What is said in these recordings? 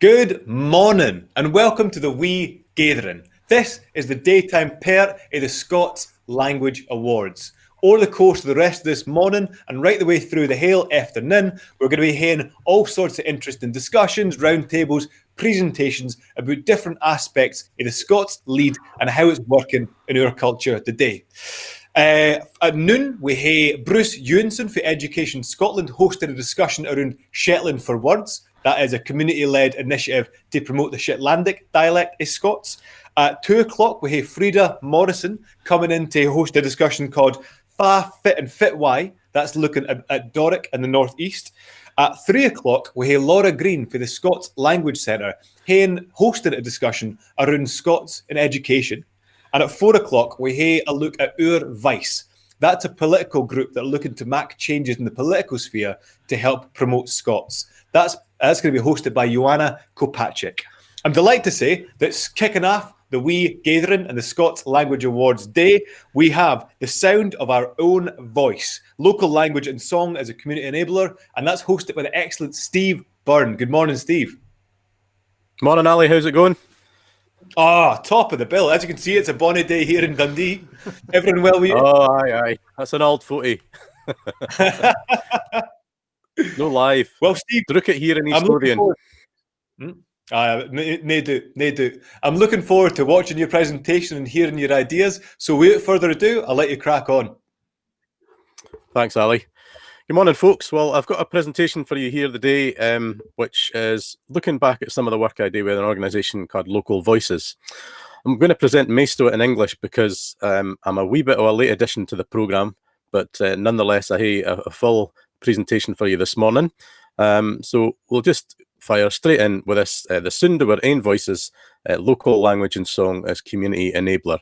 Good morning and welcome to the wee Gaitherin. This is the daytime part of the Scots Language Awards. Over the course of the rest of this morning and right the way through the whole afternoon, we're going to be hearing all sorts of interesting discussions, roundtables, presentations about different aspects of the Scots lead and how it's working in our culture today. At noon, we have Bruce Ewanson for Education Scotland hosted a discussion around Shetland for Words. That is a community-led initiative to promote the Shetlandic dialect of Scots. At 2 o'clock, we have Frida Morrison coming in to host a discussion called Fa, Fit and Fit Why. That's looking at Doric in the northeast. At 3 o'clock, we have Laura Green for the Scots Language Centre, hosting a discussion around Scots in education. And at 4 o'clock, we have a look at Our Vice. That's a political group that are looking to make changes in the political sphere to help promote Scots. That's going to be hosted by Joanna Kopacik. I'm delighted to say that's kicking off the wee Gaitherin and the Scots Language Awards Day. We have the sound of our own voice, local language and song as a community enabler, and that's hosted by the excellent Steve Byrne. Good morning, Steve. Morning, Ali. How's it going? Top of the bill. As you can see, it's a bonny day here in Dundee. Everyone well with you? Oh, aye. That's an old footy. No live. Well, Steve, look at here in East Lothian. Nae do. I'm looking forward to watching your presentation and hearing your ideas. So without further ado, I'll let you crack on. Thanks, Ali. Good morning, folks. Well, I've got a presentation for you here today, which is looking back at some of the work I do with an organisation called Local Voices. I'm going to present most of it in English because I'm a wee bit of a late addition to the programme, but nonetheless, I have a full presentation for you this morning. So we'll just fire straight in with this, the sound of our own voices, local language and song as community enabler.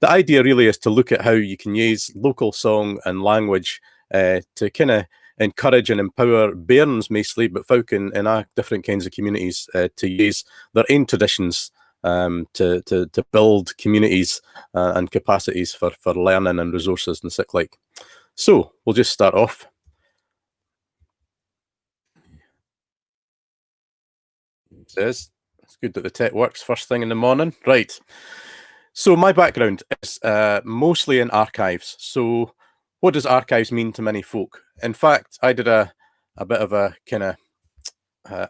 The idea really is to look at how you can use local song and language to kind of encourage and empower bairns mostly, but folk in different kinds of communities to use their own traditions to build communities and capacities for learning and resources and such like. So we'll just start off. It says it's good that the tech works first thing in the morning. Right. So my background is mostly in archives. So what does archives mean to many folk? In fact, I did a bit of a kind of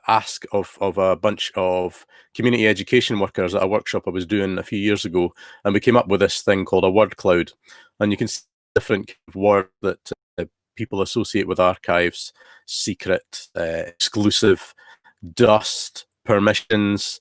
ask of a bunch of community education workers at a workshop I was doing a few years ago, and we came up with this thing called a word cloud. And you can see different words that people associate with archives: secret, exclusive, dust, permissions,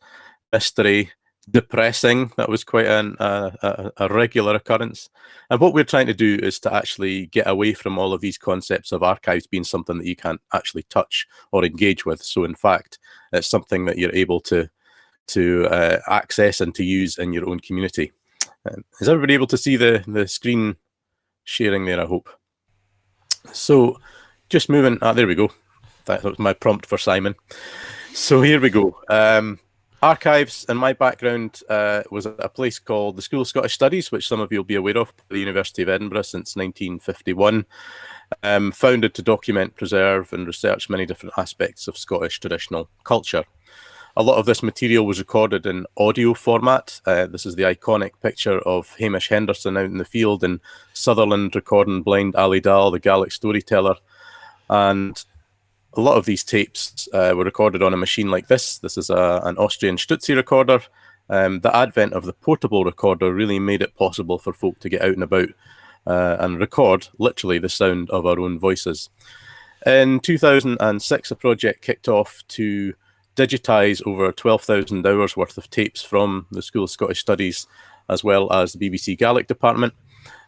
mystery, depressing. That was quite a regular occurrence. And what we're trying to do is to actually get away from all of these concepts of archives being something that you can't actually touch or engage with. So in fact, it's something that you're able to access and to use in your own community. Is everybody able to see the screen sharing there, I hope? So just moving, there we go. That was my prompt for Simon. So here we go. Archives, and my background was at a place called the School of Scottish Studies, which some of you will be aware of, at the University of Edinburgh since 1951. Founded to document, preserve and research many different aspects of Scottish traditional culture. A lot of this material was recorded in audio format. This is the iconic picture of Hamish Henderson out in the field in Sutherland recording Blind Ali Dal, the Gaelic storyteller. And a lot of these tapes were recorded on a machine like this. This is an Austrian Stutzi recorder. The advent of the portable recorder really made it possible for folk to get out and about and record literally the sound of our own voices. In 2006, a project kicked off to digitise over 12,000 hours worth of tapes from the School of Scottish Studies, as well as the BBC Gaelic Department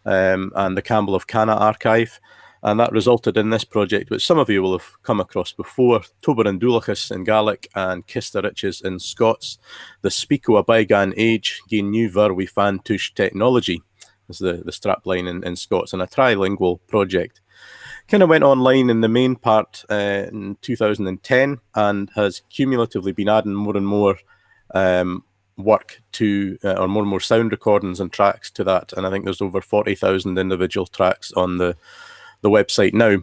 and the Campbell of Cana archive. And that resulted in this project, which some of you will have come across before: Tober and Dúlachas in Gaelic and Kista Riches in Scots. The Speako a Bygone Age, Gain New Ver We Fan Tush Technology is the strapline in Scots, and a trilingual project. Kind of went online in the main part in 2010 and has cumulatively been adding more and more work to, or more and more sound recordings and tracks to that. And I think there's over 40,000 individual tracks on the website now.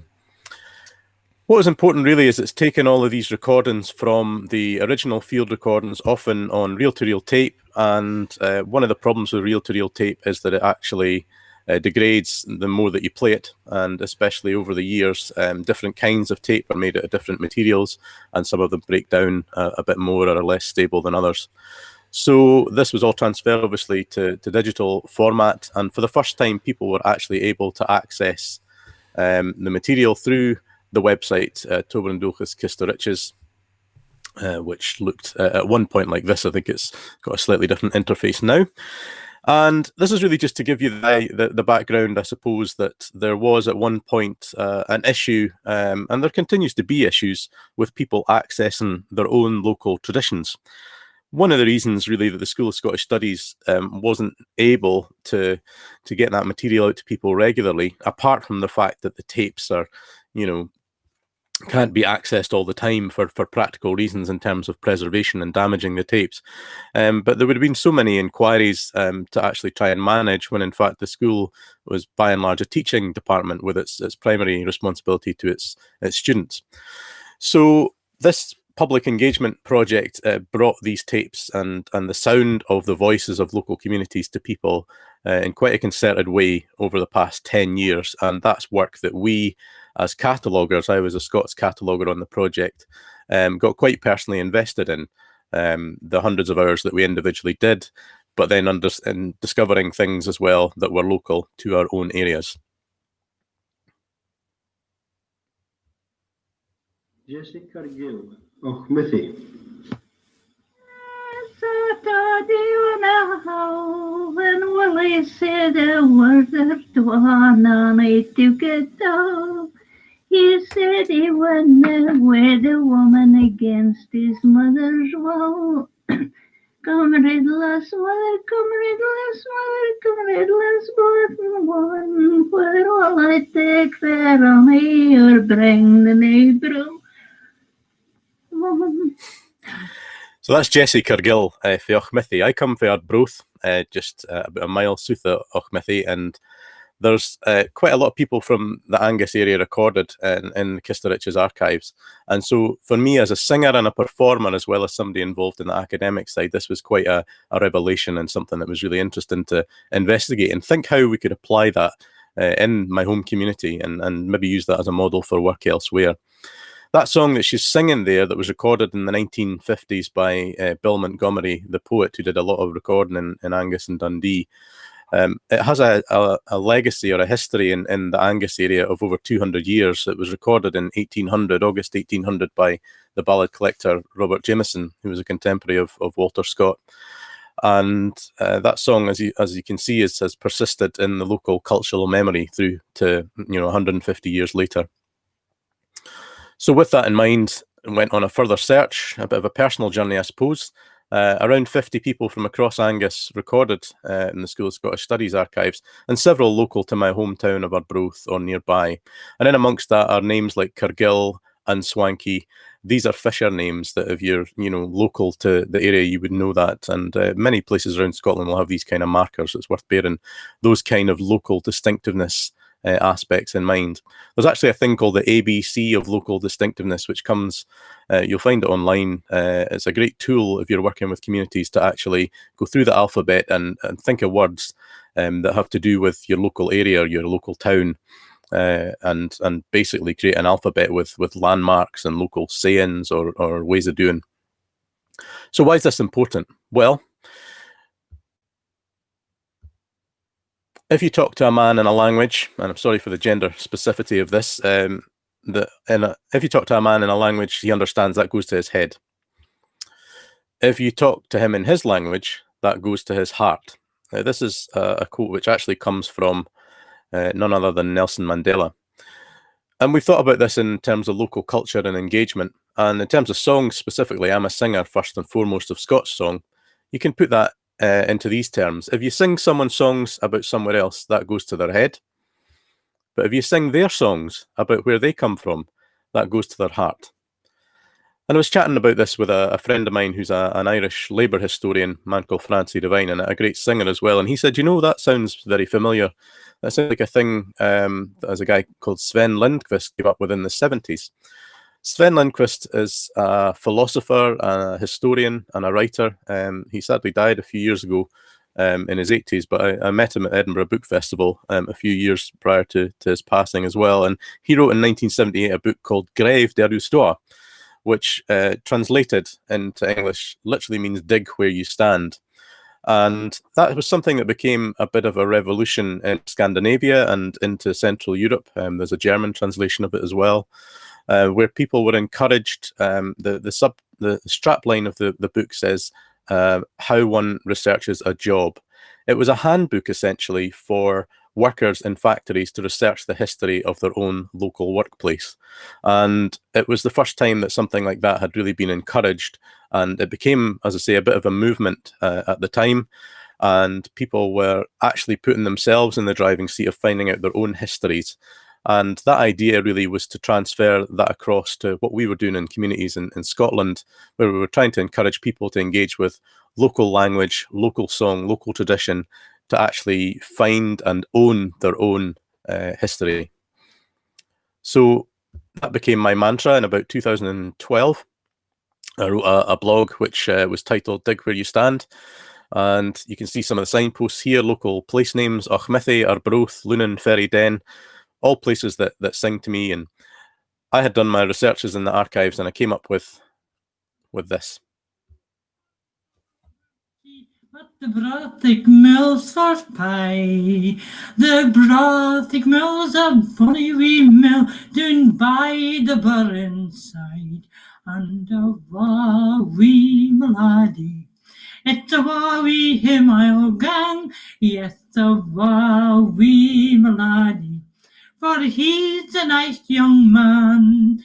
What is important really is it's taken all of these recordings from the original field recordings, often on reel-to-reel tape, and one of the problems with reel-to-reel tape is that it actually degrades the more that you play it, and especially over the years, different kinds of tape are made out of different materials, and some of them break down a bit more or are less stable than others. So this was all transferred obviously to digital format, and for the first time people were actually able to access the material through the website Tober and Dúlachas Kista Riches, which looked at one point like this. I think it's got a slightly different interface now. And this is really just to give you the background, I suppose, that there was at one point an issue, and there continues to be issues with people accessing their own local traditions. One of the reasons really that the School of Scottish Studies wasn't able to get that material out to people regularly, apart from the fact that the tapes are, can't be accessed all the time for practical reasons in terms of preservation and damaging the tapes. But there would have been so many inquiries to actually try and manage, when in fact the school was by and large a teaching department with its primary responsibility to its students. So this public engagement project brought these tapes and the sound of the voices of local communities to people in quite a concerted way over the past 10 years. And that's work that we, as cataloguers, I was a Scots cataloguer on the project, got quite personally invested in, the hundreds of hours that we individually did, but then in discovering things as well that were local to our own areas. Jessica Gill, Ochmithy. When Willie said a word or two, and I took it off. He said he wouldn't wed a woman against his mother's will. Come, redless mother, come, redless mother, come, redless born woman, where will I take fair on me or bring the neighbour woman? So that's Jessie Cargill for Ochmithy. I come for Arbroath, just about a mile south of Ochmithy, and there's quite a lot of people from the Angus area recorded in Kisterich's archives. And so for me as a singer and a performer, as well as somebody involved in the academic side, this was quite a revelation and something that was really interesting to investigate and think how we could apply that in my home community and maybe use that as a model for work elsewhere. That song that she's singing there, that was recorded in the 1950s by Bill Montgomery, the poet who did a lot of recording in Angus and Dundee, it has a legacy or a history in the Angus area of over 200 years. It was recorded in 1800, August 1800, by the ballad collector Robert Jameson, who was a contemporary of Walter Scott. And that song, as you can see, has persisted in the local cultural memory through to 150 years later. So with that in mind, I went on a further search, a bit of a personal journey, I suppose. Around 50 people from across Angus recorded in the School of Scottish Studies archives, and several local to my hometown of Arbroath or nearby. And then amongst that are names like Cargill and Swankie. These are Fisher names that if you're local to the area, you would know that. And many places around Scotland will have these kind of markers. It's worth bearing those kind of local distinctiveness aspects in mind. There's actually a thing called the ABC of local distinctiveness, which comes, you'll find it online. It's a great tool if you're working with communities to actually go through the alphabet and think of words that have to do with your local area or your local town, and basically create an alphabet with landmarks and local sayings or ways of doing. So why is this important? Well, if you talk to a man in a language, and I'm sorry for the gender specificity of this, if you talk to a man in a language he understands, that goes to his head. If you talk to him in his language, that goes to his heart. This is a quote which actually comes from none other than Nelson Mandela. And we've thought about this in terms of local culture and engagement. And in terms of songs specifically, I'm a singer first and foremost of Scots song. You can put that into these terms. If you sing someone's songs about somewhere else, that goes to their head. But if you sing their songs about where they come from, that goes to their heart. And I was chatting about this with a friend of mine who's an Irish Labour historian, a man called Francie Devine, and a great singer as well. And he said, that sounds very familiar. That sounds like a thing as a guy called Sven Lindqvist gave up with in the 70s. Sven Lindqvist is a philosopher, a historian, and a writer. He sadly died a few years ago in his 80s, but I met him at Edinburgh Book Festival a few years prior to his passing as well. And he wrote in 1978 a book called Grave der du Står, which translated into English literally means dig where you stand. And that was something that became a bit of a revolution in Scandinavia and into Central Europe. There's a German translation of it as well, where people were encouraged. The strapline of the book says, how one researches a job. It was a handbook essentially for workers in factories to research the history of their own local workplace. And it was the first time that something like that had really been encouraged. And it became, as I say, a bit of a movement at the time. And people were actually putting themselves in the driving seat of finding out their own histories. And that idea really was to transfer that across to what we were doing in communities in Scotland, where we were trying to encourage people to engage with local language, local song, local tradition, to actually find and own their own history. So that became my mantra in about 2012. I wrote a blog which was titled Dig Where You Stand. And you can see some of the signposts here, local place names, Ochmithy, Arbroath, Lunan, Ferry Den, all places that sing to me. And I had done my researches in the archives and I came up with this. The Brothick Mills for pie. The Brothick Mills a bonny wee mill down by the burren side, and a wee laddie. It's a wee him I'll gang, yes, a wee laddie, for he's a nice young man.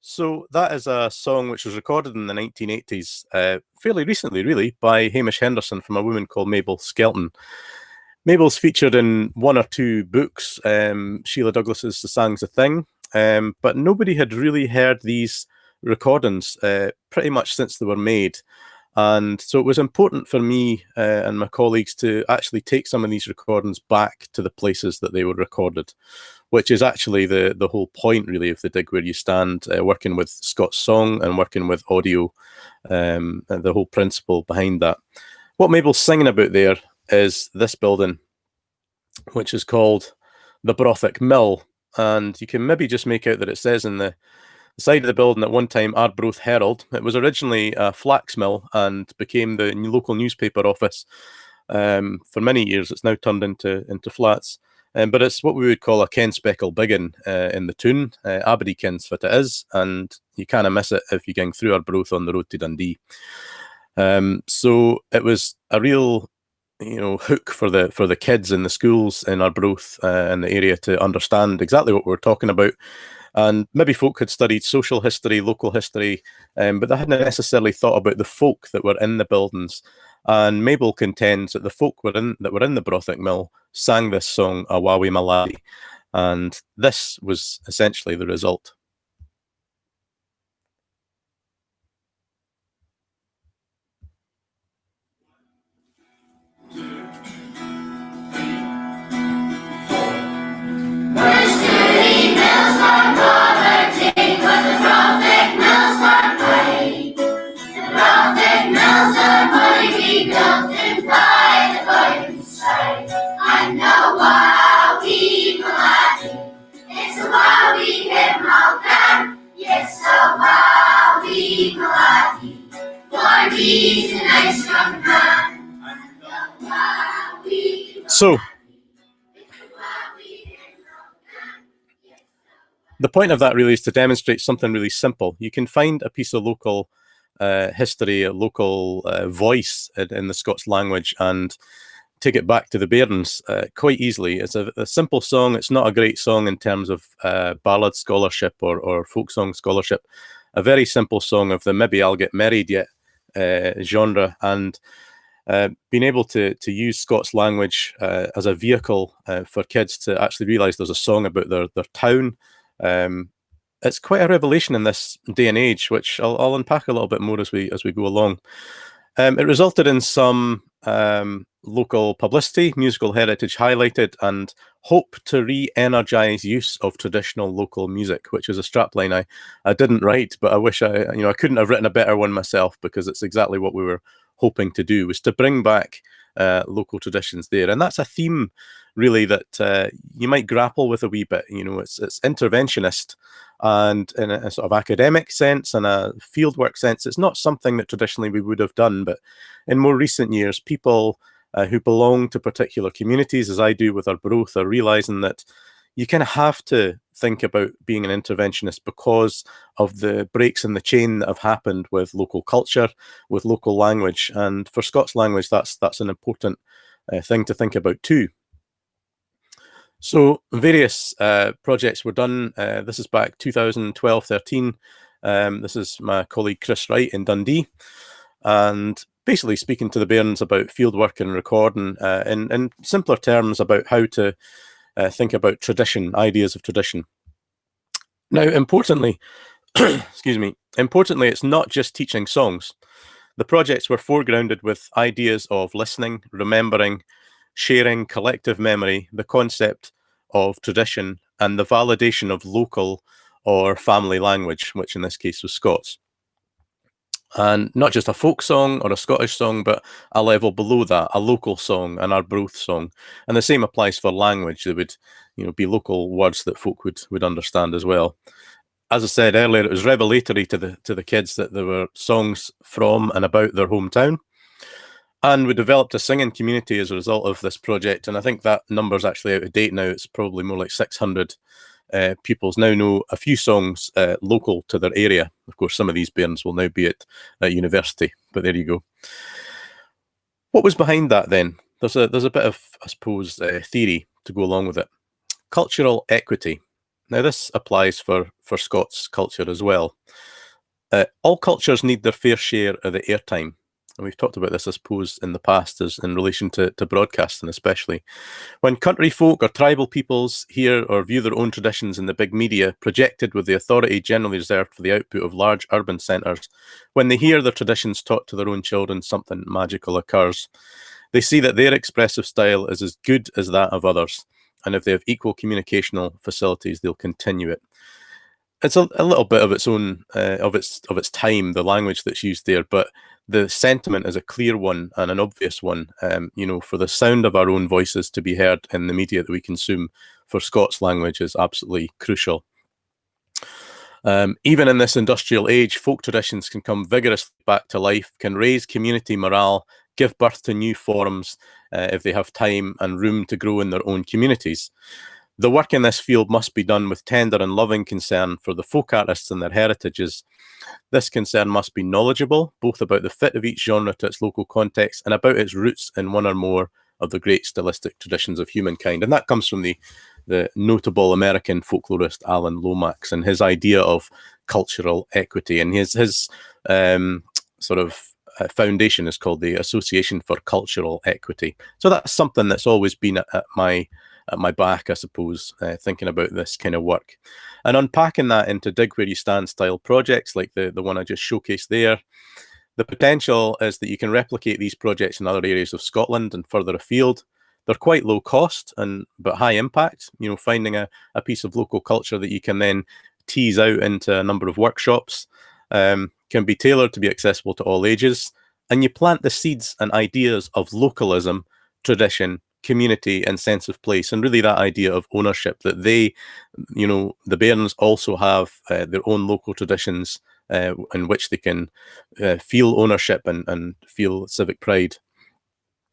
So that is a song which was recorded in the 1980s, fairly recently, really, by Hamish Henderson from a woman called Mabel Skelton. Mabel's featured in one or two books, Sheila Douglas's The Sang's a Thing, but nobody had really heard these recordings pretty much since they were made. And so it was important for me and my colleagues to actually take some of these recordings back to the places that they were recorded, which is actually the whole point, really, of the Dig Where You Stand, working with Scots song and working with audio, and the whole principle behind that. What Mabel's singing about there is this building, which is called the Brothick Mill. And you can maybe just make out that it says in the side of the building at one time Arbroath Herald. It was originally a flax mill and became the local newspaper office for many years. It's now turned into flats. But it's what we would call a Ken Speckle biggin in the tune. Aberdeen kens what it is, and you kind of miss it if you gang through Arbroath on the road to Dundee. So it was a real hook for the kids in the schools in Arbroath and the area to understand exactly what we're talking about. And maybe folk had studied social history, local history, but they hadn't necessarily thought about the folk that were in the buildings. And Mabel contends that the folk that were in the Brothick Mill sang this song, A Wawie Maladi. And this was essentially the result. So, the point of that really is to demonstrate something really simple. You can find a piece of local history, a local voice in the Scots language, and take it back to the bairns quite easily. It's a simple song. It's not a great song in terms of ballad scholarship or folk song scholarship. A very simple song of the maybe I'll get married yet genre, and being able to use Scots language as a vehicle for kids to actually realise there's a song about their town. It's quite a revelation in this day and age, which I'll unpack a little bit more as we go along. It resulted in some local publicity, musical heritage highlighted, and hope to re-energise use of traditional local music, which is a strapline I didn't write, but I wish I couldn't have written a better one myself, because it's exactly what we were hoping to do, was to bring back local traditions there. And that's a theme really that you might grapple with a wee bit. It's interventionist, and in a sort of academic sense and a fieldwork sense, it's not something that traditionally we would have done. But in more recent years, people who belong to particular communities, as I do with Arbroath, are realising that you kind of have to think about being an interventionist because of the breaks in the chain that have happened with local culture, with local language. And for Scots language, that's an important thing to think about too. So various projects were done. This is back 2012-13. This is my colleague Chris Wright in Dundee. And basically speaking to the bairns about fieldwork and recording in simpler terms about how to think about tradition, ideas of tradition. Now, importantly, importantly, it's not just teaching songs. The projects were foregrounded with ideas of listening, remembering, sharing, collective memory, the concept of tradition, and the validation of local or family language, which in this case was Scots. And not just a folk song or a Scottish song, but a level below that, a local song, an Arbroath song. And the same applies for language. There would be local words that folk would understand as well. As I said earlier, it was revelatory to the kids that there were songs from and about their hometown. And we developed a singing community as a result of this project. And I think that number's actually out of date now. It's probably more like 600 pupils now know a few songs local to their area. Of course, some of these bairns will now be at university, but there you go. What was behind that then? There's a bit of, I suppose, theory to go along with it. Cultural equity. Now this applies for Scots culture as well. All cultures need their fair share of the airtime. And we've talked about this, I suppose, in the past as in relation to broadcasting especially. When country folk or tribal peoples hear or view their own traditions in the big media, projected with the authority generally reserved for the output of large urban centres, when they hear their traditions taught to their own children, something magical occurs. They see that their expressive style is as good as that of others, and if they have equal communicational facilities, they'll continue it. It's a little bit of its own, of its time, the language that's used there, but the sentiment is a clear one and an obvious one. For the sound of our own voices to be heard in the media that we consume for Scots language is absolutely crucial. Even in this industrial age, folk traditions can come vigorously back to life, can raise community morale, give birth to new forms if they have time and room to grow in their own communities. The work in this field must be done with tender and loving concern for the folk artists and their heritages. This concern must be knowledgeable, both about the fit of each genre to its local context and about its roots in one or more of the great stylistic traditions of humankind. And that comes from the notable American folklorist Alan Lomax and his idea of cultural equity. And his foundation is called the Association for Cultural Equity. So that's something that's always been at my back, I suppose, thinking about this kind of work. And unpacking that into dig where you stand style projects like the one I just showcased there, the potential is that you can replicate these projects in other areas of Scotland and further afield. They're quite low cost but high impact. Finding a piece of local culture that you can then tease out into a number of workshops can be tailored to be accessible to all ages. And you plant the seeds and ideas of localism, tradition, community and sense of place, and really that idea of ownership, that they, the bairns also have their own local traditions in which they can feel ownership and feel civic pride.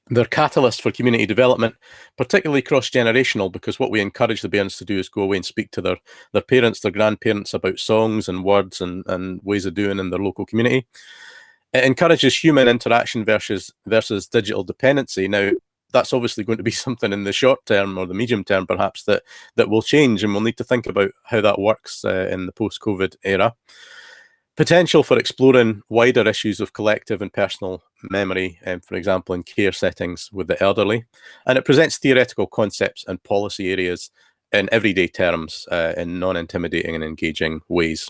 They're catalysts for community development, particularly cross-generational, because what we encourage the bairns to do is go away and speak to their parents, their grandparents about songs and words and ways of doing in their local community. It encourages human interaction versus digital dependency. Now, that's obviously going to be something in the short term or the medium term, perhaps, that will change, and we'll need to think about how that works in the post-COVID era. Potential for exploring wider issues of collective and personal memory, for example, in care settings with the elderly. And it presents theoretical concepts and policy areas in everyday terms in non-intimidating and engaging ways.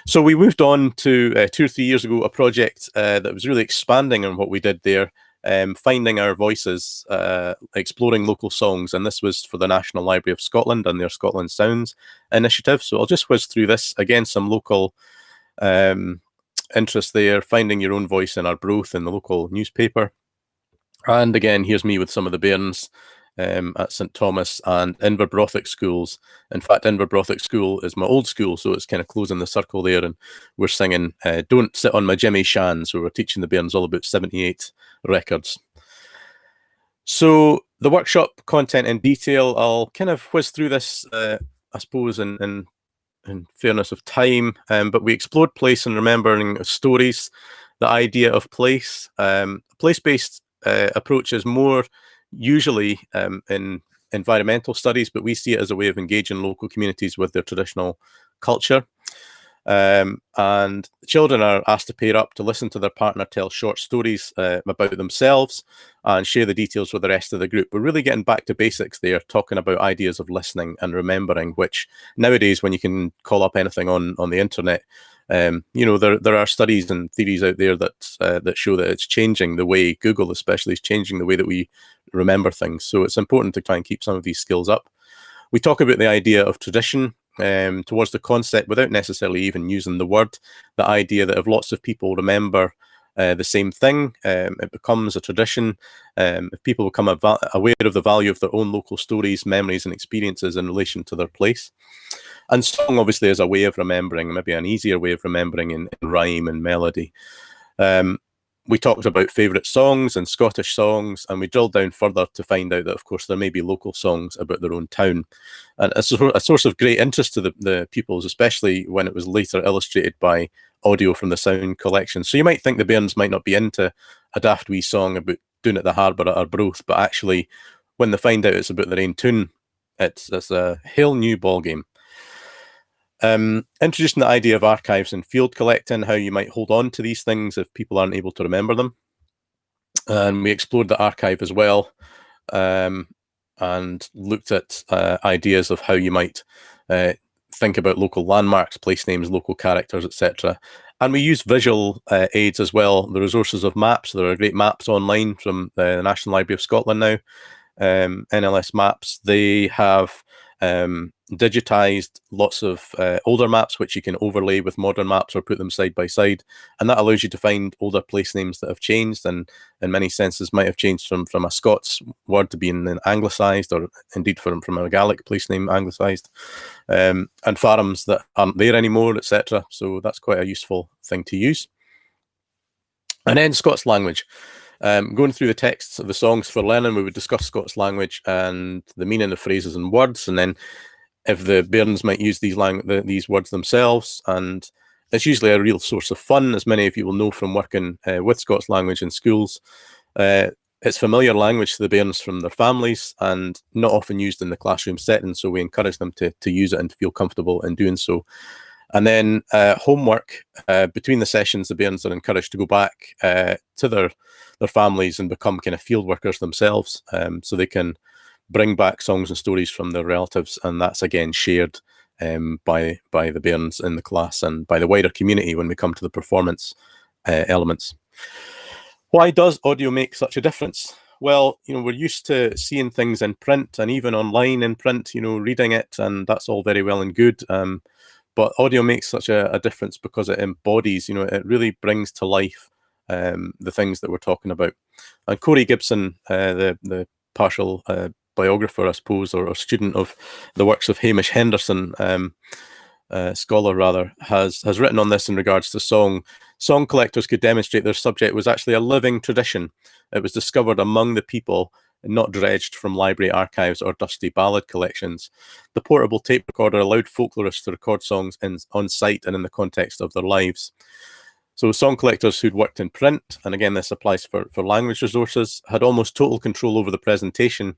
So we moved on to 2 or 3 years ago, a project that was really expanding on what we did there, finding our voices, exploring local songs, and this was for the National Library of Scotland and their Scotland Sounds initiative. So I'll just whiz through this. Again, some local interest there, finding your own voice in Arbroath in the local newspaper. And again, here's me with some of the bairns at St Thomas and Inverbrothick schools. In fact, Inverbrothick school is my old school, so it's kind of closing the circle there, and we're singing Don't Sit on My Jimmy Shan, so we're teaching the bairns all about 78 records. So the workshop content in detail, I'll kind of whiz through this, I suppose, in fairness of time, but we explored place and remembering stories, the idea of place. Place-based approach is more usually in environmental studies, but we see it as a way of engaging local communities with their traditional culture. And children are asked to pair up to listen to their partner tell short stories about themselves and share the details with the rest of the group. We're really getting back to basics there, talking about ideas of listening and remembering, which nowadays, when you can call up anything on the internet, there are studies and theories out there that show that it's changing the way, Google especially is changing the way that we remember things. So it's important to try and keep some of these skills up. We talk about the idea of tradition towards the concept without necessarily even using the word, the idea that if lots of people remember the same thing, it becomes a tradition. If people become aware of the value of their own local stories, memories and experiences in relation to their place. And song obviously is a way of remembering, maybe an easier way of remembering in rhyme and melody. We talked about favourite songs and Scottish songs, and we drilled down further to find out that, of course, there may be local songs about their own town. And a source of great interest to the pupils, especially when it was later illustrated by audio from the sound collection. So you might think the bairns might not be into a daft wee song about doing at the harbour at Arbroath, but actually, when they find out it's about their own tune, it's a whole new ballgame. Introducing the idea of archives and field collecting, how you might hold on to these things if people aren't able to remember them. And we explored the archive as well, and looked at ideas of how you might think about local landmarks, place names, local characters, etc. And we use visual aids as well, the resources of maps. There are great maps online from the National Library of Scotland now, NLS maps. They have digitized lots of older maps, which you can overlay with modern maps or put them side by side, and that allows you to find older place names that have changed, and in many senses might have changed from a Scots word to being anglicised, or indeed from a Gaelic place name anglicised, and farms that aren't there anymore, etc. So that's quite a useful thing to use. And then Scots language. Going through the texts of the songs for learning, we would discuss Scots language and the meaning of phrases and words, and then if the bairns might use these words themselves. And it's usually a real source of fun, as many of you will know from working with Scots language in schools. It's familiar language to the bairns from their families and not often used in the classroom setting, so we encourage them to use it and to feel comfortable in doing so. And then homework, between the sessions, the bairns are encouraged to go back to their families and become kind of field workers themselves, so they can bring back songs and stories from their relatives, and that's again shared by the bairns in the class and by the wider community when we come to the performance elements. Why does audio make such a difference? Well, we're used to seeing things in print and even online in print, reading it, and that's all very well and good. But audio makes such a difference because it embodies, it really brings to life the things that we're talking about. And Corey Gibson, the partial biographer, I suppose, or student of the works of Hamish Henderson, scholar rather, has written on this in regards to song. Song collectors could demonstrate their subject was actually a living tradition. It was discovered among the people, not dredged from library archives or dusty ballad collections. The portable tape recorder allowed folklorists to record songs on site and in the context of their lives. So song collectors who'd worked in print, and again this applies for language resources, had almost total control over the presentation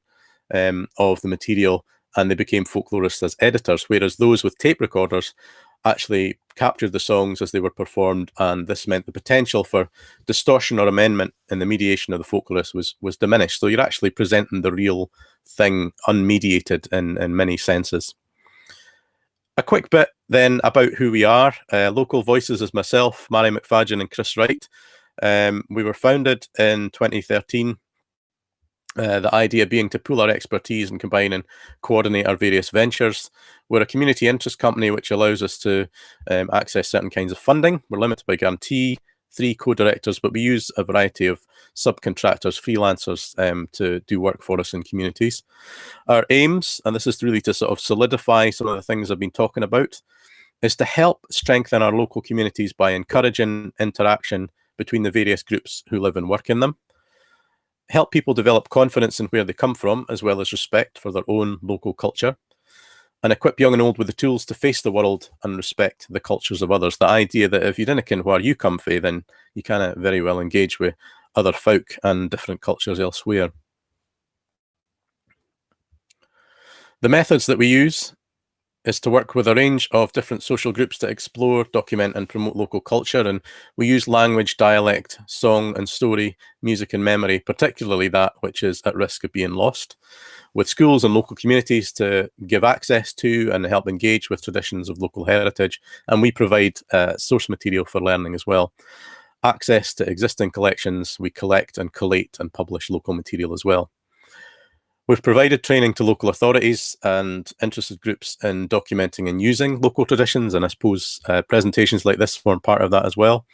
of the material, and they became folklorists as editors, whereas those with tape recorders actually captured the songs as they were performed, and this meant the potential for distortion or amendment in the mediation of the folklorist was diminished. So you're actually presenting the real thing unmediated in many senses. A quick bit then about who we are. Local voices as myself, Mary McFadgen and Chris Wright. We were founded in 2013. The idea being to pool our expertise and combine and coordinate our various ventures. We're a community interest company, which allows us to access certain kinds of funding. We're limited by guarantee, 3 co-directors, but we use a variety of subcontractors, freelancers to do work for us in communities. Our aims, and this is really to sort of solidify some of the things I've been talking about, is to help strengthen our local communities by encouraging interaction between the various groups who live and work in them. Help people develop confidence in where they come from, as well as respect for their own local culture, and equip young and old with the tools to face the world and respect the cultures of others. The idea that if you didn't ken where you come from, then you can't very well engage with other folk and different cultures elsewhere. The methods that we use is to work with a range of different social groups to explore, document and promote local culture, and we use language, dialect, song and story, music and memory, particularly that which is at risk of being lost, with schools and local communities to give access to and help engage with traditions of local heritage, and we provide source material for learning as well. Access to existing collections, we collect and collate and publish local material as well. We've provided training to local authorities and interested groups in documenting and using local traditions, and I suppose presentations like this form part of that as well.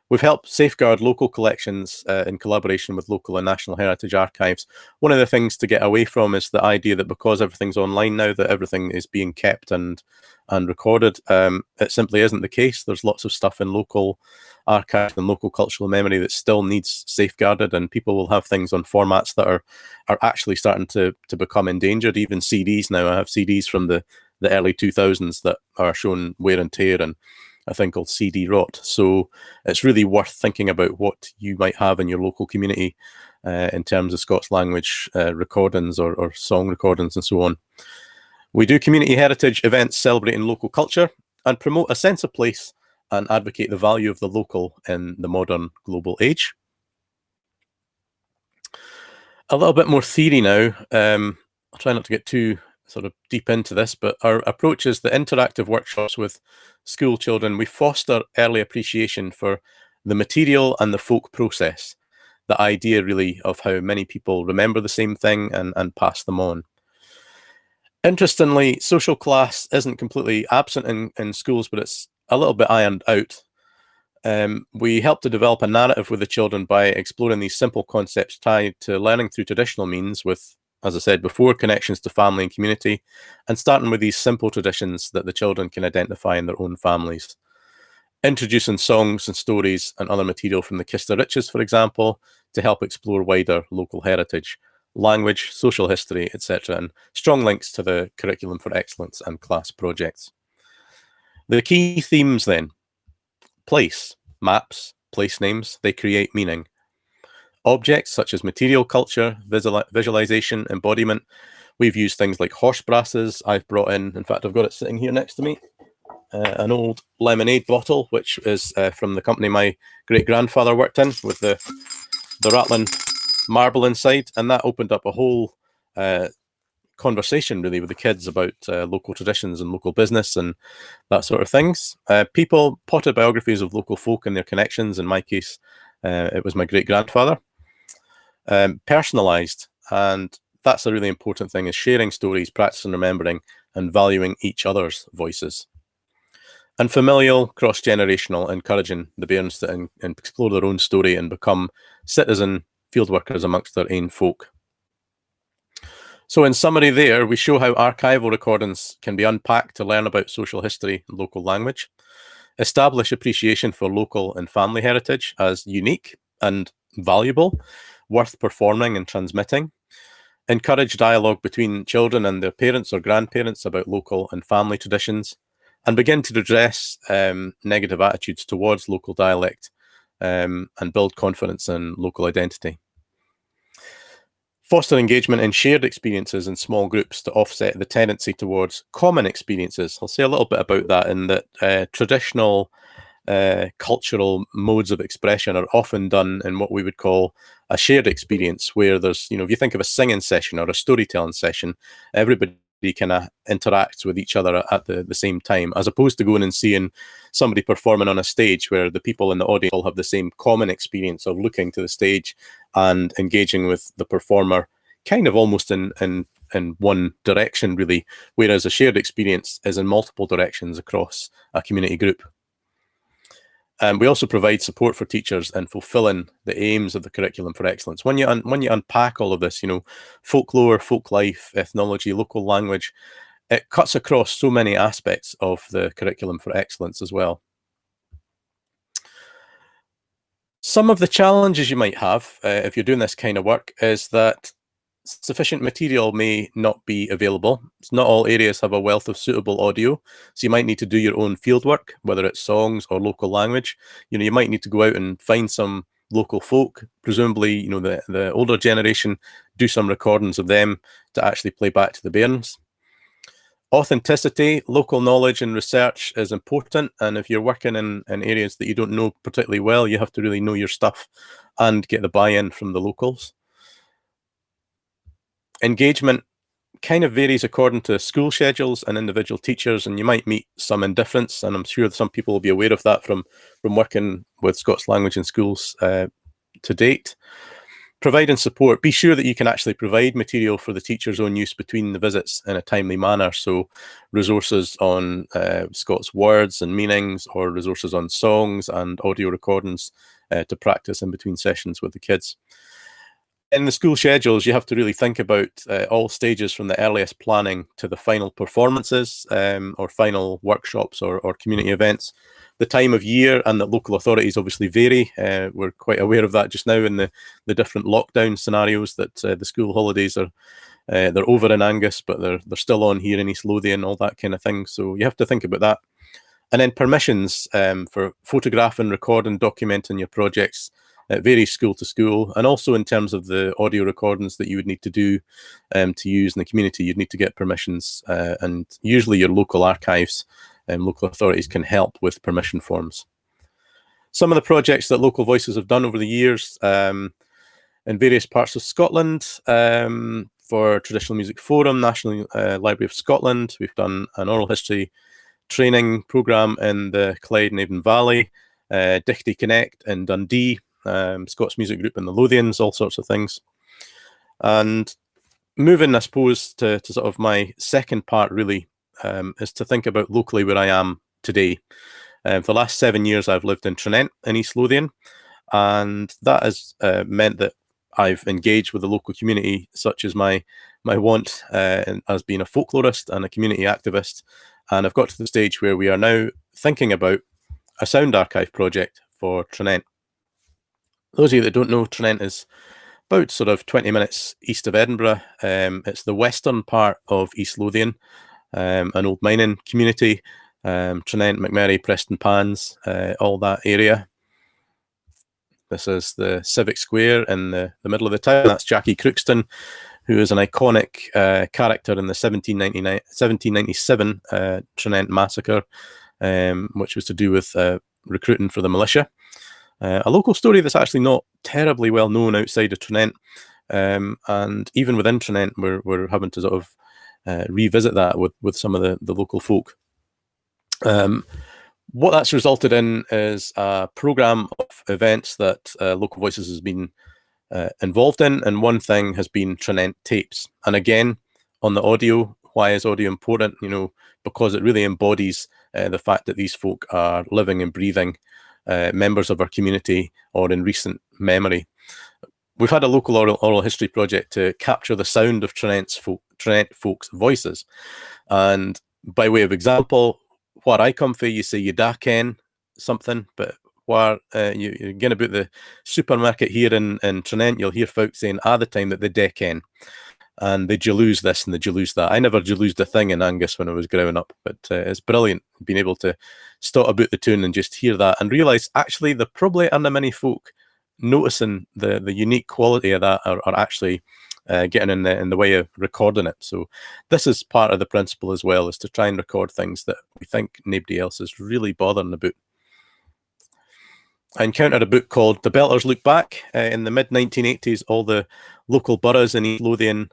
We've helped safeguard local collections in collaboration with local and national heritage archives. One of the things to get away from is the idea that because everything's online now, that everything is being kept and recorded. It simply isn't the case. There's lots of stuff in local archive and local cultural memory that still needs safeguarded, and people will have things on formats that are actually starting to become endangered. Even CDs now. I have CDs from the early 2000s that are shown wear and tear and a thing called CD rot. So it's really worth thinking about what you might have in your local community in terms of Scots language recordings or song recordings and so on. We do community heritage events celebrating local culture and promote a sense of place and advocate the value of the local in the modern global age. A little bit more theory now. I'll try not to get too sort of deep into this, but our approach is the interactive workshops with school children. We foster early appreciation for the material and the folk process, the idea really of how many people remember the same thing and pass them on. Interestingly, social class isn't completely absent in schools, but it's a little bit ironed out. We help to develop a narrative with the children by exploring these simple concepts tied to learning through traditional means with, as I said before, connections to family and community, and starting with these simple traditions that the children can identify in their own families. Introducing songs and stories and other material from the Kista Riches, for example, to help explore wider local heritage, language, social history, etc., and strong links to the Curriculum for Excellence and class projects. The key themes then: place, maps, place names, they create meaning. Objects such as material culture, visualization, embodiment. We've used things like horse brasses. I've brought in fact, I've got it sitting here next to me, an old lemonade bottle, which is from the company my great-grandfather worked in, with the rattling marble inside. And that opened up a whole conversation really with the kids about local traditions and local business and that sort of things. People, potted biographies of local folk and their connections. In my case, it was my great-grandfather. Personalized, and that's a really important thing, is sharing stories, practicing remembering, and valuing each other's voices. And familial, cross-generational, encouraging the bairns to explore their own story and become citizen field workers amongst their own folk. So in summary there, we show how archival recordings can be unpacked to learn about social history and local language, establish appreciation for local and family heritage as unique and valuable, worth performing and transmitting, encourage dialogue between children and their parents or grandparents about local and family traditions, and begin to address negative attitudes towards local dialect and build confidence in local identity. Foster engagement in shared experiences in small groups to offset the tendency towards common experiences. I'll say a little bit about that, in that traditional cultural modes of expression are often done in what we would call a shared experience, where there's, if you think of a singing session or a storytelling session, everybody kind of interacts with each other at the same time, as opposed to going and seeing somebody performing on a stage where the people in the audience all have the same common experience of looking to the stage and engaging with the performer kind of almost in one direction really, whereas a shared experience is in multiple directions across a community group. And we also provide support for teachers in fulfilling the aims of the Curriculum for Excellence. When you unpack all of this, folklore, folk life, ethnology, local language, it cuts across so many aspects of the Curriculum for Excellence as well. Some of the challenges you might have if you're doing this kind of work is that sufficient material may not be available. Not all areas have a wealth of suitable audio, so you might need to do your own fieldwork, whether it's songs or local language. You might need to go out and find some local folk, presumably, the older generation, do some recordings of them to actually play back to the bairns. Authenticity, local knowledge and research is important, and if you're working in areas that you don't know particularly well, you have to really know your stuff and get the buy-in from the locals. Engagement kind of varies according to school schedules and individual teachers, and you might meet some indifference, and I'm sure some people will be aware of that from working with Scots language in schools to date. Provide and support. Be sure that you can actually provide material for the teacher's own use between the visits in a timely manner. So resources on Scots words and meanings, or resources on songs and audio recordings to practice in between sessions with the kids. In the school schedules, you have to really think about all stages, from the earliest planning to the final performances or final workshops or community events. The time of year and that local authorities obviously vary. We're quite aware of that just now in the different lockdown scenarios, that the school holidays are they're over in Angus, but they're still on here in East Lothian, all that kind of thing. So you have to think about that. And then permissions for photographing, recording, documenting your projects. It varies school to school, and also in terms of the audio recordings that you would need to do to use in the community, you'd need to get permissions, and usually your local archives and local authorities can help with permission forms. Some of the projects that Local Voices have done over the years in various parts of Scotland, for Traditional Music Forum, National Library of Scotland, we've done an oral history training programme in the Clyde and Avon Valley, Dichty Connect in Dundee, Scots Music Group in the Lothians, all sorts of things. And moving, I suppose, to sort of my second part really, is to think about locally where I am today. For the last 7 years, I've lived in Tranent in East Lothian, and that has meant that I've engaged with the local community, such as my want as being a folklorist and a community activist. And I've got to the stage where we are now thinking about a sound archive project for Tranent. Those of you that don't know, Tranent is about sort of 20 minutes east of Edinburgh. It's the western part of East Lothian, an old mining community. Tranent, McMurray, Preston Pans, all that area. This is the Civic Square in the middle of the town. That's Jackie Crookston, who is an iconic character in the 1797 Tranent massacre, which was to do with recruiting for the militia. A local story that's actually not terribly well known outside of Tranent, and even within Tranent, we're having to sort of revisit that with some of the local folk. What that's resulted in is a programme of events that Local Voices has been involved in, and one thing has been Tranent tapes. And again, on the audio, why is audio important? You know, because it really embodies the fact that these folk are living and breathing members of our community, or in recent memory. We've had a local oral history project to capture the sound of Tranent folks' voices. And by way of example, where I come from, you say you da ken something, but where you're going about the supermarket here in Tranent, you'll hear folks saying the time that they de ken. And they jalouse this and they jalouse that. I never jaloused a thing in Angus when I was growing up, but it's brilliant being able to stop about the tune and just hear that and realise actually there probably aren't many folk noticing the unique quality of that are actually getting in the way of recording it. So this is part of the principle as well, is to try and record things that we think nobody else is really bothering about. I encountered a book called The Belters Look Back. In the mid-1980s, all the local boroughs in East Lothian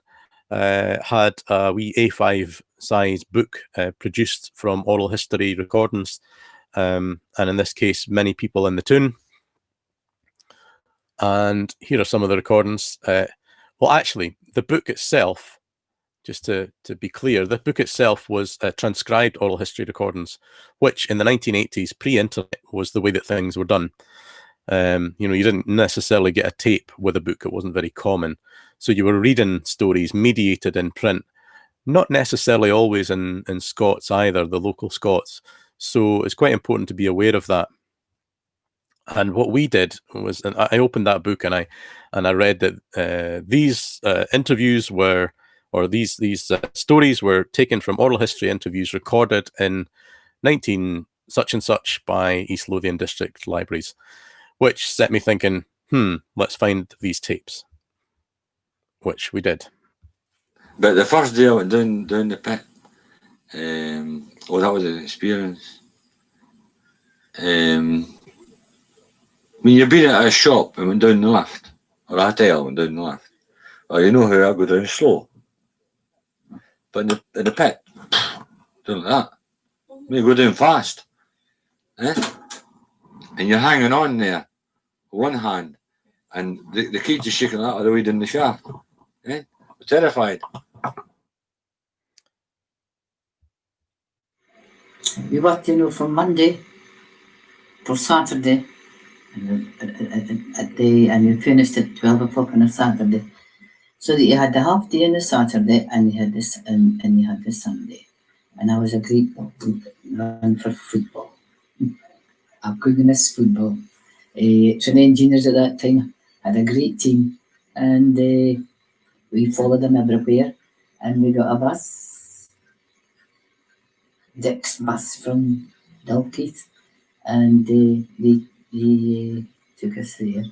had a wee A5 size book produced from oral history recordings, and in this case, many people in the tune. And here are some of the recordings. Well, actually, the book itself, just to be clear, the book itself was transcribed oral history recordings, which in the 1980s, pre-internet, was the way that things were done. You know, you didn't necessarily get a tape with a book. It wasn't very common. So you were reading stories mediated in print, not necessarily always in Scots either, the local Scots. So it's quite important to be aware of that. And what we did was, and I opened that book and I read that these interviews were, or these stories were taken from oral history interviews recorded in 19 such and such by East Lothian District Libraries, which set me thinking, let's find these tapes, which we did. But the first day I went down the pit, that was an experience. When you've been at a shop and went down the lift, or a hotel and went down the lift, well, you know how I go down slow. But in the pit, doing like that, you go down fast. And you're hanging on there with one hand, and the kids are shaking out of the weed in the shaft. Eh? We're terrified. We worked, from Monday till Saturday, and we finished at 12 o'clock on a Saturday. So that you had the half day on a Saturday, and you had this, and you had the Sunday. And I was a great run for football. A goodness football. Train engineers at that time had a great team, and we followed them everywhere. And we got a bus, Dick's bus from Dalkeith, and they took us there.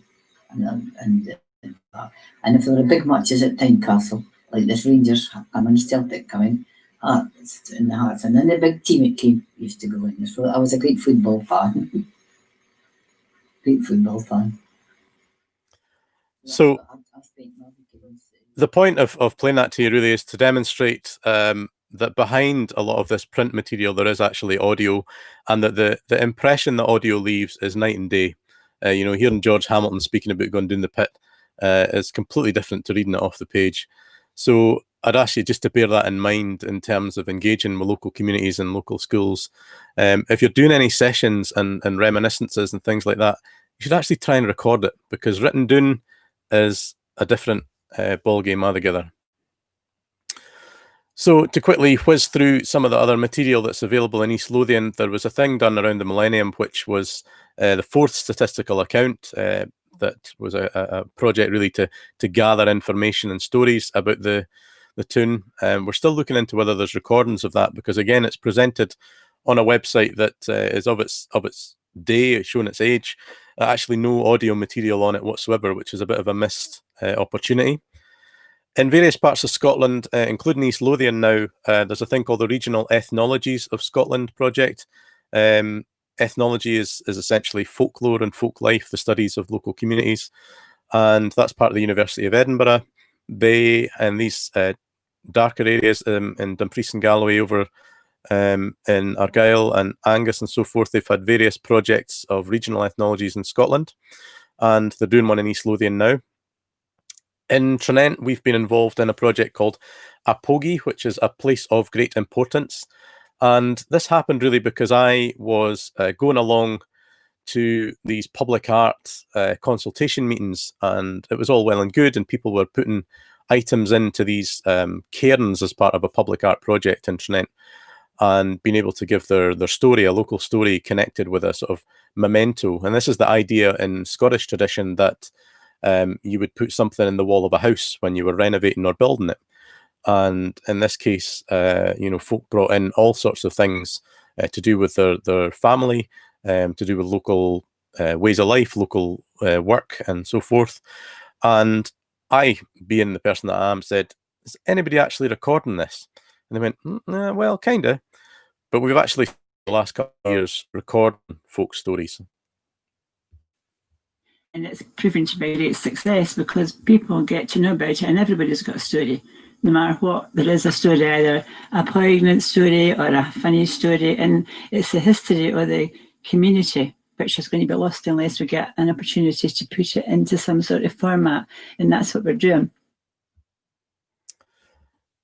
And if there were big matches at Tynecastle, like this Rangers and Celtic coming, in the Hearts, and then the big team it came used to go in. So I was a great football fan. Great football fan. So the point of playing that to you really is to demonstrate that behind a lot of this print material there is actually audio, and that the impression that audio leaves is night and day. Hearing George Hamilton speaking about going down the pit is completely different to reading it off the page. So I'd ask you just to bear that in mind in terms of engaging with local communities and local schools. If you're doing any sessions and reminiscences and things like that, you should actually try and record it, because written down is a different ball game altogether. So to quickly whiz through some of the other material that's available in East Lothian, there was a thing done around the millennium, which was the fourth statistical account. That was a project really to gather information and stories about the town. We're still looking into whether there's recordings of that, because again, it's presented on a website that is of its day, showing its age. Actually, no audio material on it whatsoever, which is a bit of a missed opportunity. In various parts of Scotland, including East Lothian now, there's a thing called the Regional Ethnologies of Scotland project. Ethnology is essentially folklore and folk life, the studies of local communities, and that's part of the University of Edinburgh. They, in these darker areas in Dumfries and Galloway, over in Argyll and Angus and so forth, they've had various projects of regional ethnologies in Scotland, and they're doing one in East Lothian now. In Tranent, we've been involved in a project called Apogi, which is a place of great importance. And this happened really because I was going along to these public art consultation meetings, and it was all well and good, and people were putting items into these cairns as part of a public art project in Tranent, and being able to give their story, a local story connected with a sort of memento. And this is the idea in Scottish tradition that you would put something in the wall of a house when you were renovating or building it. And in this case, folk brought in all sorts of things to do with their family, to do with local ways of life, local work, and so forth. And I, being the person that I am, said, "Is anybody actually recording this?" And they went, "Well, kind of." But we've actually, the last couple of years, recording folk stories. And it's proven to be a great success, because people get to know about it, and everybody's got a story. No matter what, there is a story, either a poignant story or a funny story, and it's the history of the community which is going to be lost unless we get an opportunity to put it into some sort of format, and that's what we're doing.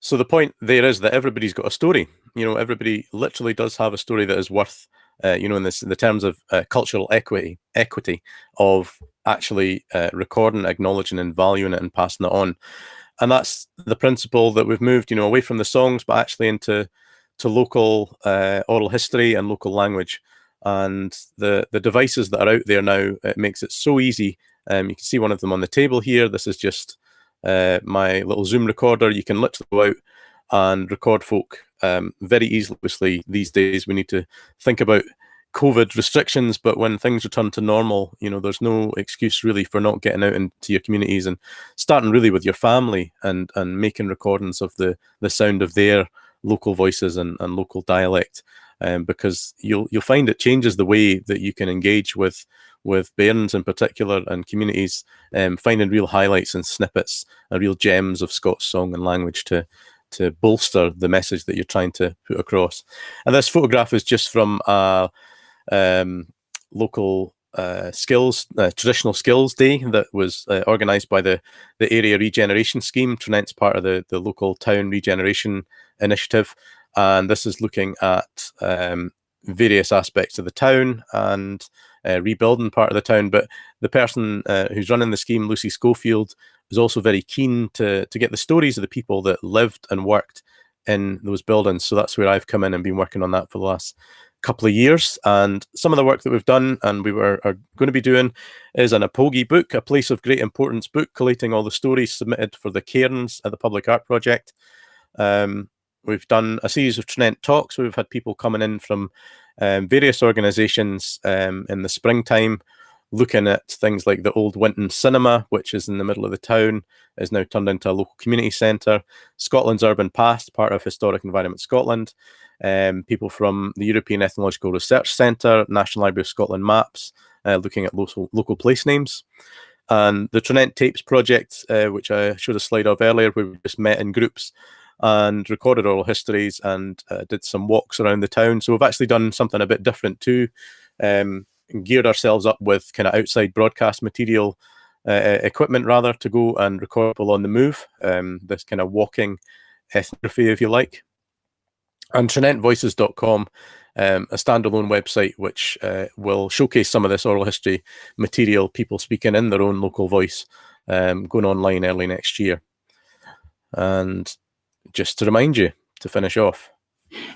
So the point there is that everybody's got a story. Everybody literally does have a story that is worth, in the terms of cultural equity of actually recording, acknowledging, and valuing it and passing it on. And that's the principle that we've moved, away from the songs, but actually into local oral history and local language. And the devices that are out there now, it makes it so easy. You can see one of them on the table here. This is just my little Zoom recorder. You can literally go out and record folk very easily. Obviously, these days we need to think about COVID restrictions, but when things return to normal, there's no excuse really for not getting out into your communities and starting really with your family and making recordings of the sound of their local voices and local dialect, because you'll find it changes the way that you can engage with bairns in particular and communities, finding real highlights and snippets and real gems of Scots song and language to bolster the message that you're trying to put across. And this photograph is just from a local traditional skills day that was organised by the area regeneration scheme. Trinent's part of the local town regeneration initiative, and this is looking at various aspects of the town and rebuilding part of the town. But the person who's running the scheme, Lucy Schofield, is also very keen to get the stories of the people that lived and worked in those buildings. So that's where I've come in and been working on that for the last couple of years. And some of the work that we've done and are going to be doing is an Apogi book, a place of great importance book, collating all the stories submitted for the cairns at the Public Art Project. We've done a series of Trinent talks where we've had people coming in from various organisations in the springtime, looking at things like the old Winton Cinema, which is in the middle of the town, is now turned into a local community centre. Scotland's Urban Past, part of Historic Environment Scotland. People from the European Ethnological Research Centre, National Library of Scotland maps, looking at local place names. And the Trinent Tapes project, which I showed a slide of earlier, where we just met in groups and recorded oral histories and did some walks around the town. So we've actually done something a bit different too. Geared ourselves up with kind of outside broadcast material equipment rather to go and record people on the move, this kind of walking ethnography, if you like. And TrinentVoices.com, a standalone website which will showcase some of this oral history material, people speaking in their own local voice, going online early next year. And just to remind you, to finish off,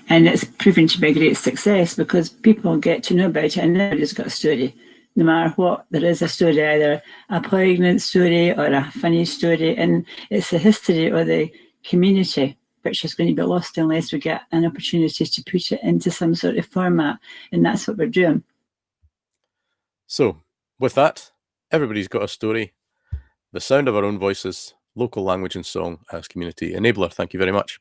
And it's proven to be a great success because people get to know about it and everybody's got a story. No matter what, there is a story, either a poignant story or a funny story, and it's the history of the community which is going to be lost unless we get an opportunity to put it into some sort of format, and that's what we're doing. So, with that, everybody's got a story, the sound of our own voices, local language and song as community enabler. Thank you very much.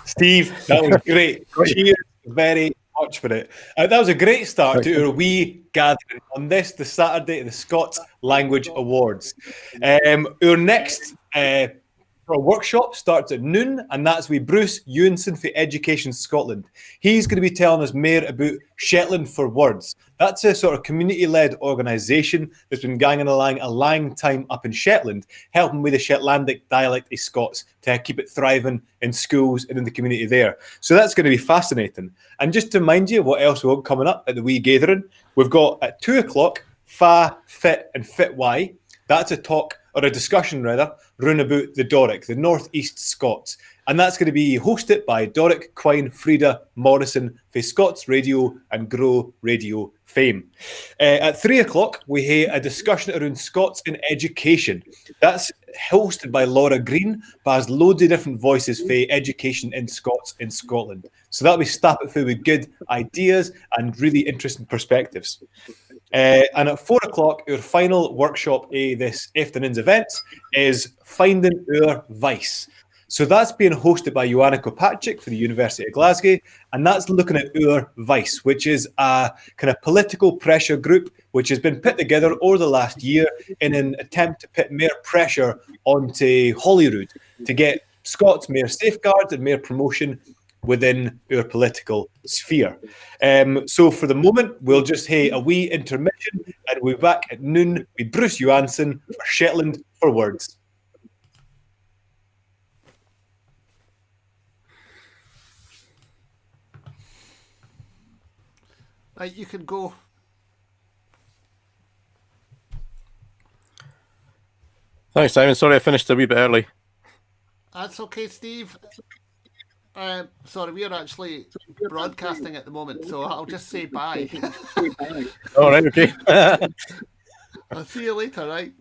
Steve, that was great. Cheers very much for it. That was a great start to our wee gathering on this, the Saturday of the Scots Language Awards. Our next workshop starts at noon, and that's with Bruce Ewanson for Education Scotland. He's going to be telling us more about Shetland for Words. That's a sort of community-led organisation that's been ganging along a long time up in Shetland, helping with the Shetlandic dialect of Scots to keep it thriving in schools and in the community there. So that's going to be fascinating. And just to remind you what else we've got coming up at the Wee Gathering, we've got at 2 o'clock, Fa, Fit and Fit Why. That's a talk, or a discussion rather, run about the Doric, the North East Scots. And that's going to be hosted by Doric, Quine, Frida Morrison for Scots Radio and Grow Radio fame. At 3 o'clock, we have a discussion around Scots in education. That's hosted by Laura Green, but has loads of different voices for education in Scots in Scotland. So that'll be stamped full with good ideas and really interesting perspectives. And at 4 o'clock, our final workshop of this afternoon's event is Finding Our Vice. So that's being hosted by Joanna Kopacik for the University of Glasgow, and that's looking at Our Vice, which is a kind of political pressure group which has been put together over the last year in an attempt to put more pressure onto Holyrood to get Scots more safeguards and more promotion within our political sphere. So for the moment, we'll just have a wee intermission and we'll be back at noon with Bruce Johansson for Shetland for Words. Right, you can go. Thanks, Simon. Sorry I finished a wee bit early. That's okay, Steve. Sorry, we're actually broadcasting at the moment, so I'll just say bye. All right, okay. I'll see you later, right?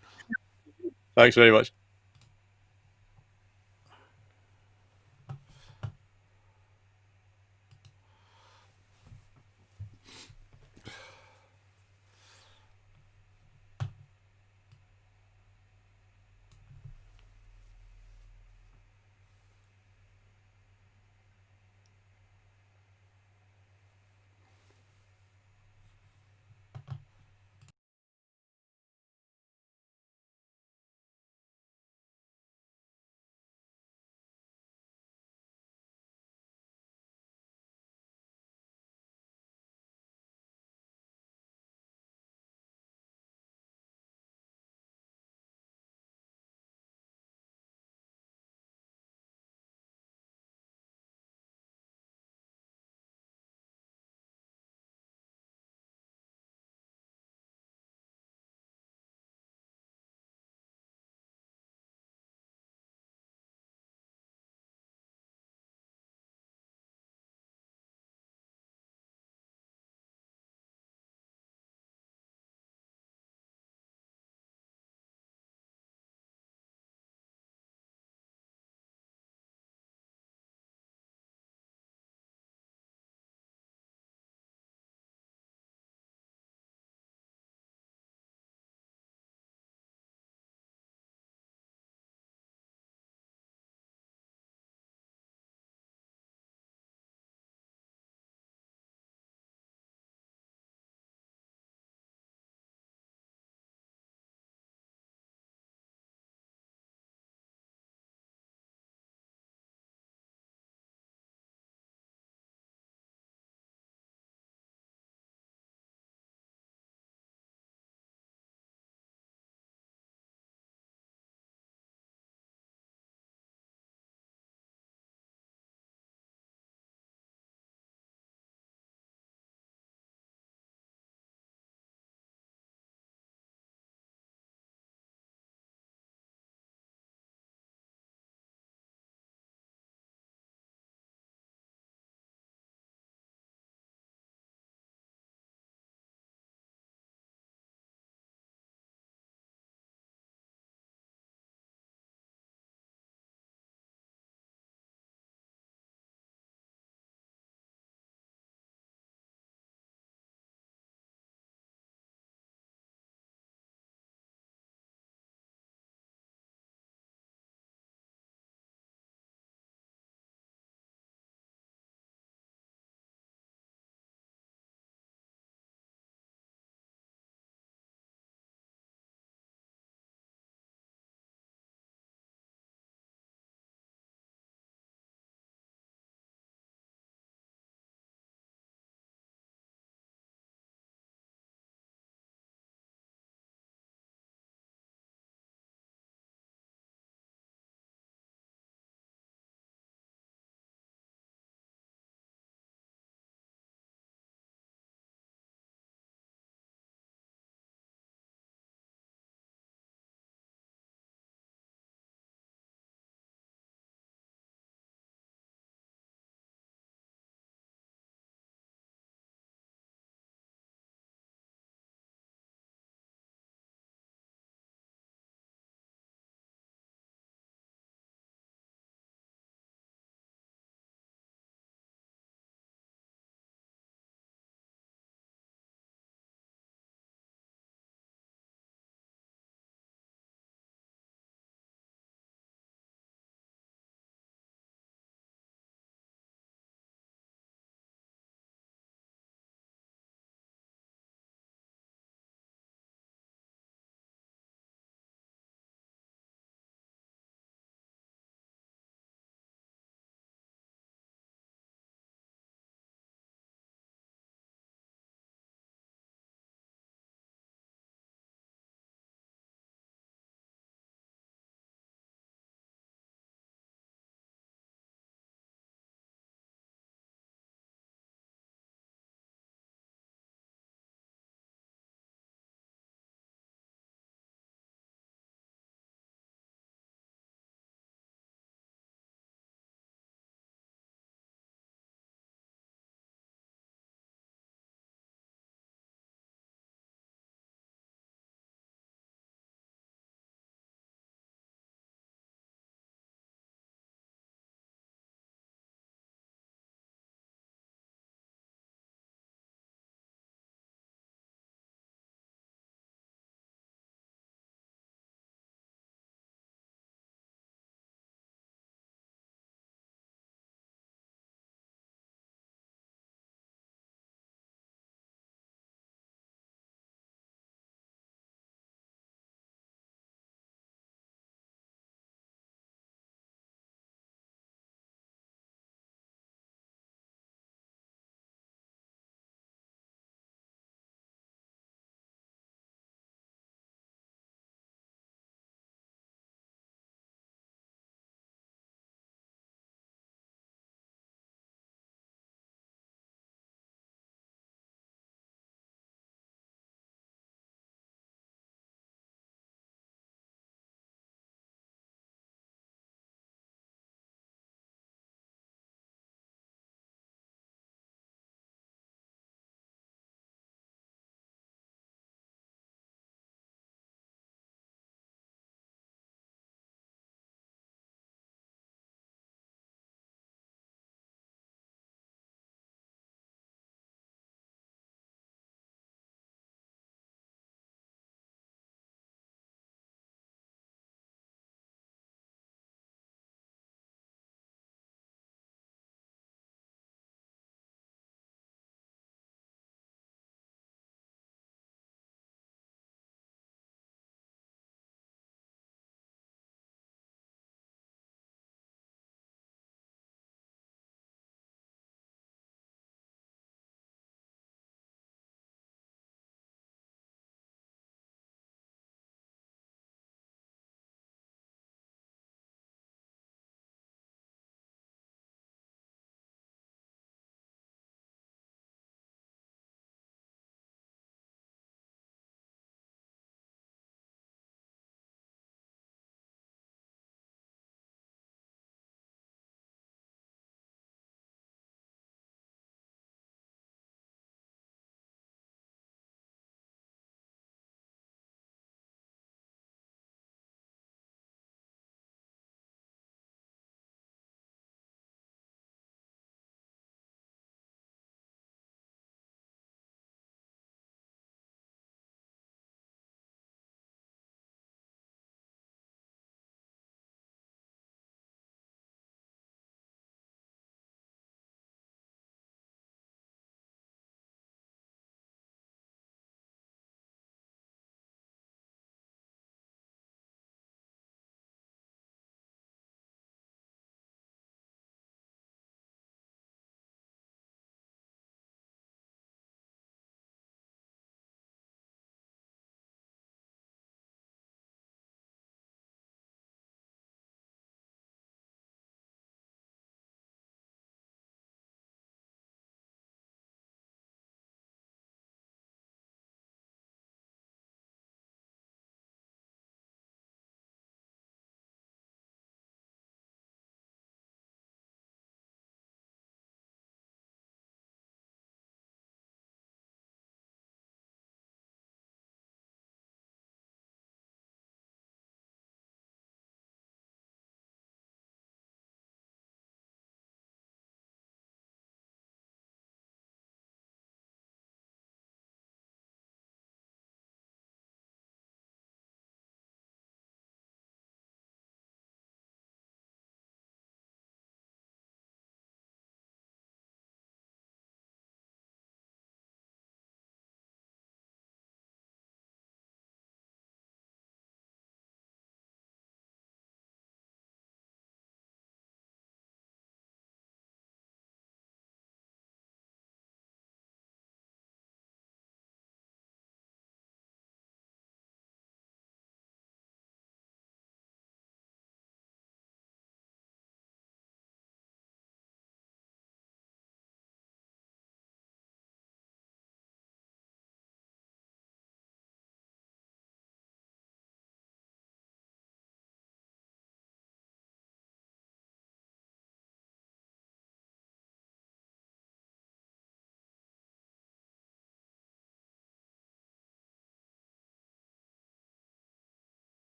Thanks very much.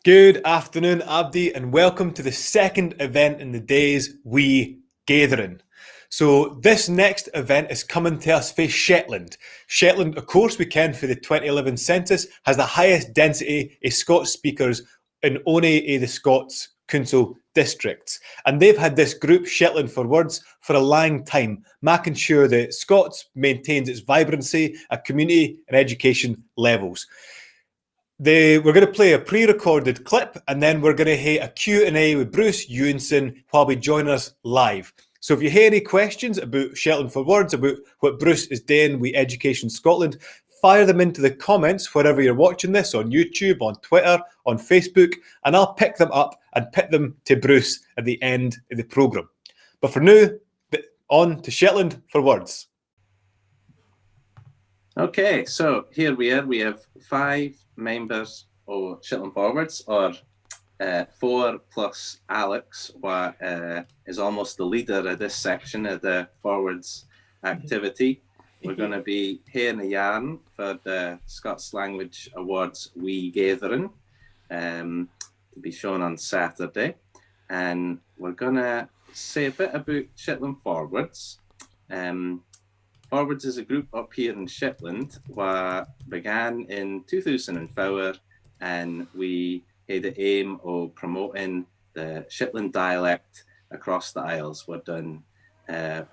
Good afternoon, Abdi, and welcome to the second event in the day's Wee Gaitherin. So this next event is coming to us from Shetland. Shetland, of course, we ken for the 2011 census, has the highest density of Scots speakers in any of the Scots council districts. And they've had this group, Shetland for Words, for a long time, making sure that Scots maintains its vibrancy at community and education levels. We're going to play a pre-recorded clip, and then we're going to have a Q&A with Bruce Ewanson while he joins us live. So if you have any questions about Shetland for Words, about what Bruce is doing with Education Scotland, fire them into the comments wherever you're watching this, on YouTube, on Twitter, on Facebook, and I'll pick them up and put them to Bruce at the end of the programme. But for now, on to Shetland for Words. Okay, so here we are. We have 5 members of Shetland Forwards, or 4 plus Alex, who is almost the leader of this section of the Forwards activity. We're going to be hearing a yarn for the Scots Language Awards Wee Gaitherin, to be shown on Saturday. And we're going to say a bit about Shetland Forwards. Forwards is a group up here in Shetland who began in 2004, and we had the aim of promoting the Shetland dialect across the Isles. We've done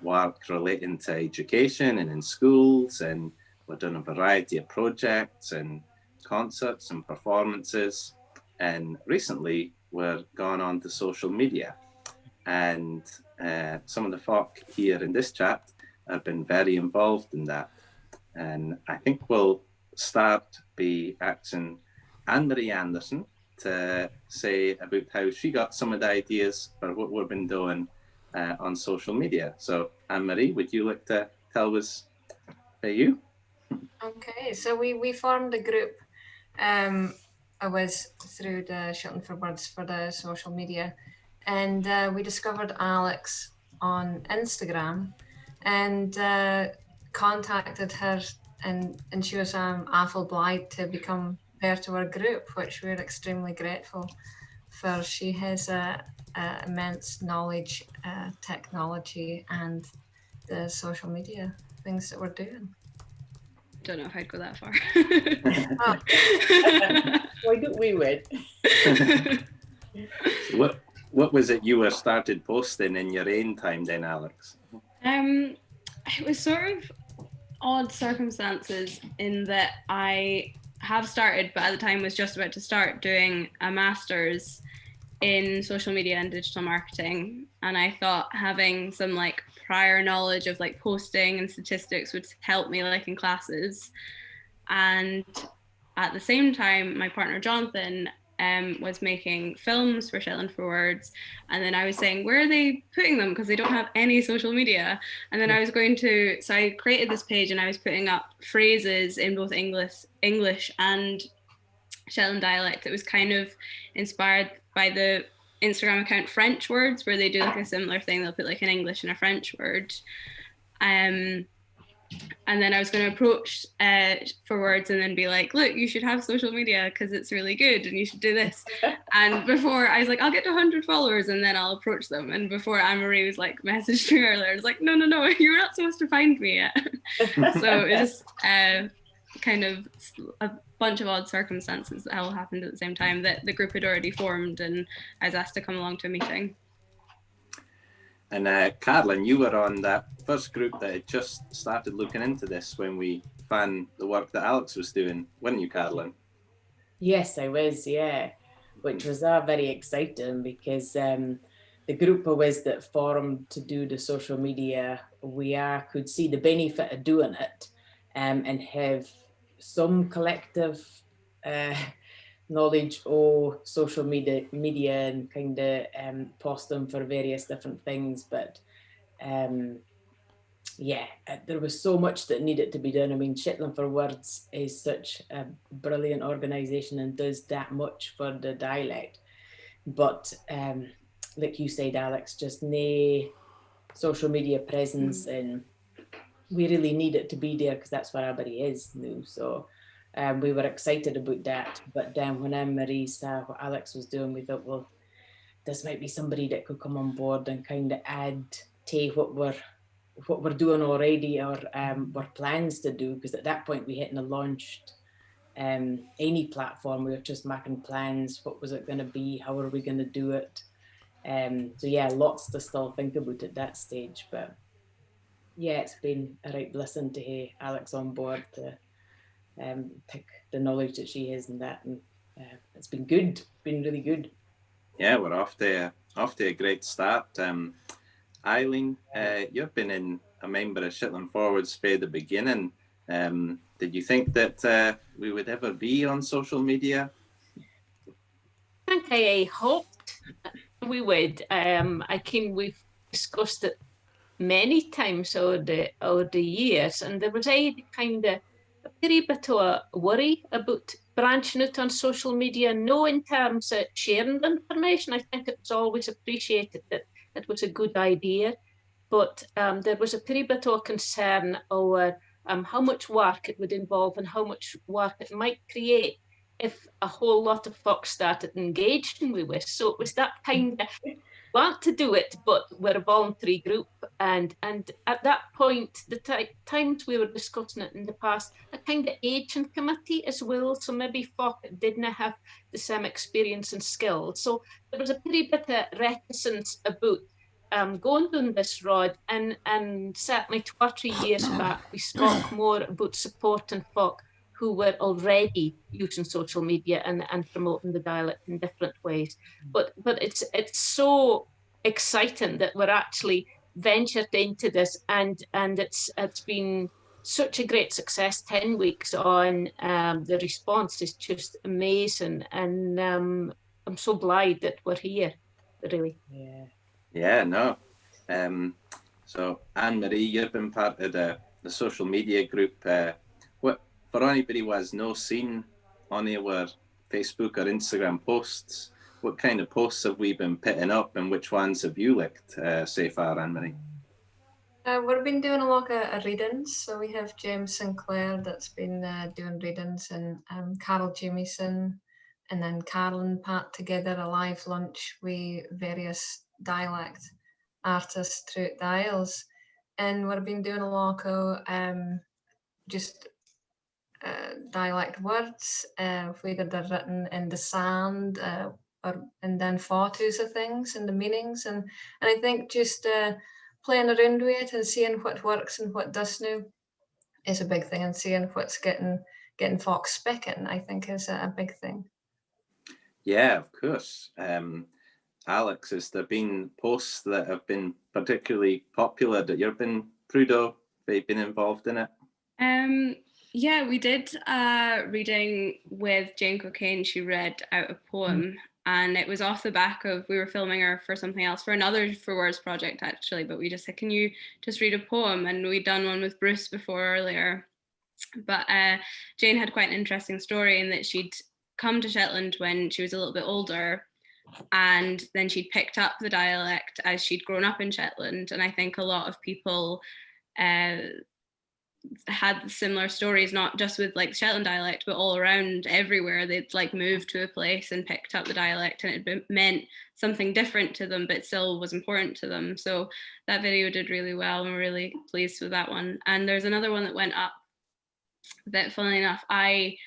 work relating to education and in schools, and we've done a variety of projects and concerts and performances. And recently we're gone on to social media, and some of the folk here in this chat have been very involved in that. And I think we'll start by asking Anne-Marie Anderson to say about how she got some of the ideas for what we've been doing on social media. So Anne-Marie, would you like to tell us about you? Okay, so we formed a group. I was through the Shetland for Words for the social media, and we discovered Alex on Instagram, and contacted her, and she was awful blithe to become part of our group, which we're extremely grateful for. She has immense knowledge, technology, and the social media things that we're doing. Don't know if I'd go that far. Why don't we win? What was it you were started posting in your own time then, Alex? It was sort of odd circumstances in that I have started, but at the time was just about to start doing a master's in social media and digital marketing. And I thought having some like prior knowledge of like posting and statistics would help me like in classes. And at the same time, my partner Jonathan was making films for Shetland for Words, and then I was saying, where are they putting them, because they don't have any social media. And then I was so I created this page, and I was putting up phrases in both English and Shetland dialect. It was kind of inspired by the Instagram account French Words, where they do like a similar thing. They'll put like an English and a French word. And then I was going to approach for Words and then be like, look, you should have social media because it's really good and you should do this. And before I was like, I'll get to 100 followers and then I'll approach them. And before Anne-Marie was like, messaged me earlier, I was like, no, you're not supposed to find me yet. So it just kind of a bunch of odd circumstances that all happened at the same time, that the group had already formed and I was asked to come along to a meeting. And Carolyn, you were on that first group that had just started looking into this when we found the work that Alex was doing, weren't you, Carolyn? Yes, I was, yeah, which was very exciting because the group of us that formed to do the social media, we could see the benefit of doing it and have some collective knowledge of social media and kind of post them for various different things. But there was so much that needed to be done. I mean, Shetland for Words is such a brilliant organisation and does that much for the dialect. But like you said, Alex, just no social media presence, and we really need it to be there because that's where everybody is now. So we were excited about that. But then when Anne-Marie saw what Alex was doing, we thought, well, this might be somebody that could come on board and kind of add to what we're doing already, or our plans to do, because at that point we hadn't launched any platform. We were just making plans. What was it going to be? How are we going to do it? So yeah, lots to still think about at that stage. But yeah, it's been a right blessing to have Alex on board to pick the knowledge that she has in that, and it's been good. Been really good. Yeah, we're off to a great start. Eileen, you've been a member of Shetland Forwards for the beginning. Did you think that we would ever be on social media? I think I hoped we would. I think we've discussed it many times over the years, and there was a kind of a very bit of a worry about branching out on social media, no in terms of sharing information. I think it was always appreciated that it was a good idea, but there was a pretty bit of concern over how much work it would involve and how much work it might create if a whole lot of folks started engaging with us. So it was that kind of want to do it, but we're a voluntary group, and at that point, the times we were discussing it in the past, a kind of aging committee as well, so maybe folk didn't have the same experience and skills, so there was a pretty bit of reticence about going down this road, and certainly 2 or 3 years back we spoke more about supporting folk who were already using social media and promoting the dialect in different ways. But it's so exciting that we're actually ventured into this, and it's been such a great success. 10 weeks on, the response is just amazing, and I'm so glad that we're here, really. Yeah, no. So Anne-Marie, you've been part of the social media group. What, for anybody who has no seen any of our Facebook or Instagram posts, what kind of posts have we been putting up, and which ones have you liked so far, Anne-Marie? We've been doing a lot of readings. So we have James Sinclair that's been doing readings, and Carol Jamieson, and then Carol and Pat together a live lunch with various dialect artists throughout the Isles. And we've been doing a lot of just dialect words, whether they're written in the sand and then photos of things and the meanings. And I think just playing around with it and seeing what works and what doesn't is a big thing, and seeing what's getting folks speaking, I think, is a big thing. Yeah, of course. Alex, has there been posts that have been particularly popular that you've been proud of, that you've been involved in it? Yeah, we did a reading with Jane Cocaine. She read out a poem, and it was off the back of, we were filming her for something else, for another For Words project actually, but we just said, can you just read a poem? And we'd done one with Bruce before earlier. But Jane had quite an interesting story in that she'd come to Shetland when she was a little bit older, and then she'd picked up the dialect as she'd grown up in Shetland. And I think a lot of people had similar stories, not just with like Shetland dialect, but all around everywhere. They'd like moved to a place and picked up the dialect, and it meant something different to them, but still was important to them. So that video did really well, and we're really pleased with that one. And there's another one that went up that, funnily enough, I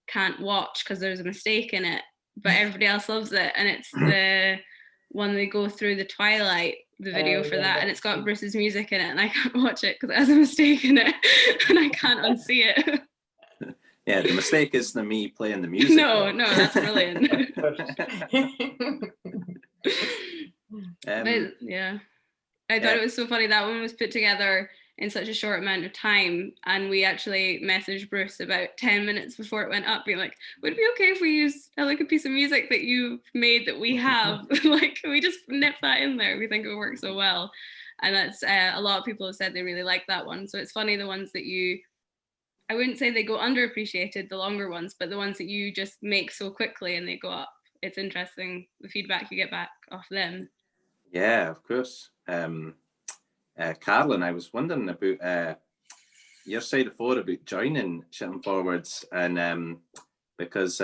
can't watch because there's a mistake in it, but everybody else loves it. And it's the one they go through the twilight, the video for that, and it's got Bruce's music in it, and I can't watch it because it has a mistake in it and I can't unsee it. Yeah, the mistake isn't me playing the music. No, that's brilliant. But, yeah, I thought it was so funny. That one was put together in such a short amount of time, and we actually messaged Bruce about 10 minutes before it went up, being like, would it be okay if we use like a piece of music that you've made that we have? Like, can we just nip that in there? We think it works so well. And that's a lot of people have said they really like that one. So it's funny, the ones that I wouldn't say they go underappreciated, the longer ones, but the ones that you just make so quickly and they go up. It's interesting the feedback you get back off them. Yeah, of course. Carolyn, I was wondering about your side before about joining Shetland Forwards, and because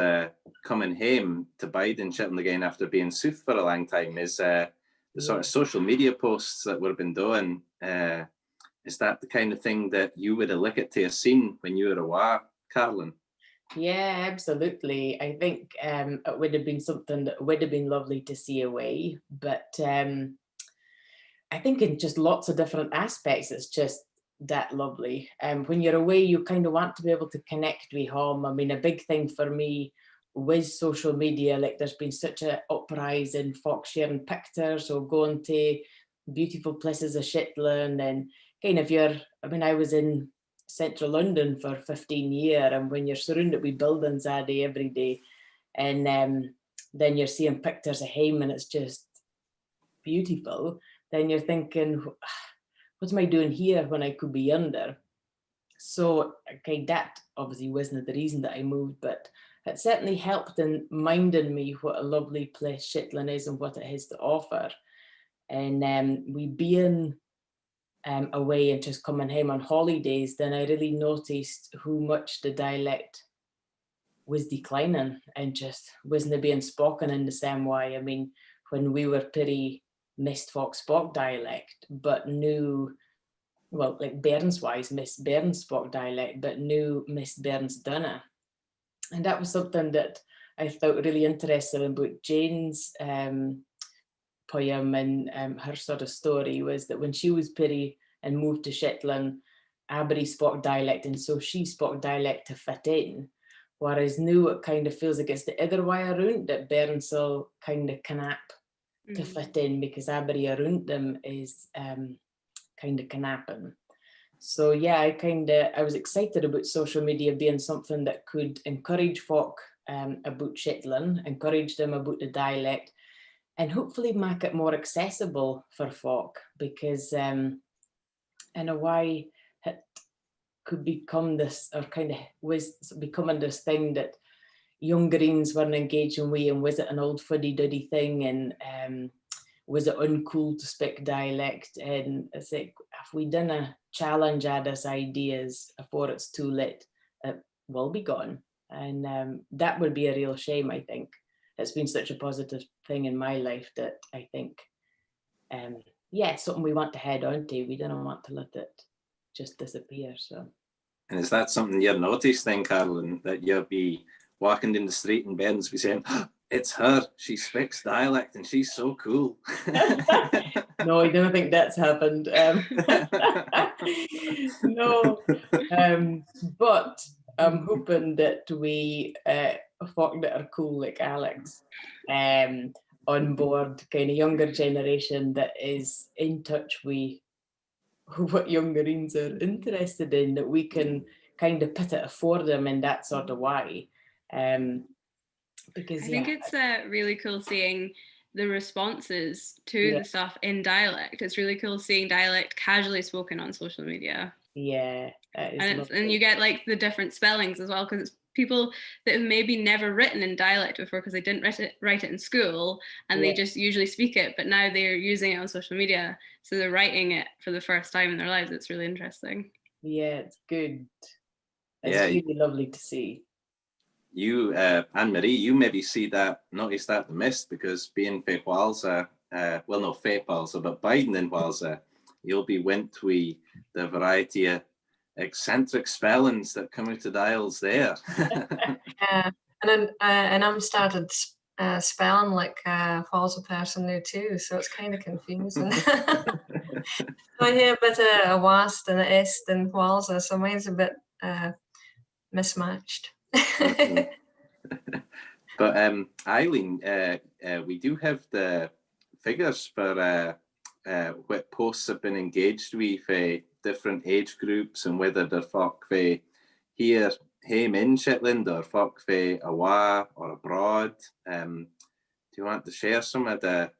coming home to bide in Shetland again after being south for a long time is the sort of social media posts that we've been doing. Is that the kind of thing that you would have looked to have seen when you were away, Carolyn? Yeah, absolutely. I think it would have been something that would have been lovely to see away, but I think in just lots of different aspects, it's just that lovely. When you're away, you kind of want to be able to connect with home. I mean, a big thing for me with social media, like there's been such an uprising, folk sharing pictures or going to beautiful places of Shetland, and kind of I was in central London for 15 years, and when you're surrounded with buildings all day, every day, and then you're seeing pictures of home and it's just beautiful, then you're thinking, what am I doing here when I could be under? So okay, that obviously wasn't the reason that I moved, but it certainly helped in minding me what a lovely place Shetland is and what it has to offer. And we being away and just coming home on holidays, then I really noticed how much the dialect was declining and just wasn't being spoken in the same way. I mean, when we were pretty missed folk spoke dialect, but knew, well, like Bairns wise, Miss Bairns spoke dialect, but knew Miss Bairns dunna. And that was something that I felt really interested in about Jane's poem and her sort of story, was that when she was pretty and moved to Shetland, everybody spoke dialect, and so she spoke dialect to fit in. Whereas now it kind of feels like it's the other way around, that Bairns will kind of canap to fit in because everybody around them is kind of canapping. So yeah, I was excited about social media being something that could encourage folk about Shetland, encourage them about the dialect, and hopefully make it more accessible for folk, because in a way it could become this, or kind of was becoming this thing that young greens weren't engaging with, and was it an old fuddy-duddy thing, and was it uncool to speak dialect? And it's like, if we didn't challenge others' ideas before it's too late, it will be gone. And that would be a real shame, I think. It's been such a positive thing in my life that I think, it's something we want to head on to. We don't want to let it just disappear. So. And is that something you've noticed then, Carolyn, that you'll be walking down the street and Ben's be saying, oh, it's her, she speaks dialect and she's so cool? No, I don't think that's happened. No, but I'm hoping that we folk that are cool like Alex on board, kind of younger generation that is in touch with what young Marines are interested in, that we can kind of put it for them in that sort of way. Because I think it's really cool seeing the responses to the stuff in dialect. It's really cool seeing dialect casually spoken on social media. Yeah, and you get like the different spellings as well, because it's people that have maybe never written in dialect before because they didn't write it in school, and they just usually speak it, but now they're using it on social media, so they're writing it for the first time in their lives. It's really interesting. Yeah, it's good. It's really lovely to see. You, Anne-Marie, you maybe notice that the mist, because being fae Whalsa, well, not fae Whalsa, but Biden in Whalsa, you'll be went with the variety of eccentric spellings that come out of dials there. And I'm started spelling like a Whalsa person now too, so it's kind of confusing. So I hear a bit of a wast and a est and Whalsa, so mine's a bit mismatched. But Eileen, we do have the figures for what posts have been engaged with different age groups, and whether they're folk here home in Shetland or folk away or abroad. Do you want to share some of the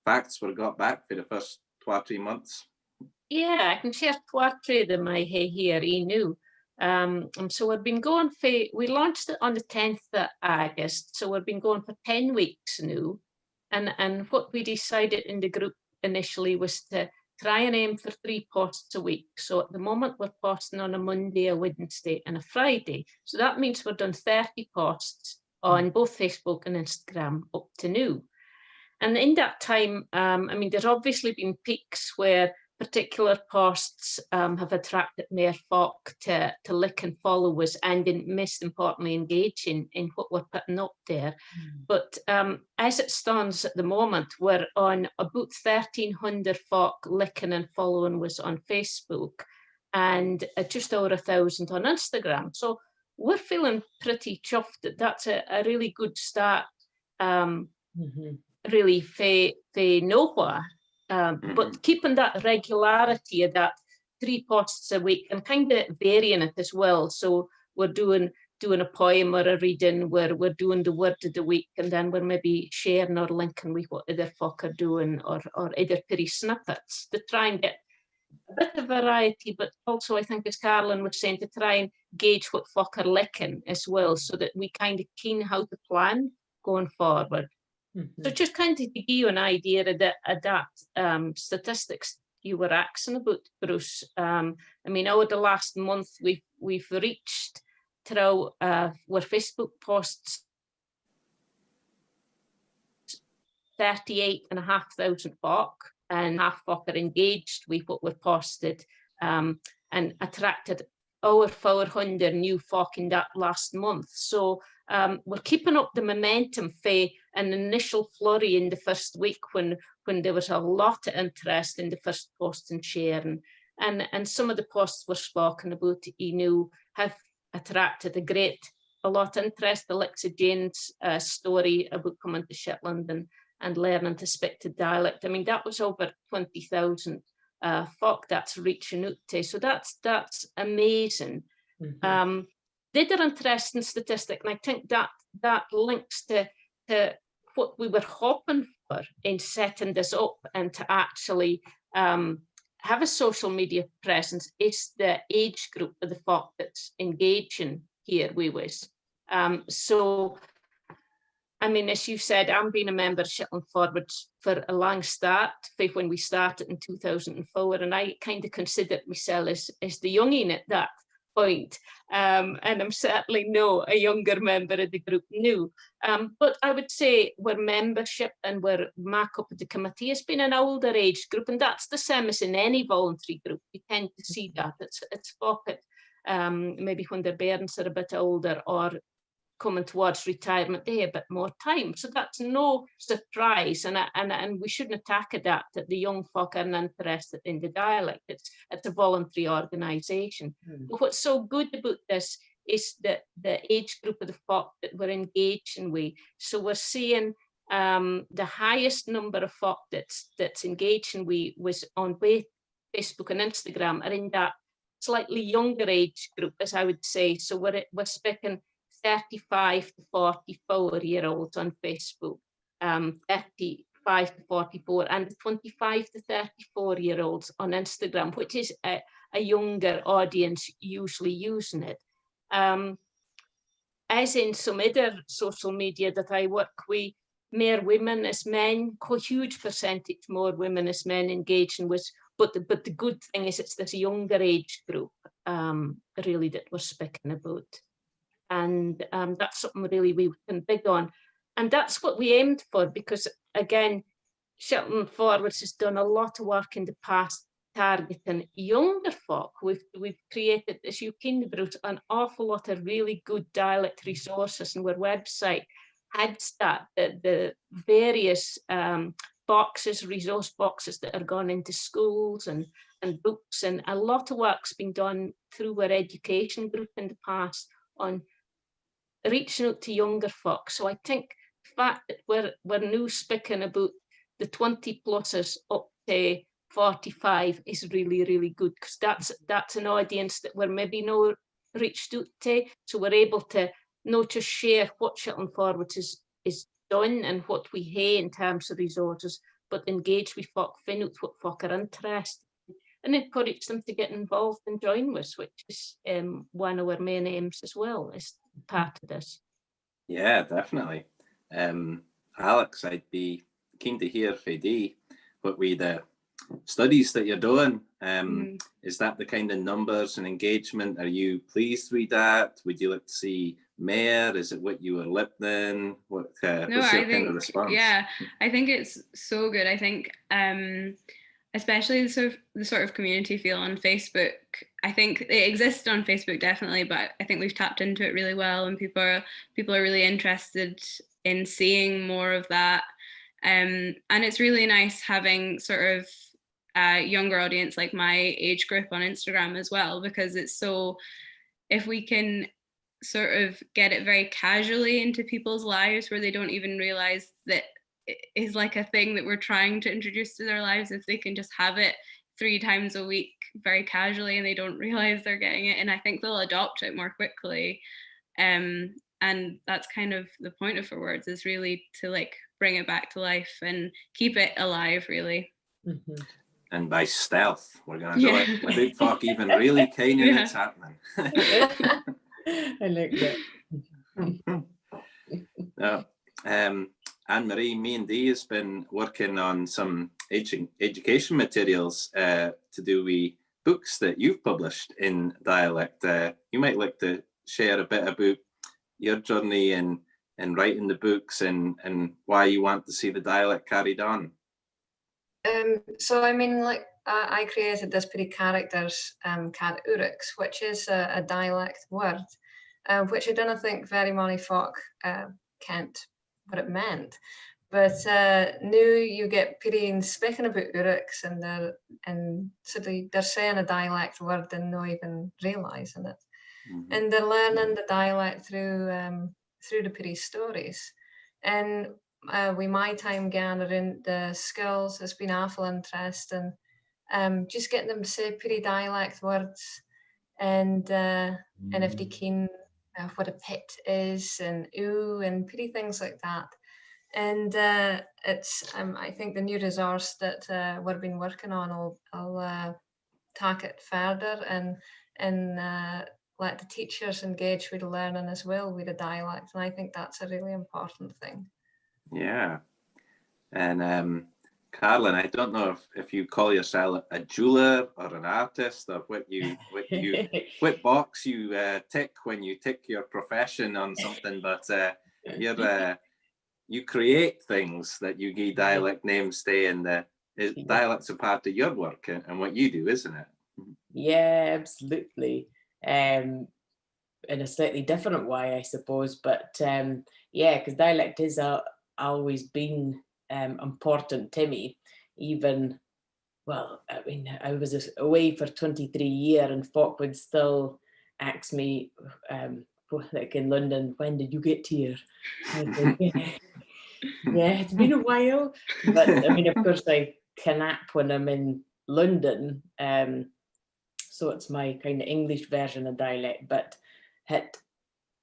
facts we got back for the first 2 or 3 months? Yeah, I can share 2 or 3 of them I have here new. So we've been going we launched it on the 10th of August, so we've been going for 10 weeks now. And what we decided in the group initially was to try and aim for 3 posts a week. So at the moment we're posting on a Monday, a Wednesday and a Friday. So that means we're done 30 posts on both Facebook and Instagram up to now. And in that time, I mean, there's obviously been peaks where particular posts have attracted more folk to like and follow us and, most importantly, engage in what we're putting up there. But as it stands at the moment, we're on about 1,300 folk liking and following us on Facebook and just over 1,000 on Instagram. So we're feeling pretty chuffed that that's a really good start. Really for nowhere, but keeping that regularity of that 3 posts a week and kind of varying it as well. So we're doing a poem or a reading, where we're doing the word of the week, and then we're maybe sharing or linking with what other folk are doing, or other pretty snippets to try and get a bit of variety, but also I think, as Carolyn was saying, to try and gauge what folk are liking as well, so that we kind of keen how to plan going forward. So just kind of to give you an idea of that statistics you were asking about, Bruce. I mean, over the last month, we've reached through our Facebook posts 38,500 folk, and half folk are engaged with what we've posted, and attracted over 400 new folk in that last month. So we're keeping up the momentum for an initial flurry in the first week when there was a lot of interest in the first post and sharing. And some of the posts we're spoken about, have attracted a lot of interest. Alexa Jane's story about coming to Shetland and learning to speak to dialect. I mean, that was over 20,000 folk that's reaching out to. So that's amazing. The other interesting statistic, and I think that links to what we were hoping for in setting this up and to actually have a social media presence, is the age group of the folk that's engaging here with us. So, I mean, as you said, I'm being a member of Shetland Forwards for a long start, when we started in 2004, and I kind of considered myself as the youngin at that point, and I'm certainly not a younger member of the group now. But I would say we're membership and we're mark-up of the committee has been an older age group, and that's the same as in any voluntary group. You tend to see that. It's folk at, maybe when their parents are a bit older or coming towards retirement, they have a bit more time. So that's no surprise, and we shouldn't attack at that the young folk aren't interested in the dialect. It's a voluntary organisation. But what's so good about this is that the age group of the folk that we're engaging with. So we're seeing the highest number of folk that's engaging with was on both Facebook and Instagram are in that slightly younger age group, as I would say. So we're speaking 35 to 44-year-olds on Facebook, 35 to 44, and 25 to 34-year-olds on Instagram, which is a younger audience usually using it. As in some other social media that I work with, more women as men, a huge percentage more women as men engaging with, but the good thing is it's this younger age group really that we're speaking about. And that's something really we can big on. And that's what we aimed for, because again, Shetland Forwards has done a lot of work in the past targeting younger folk. We've created, as you can, Bruce, an awful lot of really good dialect resources, and our website has that, the various resource boxes that are gone into schools and books, and a lot of work's been done through our education group in the past on reaching out to younger folk. So I think the fact that we're now speaking about the 20 pluses up to 45 is really, really good, because that's an audience that we're maybe not reached out to. So we're able to not just share what Shetland Forwards is done and what we have in terms of resources, but engage with folk, find out what folk are interested in, and encourage them to get involved and join us, which is one of our main aims as well, is part of this. Yeah, definitely. Alex, I'd be keen to hear from you what we the studies that you're doing. Is that the kind of numbers and engagement? Are you pleased with that? Would you like to see more? Is it what you were living? What No, what's your I kind think of response? yeah, I think it's so good. I think especially the sort of community feel on Facebook. I think it exists on Facebook definitely, but I think we've tapped into it really well, and people are really interested in seeing more of that. And it's really nice having sort of a younger audience like my age group on Instagram as well, because it's so, if we can sort of get it very casually into people's lives where they don't even realize that it is like a thing that we're trying to introduce to their lives, if they can just have it 3 times a week very casually and they don't realize they're getting it, and I think they'll adopt it more quickly. And that's kind of the point of For Words, is really to like bring it back to life and keep it alive, really. And by stealth, we're going to do it without folk even really kind of it's happening. I like that. Anne-Marie, me and Dee has been working on some education materials to do with books that you've published in dialect. You might like to share a bit about your journey in writing the books and why you want to see the dialect carried on. So I mean, like I created this pretty characters, cat urix, which is a dialect word, which I don't think very many folk kent what it meant. But now you get people speaking about urix, and they're saying a dialect word and not even realising it. And they're learning the dialect through the pretty stories. And with my time gathering the skills, it's been awful interesting. Just getting them to say pretty dialect words, and if they can, what a pit is, and ooh, and pretty things like that. And it's I think the new resource that we've been working on will take it further and let the teachers engage with the learning as well with the dialect, and I think that's a really important thing. Yeah. And Carlin, I don't know if you call yourself a jeweler or an artist, or what box you tick when you tick your profession on something, but you create things that you give dialect names to, and dialect's a part of your work and what you do, isn't it? Yeah, absolutely. In a slightly different way, I suppose, but yeah, because dialect has always been important to me. Even, well, I mean, I was away for 23 years and folk would still ask me, like in London, when did you get here? Yeah, it's been a while, but I mean, of course, I canap when I'm in London, so it's my kind of English version of dialect, but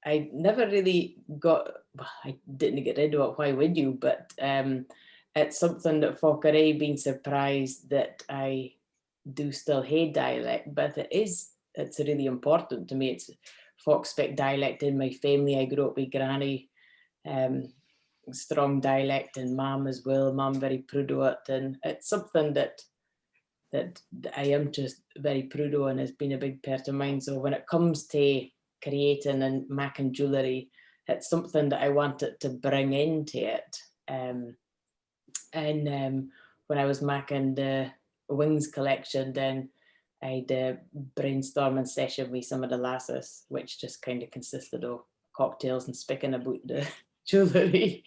I never really got, well, I didn't get rid of it, why would you? But it's something that folk are been surprised that I do still hate dialect, but it's really important to me. It's folk speak dialect in my family. I grew up with granny, strong dialect, and mum as well. Mum very proud of it, and it's something that I am just very proud of, and has been a big part of mine. So when it comes to creating and making jewellery, it's something that I wanted to bring into it. And when I was making the wings collection, then I had a brainstorming session with some of the lasses, which just kind of consisted of cocktails and speaking about the jewellery.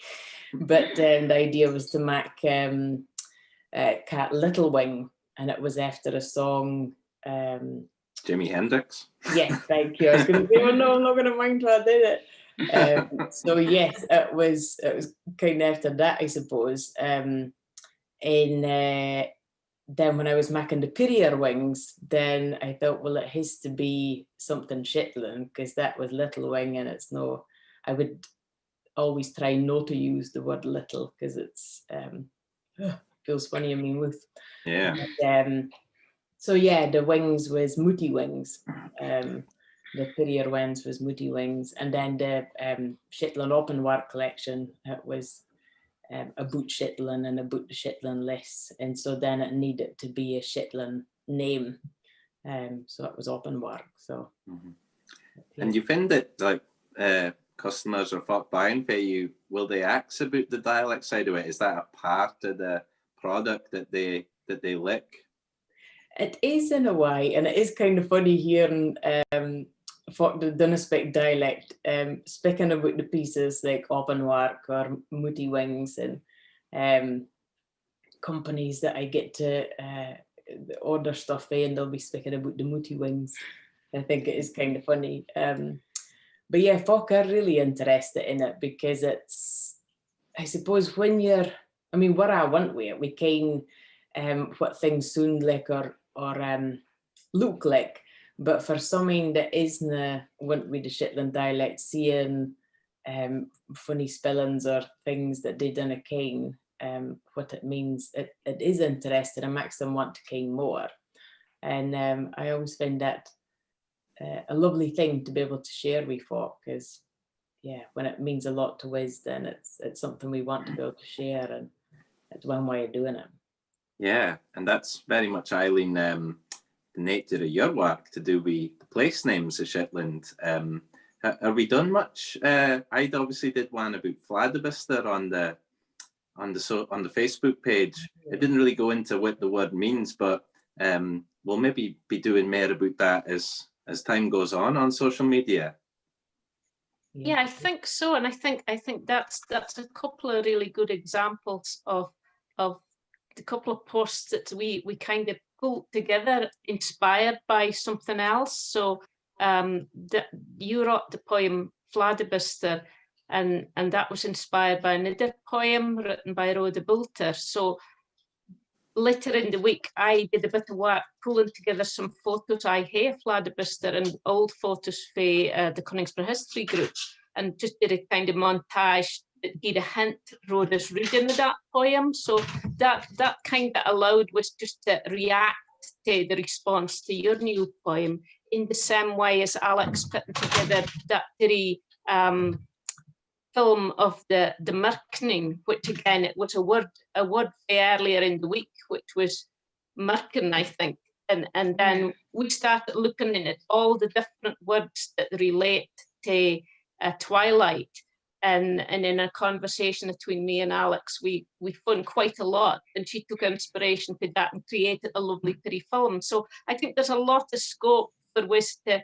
But the idea was to make Cat Little Wing, and it was after a song. Jimi Hendrix. Yes, thank you. I was going to say, oh no, I'm not going to mind why I did it. So yes, it was kind of after that, I suppose. And then when I was making the Perrier wings, then I thought, well, it has to be something Shetland, because that was Little Wing, and it's no. I would always try not to use the word little, because it's feels funny in my mouth. Yeah. But, so yeah, the wings was Mooty Wings. The Perrier wings was Mooty Wings, and then the Shetland Open Work collection, it was about Shetland and about the Shetland lists, and so then it needed to be a Shetland name. So that was open work. So, And you find that like customers or folk buying for you, will they ask about the dialect side of it? Is that a part of the product that they like? It is in a way, and it is kind of funny hearing folk that don't speak dialect speaking about the pieces like open work or Moody Wings and companies that I get to order stuff in, they'll be speaking about the Moody Wings. I think it is kind of funny. But yeah, folk are really interested in it because it's, I suppose when you're, I mean, where I went with it, we kind what things sound like or look like. But for something that isn't went with the Shetland dialect, seeing funny spellings or things that they don't ken what it means, it is interesting and makes them want to ken more. And I always find that a lovely thing to be able to share with folk, because yeah, when it means a lot to us, then it's something we want to be able to share, and it's one way of doing it. Yeah, and that's very much, Eileen, the nature of your work to do with the place names of Shetland. Have we done much? I obviously did one about Fladabister on the Facebook page. It didn't really go into what the word means, but we'll maybe be doing more about that as time goes on social media. Yeah, I think so, and I think that's a couple of really good examples of the couple of posts that we kind of pulled together, inspired by something else. So you wrote the poem Fladabister, and that was inspired by another poem written by Rhoda Boulter. So later in the week, I did a bit of work pulling together some photos I have Fladabister and old photos for the Coningsborough History Group, and just did a kind of montage that gave a hint Rhoda's reading of that poem. So that kind of allowed us just to react to the response to your new poem in the same way as Alex putting together that very film of the Merkening, which again, it was a word earlier in the week, which was Merken, I think. And then we started looking at all the different words that relate to twilight. And in a conversation between me and Alex, we found quite a lot, and she took inspiration for that and created a lovely pretty film. So I think there's a lot of scope for us to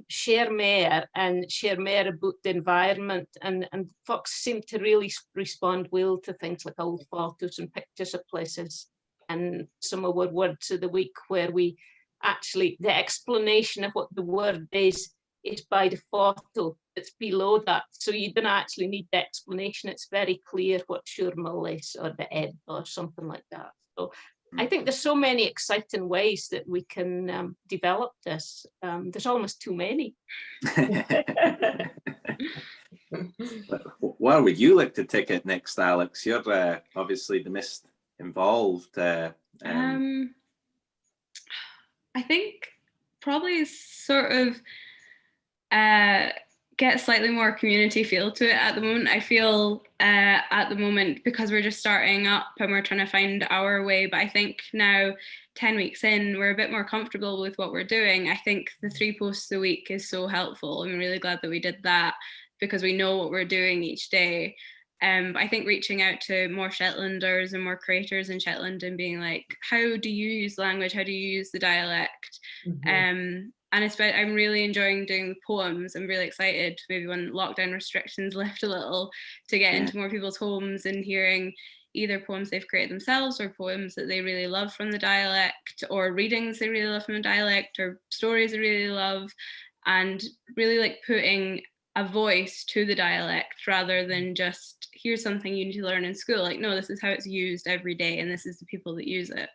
share more and share more about the environment, and folks seem to really respond well to things like old photos and pictures of places, and some of our words of the week where we actually, the explanation of what the word is by the photo that's below that, so you don't actually need the explanation. It's very clear what Shurmul is or the Ed or something like that. So I think there's so many exciting ways that we can develop this. There's almost too many. Where would you like to take it next, Alex? You're obviously the most involved. I think probably sort of get slightly more community feel to it at the moment. I feel at the moment, because we're just starting up and we're trying to find our way, but I think now 10 weeks in, we're a bit more comfortable with what we're doing. I think the 3 posts a week is so helpful. I'm really glad that we did that, because we know what we're doing each day. I think reaching out to more Shetlanders and more creators in Shetland and being like, how do you use language? How do you use the dialect? And I'm really enjoying doing the poems. I'm really excited, maybe when lockdown restrictions lift a little, to get into more people's homes and hearing either poems they've created themselves or poems that they really love from the dialect, or readings they really love from the dialect, or stories they really love, and really like putting a voice to the dialect rather than just, here's something you need to learn in school. Like, no, this is how it's used every day, and this is the people that use it.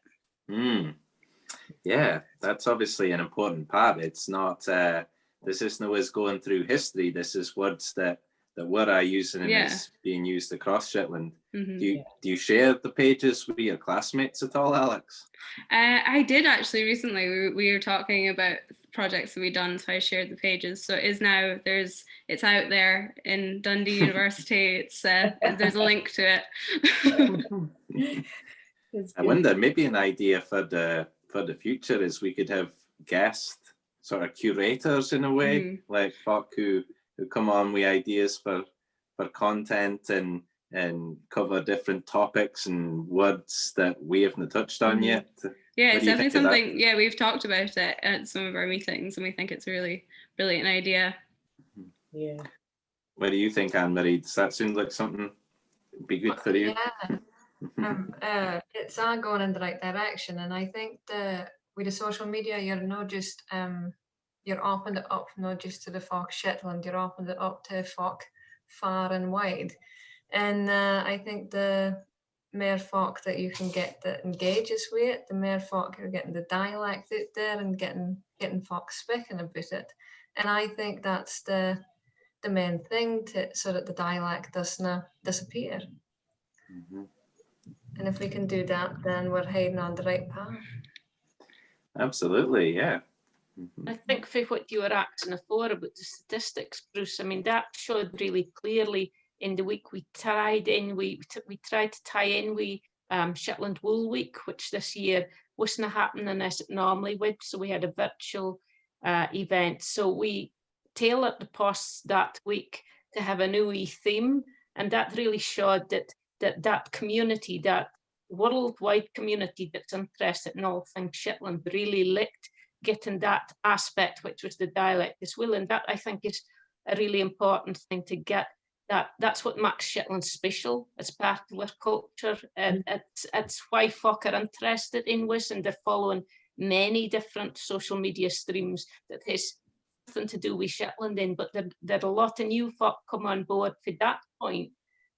Yeah, that's obviously an important part. It's not, this isn't always going through history. This is words that we're using and Yeah. is being used across Shetland. Mhm. Do you share the pages with your classmates at all, Alex? I did actually recently. We were talking about projects that we've done, so I shared the pages. So it is now it's out there in Dundee University. It's there's a link to it. I wonder, maybe an idea for the future is we could have guest sort of curators in a way, like folk who come on with ideas for content and cover different topics and words that we haven't touched on yet. Yeah, What it's do you definitely think of that? something. Yeah, we've talked about it at some of our meetings, and we think it's a really brilliant idea. Yeah. What do you think, Anne-Marie? Does that sound like something would be good for you? Yeah, it's all going in the right direction, and I think with the social media, you're not just you're opened it up not just to the folk Shetland, you're opened it up to folk far and wide, and I think the more folk that you can get that engages with it, the more folk you're getting the dialect out there and getting folk speaking about it, and I think that's the main thing so that the dialect doesn't disappear. And if we can do that, then we're heading on the right path. Absolutely, yeah. I think for what you were asking before about the statistics, Bruce, I mean, that showed really clearly in the week we tried to tie in with Shetland Wool Week, which this year wasn't happening as it normally would. So we had a virtual event. So we tailored the posts that week to have a new theme. And that really showed that community, that worldwide community that's interested in all things Shetland, really licked getting that aspect, which was the dialect as well. And that, I think, is a really important thing to get. That's what makes Shetland special. It's part of our culture. And it's why folk are interested in this, and they're following many different social media streams that has nothing to do with Shetland in, but there are a lot of new folk come on board for that point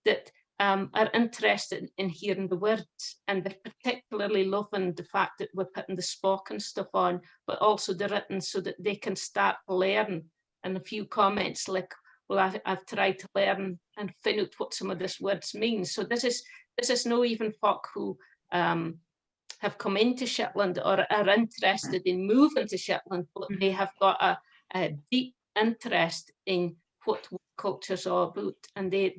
that are interested in hearing the words, and they're particularly loving the fact that we're putting the spoken stuff on, but also the written, so that they can start to learn. And a few comments like, well, I've tried to learn and find out what some of these words mean. So this is no even folk who have come into Shetland or are interested in moving to Shetland, but they have got a deep interest in what culture's all about, and they're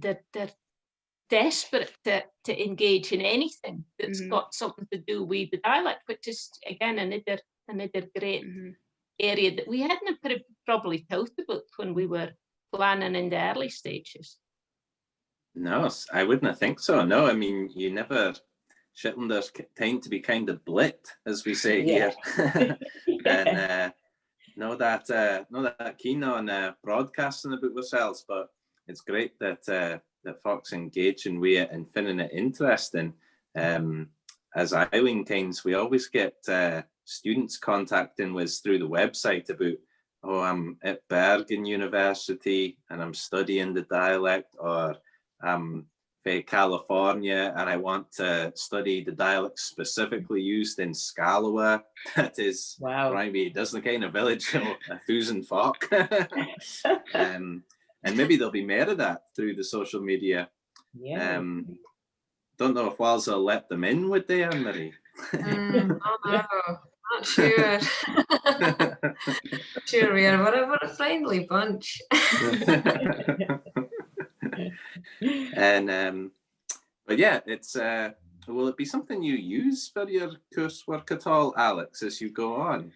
desperate to engage in anything that's got something to do with the dialect, which is again another great area that we hadn't probably thought about when we were planning in the early stages. No, I wouldn't think so. No, I mean, Shetlanders tend to be kind of blit, as we say here, and not that keen on broadcasting about ourselves. But it's great that folks engaging with it and finding it interesting. As Eileen kinds, we always get students contacting us through the website about, oh, I'm at Bergen University and I'm studying the dialect, or I'm from California and I want to study the dialect specifically used in Scalawa. That is, right, it doesn't kind of village of 1,000 folk. And maybe there'll be more of that through the social media. Yeah. Don't know if Wales will let them in, would they, Anne-Marie? Oh no, not sure. Sure we are. What a friendly bunch. And but yeah, it's will it be something you use for your coursework at all, Alex, as you go on?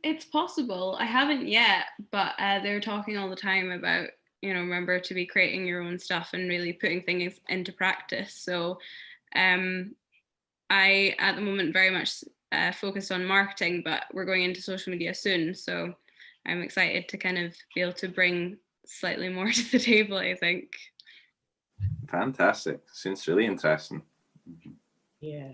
It's possible. I haven't yet, but they're talking all the time about, remember to be creating your own stuff and really putting things into practice. So I, at the moment, very much focused on marketing, but we're going into social media soon. So I'm excited to kind of be able to bring slightly more to the table, I think. Fantastic. Seems really interesting. Yeah.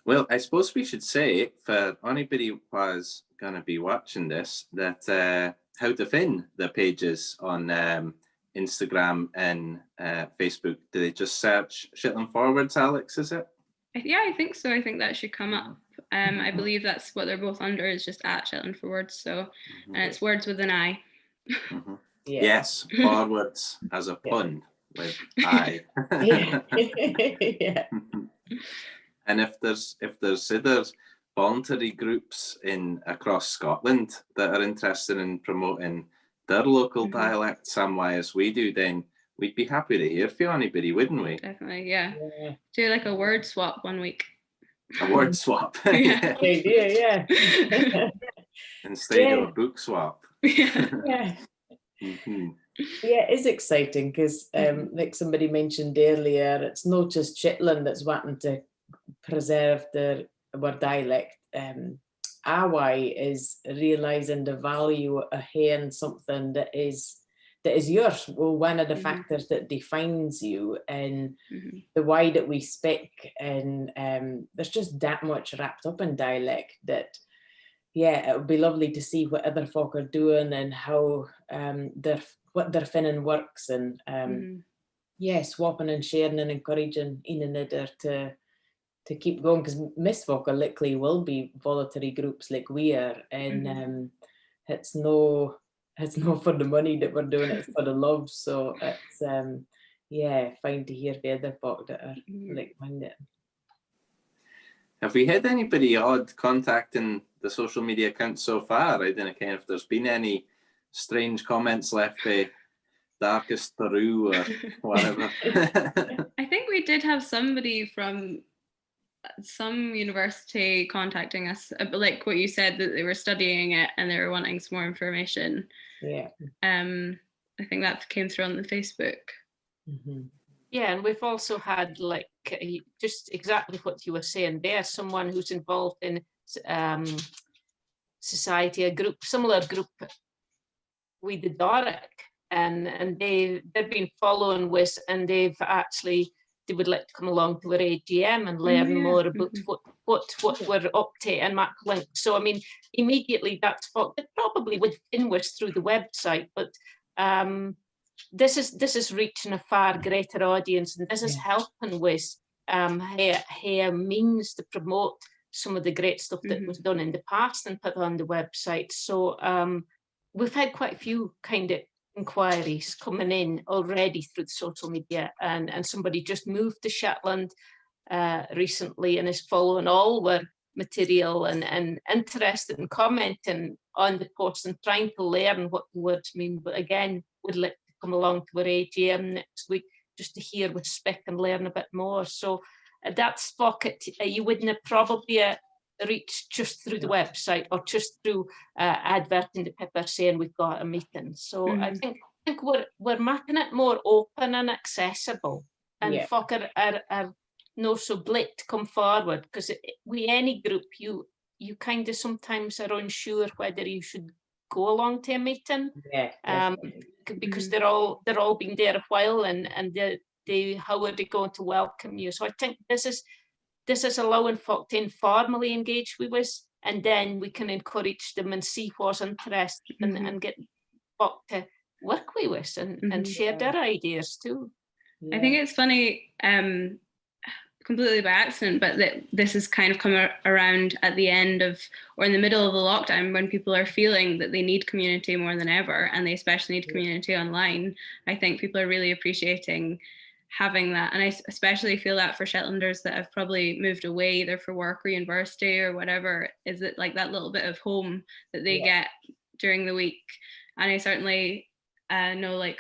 Well, I suppose we should say, for anybody who was going to be watching this, that how to find the pages on Instagram and Facebook. Do they just search Shetland Forwards, Alex, is it? Yeah, I think so. I think that should come up. I believe that's what they're both under, is just at Shetland Forwards. So, and it's words with an I. Yeah. Yes, forwards as a pun with I. Yeah. Yeah. And if there's other voluntary groups in across Scotland that are interested in promoting their local dialect some way as we do, then we'd be happy to hear from anybody, wouldn't we? Definitely, yeah. Do like a word swap one week. A word swap. Yeah. Yeah. Instead of a book swap. Yeah. Yeah, it is exciting because, like somebody mentioned earlier, it's not just Shetland that's wanting to preserve our dialect. Awa is realising the value of hearing something that is yours. Well, one of the factors that defines you and the way that we speak, and there's just that much wrapped up in dialect that, yeah, it would be lovely to see what other folk are doing and how what their finning works, and yeah, swapping and sharing and encouraging in another to keep going, because Miss folk are likely will be voluntary groups like we are, and it's no for the money that we're doing, it's for the love. So it's yeah, fine to hear the other folk that are like-minded. Have we had anybody odd contacting the social media accounts so far? I don't know if there's been any strange comments left by Darkest Peru or whatever. I think we did have somebody from some university contacting us, like what you said, that they were studying it and they were wanting some more information. Yeah. I think that came through on the Facebook. Yeah, and we've also had like just exactly what you were saying there, someone who's involved in society, a group, similar group with the Doric, and they've been following with, and they would like to come along to our AGM and learn more about what we're up to and make links. So I mean, immediately that's what they probably would in with through the website, but this is reaching a far greater audience, and this is helping with how means to promote some of the great stuff that was done in the past and put on the website. So we've had quite a few kind of inquiries coming in already through the social media, and somebody just moved to Shetland recently and is following all our material and interested in commenting on the posts and trying to learn what the words mean. But again, would like to come along to our AGM next week just to hear with spec and learn a bit more. So that's pocket you wouldn't have probably reached just through the website or just through advert in the paper saying we've got a meeting. So I think we're making it more open and accessible, and folk are not so blate to come forward, because with any group you kind of sometimes are unsure whether you should go along to a meeting, because they're all been there a while, and they how are they going to welcome you? So I think this is allowing folk to informally engage with us, and then we can encourage them and see what's interested and get folk to work with us and share their ideas too. I think it's funny, completely by accident, but that this has kind of come around at the end of, or in the middle of the lockdown, when people are feeling that they need community more than ever, and they especially need community online. I think people are really appreciating having that, and I especially feel that for Shetlanders that have probably moved away either for work or university or whatever, is it like that little bit of home that they get during the week. And I certainly know, like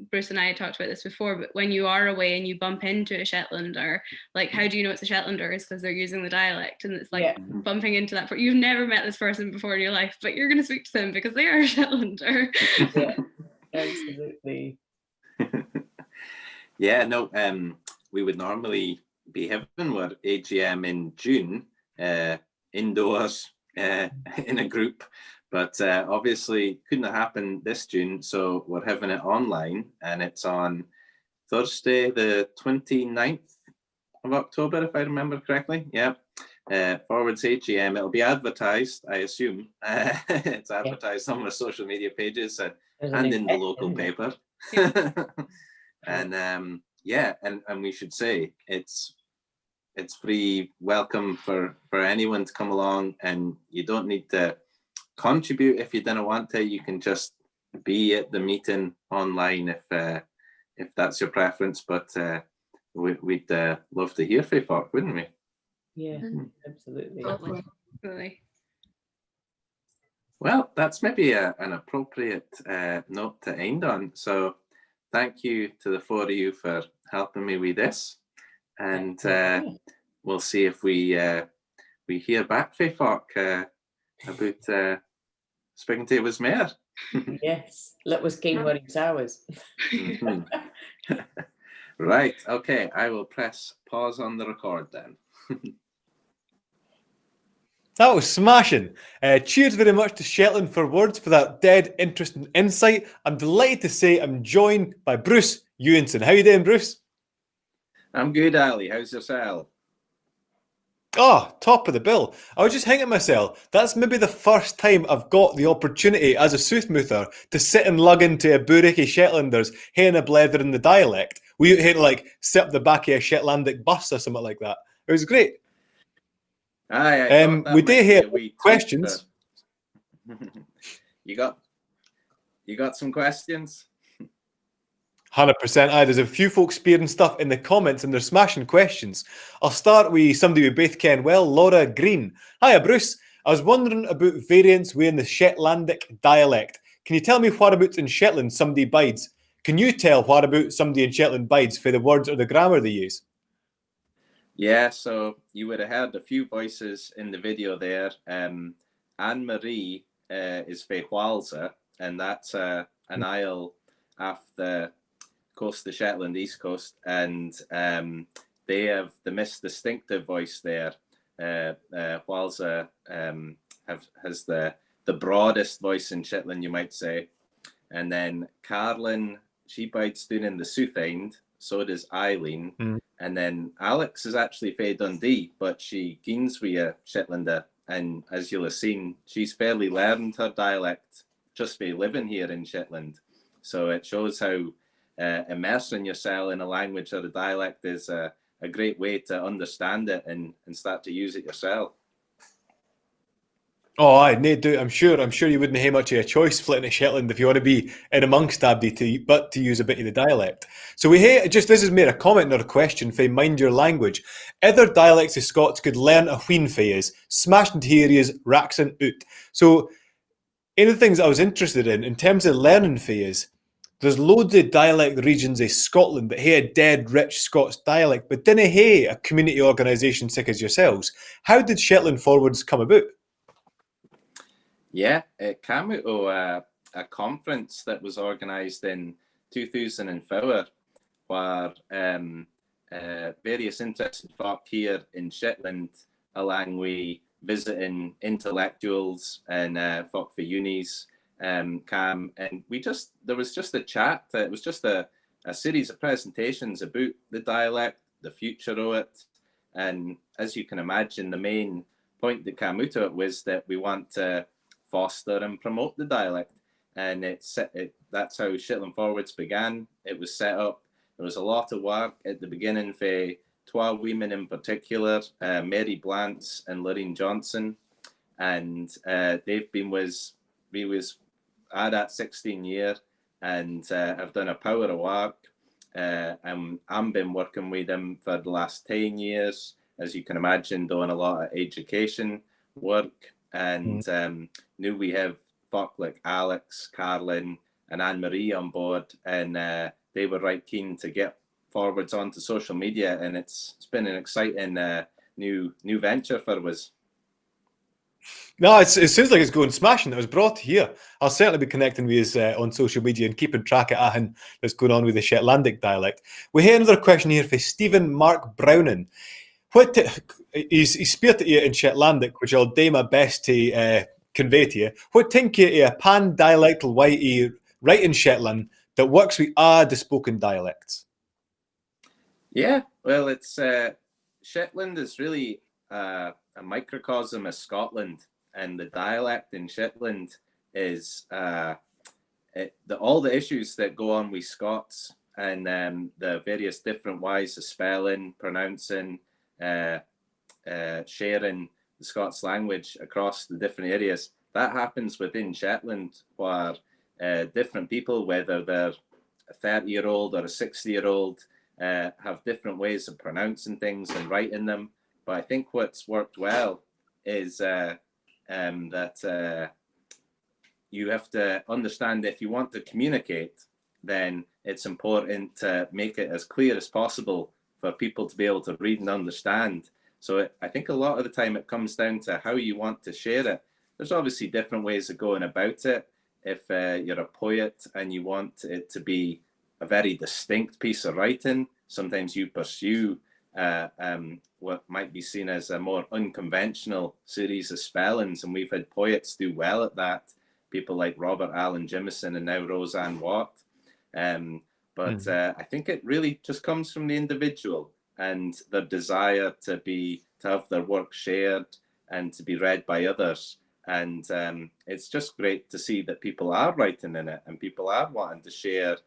Bruce and I had talked about this before, but when you are away and you bump into a Shetlander, like how do you know it's a Shetlander? Is because they're using the dialect, and it's like bumping into that. You've never met this person before in your life, but you're going to speak to them because they are a Shetlander. Yeah, absolutely. Yeah, no, we would normally be having our AGM in June, indoors, in a group, but obviously couldn't happen this June, so we're having it online, and it's on Thursday, the 29th of October, if I remember correctly. Yeah, Forwards AGM. It'll be advertised, I assume. It's advertised on our social media pages and in the local paper. And yeah, and we should say it's free welcome for anyone to come along, and you don't need to contribute if you didn't want to. You can just be at the meeting online if that's your preference. But we'd love to hear from folk, wouldn't we? Yeah, absolutely. Absolutely. Well, that's maybe an appropriate note to end on. So thank you to the four of you for helping me with this. And we'll see if we hear back from folk about speaking to his mayor. Yes, let us keep running towers. Right, okay, I will press pause on the record then. That was smashing. Cheers very much to Shetland for Words for that dead interesting insight. I'm delighted to say I'm joined by Bruce Ewanson. How you doing, Bruce? I'm good, Ali. How's yourself? Oh, top of the bill. I was just thinking to myself, that's maybe the first time I've got the opportunity as a soothmouther to sit and lug into a Buriki Shetlanders haying a blether in the dialect. We had to like sit up the back of a Shetlandic bus or something like that. It was great. Aye, we did hear questions. You got some questions? 100%. Aye, there's a few folks spearing stuff in the comments and they're smashing questions. I'll start with somebody we both ken well, Laura Green. Hiya, Bruce. I was wondering about variants within the Shetlandic dialect. Can you tell me whereabouts in Shetland somebody bides? Can you tell whereabouts somebody in Shetland bides for the words or the grammar they use? Yeah, so you would have heard a few voices in the video there. Anne-Marie is fae Whalsa, and that's an isle off the coast of Shetland, east coast, and they have the most distinctive voice there. Whalsa has the broadest voice in Shetland, you might say. And then Carlin, she bides down in the south end, so does Eileen. And then Alex is actually fae Dundee, but she geens wi a Shetlander. And as you'll have seen, she's fairly learned her dialect just by living here in Shetland. So it shows how immersing yourself in a language or a dialect is a great way to understand it and start to use it yourself. Oh, aye, no doubt. I'm sure you wouldn't have much of a choice flitting to Shetland if you want to be in amongst Abdi but to use a bit of the dialect. So this is more a comment nor a question for mind your language. Other dialects of Scots could learn a wheen fae is, smashed into areas, raxin out. So one of the things I was interested in terms of learning fae is, there's loads of dialect regions of Scotland that have a dead rich Scots dialect, but didn't have a community organisation sick as yourselves. How did Shetland Forwards come about? Yeah, it came out of a conference that was organised in 2004 where various interested folk here in Shetland, along with visiting intellectuals and folk for unis, came, and there was just a chat. It was just a series of presentations about the dialect, the future of it, and as you can imagine, the main point that came out of it was that we want to foster and promote the dialect, and that's how Shetland Forwards began. It was set up. There was a lot of work at the beginning for 12 women in particular, Mary Blantz and Lorraine Johnson, and they've been we was at that 16 year, and I've done a power of work, and I've been working with them for the last 10 years, as you can imagine, doing a lot of education work. And now we have folk like Alex, Carlin, and Anne-Marie on board, and they were right keen to get forwards onto social media, and it's been an exciting new venture for us. No, it sounds like it's going smashing. It was brought here. I'll certainly be connecting with you on social media and keeping track of everything that's going on with the Shetlandic dialect. We have another question here for Stephen Mark Browning. He's speared to you in Shetlandic, which I'll do my best to convey to you. What think you of a pan-dialectal way right in Shetland that works with the spoken dialects? Yeah, well, it's Shetland is really a microcosm of Scotland, and the dialect in Shetland is all the issues that go on with Scots and the various different ways of spelling, pronouncing, sharing the Scots language across the different areas. That happens within Shetland, where different people, whether they're a 30-year-old or a 60-year-old, have different ways of pronouncing things and writing them. But I think what's worked well is that you have to understand, if you want to communicate, then it's important to make it as clear as possible for people to be able to read and understand. So I think a lot of the time it comes down to how you want to share it. There's obviously different ways of going about it. If you're a poet and you want it to be a very distinct piece of writing, sometimes you pursue what might be seen as a more unconventional series of spellings, and we've had poets do well at that. People like Robert Allen Jimison and now Roseanne Watt. But I think it really just comes from the individual and their desire to have their work shared and to be read by others. And it's just great to see that people are writing in it and people are wanting to share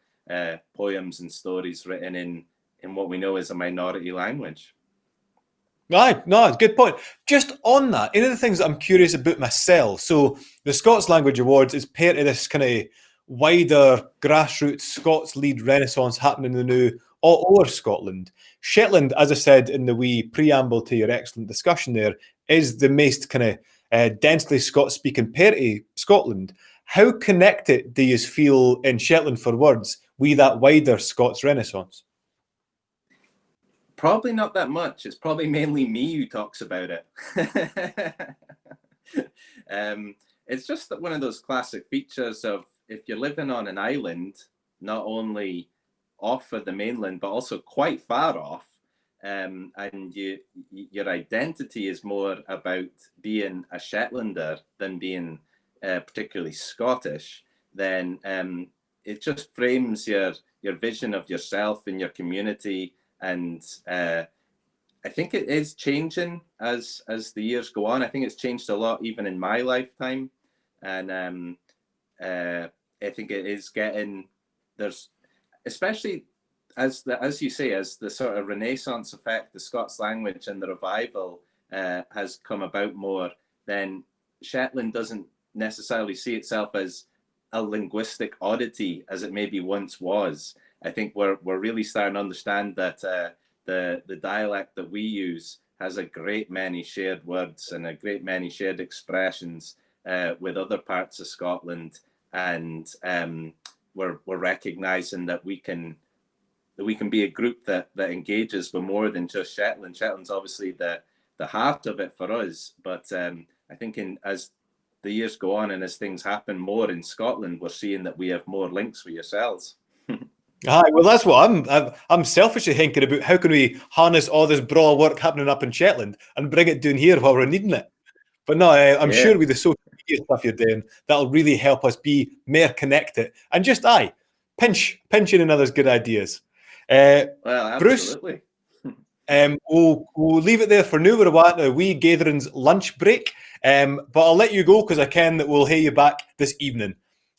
poems and stories written in what we know is a minority language. Right, no, it's a good point. Just on that, one of the things that I'm curious about myself, so the Scots Language Awards is part of this kind of wider grassroots Scots lead renaissance happening in the new all over Scotland. Shetland, as I said in the wee preamble to your excellent discussion there, is the most kind of densely Scots-speaking part of Scotland. How connected do you feel in Shetland for words with that wider Scots renaissance? Probably not that much. It's probably mainly me who talks about it. It's just one of those classic features of, if you're living on an island, not only off of the mainland, but also quite far off, and your identity is more about being a Shetlander than being particularly Scottish, then it just frames your vision of yourself and your community. And I think it is changing as the years go on. I think it's changed a lot even in my lifetime. And I think it is getting, there's, especially as you say, as the sort of Renaissance effect, the Scots language and the revival has come about more, then Shetland doesn't necessarily see itself as a linguistic oddity as it maybe once was. I think we're really starting to understand that the dialect that we use has a great many shared words and a great many shared expressions with other parts of Scotland, and we're recognizing that we can be a group that engages with more than just Shetland. Shetland's obviously the heart of it for us, but I think as the years go on and as things happen more in Scotland, we're seeing that we have more links with yourselves. Aye, well, that's what I'm selfishly thinking about. How can we harness all this broad work happening up in Shetland and bring it down here while we're needing it? But no, I'm sure with the social media stuff you're doing, that'll really help us be more connected and just pinching another's good ideas. Well, absolutely. Bruce, we'll leave it there for now. We're at a wee Gaitherin's lunch break, but I'll let you go because I can that we'll hear you back this evening.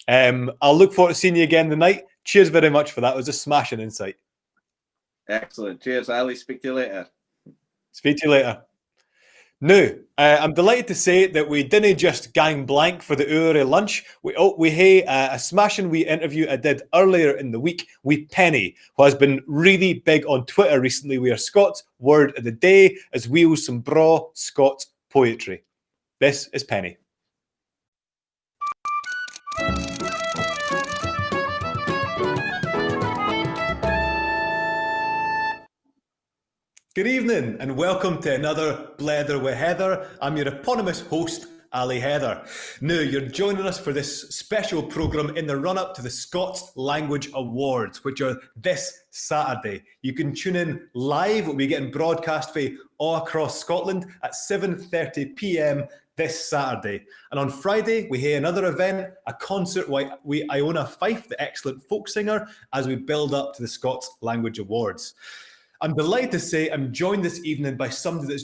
I'll look forward to seeing you again tonight. Cheers very much for that. It was a smashing insight. Excellent. Cheers, Ali. Speak to you later. Speak to you later. Now, I'm delighted to say that we didn't just gang blank for the hour of lunch. We had a smashing wee interview I did earlier in the week with Penny, who has been really big on Twitter recently with her Scots word of the day, as well as some braw Scots poetry. This is Penny. Good evening and welcome to another Blether with Heather. I'm your eponymous host, Ali Heather. Now, you're joining us for this special programme in the run-up to the Scots Language Awards, which are this Saturday. You can tune in live. It'll be getting broadcast for all across Scotland at 7:30 p.m. this Saturday. And on Friday, we have another event, a concert with Iona Fife, the excellent folk singer, as we build up to the Scots Language Awards. I'm delighted to say I'm joined this evening by somebody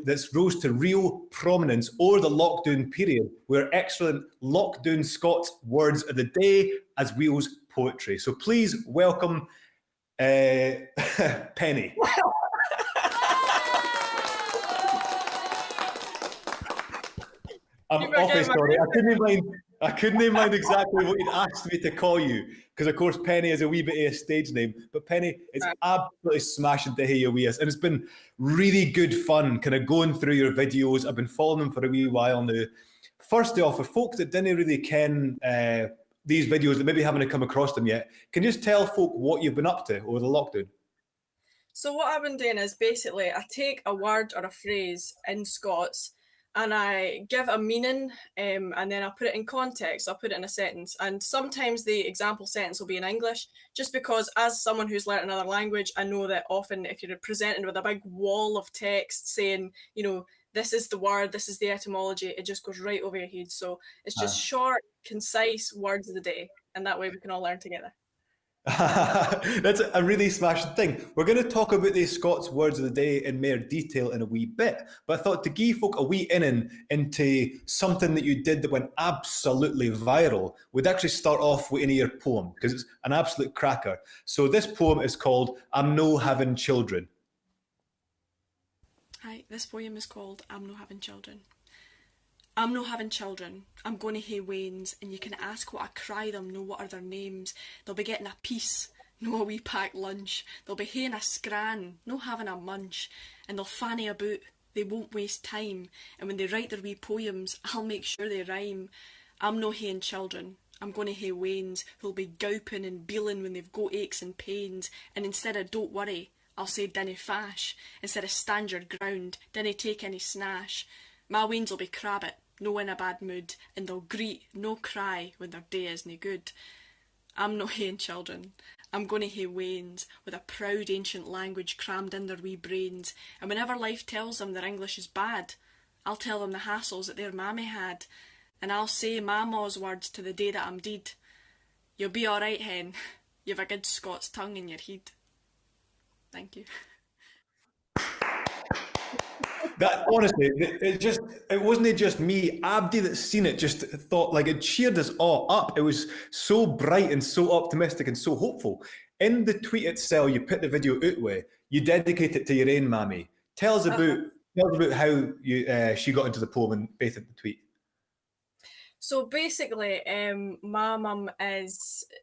that's rose to real prominence over the lockdown period, where excellent lockdown Scots words of the day as well as poetry. So please welcome Penny. I'm awfully sorry. I couldn't mind exactly what you'd asked me to call you, because of course Penny is a wee bit of a stage name. But Penny, it's absolutely smashing to hear you with us, and it's been really good fun kind of going through your videos. I've been following them for a wee while now. First off, for folk that didn't really ken these videos, that maybe haven't come across them yet, can you just tell folk what you've been up to over the lockdown? So what I've been doing is basically I take a word or a phrase in Scots and I give a meaning, and then I put it in context. I'll put it in a sentence, and sometimes the example sentence will be in English, just because as someone who's learnt another language, I know that often if you're presented with a big wall of text saying, you know, this is the word, this is the etymology, it just goes right over your head. So it's just short, concise words of the day, and that way we can all learn together. That's a really smashing thing. We're going to talk about the Scots words of the day in more detail in a wee bit, but I thought to give folk a wee into something that you did that went absolutely viral, we'd actually start off with your poem, because it's an absolute cracker. So this poem is called I'm No Having Children. Hi, this poem is called I'm No Having Children. I'm no having children, I'm going to hae wains, and you can ask what I cry them, know what are their names. They'll be getting a piece, no a wee packed lunch. They'll be haeing a scran, no having a munch. And they'll fanny about, they won't waste time. And when they write their wee poems, I'll make sure they rhyme. I'm no haeing children, I'm going to hae wains, who'll be gowping and beeling when they've got aches and pains. And instead of don't worry, I'll say dinna fash. Instead of stand your ground, dinna take any snash. My wains will be crabbit, no in a bad mood, and they'll greet, no cry, when their day is nae good. I'm no haeing children, I'm going to hae wains, with a proud ancient language crammed in their wee brains, and whenever life tells them their English is bad, I'll tell them the hassles that their mammy had, and I'll say my ma's words to the day that I'm deed. You'll be alright, hen, you've a good Scots tongue in your head. Thank you. That honestly, it wasn't just me. Abdi that's seen it just thought like it cheered us all up. It was so bright and so optimistic and so hopeful. In the tweet itself, you put the video out with, you dedicate it to your own mammy. Tell us about how you she got into the poem and based the tweet. So basically, my mum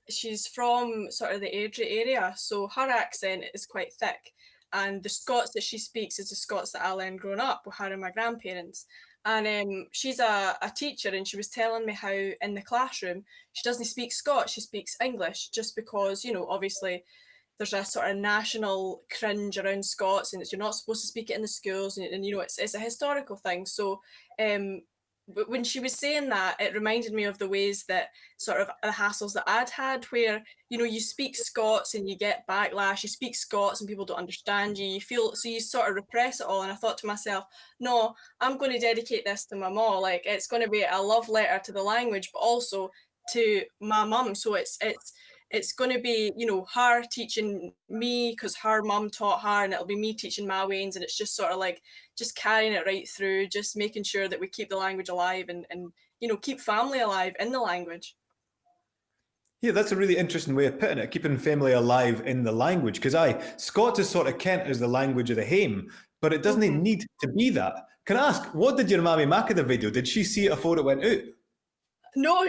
she's from sort of the Airdrie area, so her accent is quite thick. And the Scots that she speaks is the Scots that I learned growing up with her and my grandparents. And she's a teacher, and she was telling me how in the classroom she doesn't speak Scots, she speaks English, just because, you know, obviously there's a sort of national cringe around Scots, and you're not supposed to speak it in the schools, and you know, it's a historical thing. So when she was saying that, it reminded me of the ways that sort of the hassles that I'd had, where, you know, you speak Scots and you get backlash, you speak Scots and people don't understand you, so you sort of repress it all. And I thought to myself, no, I'm going to dedicate this to my mum. Like, it's going to be a love letter to the language, but also to my mum. So it's going to be, you know, her teaching me because her mum taught her, and it'll be me teaching my wains, and it's just sort of like just carrying it right through, just making sure that we keep the language alive and you know, keep family alive in the language. Yeah, that's a really interesting way of putting it, keeping family alive in the language. Because Scots is sort of kent as the language of the hame, but it doesn't need to be that. Can I ask, what did your mammy make of the video? Did she see it before it went out? No,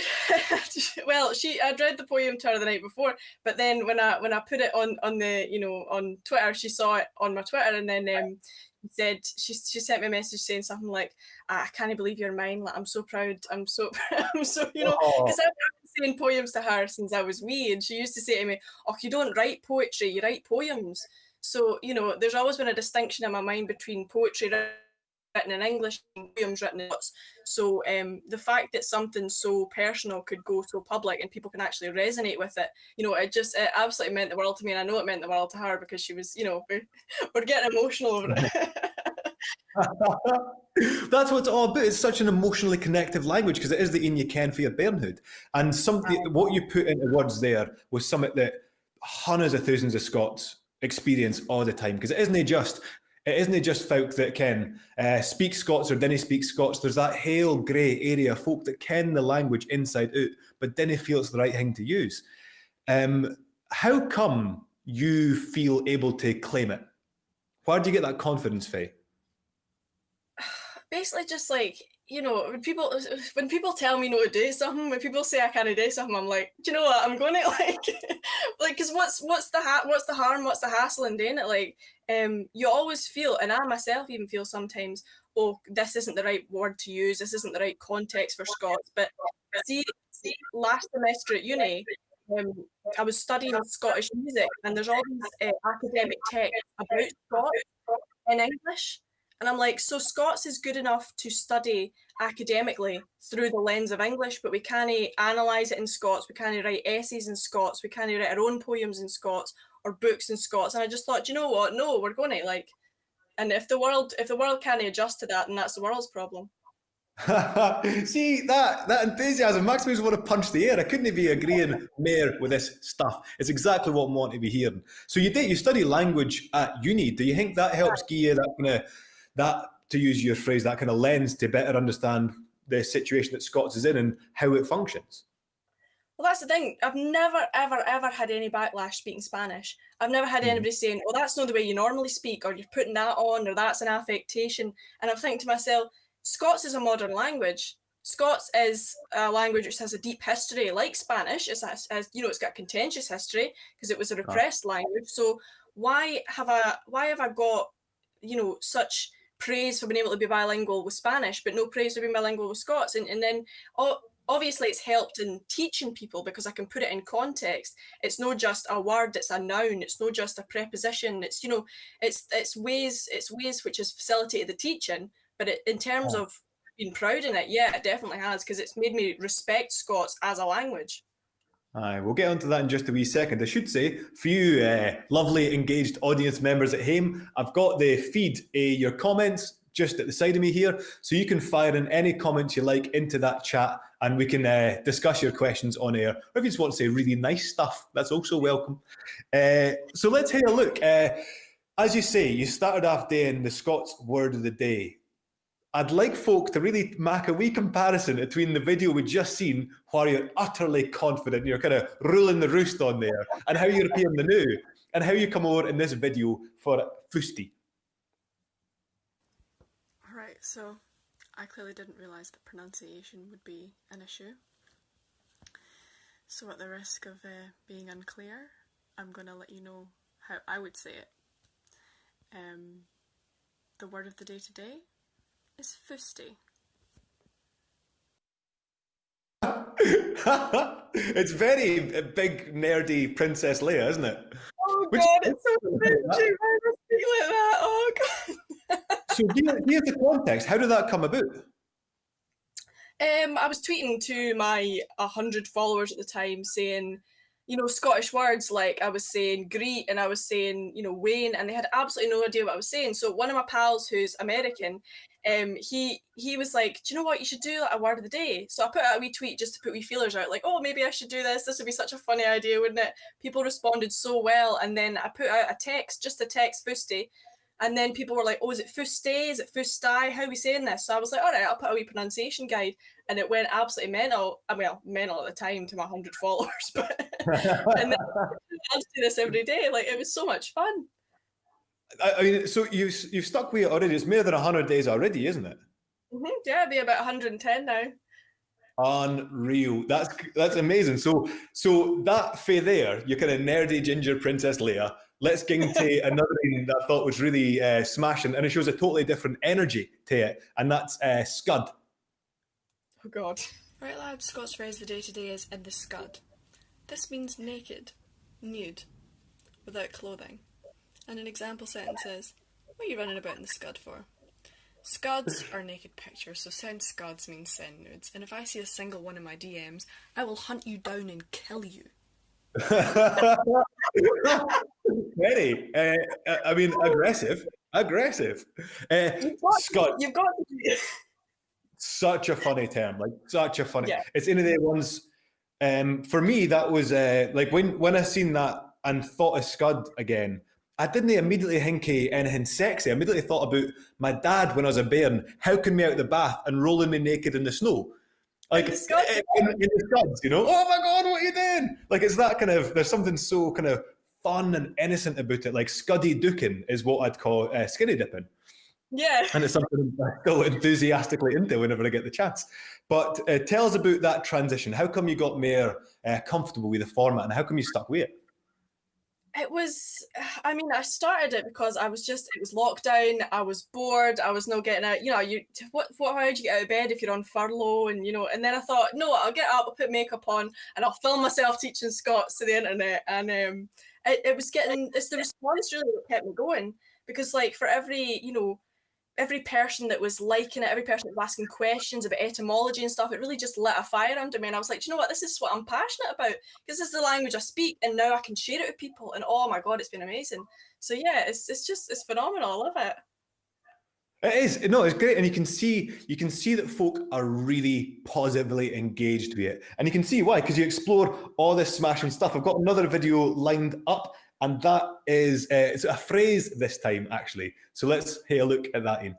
well, I'd read the poem to her the night before, but then when I put it on the, you know, on Twitter, she saw it on my Twitter, and then she sent me a message saying something like, I can't believe you're mine. Like, I'm so proud. I'm so you know, because I've been saying poems to her since I was wee, and she used to say to me, "Oh, you don't write poetry, you write poems." So, you know, there's always been a distinction in my mind between poetry written in English and poems written in Scots. So the fact that something so personal could go so public and people can actually resonate with it, you know, it absolutely meant the world to me, and I know it meant the world to her, because she was, you know, we're getting emotional over it. That's what it's all about. It's such an emotionally connective language, because it is the in you can for your bairnhood. And what you put into words there was something that hundreds of thousands of Scots experience all the time, because it isn't just folk that can speak Scots or didn't speak Scots. There's that hale grey area of folk that ken the language inside out, but didn't feel it's the right thing to use. How come you feel able to claim it? Where do you get that confidence, Faye? Basically, just like, you know, when people tell me no to do something, when people say I can't do something, I'm like, do you know what? I'm going to like, because what's the harm? What's the hassle in doing it? Like, you always feel, and I myself even feel sometimes, oh, this isn't the right word to use. This isn't the right context for Scots. But see last semester at uni, I was studying Scottish music, and there's all these academic texts about Scots in English. And I'm like, so Scots is good enough to study academically through the lens of English, but we can't analyse it in Scots, we can't write essays in Scots, we can't write our own poems in Scots or books in Scots. And I just thought, you know what? No, we're going to like, and if the world can't adjust to that, then that's the world's problem. See, that enthusiasm makes me just want to punch the air. I couldn't be agreeing more with this stuff. It's exactly what I want to be hearing. So you study language at uni. Do you think that helps give you that, to use your phrase, that kind of lens to better understand the situation that Scots is in and how it functions? Well, that's the thing. I've never, ever, ever had any backlash speaking Spanish. I've never had anybody saying, oh, that's not the way you normally speak, or you're putting that on, or that's an affectation. And I'm thinking to myself, Scots is a modern language. Scots is a language which has a deep history, like Spanish. It's got contentious history because it was a repressed language. So why have I got, such praise for being able to be bilingual with Spanish, but no praise for being bilingual with Scots? And then obviously it's helped in teaching people because I can put it in context. It's not just a word, it's a noun, it's not just a preposition. It's it's ways which has facilitated the teaching. But in terms of being proud in it, yeah, it definitely has, because it's made me respect Scots as a language. Aye, we'll get onto that in just a wee second. I should say, for you lovely engaged audience members at home, I've got the feed your comments just at the side of me here, so you can fire in any comments you like into that chat and we can discuss your questions on air. Or if you just want to say really nice stuff, that's also welcome. So let's have a look. As you say, you started off doing the Scots word of the day. I'd like folk to really make a wee comparison between the video we just seen, where you're utterly confident, you're kind of ruling the roost on there, and how you're appearing the new, and how you come over in this video for Fusty. Right, so I clearly didn't realise that pronunciation would be an issue. So at the risk of being unclear, I'm going to let you know how I would say it. The word of the day today is Fusty. It's very big, nerdy Princess Leia, isn't it? Oh God, it's so cringy when I speak like that. Oh God. So here's the context. How did that come about? I was tweeting to my 100 followers at the time saying, Scottish words, like I was saying greet and I was saying, Wayne, and they had absolutely no idea what I was saying. So one of my pals who's American, he was like, do you know what, you should do like a word of the day. So I put out a wee tweet just to put wee feelers out, like, oh, maybe I should do this. This would be such a funny idea, wouldn't it? People responded so well. And then I put out just a text, Fusty. And then people were like, oh, is it Fusty? Is it Fustai? How are we saying this? So I was like, all right, I'll put a wee pronunciation guide. And it went absolutely mental. Mental at the time to my 100 followers. But and then I'll do this every day. Like, it was so much fun. I mean, so you've stuck with it already. It's more than 100 days already, isn't it? Mm-hmm. Yeah, it'll be about 110 now. Unreal. That's amazing. So that fae there, you kind of nerdy ginger Princess Leia. Let's get into another thing that I thought was really smashing, and it shows a totally different energy to it, and that's scud. Oh God. Right, lads, Scots phrase the day today is in the scud. This means naked, nude, without clothing. And an example sentence is, what are you running about in the scud for? Scuds are naked pictures, so send scuds means send nudes. And if I see a single one in my DMs, I will hunt you down and kill you. Very. I mean, aggressive. Scud. You've got to do. Such a funny term. Like, such a funny. Yeah. It's in the ones. For me, that was like when I seen that and thought of scud again. I didn't immediately think of anything sexy. I immediately thought about my dad when I was a bairn, howking me out of the bath and rolling me naked in the snow. Like, in the scuds, oh my God, what are you doing? Like, it's that kind of, there's something so kind of fun and innocent about it. Like, scuddy dooking is what I'd call skinny dipping. Yeah. And it's something I go enthusiastically into whenever I get the chance. But tell us about that transition. How come you got more comfortable with the format, and how come you stuck with it? It was, I mean, I started it because it was lockdown, I was bored, I was not getting out, how do you get out of bed if you're on furlough, and and then I thought, no, I'll get up, I'll put makeup on, and I'll film myself teaching Scots to the internet, and it's the response really that kept me going, because like for every person that was liking it, every person that was asking questions about etymology and stuff, it really just lit a fire under me. And I was like, do you know what? This is what I'm passionate about, because this is the language I speak, and now I can share it with people. And oh my God, it's been amazing. So yeah, it's phenomenal. I love it. It is. No, it's great. And you can see that folk are really positively engaged with it. And you can see why, because you explore all this smashing stuff. I've got another video lined up, and that is it's a phrase this time, actually. So let's have a look at that, Ian.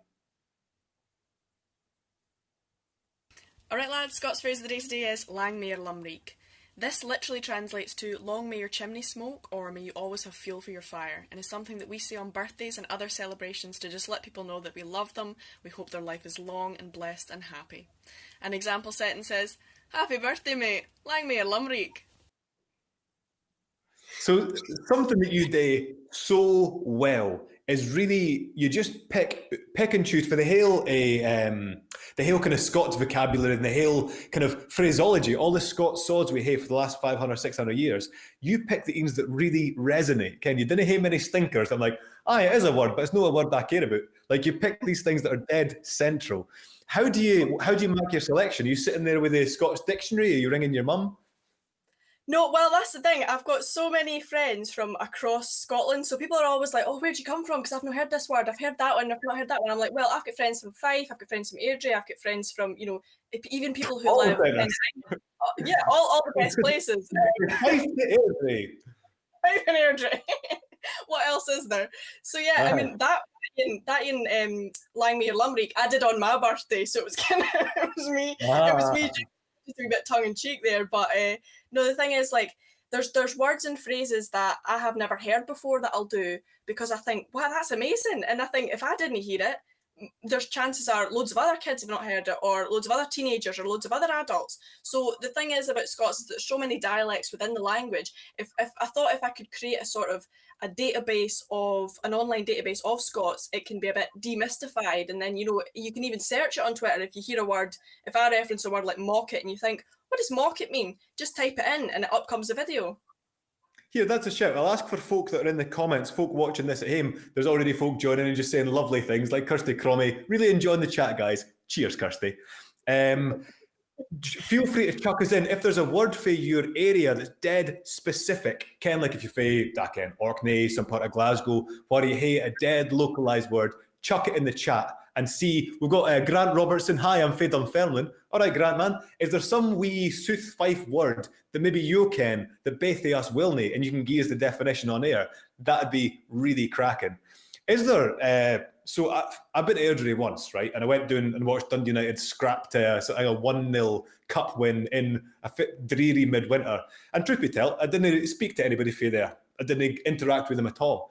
All right, lads, Scots phrase of the day today is Lang may your lum reek. This literally translates to long may your chimney smoke, or may you always have fuel for your fire, and is something that we say on birthdays and other celebrations to just let people know that we love them, we hope their life is long and blessed and happy. An example sentence says, happy birthday, mate, lang may your lum reek. So something that you do so well is really, you just pick and choose for the whole kind of Scots vocabulary and the whole kind of phraseology, all the Scots swords we have for the last 500, 600 years. You pick the things that really resonate. Ken, you didn't have many stinkers. I'm like, it is a word, but it's not a word I care about. Like, you pick these things that are dead central. How do you mark your selection? Are you sitting there with a Scots dictionary? Are you ringing your mum? No, well, that's the thing. I've got so many friends from across Scotland, so people are always like, oh, where'd you come from? Because I've not heard this word, I've heard that one, I've not heard that one. I'm like, well, I've got friends from Fife, I've got friends from Airdrie, I've got friends from, even people who live in all the best places. Fife to Airdrie. Fife and Airdrie. What else is there? So yeah, I mean, that in Lang me your lumreek, I did on my birthday, so it was kind of, it was me just a bit tongue in cheek there, but no, the thing is, like, there's words and phrases that I have never heard before that I'll do because I think, wow, that's amazing, and I think if I didn't hear it, there's chances are loads of other kids have not heard it, or loads of other teenagers, or loads of other adults. So the thing is about Scots is that there's so many dialects within the language. If I could create a sort of an online database of Scots, it can be a bit demystified, and then you can even search it on Twitter if you hear a word. If I reference a word like mock it and you think, what does mock it mean? Just type it in and up comes a video. Here, that's a shout. I'll ask for folk that are in the comments, folk watching this at home. There's already folk joining and just saying lovely things, like Kirsty Cromie. Really enjoying the chat, guys. Cheers, Kirsty. Feel free to chuck us in. If there's a word for your area that's dead specific, Ken, like if you say, Orkney, some part of Glasgow, where you hate a dead localised word, chuck it in the chat and see. We've got Grant Robertson. Hi, I'm fae Dunfermline. All right, Grant, man. Is there some wee South Fife word that maybe you ken that both of us will know, and you can give us the definition on air? That'd be really cracking. Is there? So I've been to Airdrie once, right? And I went down and watched Dundee United scrap to a 1-0 cup win in a dreary midwinter. And truth be told, I didn't speak to anybody from there. I didn't interact with them at all.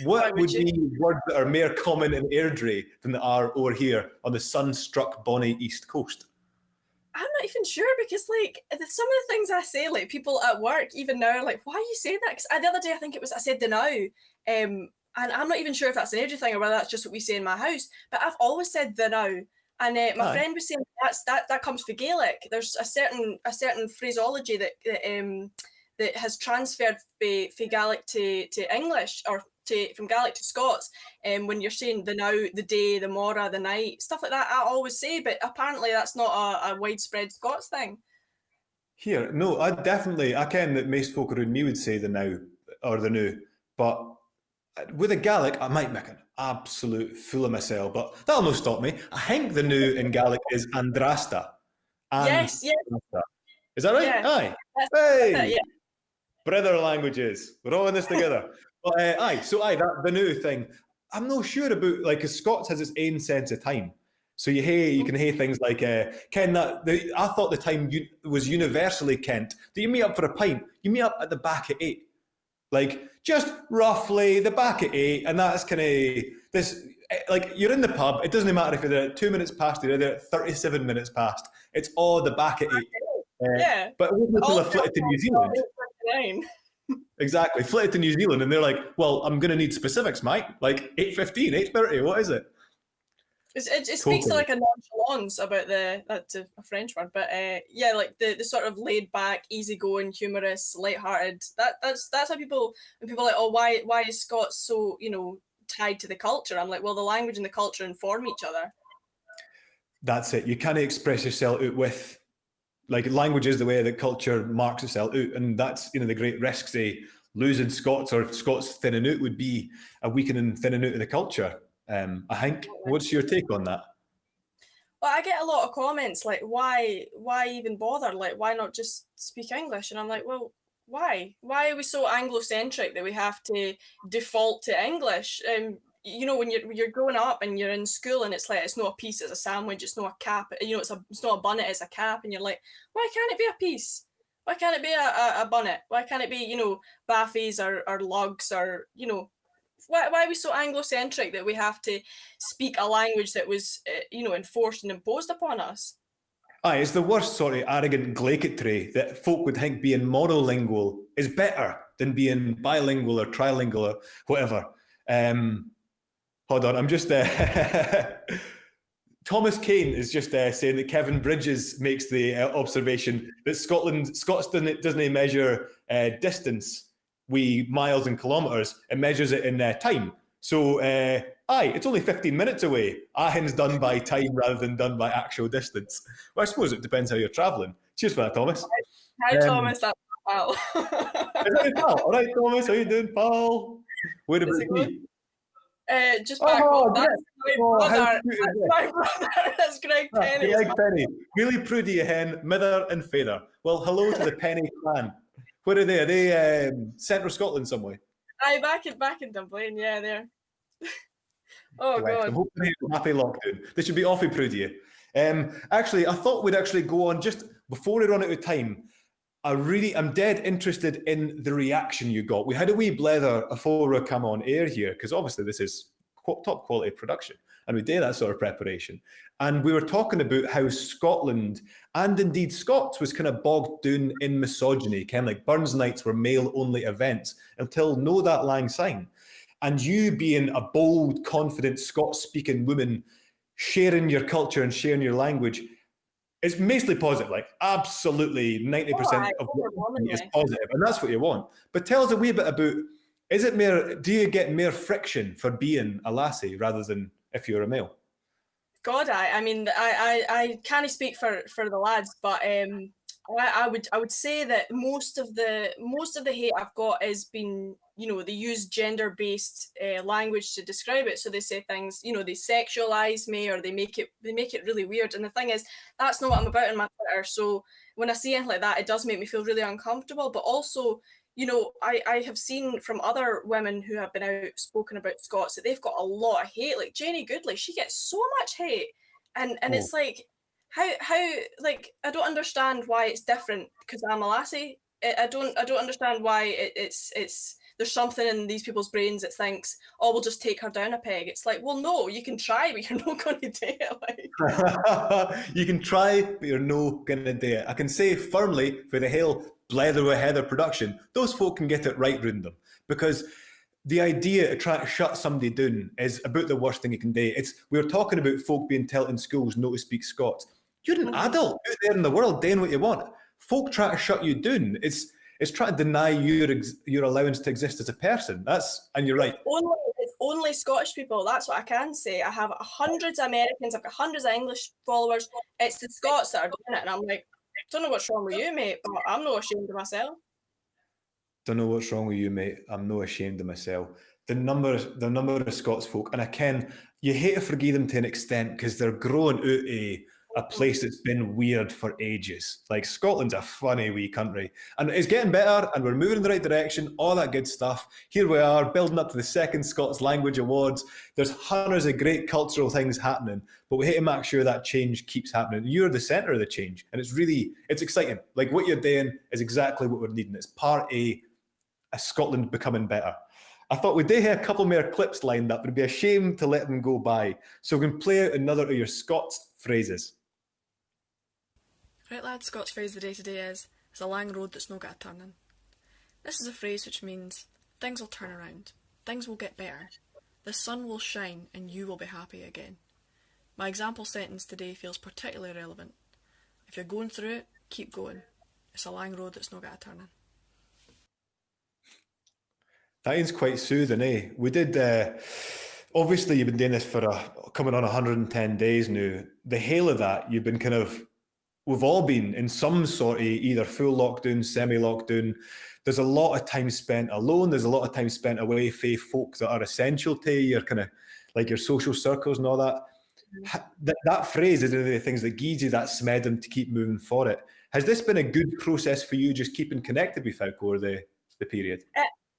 What would be words that are more common in Airdrie than that are over here on the sun-struck bonny East Coast? I'm not even sure, because like some of the things I say, like people at work even now are like, why are you saying that? Because the other day I said the now, and I'm not even sure if that's an Airdrie thing or whether that's just what we say in my house, but I've always said the now. And my friend was saying that comes from Gaelic. There's a certain phraseology that has transferred from Gaelic to English, or from Gaelic to Scots, when you're saying the now, the day, the morra, the night, stuff like that, I always say, but apparently that's not a widespread Scots thing. Here, no, I ken that most folk around me would say the now or the new, but with a Gaelic, I might make an absolute fool of myself, but that'll not stop me. I think the new in Gaelic is Andrasta. Yes. Is that right? Yeah. Aye. Hey! Yeah. Brother languages. We're all in this together. But the new thing, I'm not sure about, like, because Scots has its own sense of time. So you can hear things like, Ken, I thought the time was universally Kent. Do you meet up for a pint? You meet up at the back at 8. Like, just roughly the back at 8, and that's kind of this like you're in the pub. It doesn't matter if you're there at 2 minutes past, you're there at 37 minutes past. It's all the back at 8. Yeah. But it wasn't until I flitted to New Zealand. Exactly, flitted to New Zealand, and they're like, "Well, I'm going to need specifics, mate. Like 8:15, 8:30. What is it?" It speaks to like a nonchalance about that's a French word, but yeah, like the sort of laid back, easygoing, humorous, lighthearted. That's how people, when people are like, oh, why is Scots so tied to the culture? I'm like, well, the language and the culture inform each other. That's it. You can't express yourself out with, like, language is the way that culture marks itself out, and that's the great risk. Say losing Scots or Scots thinning out would be a weakening, thinning out of the culture. I think. What's your take on that? Well, I get a lot of comments like, why even bother? Like, why not just speak English? And I'm like, well, why? Why are we so Anglo-centric that we have to default to English? When you're growing up and you're in school and it's like, it's not a piece, it's a sandwich, it's not a cap, it's not a bunnet, it's a cap, and you're like, why can't it be a piece? Why can't it be a bunnet? Why can't it be, baffies or lugs or, Why are we so Anglo-centric that we have to speak a language that was, enforced and imposed upon us? Aye, it's the worst sort of arrogant glaicatry that folk would think being monolingual is better than being bilingual or trilingual or whatever. Hold on, I'm just... Thomas Kane is just saying that Kevin Bridges makes the observation that Scots doesn't measure distance with miles and kilometres, it measures it in time. So, it's only 15 minutes away. Aachen's done by time rather than done by actual distance. Well, I suppose it depends how you're travelling. Cheers for that, Thomas. Hi, Thomas. That's my pal. Pal. All right, Thomas. How you doing, pal? Where about me? Just back home. That's my brother. That's my brother. That's Greg Penny. Greg Penny. Really prudy hen, mither and feather. Well, hello to the Penny clan. Where are they? Are they central Scotland somewhere? Aye, back in Dublin. Yeah, there. Oh, God. I'm hoping you're happy lockdown. They should be awfully proud of you. Actually, I thought we'd actually go on just before we run out of time. I'm dead interested in the reaction you got. We had a wee blether before we come on air here, because obviously this is top quality production, and we did that sort of preparation. And we were talking about how Scotland, and indeed Scots, was kind of bogged down in misogyny, kind of like Burns Nights were male-only events, until Know That Lang Syne. And you being a bold, confident, Scots-speaking woman, sharing your culture and sharing your language, it's mostly positive, like absolutely 90% of what is positive, and that's what you want. But tell us a wee bit about, do you get more friction for being a lassie rather than if you're a male? God, I can't speak for the lads, but I would say that most of the hate I've got has been, they use gender-based language to describe it. So they say things, they sexualize me, or they make it really weird. And the thing is, that's not what I'm about in my Twitter. So when I see anything like that, it does make me feel really uncomfortable. But also, I have seen from other women who have been outspoken about Scots that they've got a lot of hate. Like Jenny Goodley, she gets so much hate, and it's like, how like, I don't understand why it's different because I'm a lassie. I don't understand why it's there's something in these people's brains that thinks, oh, we'll just take her down a peg. It's like, well, no, you can try, but you're not going to do it. Like. You can try, but you're not going to do it. I can say firmly for the whole Blether with Heather production, those folk can get it right round them, because the idea to try to shut somebody down is about the worst thing you can do. We were talking about folk being told in schools not to speak Scots. You're an adult out there in the world doing what you want. Folk try to shut you down. It's trying to deny your allowance to exist as a person. And you're right. It's only Scottish people. That's what I can say. I have hundreds of Americans. I've got hundreds of English followers. It's the Scots that are doing it, and I'm like, don't know what's wrong with you, mate, but I'm not ashamed of myself. Don't know what's wrong with you, mate. I'm not ashamed of myself. The number of Scots folk, and I ken you hate to forgive them to an extent because they're growing out a place that's been weird for ages. Like, Scotland's a funny wee country, and it's getting better, and we're moving in the right direction, all that good stuff. Here we are, building up to the second Scots Language Awards. There's hundreds of great cultural things happening, but we hate to make sure that change keeps happening. You're the centre of the change, and it's exciting. Like, what you're doing is exactly what we're needing. It's part A Scotland becoming better. I thought we do have a couple more clips lined up, but it'd be a shame to let them go by. So we can play out another of your Scots phrases. Right, lads, Scots phrase of the day today is, it's a lang road that's no got a turning. This is a phrase which means things will turn around, things will get better, the sun will shine and you will be happy again. My example sentence today feels particularly relevant. If you're going through it, keep going. It's a lang road that's no got a turning. That is quite soothing, eh? We did, obviously you've been doing this for coming on 110 days now. The hail of that, you've been we've all been in some sort of either full lockdown, semi-lockdown. There's a lot of time spent alone. There's a lot of time spent away from folk that are essential to you, your like your social circles and all that. That phrase is one of the things that gives you that smeddum to keep moving for it. Has this been a good process for you, just keeping connected with folk over the period?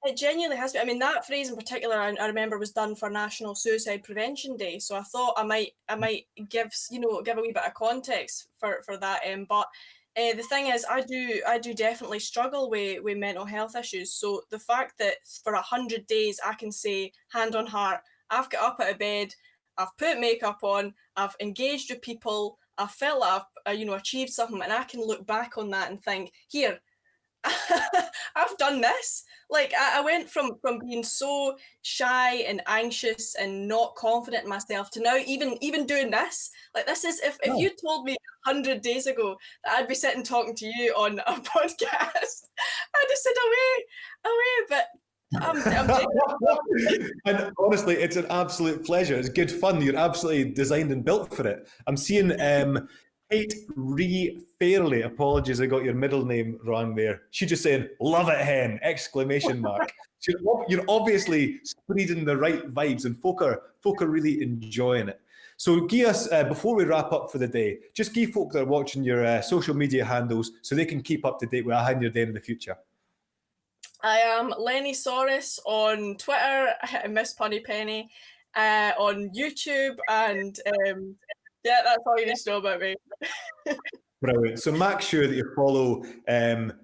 It genuinely has been. I mean, that phrase in particular, I remember was done for National Suicide Prevention Day. So I thought I might give a wee bit of context for that. But the thing is, I do definitely struggle with mental health issues. So the fact that for 100 days I can say, hand on heart, I've got up out of bed, I've put makeup on, I've engaged with people, I've felt like I've achieved something, and I can look back on that and think, here, I've done this. Like I went from being so shy and anxious and not confident in myself to now even doing this. Like this is if you told me 100 days ago that I'd be sitting talking to you on a podcast, I'd have said away. But and honestly, it's an absolute pleasure. It's good fun. You're absolutely designed and built for it. I'm seeing Kate Ree Fairley, apologies, I got your middle name wrong there. She just saying, love it, hen, exclamation mark. You're obviously spreading the right vibes and folk are really enjoying it. So give us, before we wrap up for the day, just give folk that are watching your social media handles so they can keep up to date with how you're doing in the future. I am Lenny Soros on Twitter, Miss Punny Penny, on YouTube, and yeah, that's all you need to know about me. Brilliant. So make sure that you follow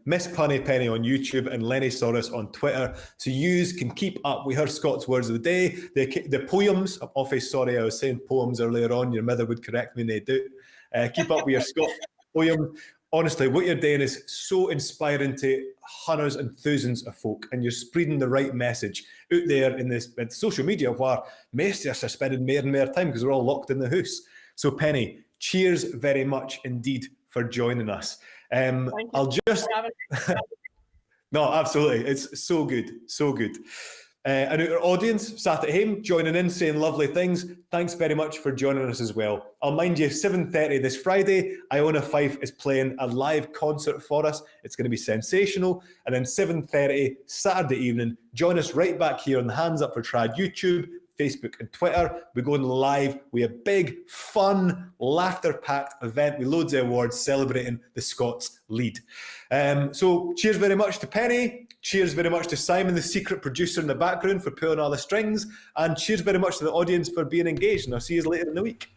Miss Punny Penny on YouTube and Lenny Soros on Twitter so you can keep up with her Scots words of the day. The poems, sorry, I was saying poems earlier on, your mother would correct me, no doubt. Keep up with your Scots poem. Honestly, what you're doing is so inspiring to hundreds and thousands of folk, and you're spreading the right message out there in social media where most of us are spending more and more time because we're all locked in the house. So Penny, cheers very much indeed for joining us. I'll just... No, absolutely. It's so good, so good. And our audience sat at home, joining in, saying lovely things. Thanks very much for joining us as well. I'll mind you, 7:30 this Friday, Iona Fife is playing a live concert for us. It's going to be sensational. And then 7:30 Saturday evening, join us right back here on the Hands Up for Trad YouTube, Facebook and Twitter. We're going live with a big, fun, laughter-packed event with loads of awards celebrating the Scots lead. So cheers very much to Penny. Cheers very much to Simon, the secret producer in the background, for pulling all the strings. And cheers very much to the audience for being engaged. And I'll see you later in the week.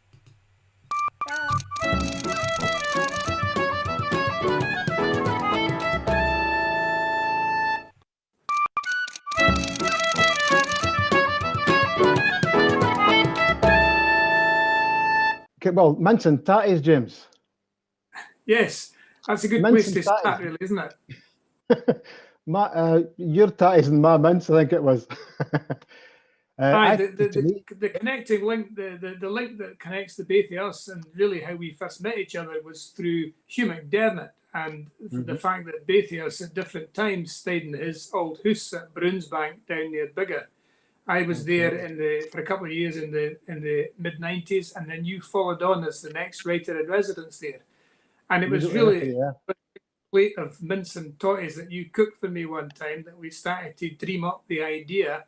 Okay, well, mince and tatties, James. Yes, that's a good place to start, really, isn't it? Your tatties and my mince, I think it was. The connecting link, the link that connects the both of us and really how we first met each other was through Hugh McDermott, and the fact that both of us at different times stayed in his old house at Brunsbank down near Biggar. I was there for a couple of years in the mid-90s, and then you followed on as the next writer in residence there. And it was really a plate of mince and totties that you cooked for me one time that we started to dream up the idea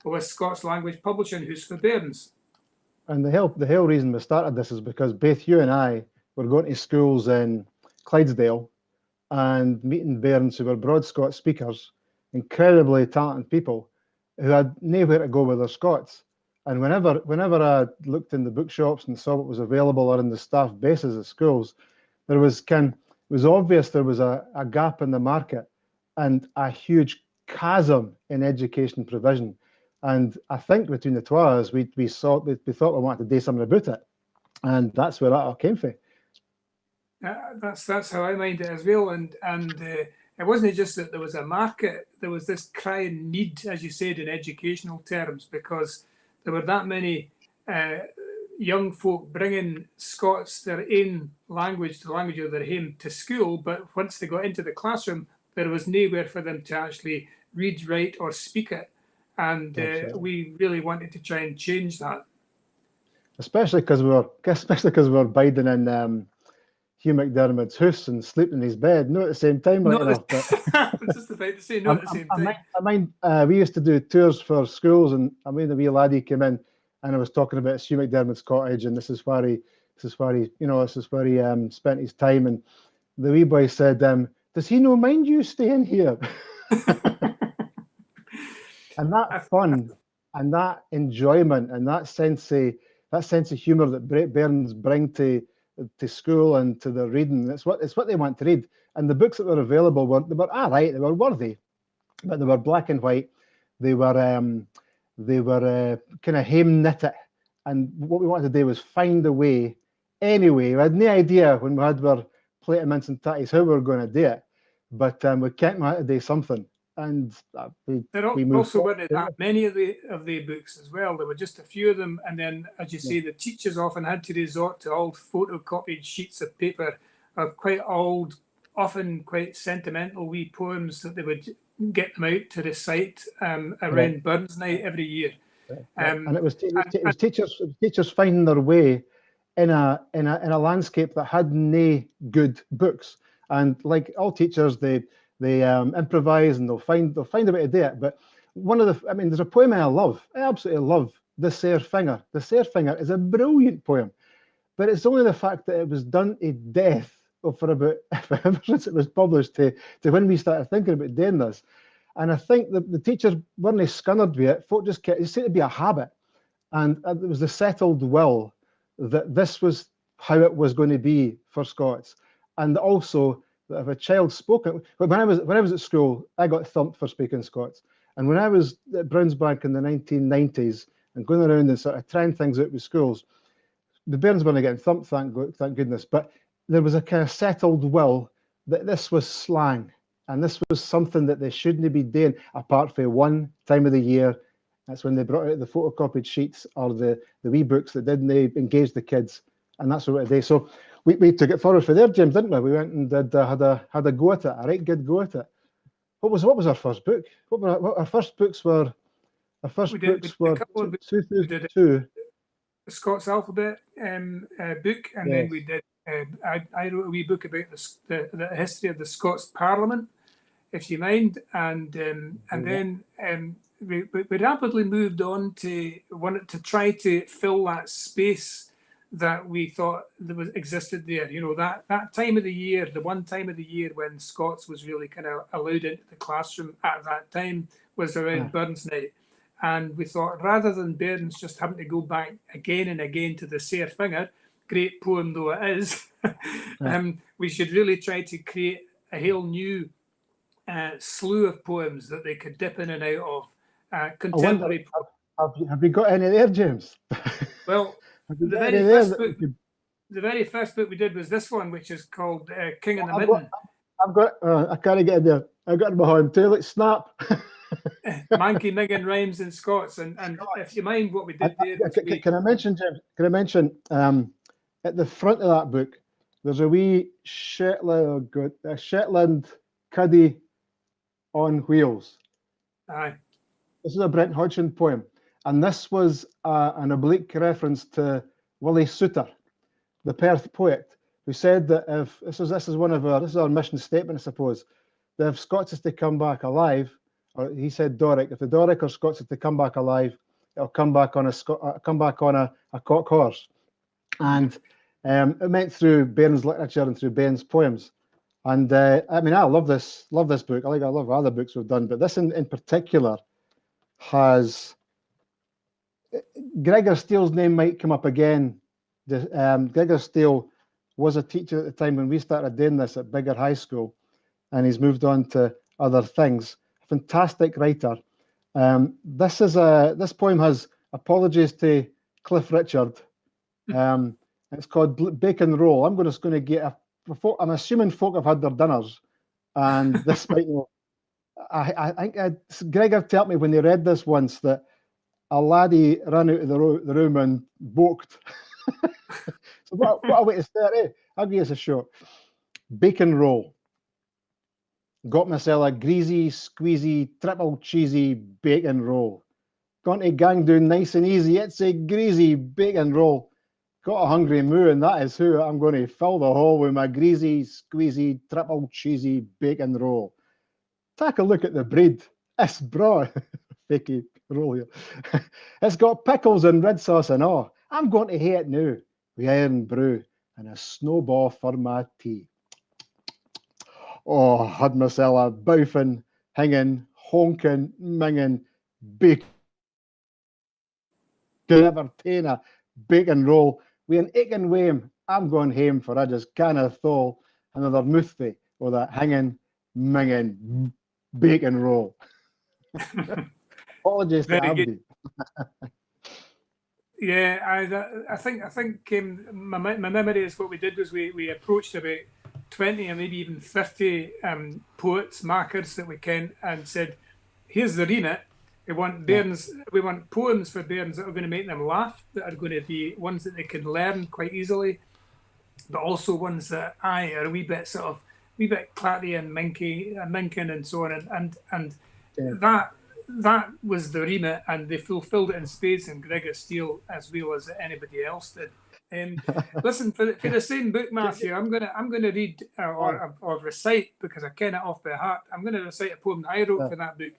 of a Scots language publishing house for bairns. And the whole reason we started this is because both you and I were going to schools in Clydesdale and meeting bairns who were broad Scots speakers, incredibly talented people who had nowhere to go with their Scots. And whenever I looked in the bookshops and saw what was available or in the staff bases of schools, it was obvious there was a gap in the market and a huge chasm in education provision. And I think between the two of us, we thought we wanted to do something about it, and that's where that all came from. That's how I mind it as well. And it wasn't just that there was a market, there was this crying need, as you said, in educational terms, because there were that many young folk bringing Scots, their own language, the language of their home, to school, but once they got into the classroom, there was nowhere for them to actually read, write, or speak it. And we really wanted to try and change that. Especially because we were biding in Hugh McDermott's house and sleeping in his bed, not at the same time, right enough. But just about to say, not at the same time. I mind we used to do tours for schools, and I mean the wee laddie came in, and I was talking about Hugh McDermott's cottage, and this is where he spent his time, and the wee boy said, "Does he no mind you staying here?" And that fun, and that enjoyment, and that sense of humour that bairns bring to school and to their reading. It's what they want to read. And the books that were available were all right. They were worthy, but they were black and white. They were kind of hame knitted. And what we wanted to do was find a way. Anyway, we had no idea when we had our plate of mince and tatties how we were going to do it, but we kept on to do something. And we moved also forward. weren't that many of the books as well. There were just a few of them, and then, as you say, the teachers often had to resort to old photocopied sheets of paper of quite old, often quite sentimental wee poems that they would get them out to recite around Burns Night every year. And it was teachers finding their way in a landscape that had no good books. And like all teachers, they improvise and they'll find a way to do it. But there's a poem I absolutely love, The Sair Finger. The Sair Finger is a brilliant poem, but it's only the fact that it was done to death for about ever since it was published to when we started thinking about doing this. And I think the teachers weren't scunnered with it. Folk just it seemed to be a habit, and it was the settled will that this was how it was going to be for Scots, and also that if a child spoke it. But when I was at school, I got thumped for speaking Scots, and when I was at Brownsbank in the 1990s and going around and sort of trying things out with schools, the bairns weren't getting thumped, thank goodness, but there was a kind of settled will that this was slang, and this was something that they shouldn't be doing apart from one time of the year. That's when they brought out the photocopied sheets or the wee books that didn't engage the kids, and that's what they. So we took it forward for there, James, didn't we? We went and had a go at it, a right good go at it. What was our first book? What our first books were? Our first books were 2002. The Scots alphabet book, and then we did. I wrote a wee book about the history of the Scots Parliament, if you mind, and then we rapidly moved on to wanted to try to fill that space that we thought existed there. You know, that time of the year, the one time of the year when Scots was really kind of allowed into the classroom at that time was around Burns Night. And we thought, rather than bairns just having to go back again and again to the Sair Finger, great poem though it is, we should really try to create a whole new slew of poems that they could dip in and out of. Contemporary. Have we got any there, James? Well, the very first book we did was this one, which is called King in the Midden. I can't get in there. I've got it behind too. Let's snap. Manky Miggin rhymes in Scots, and if you mind what we did there. Can I mention, James? Can I mention at the front of that book, there's a wee Shetland cuddy on wheels. Aye. This is a Brent Hodgson poem, and this was an oblique reference to Willie Souter, the Perth poet, who said that if this is our mission statement, I suppose, that if Scots is to come back alive, or he said Doric, if the Doric or Scots is to come back alive, it'll come back on a cock horse, and it went through Bairn's literature and through Bairn's poems. And I love this book. I love other books we've done, but this in particular has Gregor Steele's name might come up again. Gregor Steele was a teacher at the time when we started doing this at Biggar High School, and he's moved on to other things. Fantastic writer, This poem has apologies to Cliff Richard. It's called Bacon Roll. I'm just going to get I'm assuming folk have had their dinners, and this might know. I think Gregor told me when they read this once that a laddie ran out of the room and boked. So what a way to start, eh? I'll give us a shot. Bacon roll. Got myself a greasy, squeezy, triple cheesy bacon roll. Gone to gang doing nice and easy. It's a greasy bacon roll. Got a hungry moo, and that is who I'm going to fill the hole with my greasy, squeezy, triple cheesy bacon roll. Take a look at the bread. It's broad. Fakey roll here. It's got pickles and red sauce and all. I'm going to hate it now with iron brew and a snowball for my tea. Oh, had myself a boufing, hinging, honking, minging, bacon entertainer, bacon roll. With an aching wham, I'm going home for I just canna thole another mouthful or that hanging, minging, bacon roll. Apologies to Very good. Abdi. Yeah, I think my memory is what we did was we approached about 20 or maybe even 30 poets, markers that we can, and said, here's the remit. We want bairns, we want poems for bairns that are going to make them laugh, that are going to be ones that they can learn quite easily, but also ones that are a wee bit clatty and minking and so on, and that was the remit, and they fulfilled it in spades, and Gregor Steele as well as anybody else did. Listen, for the same book, Matthew, I'm gonna read or recite, because I ken it off by heart. I'm gonna recite a poem that I wrote for that book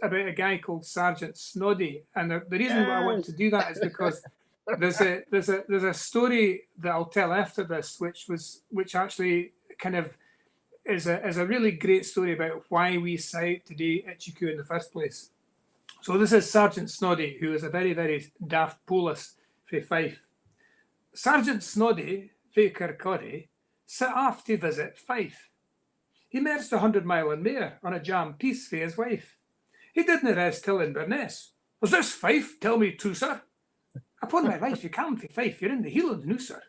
about a guy called Sergeant Snoddy, and the reason why I want to do that is because there's a story that I'll tell after this, which actually kind of is a really great story about why we cite today Itchycoo in the first place. So this is Sergeant Snoddy, who is a very, very daft polis frae Fife. Sergeant Snoddy frae Kirkcaldy set off to visit Fife. He merged 100 mile and mair on a jam piece frae his wife. He didna rest till Inverness. Was this Fife? Tell me true, sir. Upon my life, you come frae Fife, you're in the Highlands noo, sir.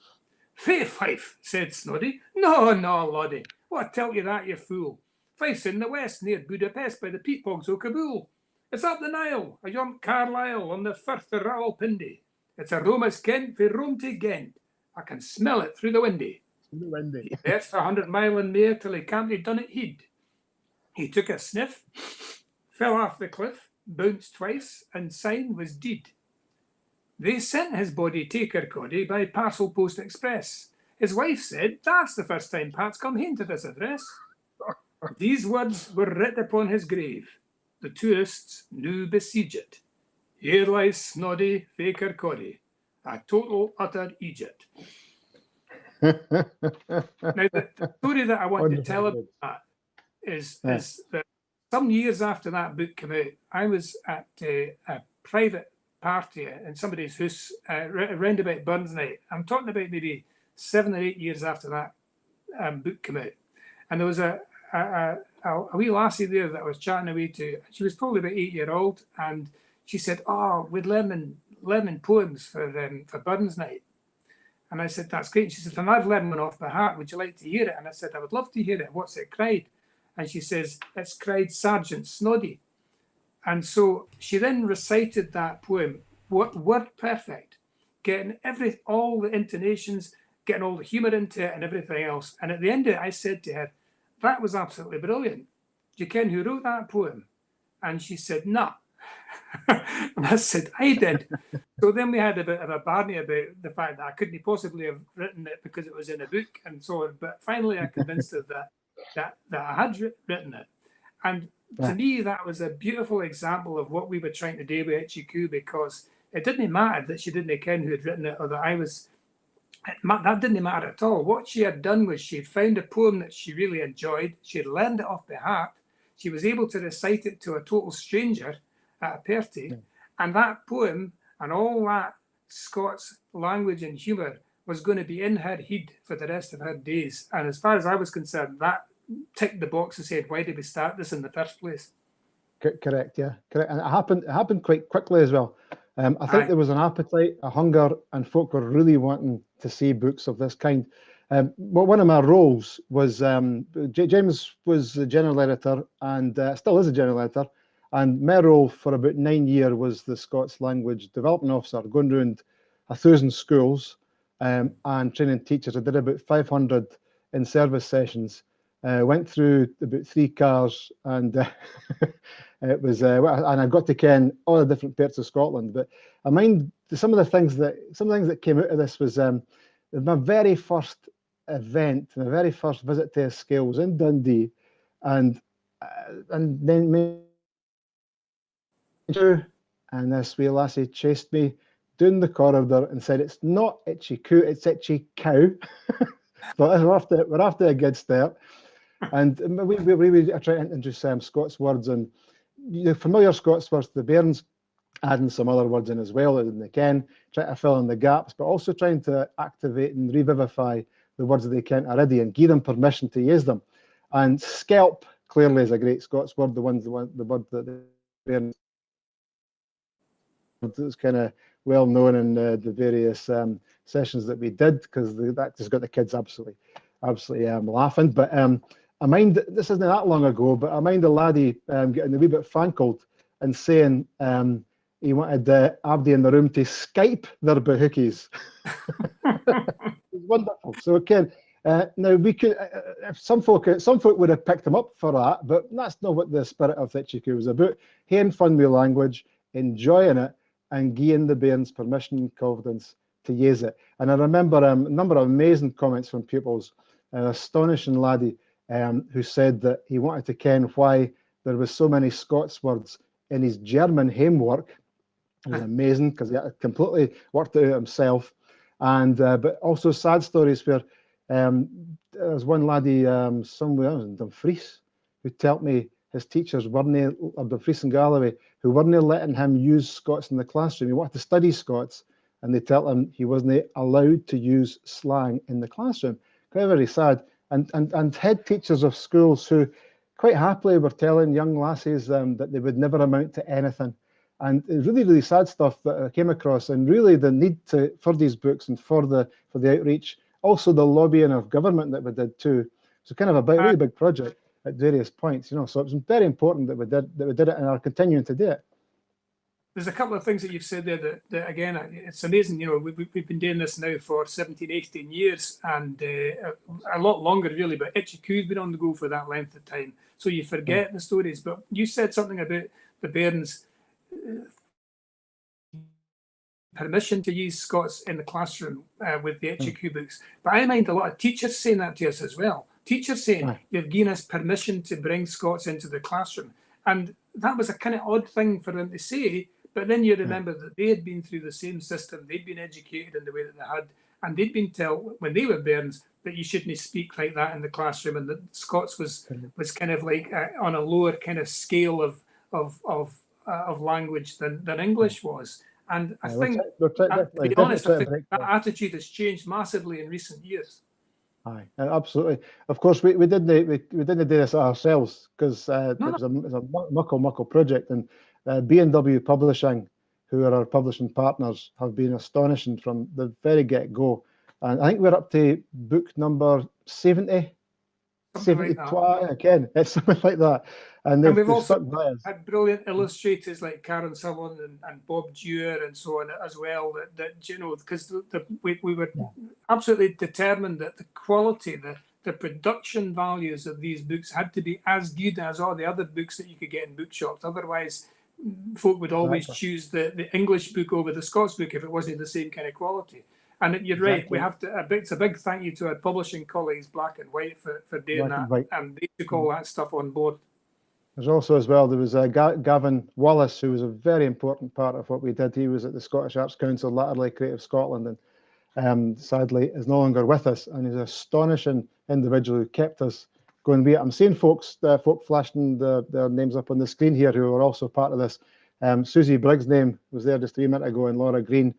Frae Fife, said Snoddy. No, laddie. What tell you that, you fool? Fife's in the west, near Budapest, by the peatbogs o' Kabul. It's up the Nile, ayont Carlisle, on the firth of Rawalpindi. It's a Roma's Kent frae Rome to Ghent. I can smell it through the windy. He left 100 mile and mair till he camped done it heed. He took a sniff, fell off the cliff, bounced twice, and sign was deed. They sent his body to Kirkcaldy by parcel post express. His wife said, that's the first time Pat's come hame to this address. These words were writ upon his grave. The tourists knew besiege it. Here lies Snoddy frae Kirkcaldy, a total utter Egypt. Now, the story that I want to tell about that is that some years after that book came out, I was at a private party in somebody's house around about Burns Night. I'm talking about maybe 7 or 8 years after that book came out. And there was a wee lassie there that I was chatting away to. She was probably about 8-year-old, and she said, oh, we're learning poems for Burns Night. And I said, that's great. She said, and I've learned one off by heart. Would you like to hear it? And I said, I would love to hear it. What's it cried? And she says, it's cried Sergeant Snoddy. And so she then recited that poem, word perfect, getting all the intonations, getting all the humour into it and everything else. And at the end of it, I said to her, that was absolutely brilliant. Do you ken who wrote that poem? And she said, no. And I said, I did. So then we had a bit of a barney about the fact that I couldn't possibly have written it because it was in a book and so on. But finally, I convinced her that I had written it. And to me, that was a beautiful example of what we were trying to do with Itchycoo, because it didn't matter that she didn't ken who had written it or that I was. That didn't matter at all. What she had done was she had found a poem that she really enjoyed. She had learned it off by heart. She was able to recite it to a total stranger at a party. And that poem and all that Scots language and humour was going to be in her head for the rest of her days. And as far as I was concerned, that ticked the box and said, why did we start this in the first place? Correct, yeah, correct. And it happened quite quickly as well. I think there was an appetite, a hunger, and folk were really wanting to see books of this kind. Well, one of my roles was James was the general editor and still is a general editor. And my role for about 9 years was the Scots Language Development Officer, going around 1,000 schools and training teachers. I did about 500 in-service sessions. Went through about 3 cars, and it was, and I got to ken all the different parts of Scotland. But I mind some of the things that came out of this was my very first event, my very first visit to a scale was in Dundee, and then and this wee lassie chased me down the corridor and said, "It's not itchy coo, it's itchy cow." But we're after a good start. And we are trying to introduce Scots words and the familiar Scots words, the bairns, adding some other words in as well as they can, trying to fill in the gaps, but also trying to activate and revivify the words that they can't already and give them permission to use them. And skelp clearly is a great Scots word, the word that the bairns, it's kind of well known in the various sessions that we did, because that just got the kids absolutely laughing. But I mind, this isn't that long ago, but I mind a laddie getting a wee bit fankled and saying he wanted Abdi in the room to Skype their bahookies. It's wonderful. So again, now we could, some folk would have picked him up for that, but that's not what the spirit of Itchy was about. Having fun with language, enjoying it, and giving the bairns permission and confidence to use it. And I remember a number of amazing comments from pupils. An astonishing laddie who said that he wanted to ken why there was so many Scots words in his German homework. It was amazing because he had completely worked it out himself. And but also sad stories where there's one laddie somewhere in Dumfries who told me his teachers weren't, or Dumfries and Galloway, who weren't letting him use Scots in the classroom. He wanted to study Scots, and they tell him he wasn't allowed to use slang in the classroom. Very, very sad. And head teachers of schools who quite happily were telling young lassies that they would never amount to anything. And it's really, really sad stuff that I came across, and really the need for these books and for the outreach, also the lobbying of government that we did too. So kind of a really big project at various points, you know. So it was very important that we did it and are continuing to do it. There's a couple of things that you've said there that again, it's amazing. You know, we've been doing this now for 17, 18 years, and a lot longer really. But Itchy Coo's been on the go for that length of time, so you forget the stories. But you said something about the bairns permission to use Scots in the classroom with the Itchy Coo books. But I mind a lot of teachers saying that to us as well. Teachers saying, "You've given us permission to bring Scots into the classroom," and that was a kind of odd thing for them to say. But then you remember that they had been through the same system, they'd been educated in the way that they had, and they'd been told when they were bairns that you shouldn't speak like that in the classroom, and that Scots was kind of like on a lower kind of scale of language than English was. And I think, to be honest, I think that attitude has changed massively in recent years. Aye, absolutely. Of course, we didn't do this ourselves, because it was a muckle project, and B&W Publishing, who are our publishing partners, have been astonishing from the very get-go. And I think we're up to book number 70. Something like that. Again, it's something like that. And we've also had brilliant illustrators like Karen Sutherland and Bob Dewar and so on as well, that you know, because we were absolutely determined that the quality, the production values of these books had to be as good as all the other books that you could get in bookshops. Otherwise, folk would always choose the English book over the Scots book if it wasn't the same kind of quality. And you're right, we have to. It's a big thank you to our publishing colleagues, Black and White, for doing that, and they took all that stuff on board. There's also as well, there was Gavin Wallace, who was a very important part of what we did. He was at the Scottish Arts Council, latterly Creative Scotland, and sadly is no longer with us. And he's an astonishing individual who kept us going. I'm seeing folk flashing their names up on the screen here who are also part of this. Susie Briggs' name was there just a minute ago, and Laura Green.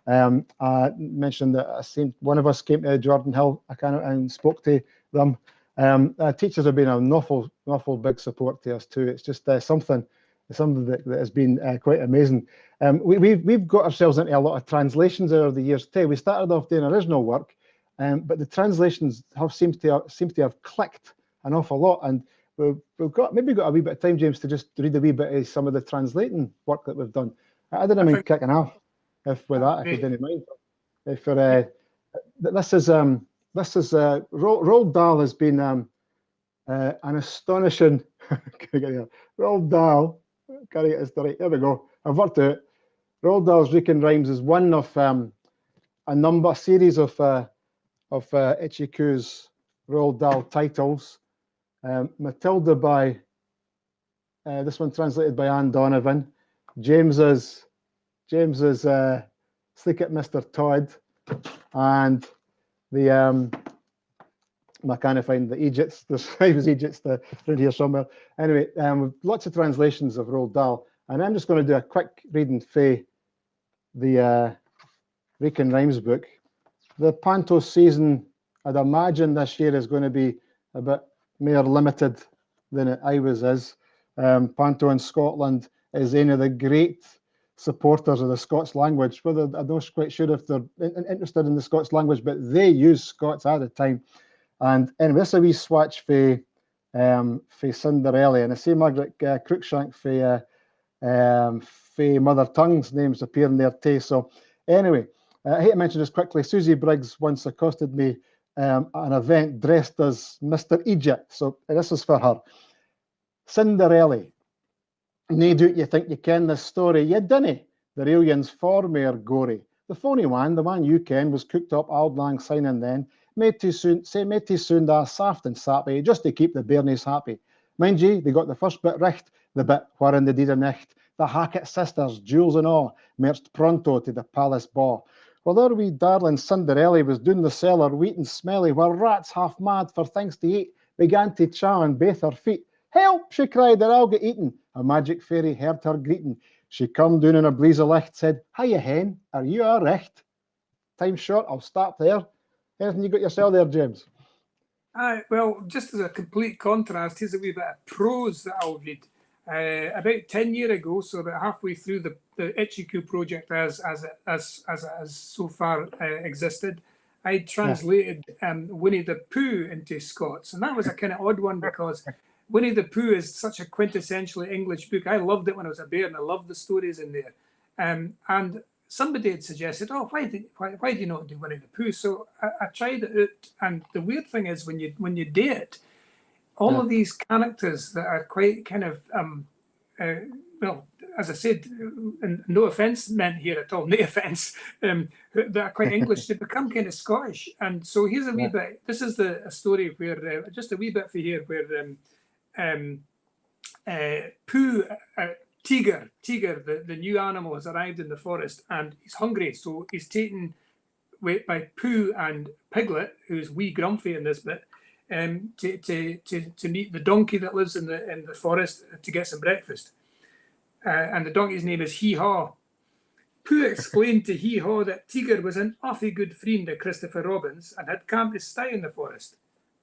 I mentioned that I seen one of us came to Jordan Hill and spoke to them. Teachers have been an awful big support to us too. It's just something something that has been quite amazing. We've got ourselves into a lot of translations over the years too. We started off doing original work, but the translations seem to have clicked an awful lot, and we've got a wee bit of time, James, to just read a wee bit of some of the translating work that we've done. I didn't mind kicking off if you didn't mind. This is Roald Dahl has been an astonishing Roald Dahl. Can't get this right. There we go. I've worked out. Roald Dahl's Wrekin' Rhymes is one of a series of Ichiku's Roald Dahl titles. Matilda by this one translated by Anne Donovan. James is Sleek at Mr. Todd, and the I can't find the Egypts. There's Egypts around here somewhere. Anyway, lots of translations of Roald Dahl, and I'm just going to do a quick reading for the Wrekin' Rhymes book. The Panto season, I'd imagine this year is going to be a bit more limited than it always is. Panto in Scotland is one of the great supporters of the Scots language. Whether I'm not quite sure if they're interested in the Scots language, but they use Scots at the time. And anyway, this is a wee swatch for Cinderella, and I see Margaret Cruikshank for Mother Tongue's names appearing there too. So anyway, I hate to mention this quickly. Susie Briggs once accosted me at an event dressed as Mr. Egypt. So this is for her. Cinderella. Nae doubt you think you ken this story. You dinna. The real yin's far mair gory. The phony one, the one you ken, was cooked up auld lang syne and then. Made too soon da saft and sappy, just to keep the bairnies happy. Mind ye, they got the first bit richt, the bit wherein they did a nicht. The Hackett sisters, Jules and all, marched pronto to the palace ball. While our wee darling Cinderella was down the cellar, wheat and smelly, while rats half mad for things to eat began to chaw and bathe her feet. Help, she cried, or I'll get eaten. A magic fairy heard her greeting. She come down in a blaze of licht, said, Hiya hen, are you a recht? Time short, I'll stop there. Anything you got yourself there, James? Well, just as a complete contrast, here's a wee bit of prose that I'll read. About 10 years ago, so about halfway through the Ichiku project as it has so far existed, I translated Winnie the Pooh into Scots, and that was a kind of odd one because Winnie the Pooh is such a quintessentially English book. I loved it when I was a bear, and I loved the stories in there. And somebody had suggested, "Oh, why do you not do Winnie the Pooh?" So I tried it out, and the weird thing is when you do it, all of these characters that are quite kind of well, as I said, and no offence meant here at all, no offence, that are quite English, they become kind of Scottish. And so here's a wee bit. This is a story where just a wee bit for here where Pooh. Tiger, the new animal, has arrived in the forest and he's hungry, so he's taken by Pooh and Piglet, who's wee Grumpy in this bit, to meet the donkey that lives in the forest to get some breakfast. And the donkey's name is Hee Haw. Pooh explained to Hee Haw that Tiger was an awfully good friend of Christopher Robin's and had come to stay in the forest.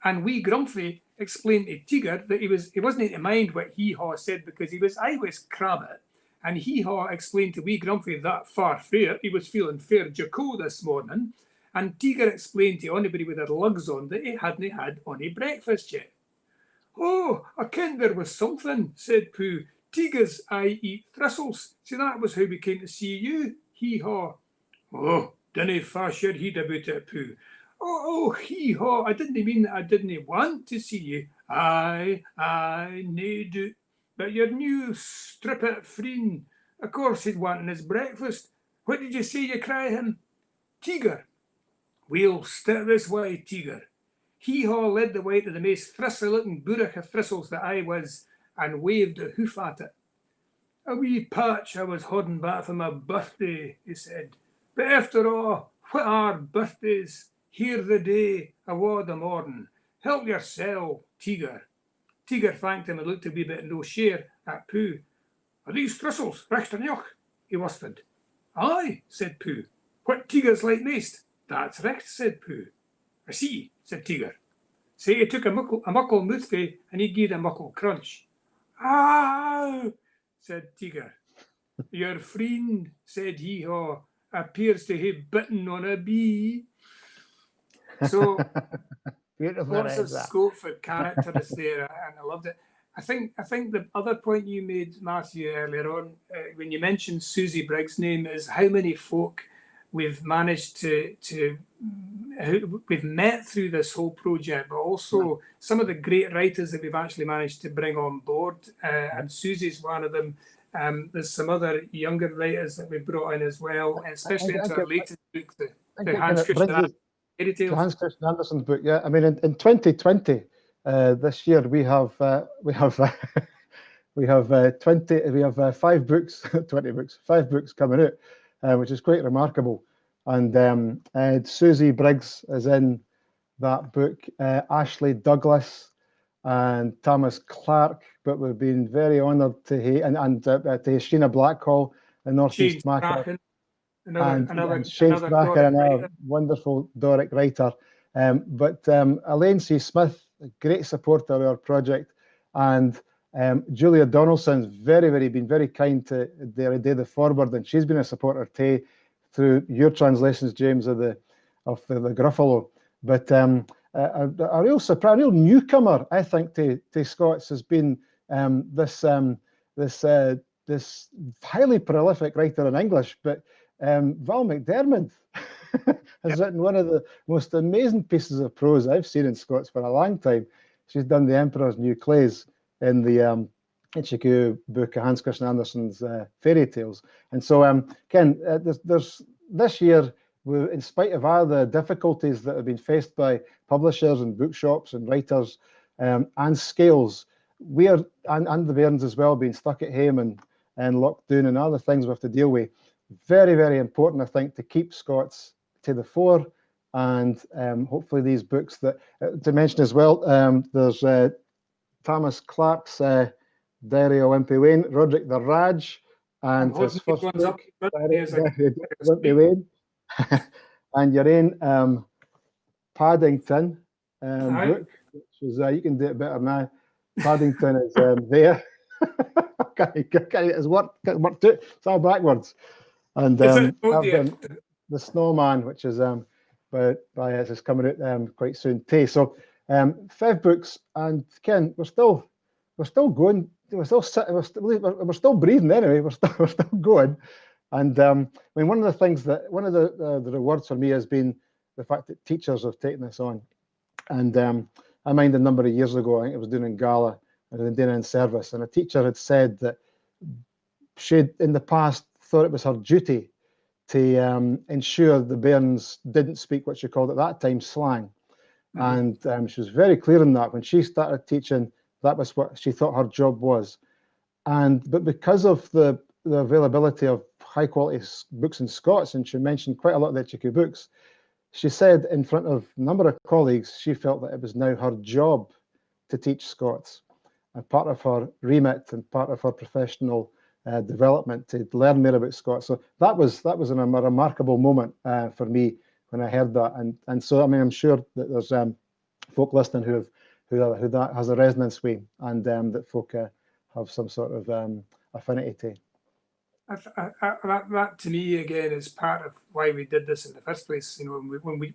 And wee Grumpy explained to Tiger that he wasn't to mind what Hee Haw said because he was always crabbit. And Hee Haw explained to wee Grumpy that far fair, he was feeling fair Jaco this morning. And Tiger explained to anybody with their lugs on that he hadn't had any breakfast yet. Oh, I kenned there was something, said Pooh. Tigers I eat thistles. See, that was how we came to see you, Hee Haw. Oh, dinna fash your head about it, Pooh. Oh, Hee Haw, I didn't mean that I didn't want to see you. Aye, nae doubt. But your new strippet friend, of course he'd wanting his breakfast. What did you say you cry him? Tiger. We'll step this way, Tiger. Hee Haw led the way to the most thristle-looking bourach of thistles that I was, and waved a hoof at it. A wee patch I was holding back for my birthday, he said. But after all, what are birthdays? Here the day, awa the morn. Help yourself, Tiger. Tiger thanked him and looked a wee bit no share at Pooh. Are these thistles, recht enoch? He whispered. Aye, said Pooh. What Tigers like maist? That's recht, said Pooh. I see, said Tiger. Say he took a muckle mouthful and he gave a muckle crunch. Ah, said Tiger. Your friend, said hee-haw, appears to have bitten on a bee. So Beautiful, lots of is that? scope for characters there, and I loved it. I think the other point you made, Matthew, earlier on, when you mentioned Susie Briggs' name, is how many folk we've managed we've met through this whole project, but also some of the great writers that we've actually managed to bring on board, and Susie's one of them. There's some other younger writers that we've brought in as well, especially into our latest book, the Hans Christian Fairy Tales. Hans Christian Andersen's book, yeah. I mean, in 2020, this year we have 5 books, 20 books, 5 books coming out, which is quite remarkable. And Susie Briggs is in that book, Ashley Douglas and Thomas Clark, but we've been very honoured to to Sheena Blackhall, the Northeast Macker. And Shane Spracher, another wonderful Doric writer. But Elaine C. Smith, a great supporter of our project, and Julia Donaldson's been very kind to the forward, and she's been a supporter too, through your translations, James, of the Gruffalo. But a real surprise, a real newcomer, I think, to Scots has been this highly prolific writer in English, but Val McDermott has written one of the most amazing pieces of prose I've seen in Scots for a long time. She's done The Emperor's New Clothes in the Ichiku book of Hans Christian Andersen's fairy tales. And so, Ken, there's this year, in spite of all the difficulties that have been faced by publishers and bookshops and writers and scales, and the bairns as well, being stuck at home and locked down and other things we have to deal with. Very, very important, I think, to keep Scots to the fore, and hopefully these books that to mention as well. There's Thomas Clark's Diary of Wimpy Wayne, Roderick the Raj, and his first book, Wimpy Wayne, and your own Paddington book, which is you can do it better now. Paddington is there. It's worked out. It's all backwards. And the Snowman, which is is coming out quite soon too. So 5 books, and Ken, we're still going. We're still sitting. We're still breathing anyway. We're still going. And I mean, one of the rewards for me has been the fact that teachers have taken this on. And I mind a number of years ago, I think it was doing in Gala, I was doing in service, and a teacher had said that she'd in the past thought it was her duty to ensure the bairns didn't speak what she called at that time slang. And she was very clear on that when she started teaching. That was what she thought her job was. But because of the availability of high quality books in Scots, and she mentioned quite a lot of the Ichiku books, she said in front of a number of colleagues, she felt that it was now her job to teach Scots, and part of her remit and part of her professional development to learn more about Scots. So that was a remarkable moment for me when I heard that. And so, I mean, I'm sure that there's folk listening who that has a resonance with, and that folk have some sort of affinity to. That to me again is part of why we did this in the first place. You know,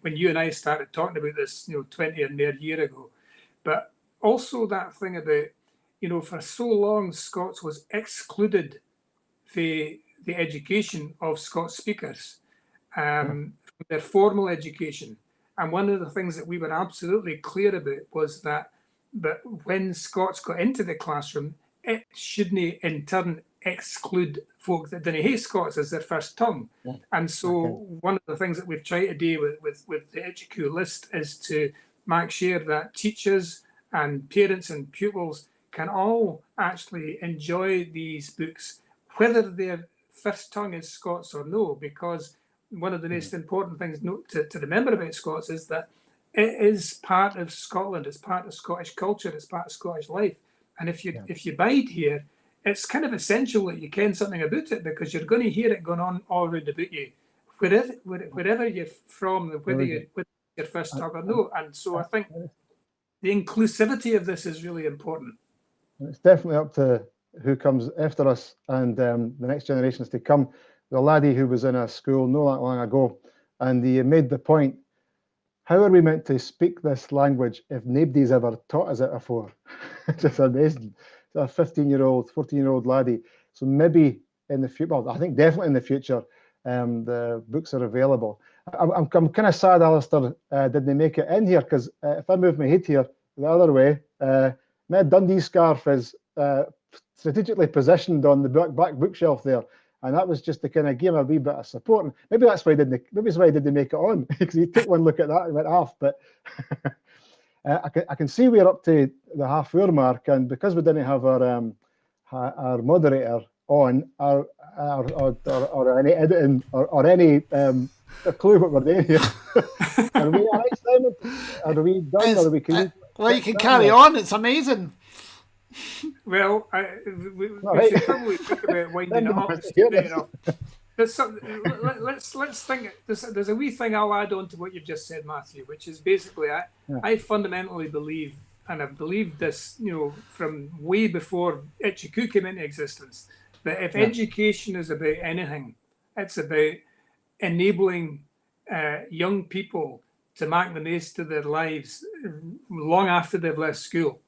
when you and I started talking about this, 20 or more year ago, but also that thing about, for so long Scots was excluded from the education of Scots speakers, from their formal education. And one of the things that we were absolutely clear about was that when Scots got into the classroom, it shouldn't in turn exclude folk that didn't hate Scots as their first tongue. And so one of the things that we've tried to do with the Ichiku list is to make sure that teachers and parents and pupils can all actually enjoy these books, whether their first tongue is Scots or no, because one of the most important things to remember about Scots is that it is part of Scotland, it's part of Scottish culture, it's part of Scottish life. And if you bide here, it's kind of essential that you ken something about it, because you're going to hear it going on all around about you, wherever you're from, whether you're your first tongue or no. And so I think the inclusivity of this is really important. It's definitely up to who comes after us and the next generations to come. The laddie who was in a school not that long ago, and he made the point, how are we meant to speak this language if nobody's ever taught us it before? It's just amazing. It's a 15-year-old, 14-year-old laddie. So maybe in the future, well, I think definitely in the future, the books are available. I'm kind of sad, Alistair, didn't make it in here, because if I move my head here the other way, my Dundee scarf is strategically positioned on the back bookshelf there, and that was just to kind of give him a wee bit of support. And maybe that's why maybe that's why he didn't make it on, because he took one look at that and went off. But I can see we're up to the half-hour mark, and because we didn't have our moderator on, or any editing, or any a clue what we're doing here. Are we all right, Simon? Are we done? Or are we? Well, you can carry on. It's amazing. Well, we right. should probably think about winding it up straight enough. Let's think. There's a wee thing I'll add on to what you've just said, Matthew, which is basically I fundamentally believe, and I've believed this, from way before Itchycoo came into existence, that if education is about anything, it's about enabling young people to make the most of their lives long after they've left school.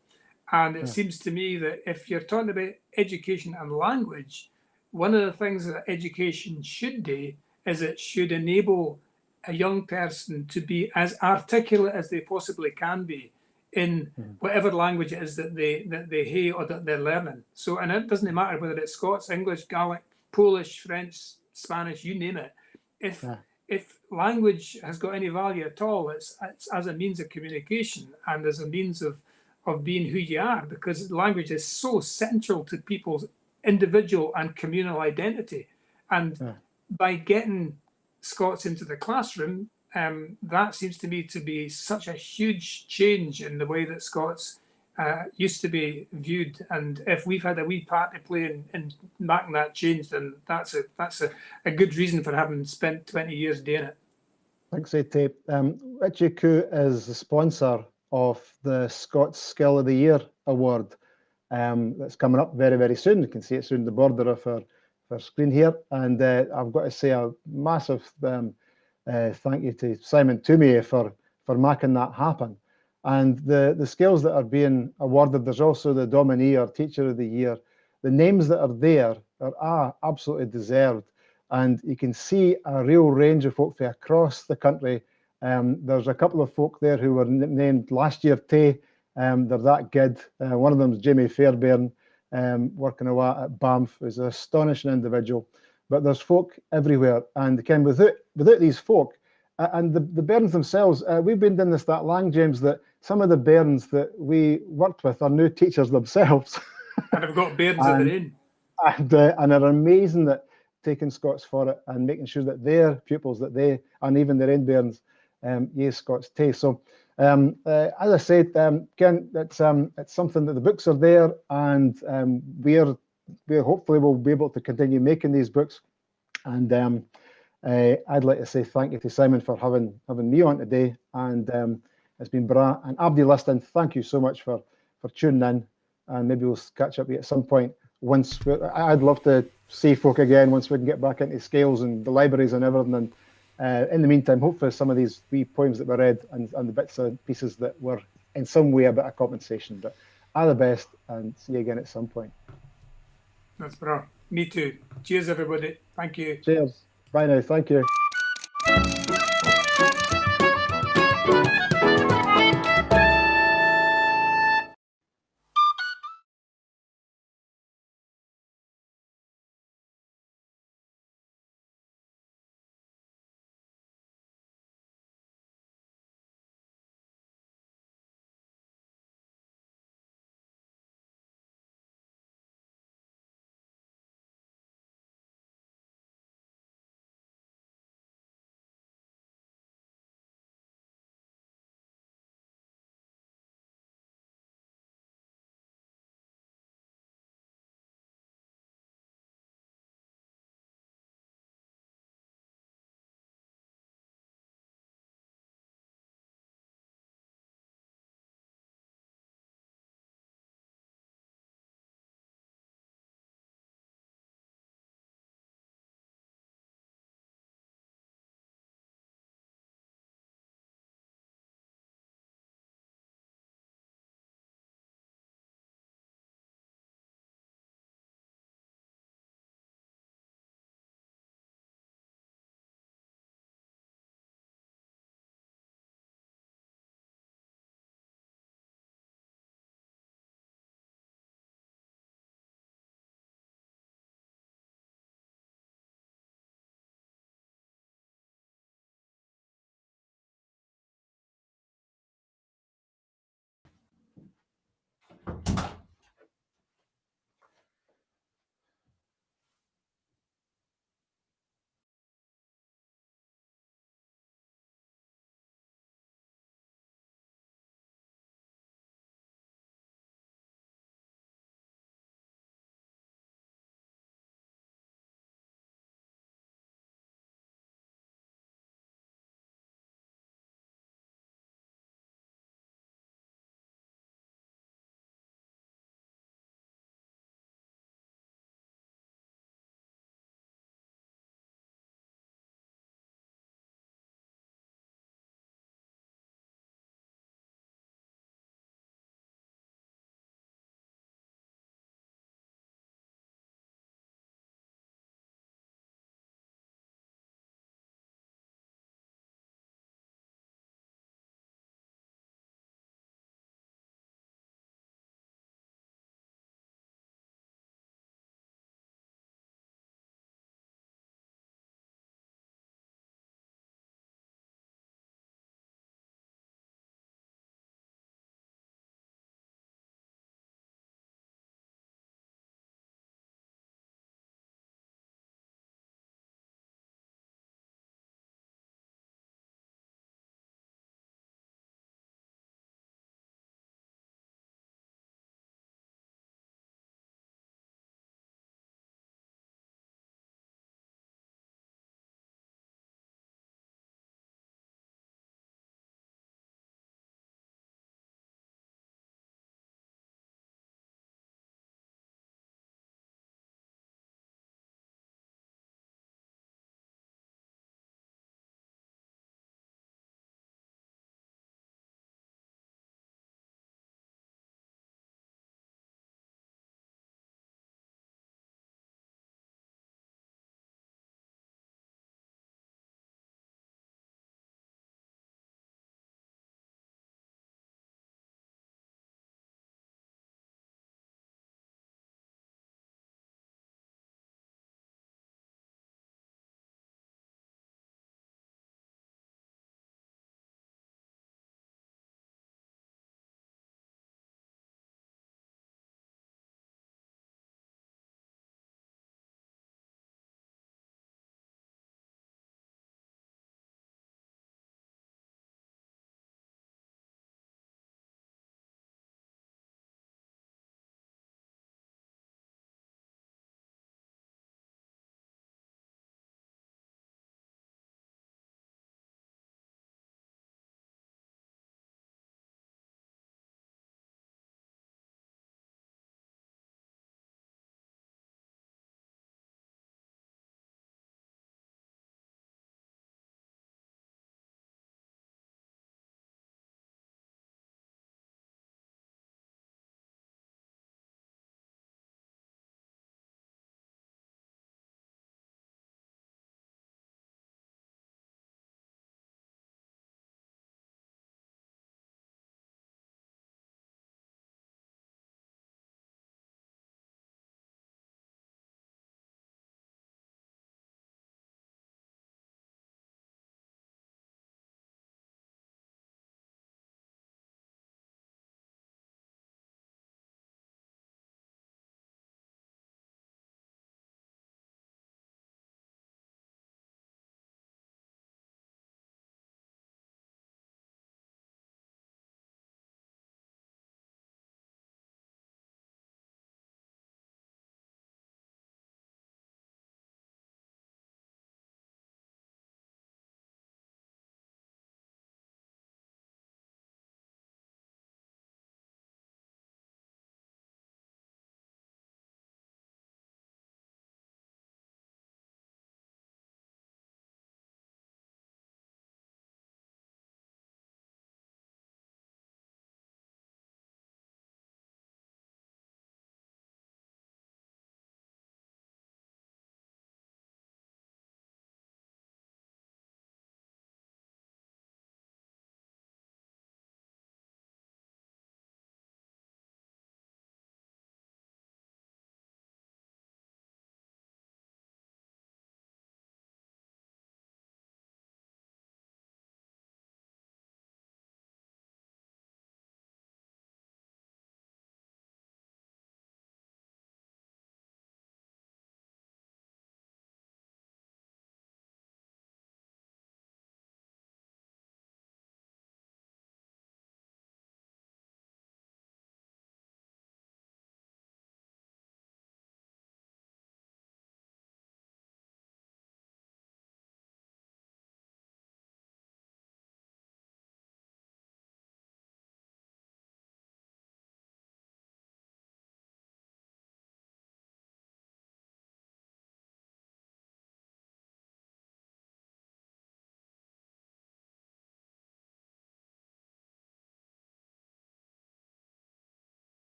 And it seems to me that if you're talking about education and language, one of the things that education should do is it should enable a young person to be as articulate as they possibly can be in whatever language it is that they hear or that they're learning. So, and it doesn't matter whether it's Scots, English, Gaelic, Polish, French, Spanish, you name it. If language has got any value at all, it's as a means of communication and as a means of being who you are, because language is so central to people's individual and communal identity. And by getting Scots into the classroom, that seems to me to be such a huge change in the way that Scots used to be viewed. And if we've had a wee part to play in making that change, then that's a good reason for having spent 20 years doing it. Thanks, Tape. Itchycoo is the sponsor of the Scots Skill of the Year Award. That's coming up very, very soon. You can see it soon in the border of our screen here. And I've got to say a massive thank you to Simon Toomey for making that happen. And the skills that are being awarded, there's also the Dominee or Teacher of the Year. The names that are there are absolutely deserved. And you can see a real range of folk from across the country. There's a couple of folk there who were named last year too. They're that good. One of them is Jamie Fairbairn, working away at Banff, who's an astonishing individual. But there's folk everywhere. And again, without these folk, and the bairns themselves, we've been doing this that long, James, that some of the bairns that we worked with are new teachers themselves. And have got bairns of their own. And are amazing at taking Scots for it and making sure that their pupils, that they, and even their own bairns, use Scots too. So, as I said, Ken, it's something that the books are there, and we hopefully will be able to continue making these books. And I'd like to say thank you to Simon for having me on today, and it's been bra. And Abdi Liston, thank you so much for tuning in, and maybe we'll catch up at some point. I'd love to see folk again once we can get back into scales and the libraries and everything. And in the meantime, hopefully some of these wee poems that were read and the bits and pieces that were in some way a bit of compensation. But all the best, and see you again at some point. That's bra. Me too. Cheers, everybody. Thank you. Cheers. Bye now. Thank you.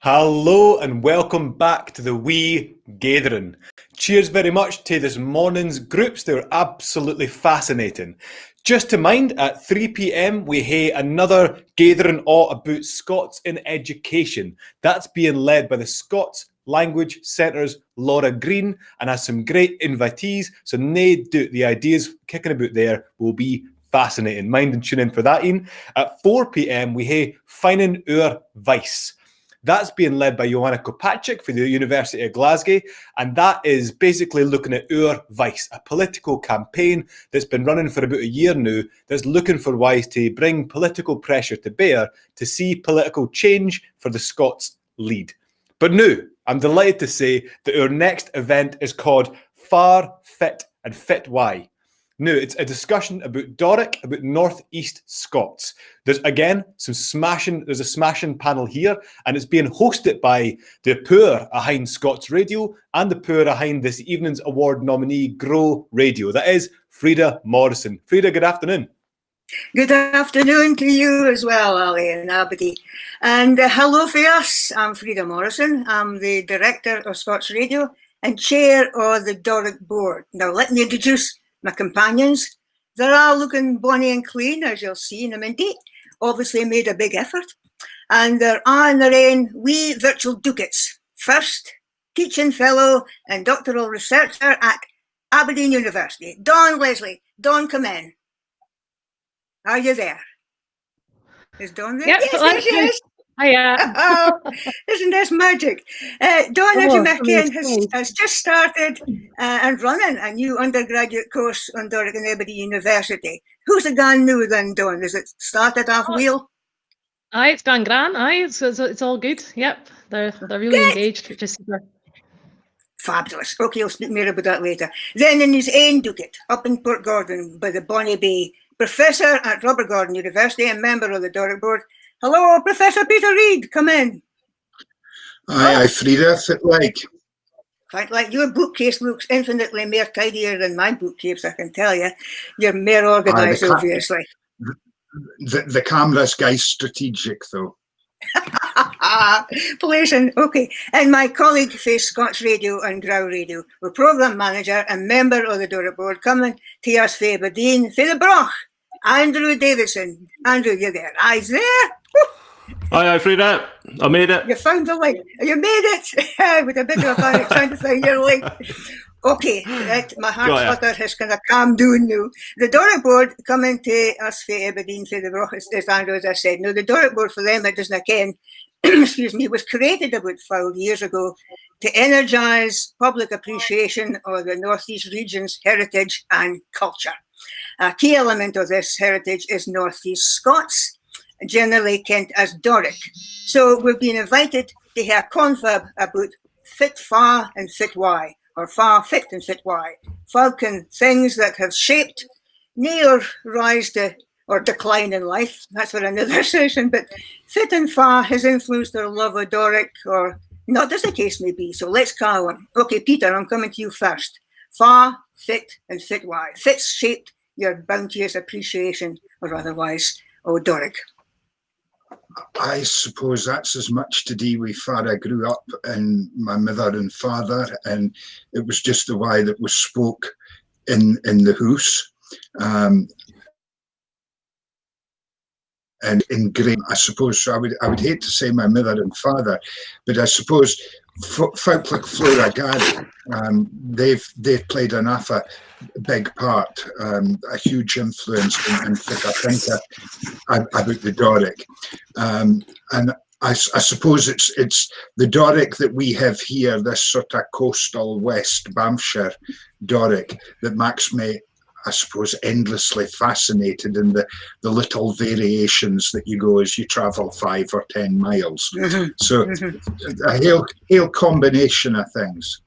Hello and welcome back to the wee Gaitherin. Cheers very much to this morning's groups. They're absolutely fascinating. Just to mind, at 3 p.m. we hae another Gaitherin all about Scots in education. That's being led by the Scots Language Centre's Laura Green and has some great invitees. So nae doubt the ideas kicking about there will be fascinating. Mind and tune in for that, Ian. At 4 p.m. we hae Finding Our Vice. That's being led by Joanna Kopacik for the University of Glasgow, and that is basically looking at Our Vice, a political campaign that's been running for about a year now, that's looking for ways to bring political pressure to bear to see political change for the Scots lead. But now, I'm delighted to say that our next event is called Far, Fit and Fit Why. Now, it's a discussion about Doric, about North East Scots. There's a smashing panel here, and it's being hosted by the poor behind Scots Radio and the poor behind this evening's award nominee, Grow Radio. That is Frida Morrison. Frida, good afternoon. Good afternoon to you as well, Ali and Aberdeen. And hello for us. I'm Frida Morrison. I'm the director of Scots Radio and chair of the Doric board. Now, let me introduce my companions. They're all looking bonny and clean, as you'll see in a minute. Obviously made a big effort. And they're on their own wee virtual ducats. First, teaching fellow and doctoral researcher at Aberdeen University, Don Leslie. Don, come in. Are you there? Is Don there? Yep, Yes. Hiya. Oh, isn't this magic? Don, as you mentioned, has just started and running a new undergraduate course on Doric and Aberdeen University. Who's the gone new then, Don? Is it started off wheel? Aye, it's gone grand. Aye, it's all good. Yep, they're really engaged, which is super. Fabulous. Okay, I'll speak more about that later. Then in his own ducat, up in Port Gordon by the Bonnie Bay, professor at Robert Gordon University and member of the Doric board. Hello, Professor Peter Reid, come in. Aye, Frida, fit like. Like your bookcase looks infinitely more tidier than my bookcase, I can tell you. You're more organised, obviously. The camera's guy strategic, though. Pleasant, okay. And my colleague for Scots Radio and Grow Radio, we're programme manager and member of the Doric board, coming to us for Aberdeen, for the Broch, Andrew Davidson. Andrew, you're there. Eyes there. Aye, Frida, I made it. You found the link. You made it. With a bit of a panic trying to find your link. Okay, right, my heart flutter has kind of calmed down now. The Doric board coming to us for Aberdeen for the Broch, as Andrew, as I said. Now, the Doric board, for them, it doesn't ken, excuse me, was created about 5 years ago to energise public appreciation of the North East region's heritage and culture. A key element of this heritage is North East Scots, generally kent as Doric. So we've been invited to hear a confab about fit far and fit why, or far fit and fit why. Falcon things that have shaped near rise to or decline in life. That's for another session, but fit and far has influenced their love of Doric, or not as the case may be. So let's call on. Okay, Peter, I'm coming to you first. Far, fit and fit why. Fit's shaped your bounteous appreciation or otherwise of Doric. I suppose that's as much to do with where I grew up and my mother and father, and it was just the way that was spoke in the house. And ingrained, I suppose. So I would hate to say my mother and father, but I suppose folk like Flora Gary, they've played enough a big part, a huge influence in I think about the Doric, and I suppose it's the Doric that we have here, this sort of coastal West Banffshire Doric, that makes me, I suppose, endlessly fascinated in the little variations that you go as you travel 5 or 10 miles. So a whole combination of things.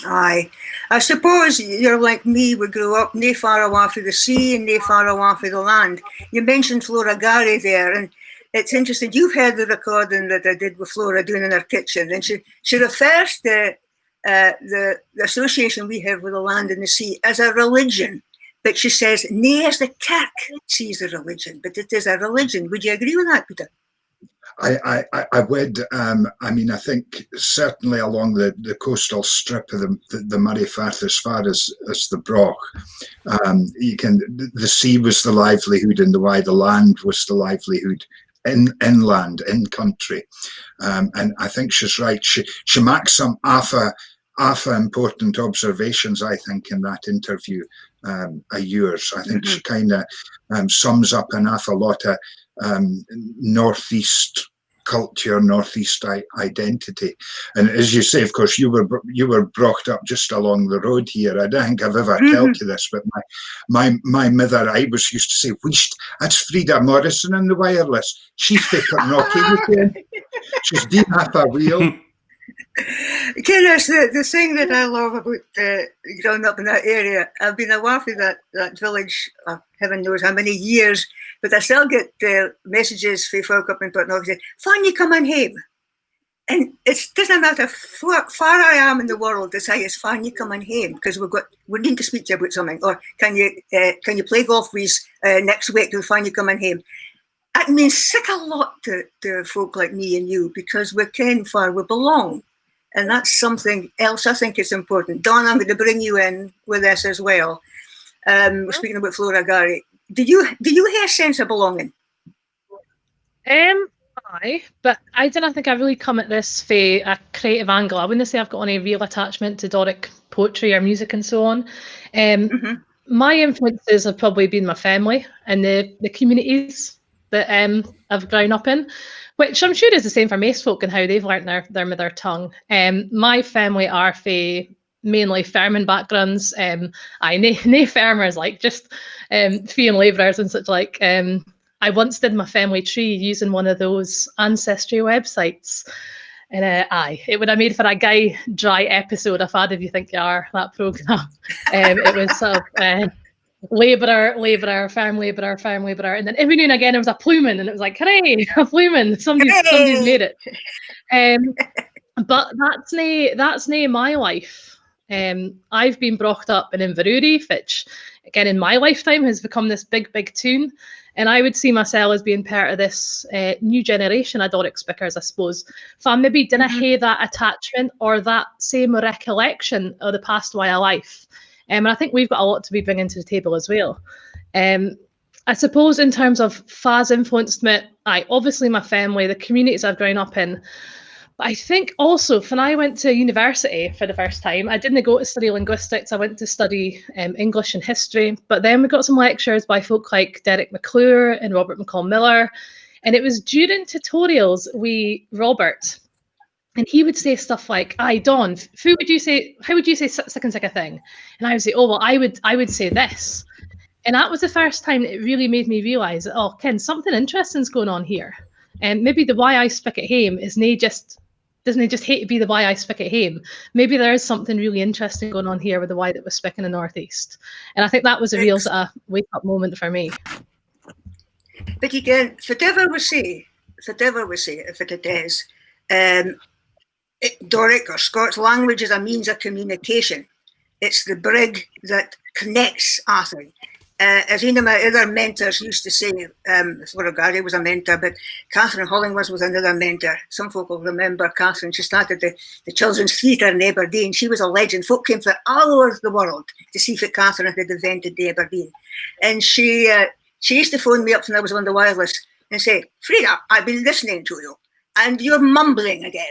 Aye. I suppose you're like me, we grew up nae far away from the sea and nae far away from the land. You mentioned Flora Gary there, and it's interesting, you've heard the recording that I did with Flora doing in her kitchen, and she refers to the association we have with the land and the sea as a religion, but she says, nae as the Kirk sees a religion, but it is a religion. Would you agree with that, Peter? I would. I mean, I think certainly along the coastal strip of the Murray Firth, as far as the Broch, the sea was the livelihood, and the land was the livelihood inland, in country. And I think she's right. She makes some awful important observations, I think, in that interview of yours. I think she kind of sums up an awful lot of Northeast culture, Northeast identity. And as you say, of course, you were brought up just along the road here. I don't think I've ever told you this, but my mother, I was used to say, "Wheesht, that's Frida Morrison in the wireless. She's paper naughty weekend. She's doing half a wheel." Goodness, the thing that I love about growing up in that area, I've been away from that village, heaven knows how many years, but I still get messages from folk up in Portnoy saying, "Fan you coming home?" And it doesn't matter how far I am in the world to say it's fan you coming home, because we need to speak to you about something, or can you play golf with us next week to fan you coming home. It means sick a lot to folk like me and you, because we're ken far we belong. And that's something else I think is important. Don, I'm going to bring you in with this as well. We're speaking about Flora Gary. Do you have a sense of belonging? Aye, but I don't think I really come at this from a creative angle. I wouldn't say I've got any real attachment to Doric poetry or music and so on. My influences have probably been my family and the communities that I've grown up in, which I'm sure is the same for most folk and how they've learnt their mother tongue. My family are mainly farming backgrounds. No farmers, like just fee and labourers and such like. I once did my family tree using one of those ancestry websites. And it would have made for a Guy Dry episode of Fad If You Think You Are, that programme. It was sort of labourer, farm labourer, and then every now and again it was a ploughman, and it was like, hooray, a ploughman, somebody's made it. But that's nae my life. I've been brought up in Inverurie, which again in my lifetime has become this big tune. And I would see myself as being part of this new generation of Doric speakers, I suppose. So I maybe didn't have that attachment or that same recollection of the past way of life. And I think we've got a lot to be bringing to the table as well. I suppose in terms of Faz influenced me, obviously my family, the communities I've grown up in. But I think also when I went to university for the first time, I didn't go to study linguistics. I went to study English and history. But then we got some lectures by folk like Derek McClure and Robert McCall Miller. And it was during tutorials Robert, and he would say stuff like, Don, how would you say sick and sick a thing? And I would say, oh, well, I would say this. And that was the first time it really made me realise that, oh, Ken, something interesting's going on here. And maybe the way I speak at home doesn't just hate to be the way I speak at home. Maybe there is something really interesting going on here with the way that we speak in the Northeast. And I think that was a real sort of wake-up moment for me. But again, whatever we say, if it is, Doric or Scots language is a means of communication. It's the brig that connects Arthur. As one of my other mentors used to say, Flora Gary was a mentor, but Catherine Hollingworth was another mentor. Some folk will remember Catherine. She started the Children's Theatre in Aberdeen. She was a legend. Folk came from all over the world to see what Catherine had invented in Aberdeen. And she used to phone me up when I was on the wireless and say, Frida, I've been listening to you, and you're mumbling again.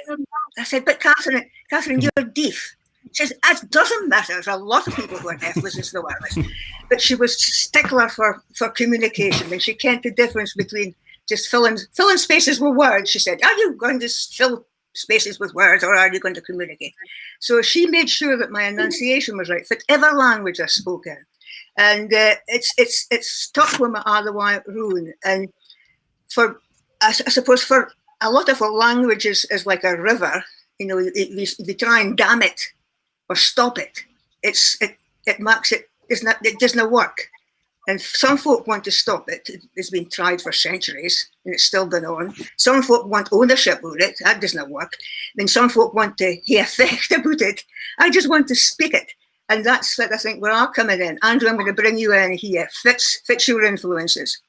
I said, but Catherine, you're deaf. She says, it doesn't matter. There's a lot of people who are deaf listen to the wireless. But she was stickler for communication, and she kent the difference between just filling spaces with words. She said, are you going to fill spaces with words, or are you going to communicate? So she made sure that my enunciation was right, whatever language I spoke in. And it's stuck with my otherwise rune. And I suppose for a lot of our languages is like a river. You know, if you try and dam it or stop it, it doesn't work. And some folk want to stop it. It's been tried for centuries and it's still going on. Some folk want ownership of it. That doesn't work. Then some folk want to hear effect about it. I just want to speak it. And that's what I think we're all coming in. Andrew, I'm going to bring you in here. Fits your influences.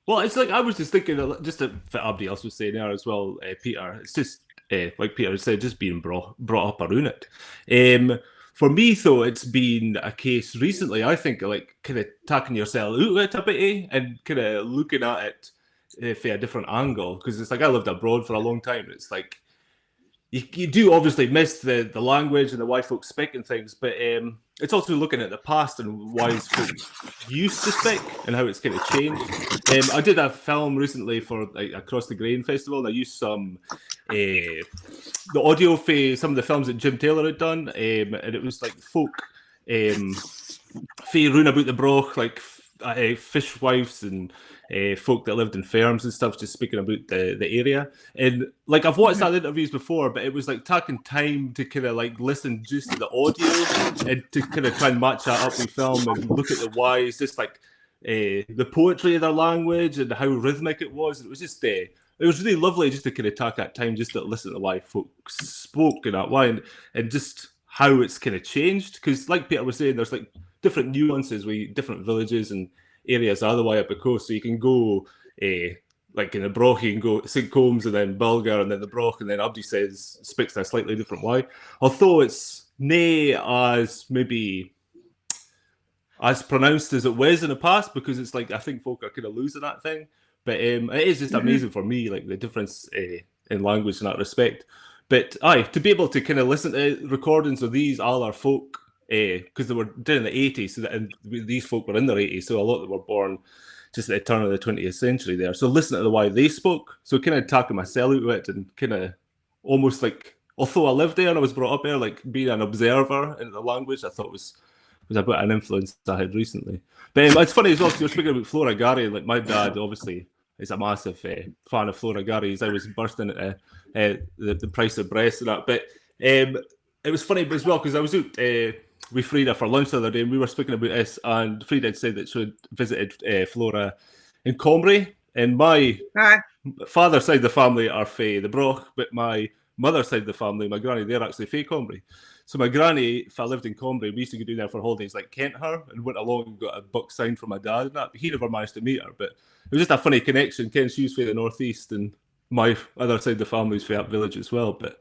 Well, it's like I was just thinking, just to fit everybody else was saying there as well, Peter. It's just like Peter said, just being brought up around it. For me, though, it's been a case recently. I think like kind of taking yourself out of it a bit, and kind of looking at it from a different angle, because it's like I lived abroad for a long time. It's like you do obviously miss the language and the way folks speak and things, but it's also looking at the past and why folks used to speak and how it's kind of changed. I did a film recently for Across the Grain Festival, and I used some the audio for some of the films that Jim Taylor had done, and it was like folk fae round about the broch, like fishwives and folk that lived in farms and stuff, just speaking about the area. And like I've watched that interviews before, but it was like taking time to kind of like listen just to the audio and to kind of try and match that up with film and look at the whys, just like the poetry of their language and how rhythmic it was. It was just it was really lovely just to kind of take that time just to listen to why folks spoke in that way, and just how it's kind of changed. Because like Peter was saying, there's like different nuances with different villages and areas are the way up the coast. So you can go like in the Broch, you can go St. Combs and then Bulgar and then the Broch, and then Abdi speaks in a slightly different way. Although it's nae as maybe as pronounced as it was in the past, because it's like I think folk are kind of losing that thing. But it is just amazing for me, like the difference in language in that respect. But to be able to kind of listen to recordings of these all our folk, because they were done in the 80s, and these folk were in their 80s, so a lot of them were born just at the turn of the 20th century there. So listening to the way they spoke, so kind of talking myself out of it, and kind of almost like, although I lived there and I was brought up there, like being an observer in the language, I thought was a bit of an influence I had recently. But it's funny as well, because you're speaking about Flora Gary, like my dad obviously is a massive fan of Flora Gary. He's always bursting at the price of breasts and that. But it was funny as well, because I was out with Frida for lunch the other day, and we were speaking about this, and Frida had said that she had visited Flora in Combray, and my father's side of the family are fae the Broch, but my mother's side of the family, my granny, they're actually fae Combray. So my granny, if I lived in Combray, we used to go down there for holidays, like Kent her, and went along and got a book signed from my dad and that. But he never managed to meet her, but it was just a funny connection. Ken, she was from the northeast, and my other side of the family was from that village as well. But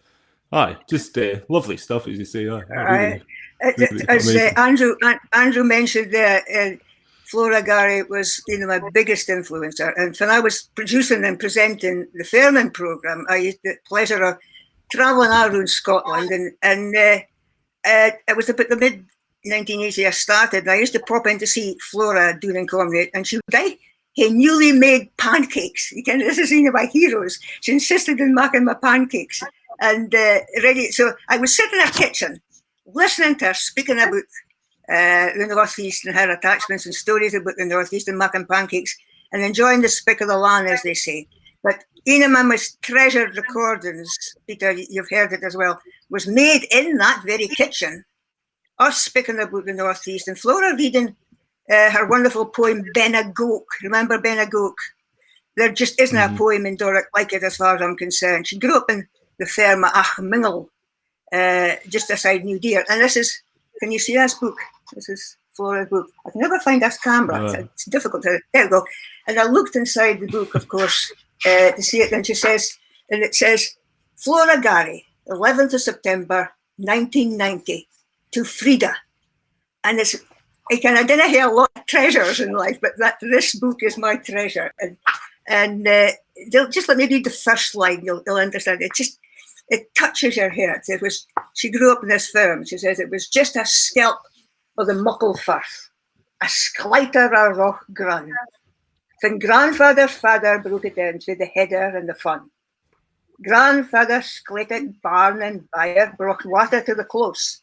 just lovely stuff, as you say. Really, as Andrew mentioned there, Flora Gary was my biggest influencer. And when I was producing and presenting the Fairman programme, I had the pleasure of travelling around Scotland, and it was about the mid-1980s I started, and I used to pop in to see Flora doing in Combray, and she would make newly made pancakes. This is one of my heroes. She insisted on making my pancakes and ready. So I was sitting in her kitchen, listening to her speaking about the Northeast and her attachments and stories about the Northeast and making pancakes and enjoying the spick of the land, as they say. But one of my most treasured recordings, Peter, you've heard it as well, was made in that very kitchen, us speaking about the Northeast, and Flora reading her wonderful poem, Benagok. Remember Benagok? There just isn't a poem in Doric like it, as far as I'm concerned. She grew up in the firm of Achmingle, just outside New Deer. And this is, can you see this book? This is Flora's book. I can never find this camera. It's difficult to, there we go. And I looked inside the book, of course, to see it, and it says, Flora Gary, 11th of September, 1990, to Frida. And it's, I didn't have a lot of treasures in life, but this book is my treasure. And just let me read the first line, you'll understand. It touches your heart. She grew up in this firm. She says it was just a scalp of the muckle firth, a skleiter a roch grun. Van grandfather's father broke it into the header and the fun. Grandfather skleted barn and byre brought water to the close.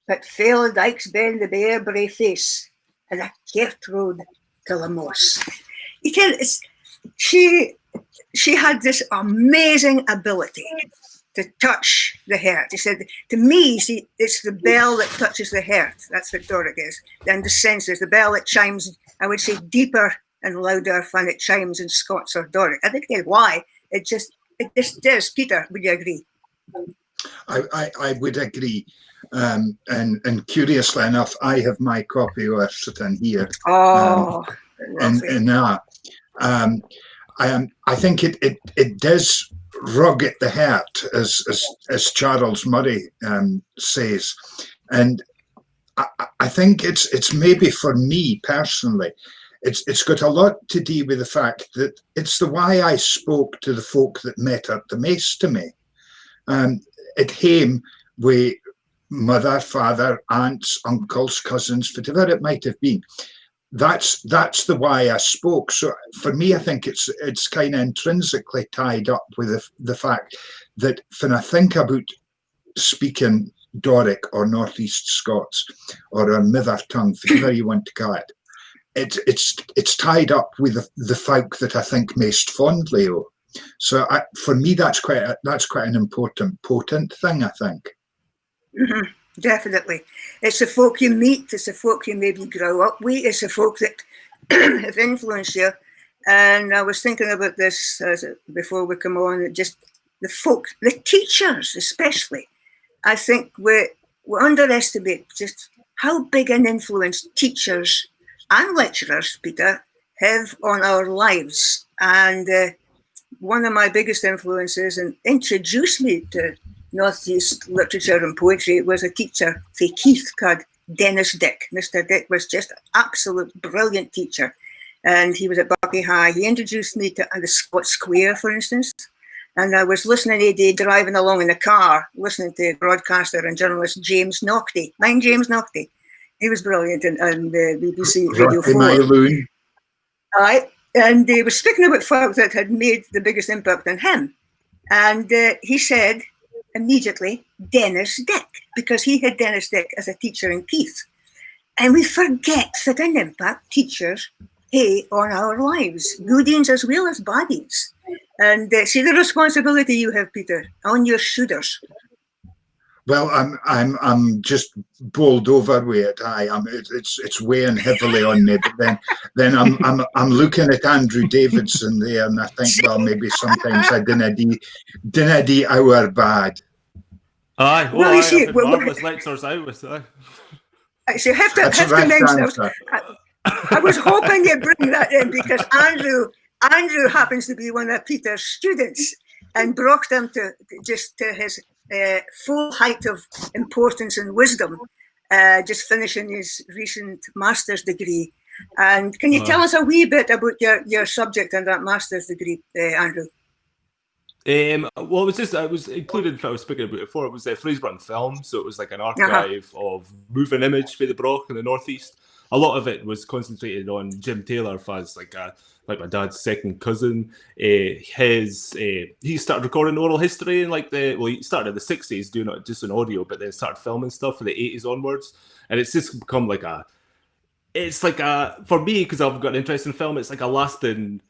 But fail dikes bend the bare bray face, and a girt road to the moss. She had this amazing ability to touch the heart. He said, to me, it's the bell that touches the heart. That's what Doric is. And the senses, the bell that chimes, I would say, deeper and louder when it chimes in Scots or Doric. I think that's why it just does. Peter, would you agree? I would agree. And curiously enough, I have my copy of it sitting here. Oh, I think it does rug at the heart, as Charles Murray says, and I think it's maybe for me personally, it's got a lot to do with the fact that it's the way I spoke to the folk that mattered the most to me. At home, with mother, father, aunts, uncles, cousins, whatever it might have been. That's the way I spoke. So for me, I think it's kind of intrinsically tied up with the fact that when I think about speaking Doric or Northeast Scots or a mother tongue, whatever you want to call it, it's tied up with the folk that I think most fondly of. So for me, that's quite an important, potent thing, I think. Mm-hmm. Definitely. It's the folk you meet, it's the folk you maybe grow up with, it's the folk that have influenced you. And I was thinking about this before we come on, just the folk, the teachers especially. I think we underestimate just how big an influence teachers and lecturers, Peter, have on our lives. And one of my biggest influences and introduced me to Northeast literature and poetry was a teacher for Keith called Dennis Dick. Mr. Dick was just an absolute brilliant teacher. And he was at Bucky High. He introduced me to the Scots Square, for instance. And I was listening a day, driving along in the car, listening to broadcaster and journalist James Naughty. Mind James Naughty? He was brilliant on BBC Radio 4. Aye. And he was speaking about folk that had made the biggest impact on him. And he said immediately, Dennis Dick, because he had Dennis Dick as a teacher in Keith. And we forget that an impact teachers have on our lives, goodies as well as baddies. And see the responsibility you have, Peter, on your shoulders. Well, I'm just bowled over with it. It's weighing heavily on me. But then I'm looking at Andrew Davidson there, and I think, well, maybe sometimes I didn't do our bad. Aye, well, you see, marvellous lectures out with that. So you have to mention. I was hoping you'd bring that in because Andrew happens to be one of Peter's students and brought him to his full height of importance and wisdom, just finishing his recent master's degree. And can you tell us a wee bit about your subject and that master's degree, Andrew? Well, it was included. I was speaking about it before. It was Fraserburgh film, so it was like an archive of moving image for the Broch in the northeast. A lot of it was concentrated on Jim Taylor as like my dad's second cousin. He started recording oral history in he started in the 60s doing it just in audio, but then started filming stuff in the 80s onwards. And it's just become for me, because I've got an interest in film, it's like a lasting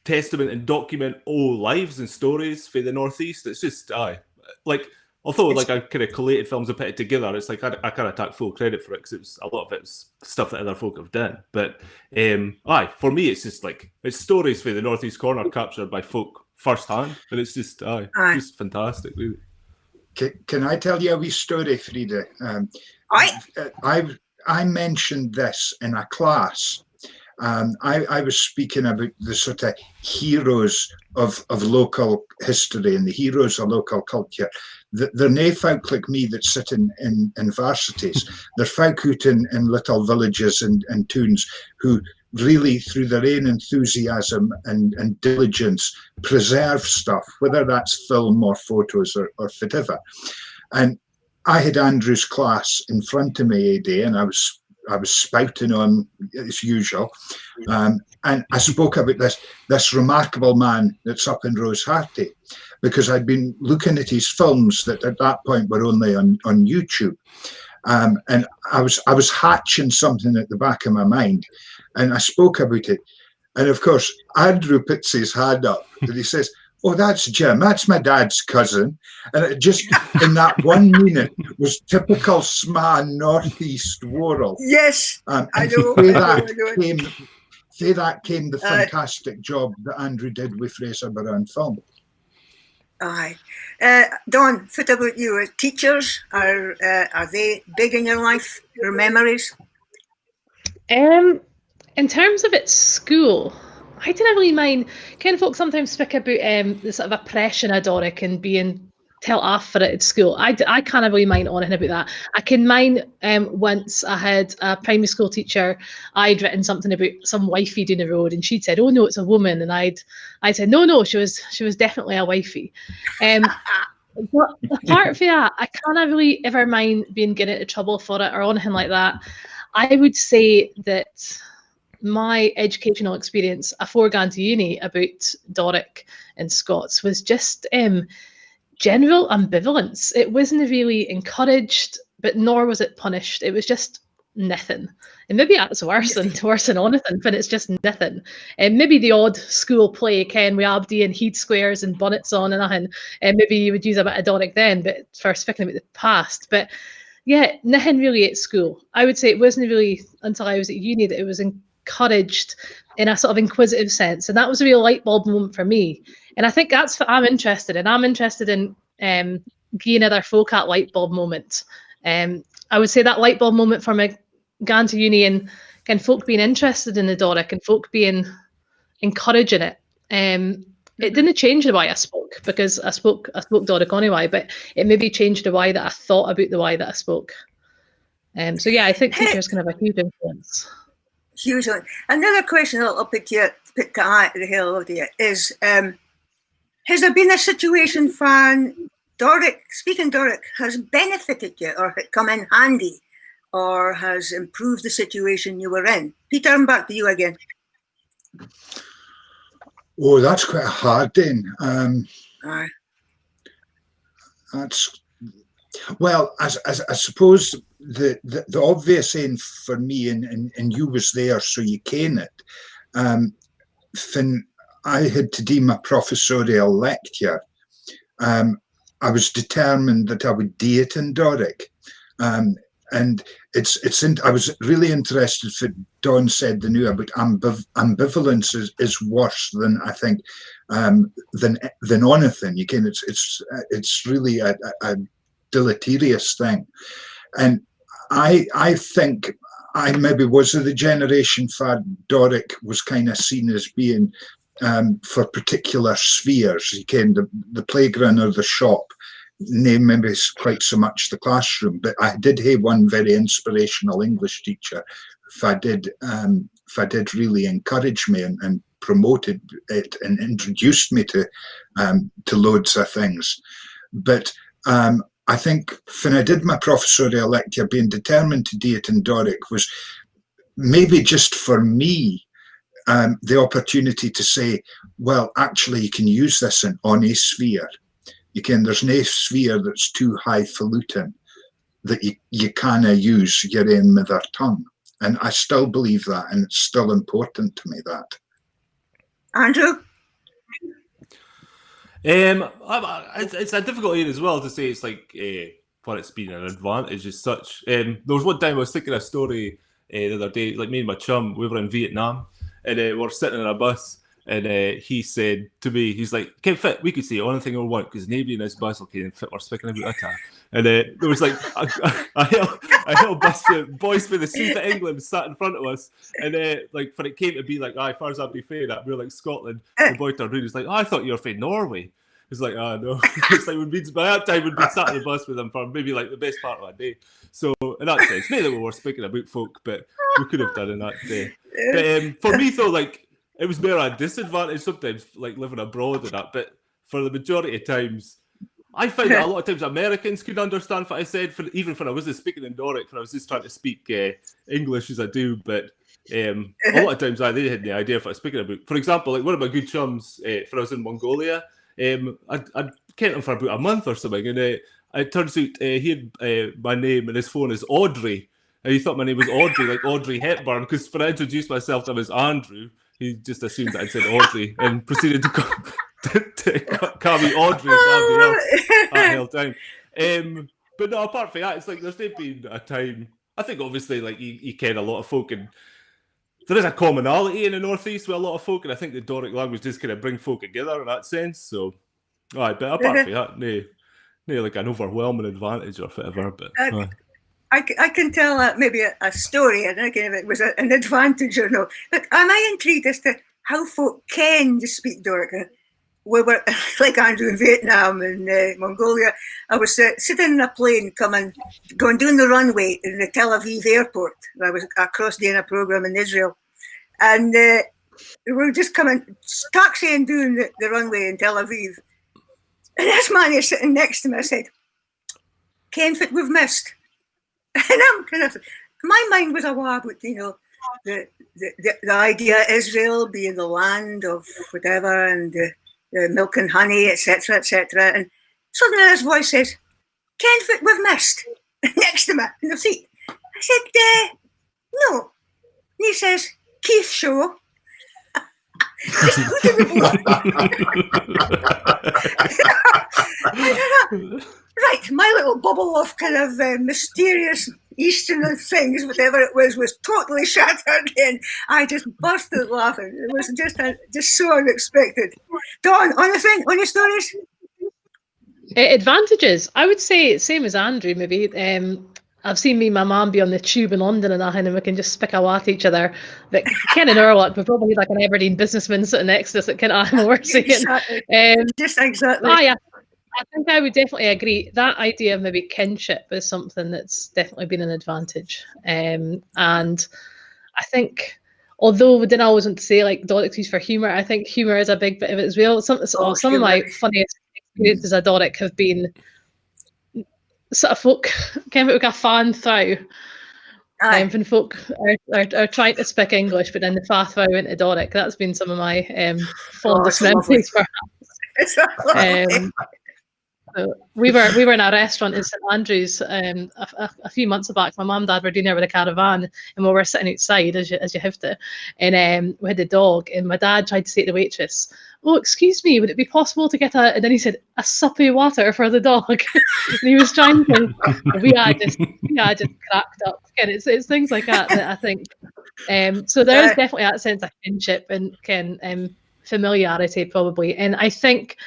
testament and document all lives and stories for the northeast. It's just although I kind of collated films and put it together, it's like I kind of take full credit for it because a lot of it's stuff that other folk have done. But for me, it's just it's stories for the northeast corner captured by folk firsthand, and it's just just fantastic, really. Can I tell you a wee story, Frida? I mentioned this in a class. I was speaking about the sort of heroes of local history and the heroes of local culture. They're nae folk like me that sit in varsities. They're folk out in little villages and towns who really, through their own enthusiasm and diligence, preserve stuff, whether that's film or photos or whatever. And I had Andrew's class in front of me a day, and I was spouting on as usual, and I spoke about this remarkable man that's up in Rosehearty, because I'd been looking at his films that at that point were only on YouTube, and I was hatching something at the back of my mind, and I spoke about it, and of course Andrew puts his hand up and he says, "Oh, that's Jim. That's my dad's cousin." And it just, in that 1 minute, was typical sma northeast world. Yes, I know. That came the fantastic job that Andrew did with Fraserburgh film. Aye. Dawn, what about you? Teachers, are they big in your life? Your memories? In terms of at school, I didn't really mind. Kind of folk sometimes speak about the sort of oppression of Doric and being tell off for it at school. I can't really mind anything about that. I can mind once I had a primary school teacher. I'd written something about some wifey down the road, and she'd said, "Oh no, it's a woman," and I said, "No, she was definitely a wifey." But apart from that, I can't really ever mind being getting into trouble for it or anything like that. I would say that my educational experience afore going to uni about Doric and Scots was just general ambivalence. It wasn't really encouraged, but nor was it punished. It was just nothing. And maybe that's worse than anything, but it's just nothing. And maybe the odd school play, Ken, with Abdi and heat squares and bonnets on and nothing. And maybe you would use a bit of Doric then, but for speaking about the past. But yeah, nothing really at school. I would say it wasn't really until I was at uni that it was encouraged in a sort of inquisitive sense. And that was a real light bulb moment for me. And I think that's what I'm interested in. I'm interested in giving other folk that light bulb moment. I would say that light bulb moment for me going to uni and kind of folk being interested in the Doric and folk being encouraging it. It didn't change the way I spoke, because I spoke Doric anyway, but it maybe changed the way that I thought about the way that I spoke. So yeah, I think teachers can have a huge influence. Huge one. Another question I'll put to the hell of you is, has there been a situation when speaking Doric has benefited you, or has it come in handy, or has improved the situation you were in? Peter, I'm back to you again. Oh, that's quite a hard thing. Well, I suppose the obvious thing for me, and you was there, so you ken it. When I had to do my professorial lecture, I was determined that I would do it in Doric. And I was really interested for Don said the new about ambivalence is worse than I think than anything. You can it's really a deleterious thing, and I think I maybe was of the generation for Doric was kind of seen as being for particular spheres. You can the playground or the shop. Name maybe quite so much the classroom, but I did have one very inspirational English teacher. If I did really encourage me and promoted it and introduced me to loads of things. But I think when I did my professorial lecture, being determined to do it in Doric was maybe just for me the opportunity to say, well, actually, you can use this in on a sphere. There's no sphere that's too highfalutin that you can't use your own mother tongue. And I still believe that, and it's still important to me, that. Andrew? It's a difficult area as well to say it's like for it's been an advantage as such. There was one time I was thinking a story the other day, like me and my chum, we were in Vietnam, and we were sitting in a bus, and he said to me, he's like, "Can't fit, we could say anything we want, because nobody in this bus will can fit, we're speaking about that." And there was like a whole bus of boys for the south of England sat in front of us, and like when it came to be like, "Aye, far as I'd be fair, that we were like Scotland," the boy turned around, he's like, "Oh, I thought you were from Norway." It's like, "Ah, no." It's like by that time we'd been sat in the bus with them for maybe like the best part of a day. So in that sense, not that we were speaking about folk, but we could have done in that day. But for me though, like, it was more a disadvantage sometimes, like living abroad and that. But for the majority of times, I find that a lot of times Americans could understand what I said, even when I wasn't speaking in Doric, when I was just trying to speak English as I do. But a lot of times they had the idea of what I was speaking about. For example, like one of my good chums, when I was in Mongolia, I'd kent him for about a month or something, and it turns out he had my name and his phone is Audrey. And he thought my name was Audrey, like Audrey Hepburn, because when I introduced myself to him as Andrew, he just assumed that I'd said Audrey and proceeded to call me Audrey that whole time. But no, apart from that, it's like there's not been a time. I think obviously, like you ken a lot of folk, and there is a commonality in the Northeast with a lot of folk, and I think the Doric language just kind of bring folk together in that sense. So, but apart from that, no, like an overwhelming advantage or whatever. But I can tell maybe a story. I don't know if it was an advantage or no. But am I intrigued as to how folk ken to speak Doric. We were, like Andrew, in Vietnam and Mongolia. I was sitting in a plane going down the runway in the Tel Aviv airport. I was across doing a program in Israel. And we were just taxiing down the runway in Tel Aviv. And this man is sitting next to me. I said, "Ken what we've missed?" And I'm my mind was awa about, the idea of Israel being the land of whatever and the milk and honey, etc., etc. And suddenly this voice says, "Ken what we've missed?" Next to me in the seat. I said, "No." And he says, "Keith Show." Right, my little bubble of kind of mysterious Eastern things, whatever it was totally shattered, and I just busted laughing. It was just so unexpected. Dawn, on your stories? Advantages, I would say, same as Andrew, maybe. I've seen me and my mum be on the tube in London and that, and we can just spick away at each other. But Ken and Orlock, we probably need like an Aberdeen businessman sitting next to us that can know what we're saying. Just exactly. I think I would definitely agree. That idea of maybe kinship is something that's definitely been an advantage. And I think, although we didn't always want to say like Doric for humour, I think humour is a big bit of it as well. Some of my funniest experiences of Doric have been sort of folk kind of like a fan throw. When folk are trying to speak English, but then the fa throw into Doric. That's been some of my fondest memories, perhaps. So we were in a restaurant in St Andrews a few months back. My mum and dad were doing there with a caravan, and we were sitting outside as you have to, and we had the dog. And my dad tried to say to the waitress, "Oh, excuse me, would it be possible to get a?" And then he said, "A suppy water for the dog." And he was trying to. We had just cracked up. And it's things like that I think. So there is definitely that sense of kinship and familiarity probably, and I think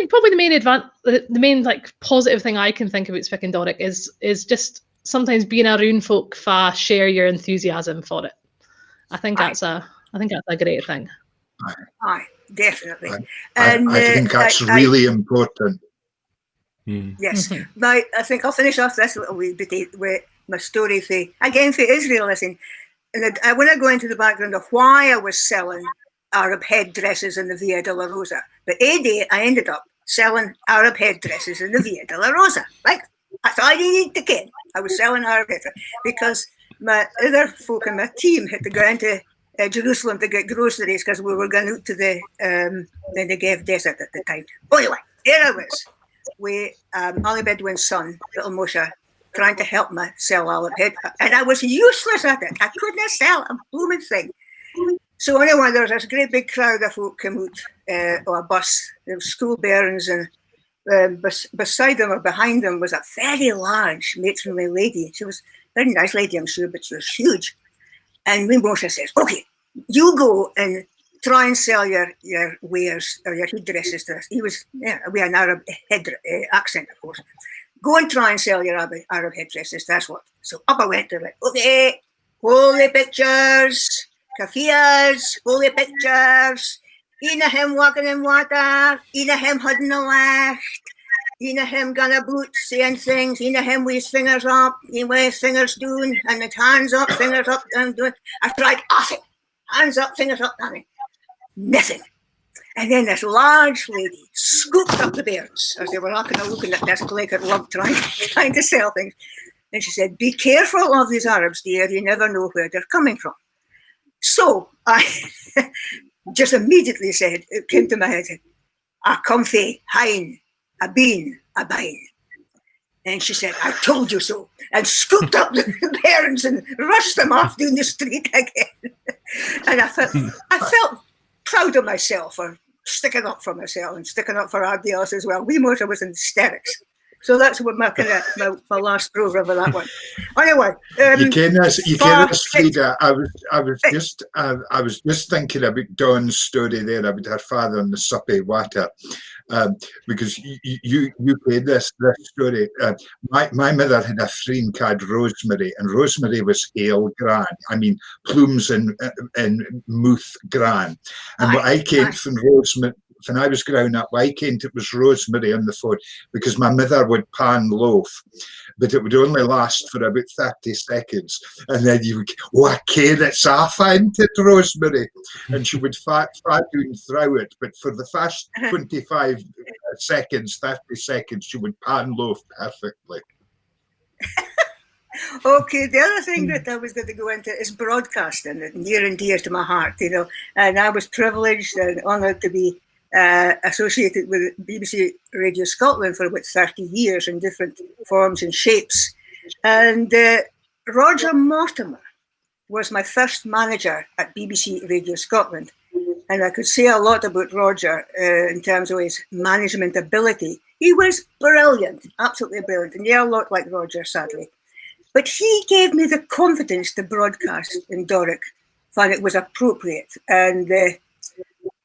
probably the main like positive thing I can think about speaking Doric is just sometimes being around folk share your enthusiasm for it. I think that's a great thing. Aye, definitely. I think that's really important. Yes. Now I think I'll finish off this little wee bit with my story for Israel. Listen, and I want to go into the background of why I was selling Arab headdresses in the Via Dolorosa. But a day I ended up selling Arab headdresses in the Via Dolorosa. Like, that's all you need to ken. I was selling Arab headdresses because my other folk in my team had to go into Jerusalem to get groceries because we were going out to the Negev desert at the time. Anyway, here I was with Ali Bedouin's son, little Moshe, trying to help me sell Arab head. And I was useless at it. I couldn't sell a blooming thing. So anyway, there was this great big crowd of folk came out on a bus. There was school bairns, and beside them or behind them was a very large matronly lady. She was a very nice lady, I'm sure, but she was huge. And Moshe says, "Okay, you go and try and sell your wares or your headdresses to us." He was with an Arab accent, of course. "Go and try and sell your Arab headdresses. That's what." So up I went to it. "Okay, holy pictures. Kafias, holy pictures, Ina him walking in water, Ina him holding the left, Ina him gonna boot saying things, Ina him with his fingers up, he with his fingers doing, and his hands up, fingers up, down doing. I tried nothing. Hands up, fingers up, nothing. Nothing. And then this large lady scooped up the bairns as they were looking at this like at love trying to sell things. And she said, "Be careful of these Arabs, dear, you never know where they're coming from." So I just immediately said, it came to my head, "A comfy, hein, a bean, a bine." And she said, "I told you so," and scooped up the parents and rushed them off down the street again. And I felt proud of myself for sticking up for myself and sticking up for everybody else as well. Moshe was in hysterics. So that's what my last program of that one. Anyway, you can this, Frida. I was just thinking about Dawn's story there about her father and the suppy water, because you played this story. My mother had a friend called Rosemary, and Rosemary was ale gran. I mean, plumes and mouth gran. And what I came from Rosemary. When I was growing up, I came to it was Rosemary on the phone because my mother would pan loaf, but it would only last for about 30 seconds. And then you would go, I care it's off into Rosemary. And she would fat down through it. But for the first 25 seconds, 30 seconds, she would pan loaf perfectly. Okay, the other thing that I was going to go into is broadcasting, near and dear to my heart, and I was privileged and honoured to be associated with BBC Radio Scotland for about 30 years in different forms and shapes. And Roger Mortimer was my first manager at BBC Radio Scotland. And I could say a lot about Roger in terms of his management ability. He was brilliant, absolutely brilliant. And yeah, a lot like Roger, sadly. But he gave me the confidence to broadcast in Doric, found it was appropriate. And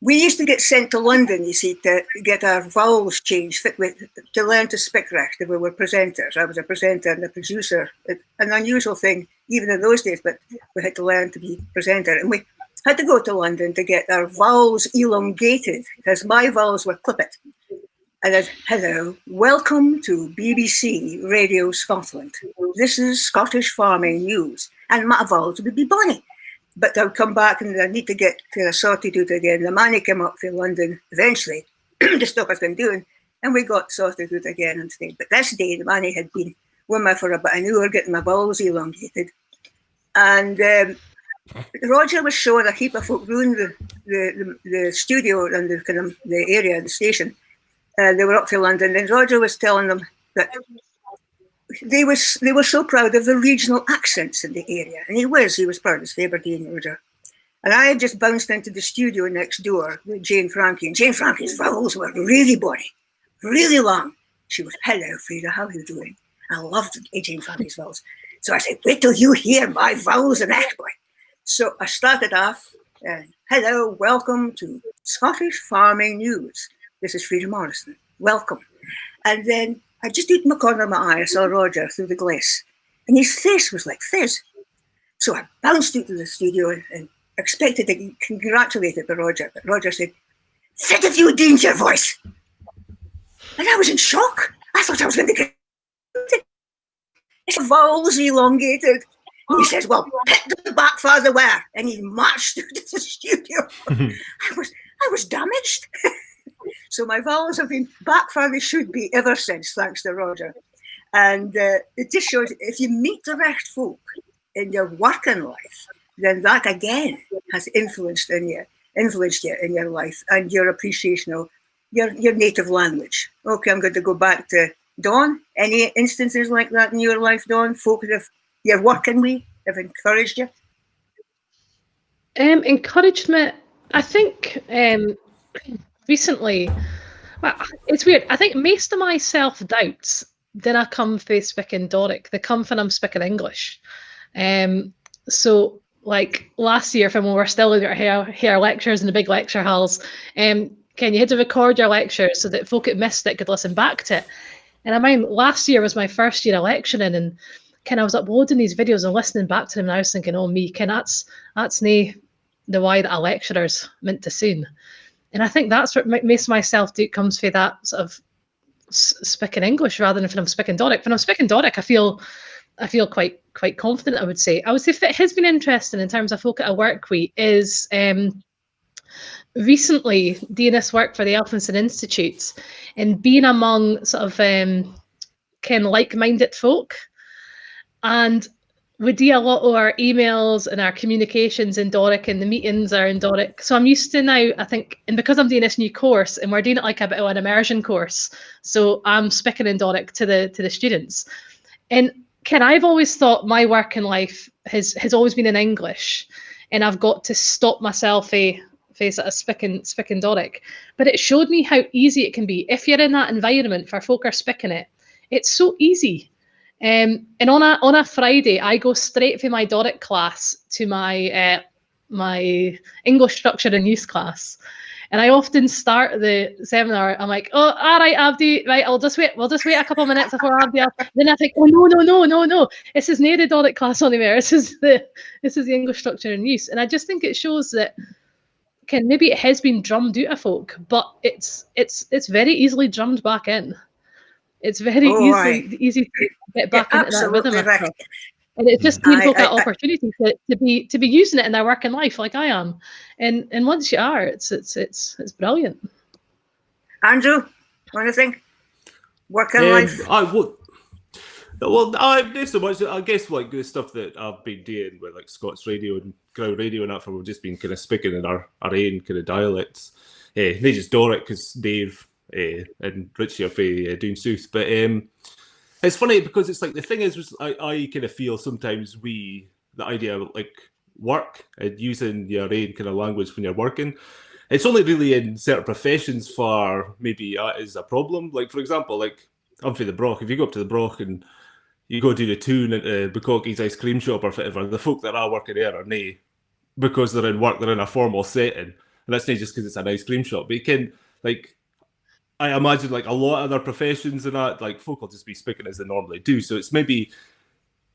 we used to get sent to London, you see, to get our vowels changed, to learn to speak recht if we were presenters. I was a presenter and a producer. An unusual thing, even in those days, but we had to learn to be presenter. And we had to go to London to get our vowels elongated, because my vowels were clipped. And I said, hello, welcome to BBC Radio Scotland. This is Scottish Farming News. And my vowels would be bonny. But I'll come back and I need to get sorted out again. The money came up from London eventually to stop us from doing, and we got sorted out again instead. But this day, the money had been with me for about an hour, getting my balls elongated. And Roger was showing a heap of folk around the studio and the area, the station. They were up to London, and Roger was telling them that they were so proud of the regional accents in the area, and he was proud. It's Aberdeen, Roger. And I had just bounced into the studio next door with Jane Frankie, and Jane Frankie's vowels were really bonny, really long. She was, hello, Frida, how are you doing? I loved Jane Frankie's vowels. So I said, wait till you hear my vowels in Boy. So I started off, hello, welcome to Scottish Farming News. This is Frida Morrison, welcome. And then I just opened the corner of my eye, I saw Roger through the glass, and his face was like fizz. So I bounced out of the studio and expected to congratulate Roger, but Roger said, "Fit if you deemed your voice." And I was in shock. I thought I was going to get his vowels elongated. And he says, well, pick the back farther where? And he marched through the studio. I was damaged. So my vowels have been back where they should be ever since, thanks to Roger. And it just shows if you meet the right folk in your working life, then that again has influenced you in your life and your appreciation of your native language. Okay, I'm going to go back to Dawn. Any instances like that in your life, Dawn? Folk that you're working with have encouraged you? Encouragement, I think recently, well, it's weird. I think most of my self-doubts didn't come from speaking Doric. They come from I'm speaking English. So like last year when we were still in our hair lectures in the big lecture halls, you had to record your lectures so that folk that missed it could listen back to it. And I mind last year was my first year of lecturing, and I was uploading these videos and listening back to them, and I was thinking, oh me, that's nae the way that a lecturer's meant to soon. And I think that's what makes my self-doubt comes for that sort of speaking English rather than when I'm speaking Doric. When I'm speaking Doric, I feel quite confident, I would say. I would say it has been interesting in terms of folk that I work with is recently doing this work for the Elphinstone Institute and being among sort of kind of like-minded folk. And we do a lot of our emails and our communications in Doric, and the meetings are in Doric. So I'm used to now, I think, and because I'm doing this new course and we're doing it like a bit of an immersion course, so I'm speaking in Doric to the students. And I've always thought my work in life has always been in English, and I've got to stop myself sort of speaking Doric. But it showed me how easy it can be if you're in that environment for folk are speaking it, It's so easy. And on a Friday, I go straight from my Doric class to my my English structure and use class. And I often start the seminar, I'm like, oh, all right, Abdi, right, we'll just wait a couple of minutes before Abdi. Then I think, oh, no. This is not the Doric class on the mirror. This is the English structure and use. And I just think it shows that maybe it has been drummed out of folk, but it's very easily drummed back in. It's very easy to get back into that rhythm. Right. And it's just giving folk that opportunity to be using it in their working life, like I am. And once you are, it's brilliant. Andrew, what do you think? Working life. Not so much. I guess like the stuff that I've been doing with like Scots radio and Ground radio and that, for we've just been kind of speaking in our own kind of dialects. They just Doric because Dave and Richie are down south, but it's funny because it's like the thing is, I kind of feel sometimes the idea of like work and using your own kind of language when you're working, it's only really in certain professions for maybe that is a problem. Like for example, like I'm from the Broch. If you go up to the Broch and you go do the tune at Bukocky's ice cream shop or whatever, the folk that are working there are nae because they're in work, they're in a formal setting, and that's not just because it's an ice cream shop. But you can like. I imagine like a lot of other professions and that, like folk will just be speaking as they normally do. So it's maybe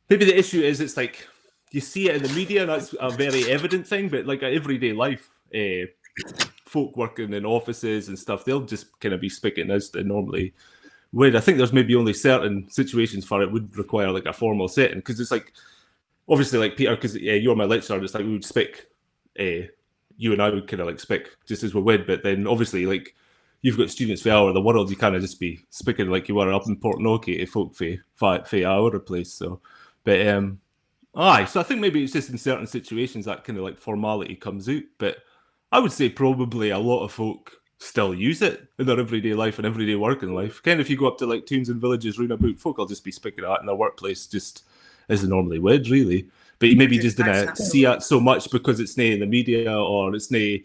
the issue is it's like you see it in the media and that's a very evident thing, but like everyday life, folk working in offices and stuff, they'll just kind of be speaking as they normally would. I think there's maybe only certain situations for it would require like a formal setting, because it's like obviously like Peter, because you're my lecturer, it's like we would speak, you and I would kind of like speak just as we would, but then obviously like you've got students for all over the world, you kind of just be speaking like you were up in Portnokie to folk for our place. So, but so I think maybe it's just in certain situations that kind of like formality comes out. But I would say probably a lot of folk still use it in their everyday life and everyday working life. Kind of if you go up to like towns and villages round about, folk will just be speaking that in their workplace just as they normally would, really. But you maybe just didn't see it so much because it's not in the media or it's not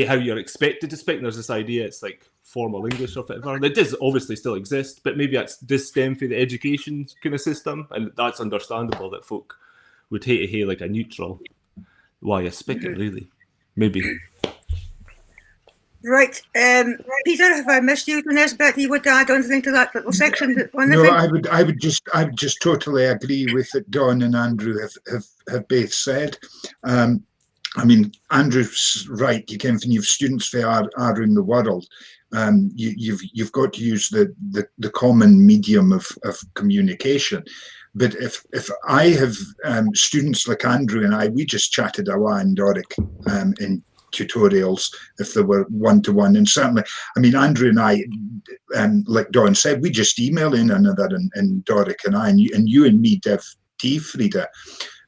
how you're expected to speak. And there's this idea it's like formal English or whatever. And it does obviously still exist, but maybe that's this stem from the education kind of system, and that's understandable that folk would hate to hear like a neutral way of speaking, really. Maybe. Right. Peter, have I missed you in this bit? You would add anything to that little section? No, I would just totally agree with what Don and Andrew have both said. I mean, Andrew's right. You can, when you've students for around the world, you've got to use the common medium of communication. But if I have students like Andrew and I, we just chatted a while in Doric in tutorials if they were one-to-one, and certainly, I mean, Andrew and I, like Don said, we just email in another in Doric, and you and me, Dev T. Frida.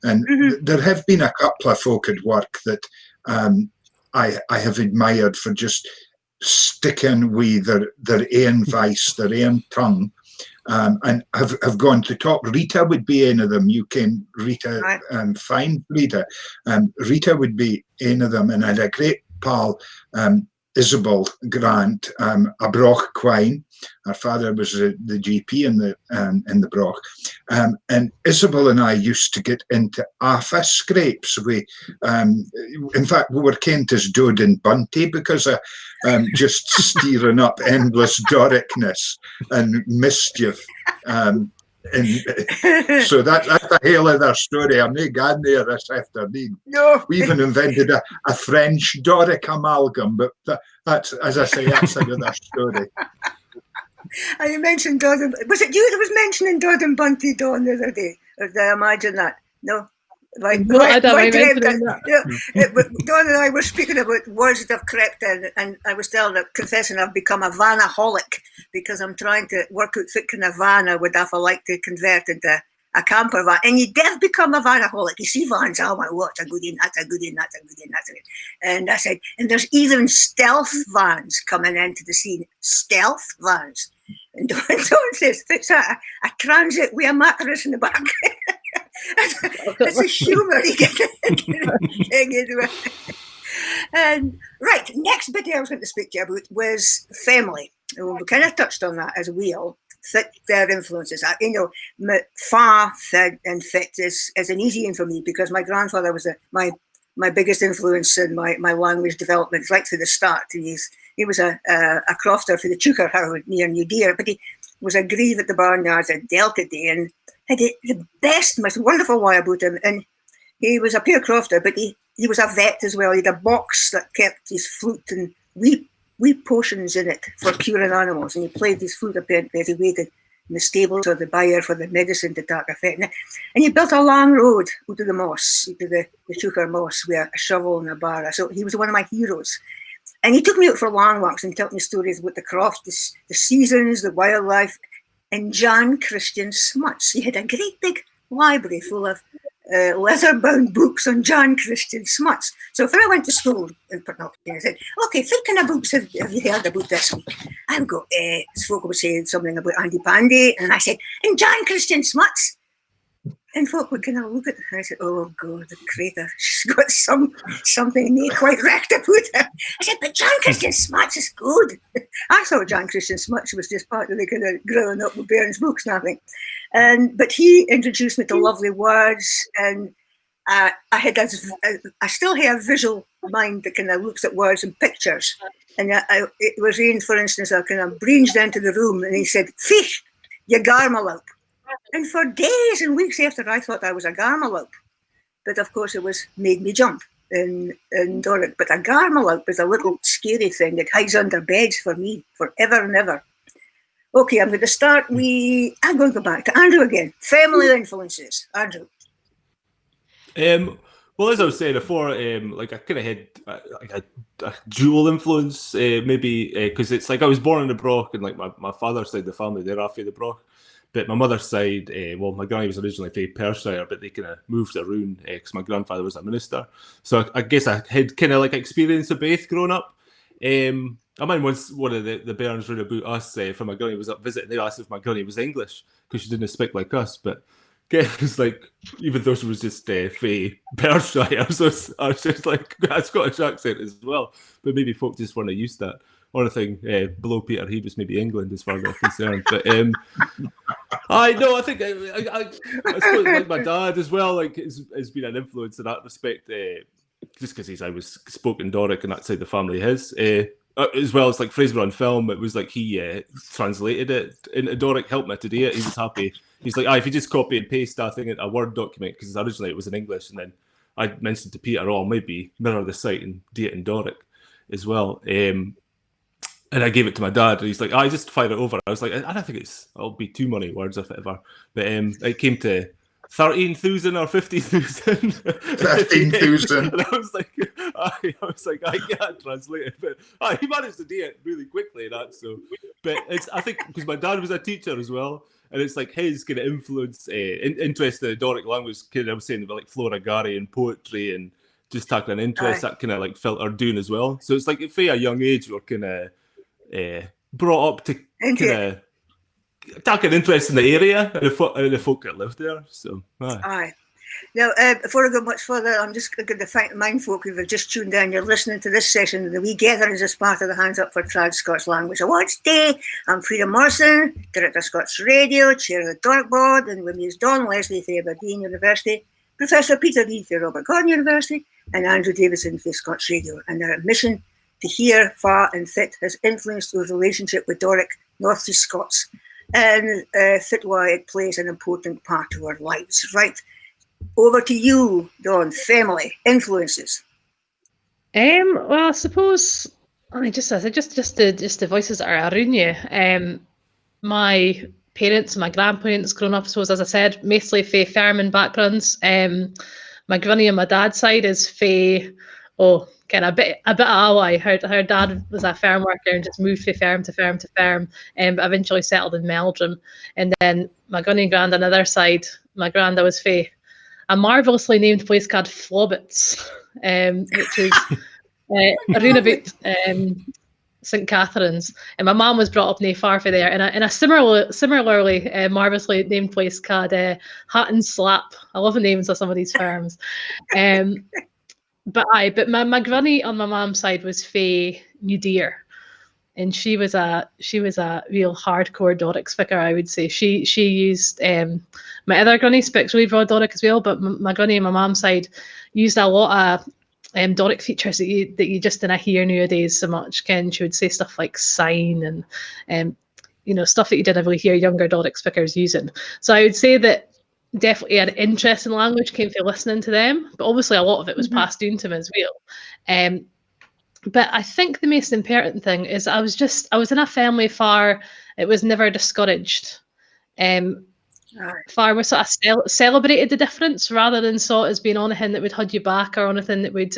And there have been a couple of folk at work that I have admired for just sticking with their own voice, their own tongue, and have gone to top. Rita would be one of them. You can, Rita, fine, Rita. Rita would be one of them, and I had a great pal, Isabel Grant, a Broch Quine. Her father was the GP in the Broch, and Isabel and I used to get into AFA scrapes. In fact, we were kent as Dode and Bunty because of just steering up endless Doricness and mischief. So that's a whole other story. I'm not going there this afternoon. No. We even invented a French Doric amalgam, but that's, as I say, that's another story. And you mentioned Dodd and... Was it you that was mentioning Dodd and Bunty, Dawn, the other day? Or did I imagine that? No? Dawn and I were speaking about words that have crept in, and I was confessing I've become a vanaholic because I'm trying to work out what kind of van I would have like to convert into a camper van. And you did become a vanaholic. You see vans, oh my, what's a good in, that's a good in, that's a good in, that's a good in. And I said, and there's even stealth vans coming into the scene. Stealth vans. And Dawn says, it's a transit with a mattress in the back. It's a humour you get into it. And right, next bit I was going to speak to you about was family. We kind of touched on that as well. fit their influences. My fa fit and fit is an easy one for me because my grandfather was my biggest influence in my language development right through the start. He was a crofter for the Chuker How near New Deer, but he was a grieve at the barnyards at Delta Day and had the best, most wonderful way about him. And he was a pure crofter, but he was a vet as well. He had a box that kept his flute and wee potions in it for curing animals. And he played his flute apparently as he waited in the stables or the byre for the medicine to take effect. And he built a long road out of the moss, into the Chuker moss, with a shovel and a barra. So he was one of my heroes. And he took me out for long walks and told me stories about the croft, the seasons, the wildlife, and John Christian Smuts. He had a great big library full of leather-bound books on John Christian Smuts. So if I went to school in Portnoy, I said, okay, what kind of books have you heard about this week? I would go, folk would say something about Andy Pandy, and I said, and John Christian Smuts? And folk would kind of look at it, and I said, oh God, the creator, she's got something not quite right about her. I said, but John Christian Smuts is good. I thought John Christian Smuts was just part of the kind of growing up with Baron's books and everything. But he introduced me to lovely words, and I still have a visual mind that kind of looks at words and pictures. And it was Ian, for instance, I kind of breezed into the room, and he said, fish, you garmaloup. And for days and weeks after, I thought I was a garmaloup. But of course, it made me jump in Doric. But a garmaloup is a little scary thing that hides under beds for me forever and ever. Okay, I'm going to start. I'm going to go back to Andrew again. Family influences. Andrew. Well, as I was saying before, I kind of had a dual influence, maybe because it's like I was born in the Broch, and like my father's side of the family, they're off of the Broch. But my mother's side, my granny was originally from Perthshire, but they kind of moved around because my grandfather was a minister. So I guess I had kind of like experience of both growing up. I mind once one of the bairns read about us from my granny was up visiting. They asked if my granny was English because she didn't speak like us. But it was like, even though she was just from Perthshire, so I was just like a Scottish accent as well. But maybe folk just weren't used to that. One thing below Peter, he was maybe England as far as I'm concerned. But I think I suppose like my dad as well, like has been an influence in that respect, just because I was spoken Doric and that side of the family his. As well as like Fraser on film, it was like he translated it into Doric, helped me to do it. He was happy. He's like, if you just copy and paste that thing into a Word document, because originally it was in English, and then I mentioned to Peter, maybe mirror the site and do it in Doric as well. And I gave it to my dad, and he's like, I just fire it over. I was like, I don't think it'll be too many words if it ever. But it came to 13,000 or 50,000. 13,000. And I was like, I can't translate it. But he managed to do it really quickly, but I think because my dad was a teacher as well, and it's like his kind of influence, interest in the Doric language, kind of, I was saying about like Flora Gary and poetry and just tackling interest, that kind of like filtered doing as well. So it's like at a young age, we're kind of brought up to kind of take an interest in the area and the folk that live there. So, aye. Now, before I go much further, I'm just going to thank mind folk who have just tuned in. You're listening to this session of the Wee Gaitherins as part of the Hands Up for Trad Scots Language Awards Day. I'm Frida Morrison, Director of Scots Radio, Chair of the Doric Board, and with me is Don Leslie for Aberdeen University, Professor Peter Reid for Robert Gordon University, and Andrew Davison for Scots Radio. And their mission to hear, far, and fit has influenced our relationship with Doric North East Scots, and fit why it plays an important part to our lives. Right, over to you, Dawn. Family influences. Well, I suppose just the voices that are around you. My parents, my grandparents, growing up, I suppose, as I said, mostly fae farming backgrounds. My granny on my dad's side is fae. Kind of a bit of ally. Her dad was a farm worker and just moved from farm to farm to farm, but eventually settled in Meldrum. And then my granny and grand on the other side, my granda was fae a marvellously named place called Flobbits, which is around about St Catherine's. And my mum was brought up nae far from there in a similarly marvellously named place called Hatton Slap. I love the names of some of these farms. But my granny on my mum's side was fae New Deer. and she was a real hardcore Doric speaker, I would say. She used my other granny speaks really broad Doric as well, but my granny on my mum's side used a lot of Doric features that you just didn't hear nowadays so much. Ken, she would say stuff like sign and stuff that you didn't really hear younger Doric speakers using. So I would say that definitely an interest in language came from listening to them, but obviously a lot of it was passed down to me as well. But I think the most important thing is I was in a family far it was never discouraged. Far we sort of celebrated the difference rather than saw it as being anything that would hold you back or anything that would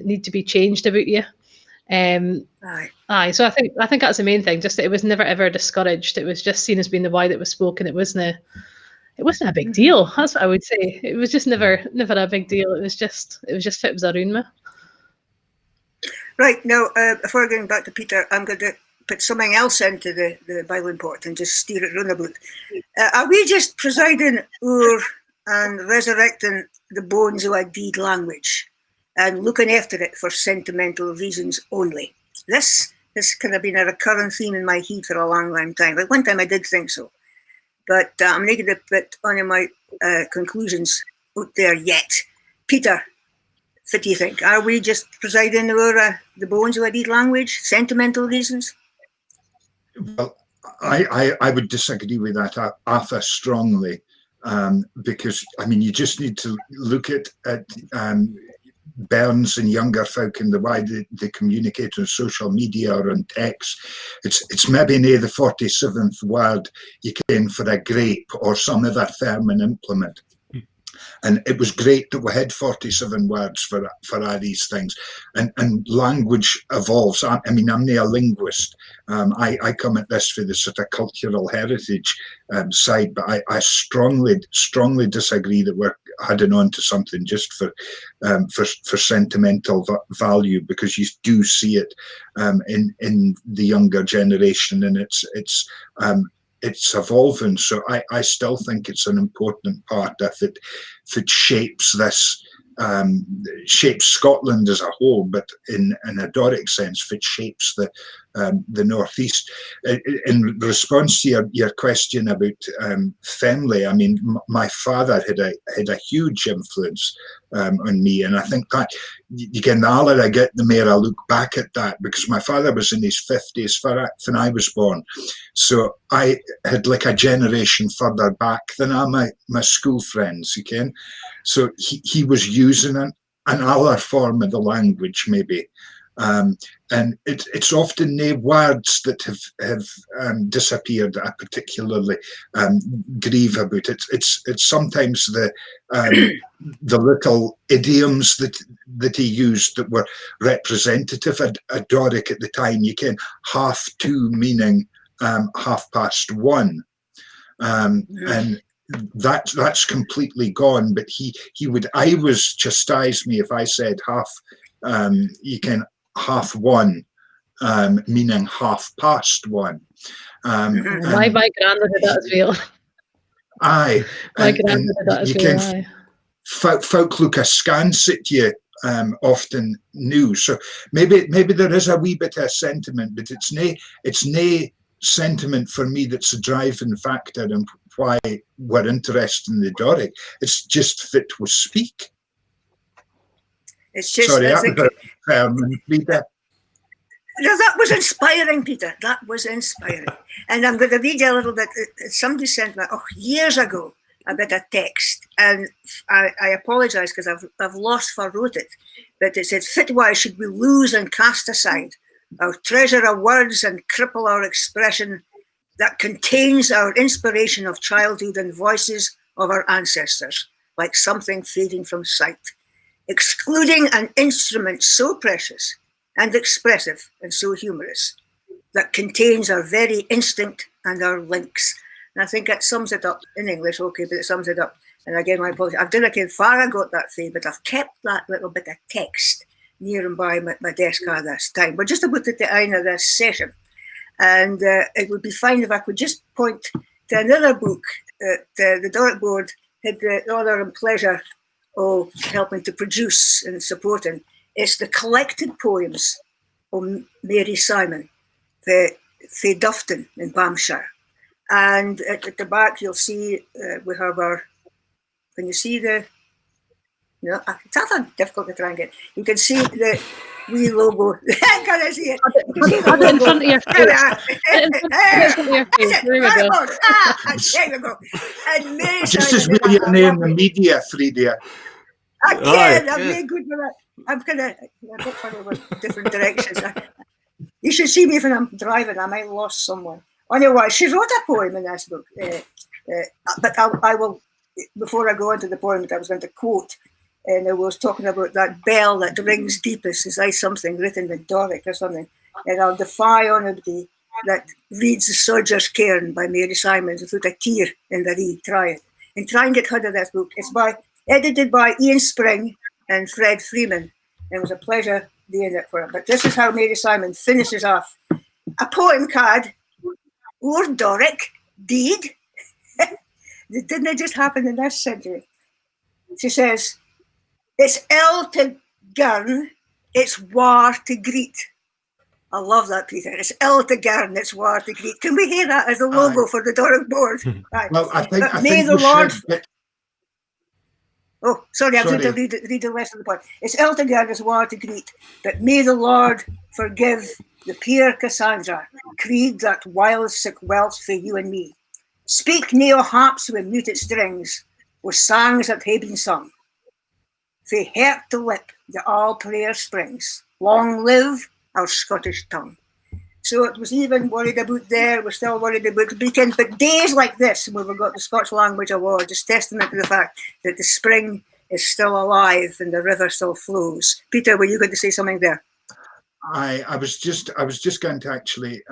need to be changed about you. Aye. So I think that's the main thing. Just that it was never ever discouraged. It was just seen as being the way that was spoken. It wasn't a big deal. That's what I would say. It was just never a big deal. It was just fit was around me. Right, now, before going back to Peter, I'm going to put something else into the Bible port and just steer it round about. Are we just presiding over and resurrecting the bones of a deed language and looking after it for sentimental reasons only? This kind of been a recurrent theme in my head for a long, long time. Like one time I did think so, but I'm not going to put any of my conclusions out there yet. Peter, what do you think? Are we just presiding over the bones of a deed language, sentimental reasons? Well, I would disagree with that AFA strongly, because I mean you just need to look at bairns and younger folk and the way they communicate on social media or on text. It's maybe near the 47th word you can for a grape or some other feminine implement. And it was great that we had 47 words for all these things. And language evolves. I mean, I'm not a linguist. I come at this for the sort of cultural heritage side, but I strongly disagree that we're heading on to something just for sentimental value, because you do see it in the younger generation, and it's evolving. So I still think it's an important part if it shapes this, shapes Scotland as a whole, but in a Doric sense, if it shapes the northeast. In response to your question about family, I mean, my father had a huge influence on me, and I think that again, the older I get, the more I look back at that, because my father was in his 50s when I was born, so I had like a generation further back than my school friends, you can. So he was using an other form of the language maybe. And it's often the words that have disappeared that I particularly grieve about. It's sometimes the little idioms that he used that were representative of Doric at the time. You can 2:30 meaning 1:30. And that's completely gone. But he would always chastise me if I said you can 1:30, meaning 1:30. My grandmother did that as well. Aye. My grandmother did that as well. Aye. Folk look askance at you often new. So maybe there is a wee bit of sentiment, but it's nae sentiment for me that's a driving factor in why we're interested in the Doric. It's just fit we speak. It's just, sorry, I that think, was Peter. No, that was inspiring, Peter. That was inspiring. And I'm going to read you a little bit. Somebody sent me years ago a bit of text, and I apologise because I've lost who wrote it. But it said, "Fitwise should we lose and cast aside our treasure of words and cripple our expression that contains our inspiration of childhood and voices of our ancestors, like something fading from sight, excluding an instrument so precious and expressive and so humorous that contains our very instinct and our links." And I think that sums it up in English, okay, but it sums it up. And again, my apologies. I didn't know how far I got that thing, but I've kept that little bit of text near and by my desk at this time. We're just about at the end of this session. And it would be fine if I could just point to another book that the Doric Board had the honour and pleasure of helping to produce and supporting. It's the collected poems of Mary Simon, the Dufton in Bamshire. And at the back, you'll see we have our, can you see the, it's often difficult to try and get, you can see the wee logo. Can I see it? Have it in front of your face. There we go. There we go. And Mary Just Simon as well did your a name lovely- the media, Frida. I can, I'm Aye. very good with that. I'm kind of a bit funny with different directions. You should see me when I'm driving. I might lost somewhere. Anyway, she wrote a poem in this book. But I will, before I go into the poem that I was going to quote, and I was talking about that bell that rings deepest, is like something written in Doric or something. And I'll defy anybody that reads The Soldier's Cairn by Mary Simons without a tear in the eye. Try it. And try and get hold of this book. It's edited by Ian Spring and Fred Freeman. It was a pleasure doing it for him. But this is how Mary Simon finishes off. A poem card, or Doric, deed. Didn't it just happen in this century? She says, it's ill to girn, it's war to greet. I love that, Peter. It's ill to girn, it's war to greet. Can we hear that as a logo for the Doric board? Right. Well, I think May the we Lord... should get... Oh, sorry, I was going to read the rest of the poem. It's ill to girn, it's war to greet, but may the Lord forgive the peer Cassandra, creed that wild sick wealth for you and me. Speak neo harps with muted strings, with songs that have been sung. Fae heart to lip, the all prayer springs. Long live our Scottish tongue. So it was even worried about there, we're still worried about speaking, but days like this, when we've got the Scotch Language Award, is testament to the fact that the spring is still alive and the river still flows. Peter, were you going to say something there? I was just going to actually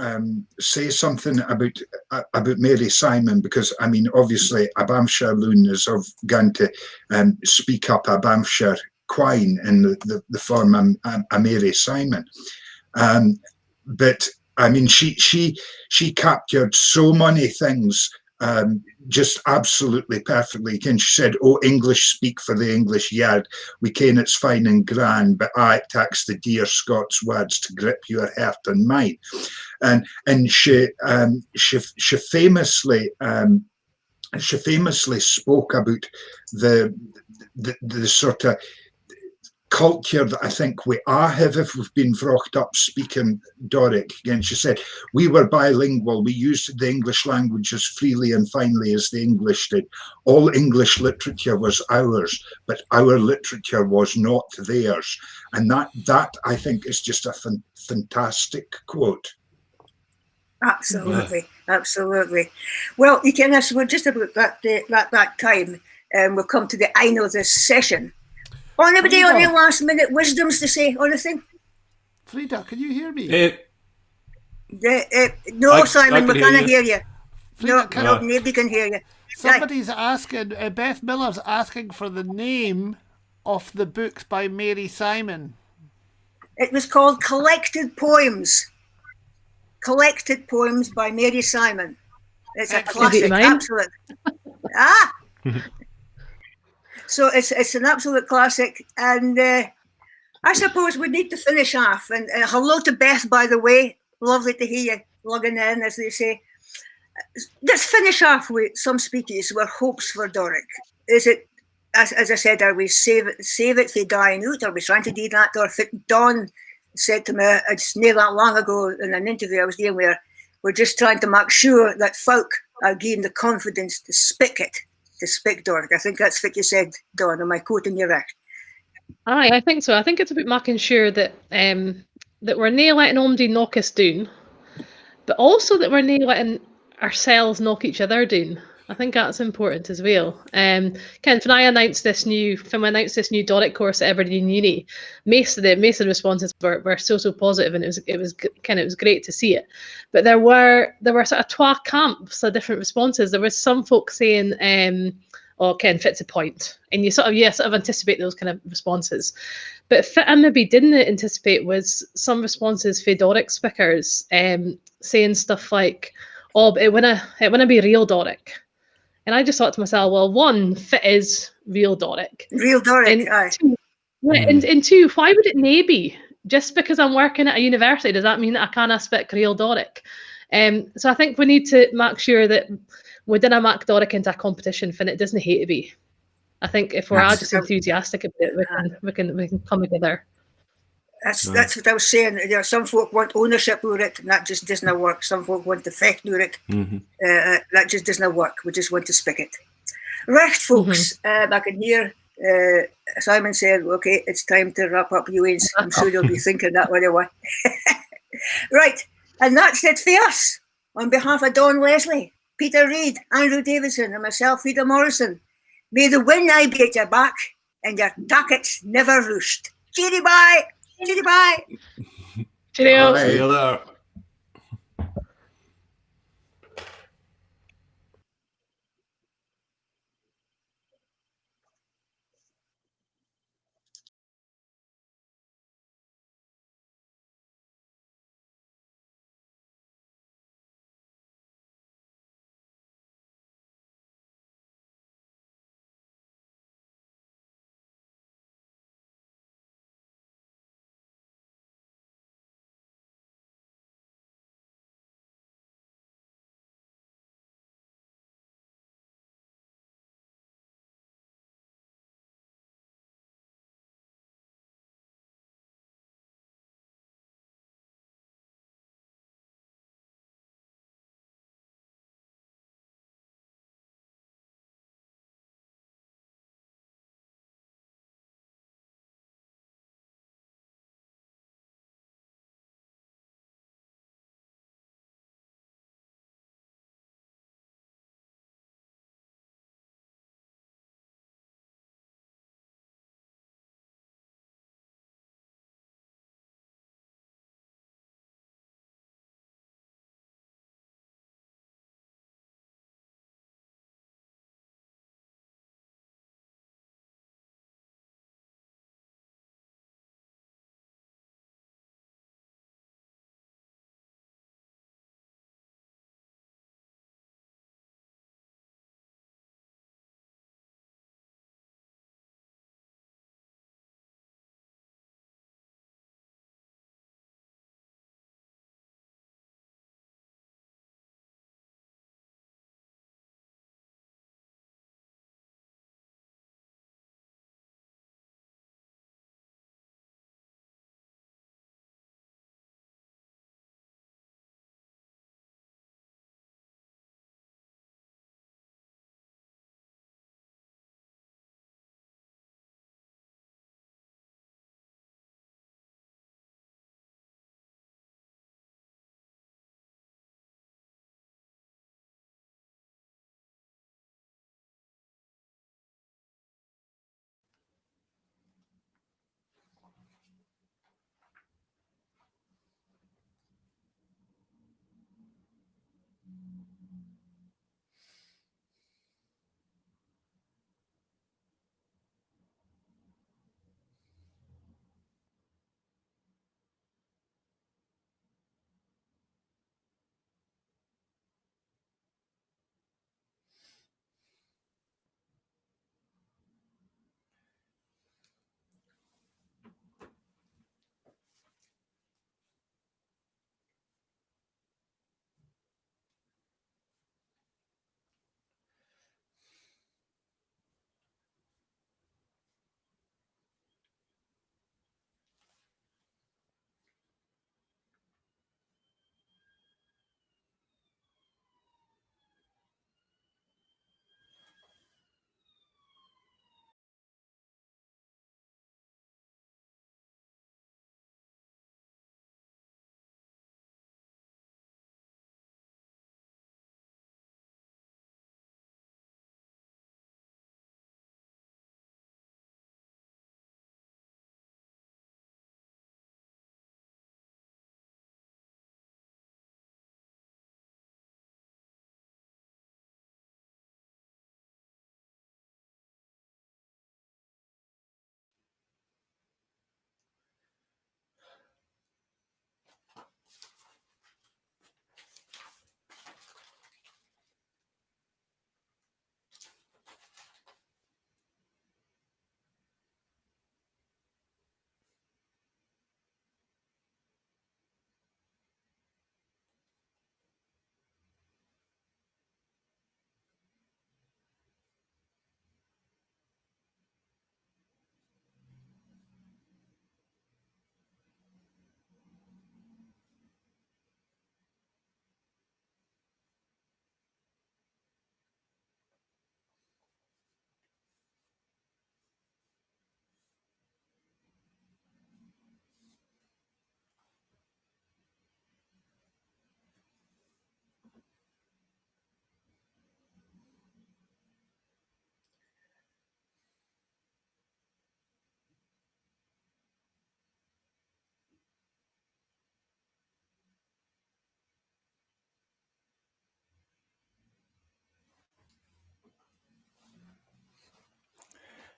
say something about Mary Simon, because I mean obviously a Bamshire loon is going to speak up a Bamshire quine in the form of a Mary Simon, but I mean she captured so many things just absolutely perfectly. And she said, "Oh, English speak for the English yard. We ken it's fine and grand, but it takes the dear Scots words to grip your heart and mind." And she famously spoke about the sort of culture that I think we all have if we've been brought up speaking Doric. Again, she said, we were bilingual. We used the English language as freely and finely as the English did. All English literature was ours, but our literature was not theirs. And that I think is just a fantastic quote. Absolutely, absolutely. Well, you can we're just about that time, and we'll come to the end of this session. Anybody on any last minute wisdoms to say? Anything? Frida, can you hear me? No, Simon, we can't hear you. Frida, No, nobody can hear you. Somebody's asking, Beth Miller's asking for the name of the books by Mary Simon. It was called Collected Poems. Collected Poems by Mary Simon. It's a classic, absolute. So it's an absolute classic, and I suppose we need to finish off. And hello to Beth, by the way. Lovely to hear you logging in, as they say. Let's finish off with some speeches with hopes for Doric. Is it, as I said, are we save it for dying out? Are we trying to do that? Or Don said to me, it's near that long ago in an interview I was doing, where we're just trying to make sure that folk are given the confidence to speak it. To speak Doric. I think that's what you said, Don. Am I quoting you right? Aye, I think so. I think it's about making sure that that we're nae letting omdy knock us down, but also that we're nae letting ourselves knock each other down. I think that's important as well. Ken, when I announced this new Doric course at Aberdeen Uni, most of the responses were so positive, and it was great to see it. But there were sort of twa camps of different responses. There was some folk saying, "Oh, Ken, fits a point," and you sort of anticipate those kind of responses. But fit I maybe didn't anticipate was some responses for Doric speakers saying stuff like, "Oh, but it winna be real Doric." And I just thought to myself, well, one, fit is real Doric. Real Doric, and two, and two, why would it nae be? just because I'm working at a university, does that mean that I canna speak real Doric? So I think we need to make sure that we didn't make Doric into a competition when it doesn't hate to be. I think if we're all just enthusiastic about it, we can come together. That's what I was saying. You know, some folk want ownership of it, and that just doesn't work. Some folk want the effect of it. That just doesn't work. We just want to speak it. Right, folks. I can hear Simon said, okay, it's time to wrap up, Ewins. I'm sure you'll be thinking that right away. Right, and that's it for us. On behalf of Don Leslie, Peter Reid, Andrew Davidson, and myself, Peter Morrison, may the wind I be at your back and your tackets never roost. Cheery bye. Cheery bye. Cheerio. See you later.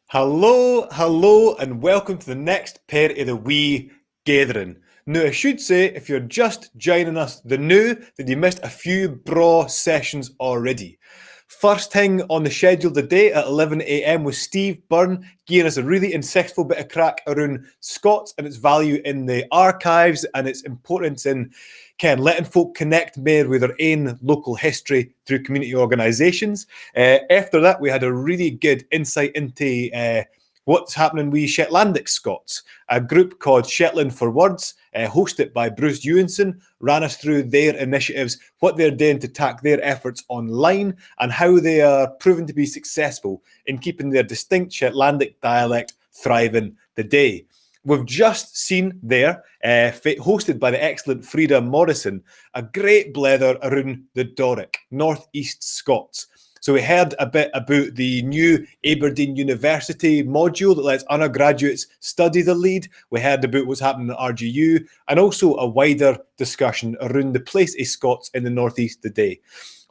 Hello, hello, and welcome to the next pair of the Wee Gathering. Now, I should say, if you're just joining us, the new, that you missed a few braw sessions already. First thing on the schedule today at 11 a.m. was Steve Byrne giving us a really insightful bit of crack around Scots and its value in the archives and its importance in letting folk connect more with their own local history through community organisations. After that, we had a really good insight into what's happening with Shetlandic Scots. A group called Shetland for Words, hosted by Bruce Ewanson, ran us through their initiatives, what they're doing to tack their efforts online, and how they are proven to be successful in keeping their distinct Shetlandic dialect thriving today. We've just seen there, hosted by the excellent Frida Morrison, a great blether around the Doric, North East Scots. So we heard a bit about the new Aberdeen University module that lets undergraduates study the lead. We heard about what's happening at RGU, and also a wider discussion around the place of Scots in the North East today.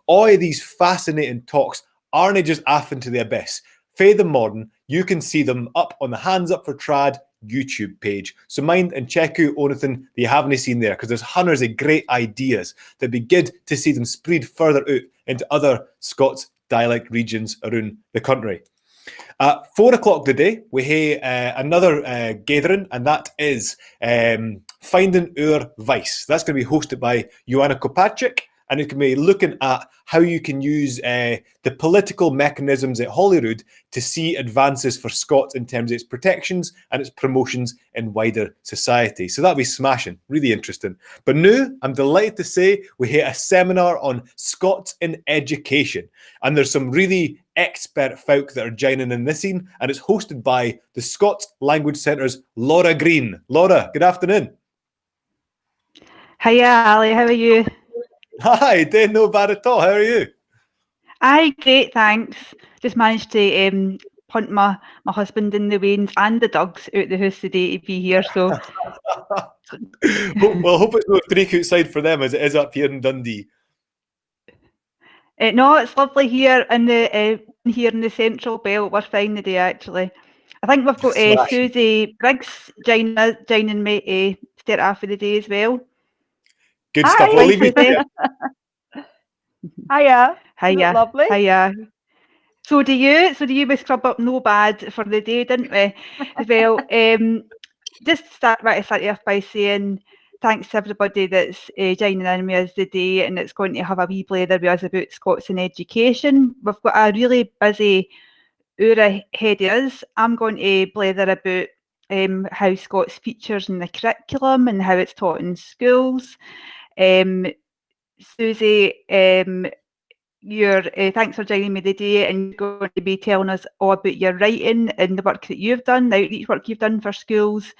All of these fascinating talks aren't just off into the abyss. Fae the Modern, you can see them up on the Hands Up for Trad YouTube page. So mind and check out anything that you haven't seen there, because there's hundreds of great ideas that'd be good to see them spread further out into other Scots dialect regions around the country. At 4 o'clock today, we have another gathering, and that is Finding Our Vice. That's going to be hosted by Joanna Kopaczyk, and it can be looking at how you can use the political mechanisms at Holyrood to see advances for Scots in terms of its protections and its promotions in wider society. So that'll be smashing, really interesting. But now, I'm delighted to say we had a seminar on Scots in education, and there's some really expert folk that are joining in this scene, and it's hosted by the Scots Language Centre's Laura Green. Laura, good afternoon. Hiya, Ali, how are you? Hi, doing no bad at all. How are you? Aye, great, thanks. Just managed to punt my husband in the wains and the dogs out the house today to be here. So, Well, I hope it's no streak outside for them as it is up here in Dundee. no, it's lovely here in the Central Belt. We're fine today, actually. I think we've got Smashing. Susie Briggs joining me to start off for the day as well. Good stuff. Hi, We'll leave you Susie. to it. Hiya. Hiya. Lovely. Hiya. So do you we scrub up no bad for the day, didn't we? Well, just start off by saying thanks to everybody that's joining in with us today, and it's going to have a wee blather with us about Scots in education. We've got a really busy hour ahead of us. I'm going to blather about how Scots features in the curriculum and how it's taught in schools. Susie, thanks for joining me today, and you're going to be telling us all about your writing and the work that you've done, the outreach work you've done for schools.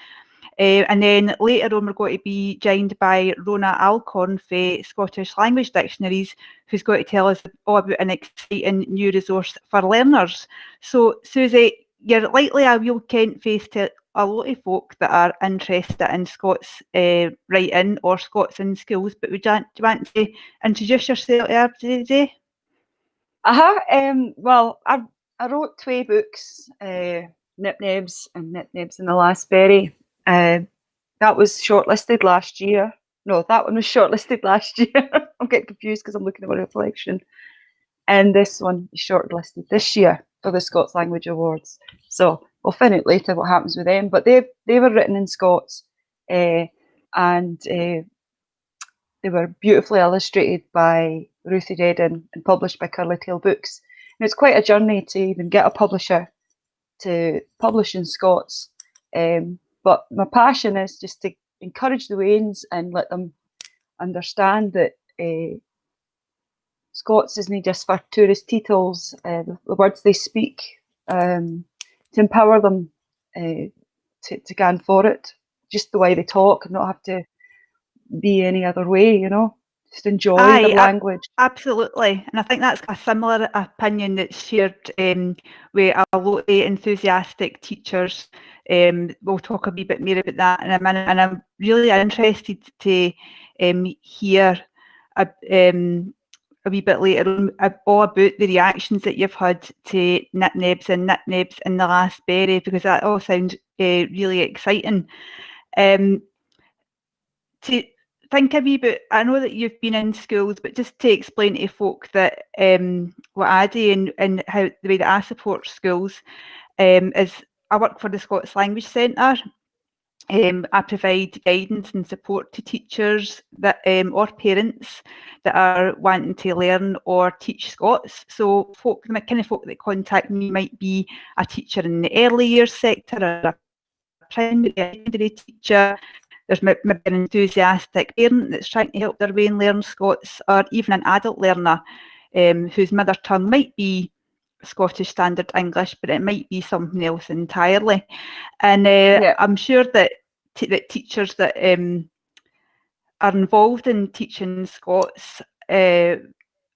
And then later on, we're going to be joined by Rona Alcorn for Scottish Language Dictionaries, who's going to tell us all about an exciting new resource for learners. So, Susie, you're likely a real Kent face to a lot of folk that are interested in Scots writing or Scots in schools, but do you want to introduce yourself today? Well, I wrote 2 books, Nip-Nebs and Nip-Nebs in the Last Berry. That was shortlisted last year. No, that one was shortlisted last year. I'm getting confused because I'm looking at my reflection. And this one is shortlisted this year for the Scots Language Awards. So we'll find out later what happens with them. But they were written in Scots, and they were beautifully illustrated by Ruthie Redden and published by Curly Tail Books. And it's quite a journey to even get a publisher to publish in Scots. But my passion is just to encourage the Wains and let them understand that Scots isn't just for tourist titles, the words they speak, to empower them to go for it, just the way they talk, and not have to be any other way, just enjoy the language. Absolutely. And I think that's a similar opinion that's shared with a lot of enthusiastic teachers. We'll talk a wee bit more about that in a minute. And I'm really interested to hear a wee bit later on all about the reactions that you've had to nip-nibs and the last berry, because that all sounds really exciting. To think a wee bit, I know that you've been in schools, but just to explain to folk that what I do and how the way that I support schools is I work for the Scots Language Centre. I provide guidance and support to teachers that or parents that are wanting to learn or teach Scots. So folk, the kind of folk that contact me might be a teacher in the early years sector or a primary secondary teacher. There's maybe an enthusiastic parent that's trying to help their way and learn Scots, or even an adult learner whose mother tongue might be Scottish Standard English, but it might be something else entirely. And I'm sure that that teachers that are involved in teaching Scots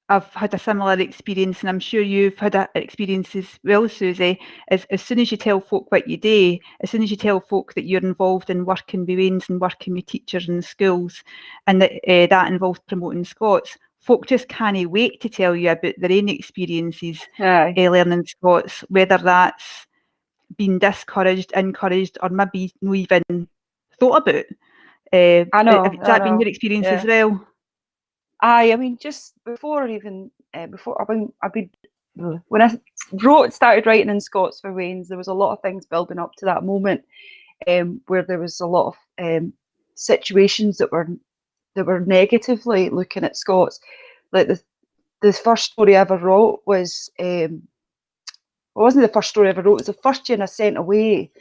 I've had a similar experience, and I'm sure you've had an experience as well, Susie. As soon as you tell folk what you do, as soon as you tell folk that you're involved in working with Wains and working with teachers in schools, and that that involves promoting Scots, folk just can't wait to tell you about their own experiences learning Scots, whether that's been discouraged, encouraged, or maybe not even thought about. I know. Has that been your experience as well? I mean, just before even when I started writing in Scots for Wains, there was a lot of things building up to that moment, where there was a lot of situations that were negatively looking at Scots. Like the first story I ever wrote was it wasn't the first story I ever wrote. It was the first year I sent away.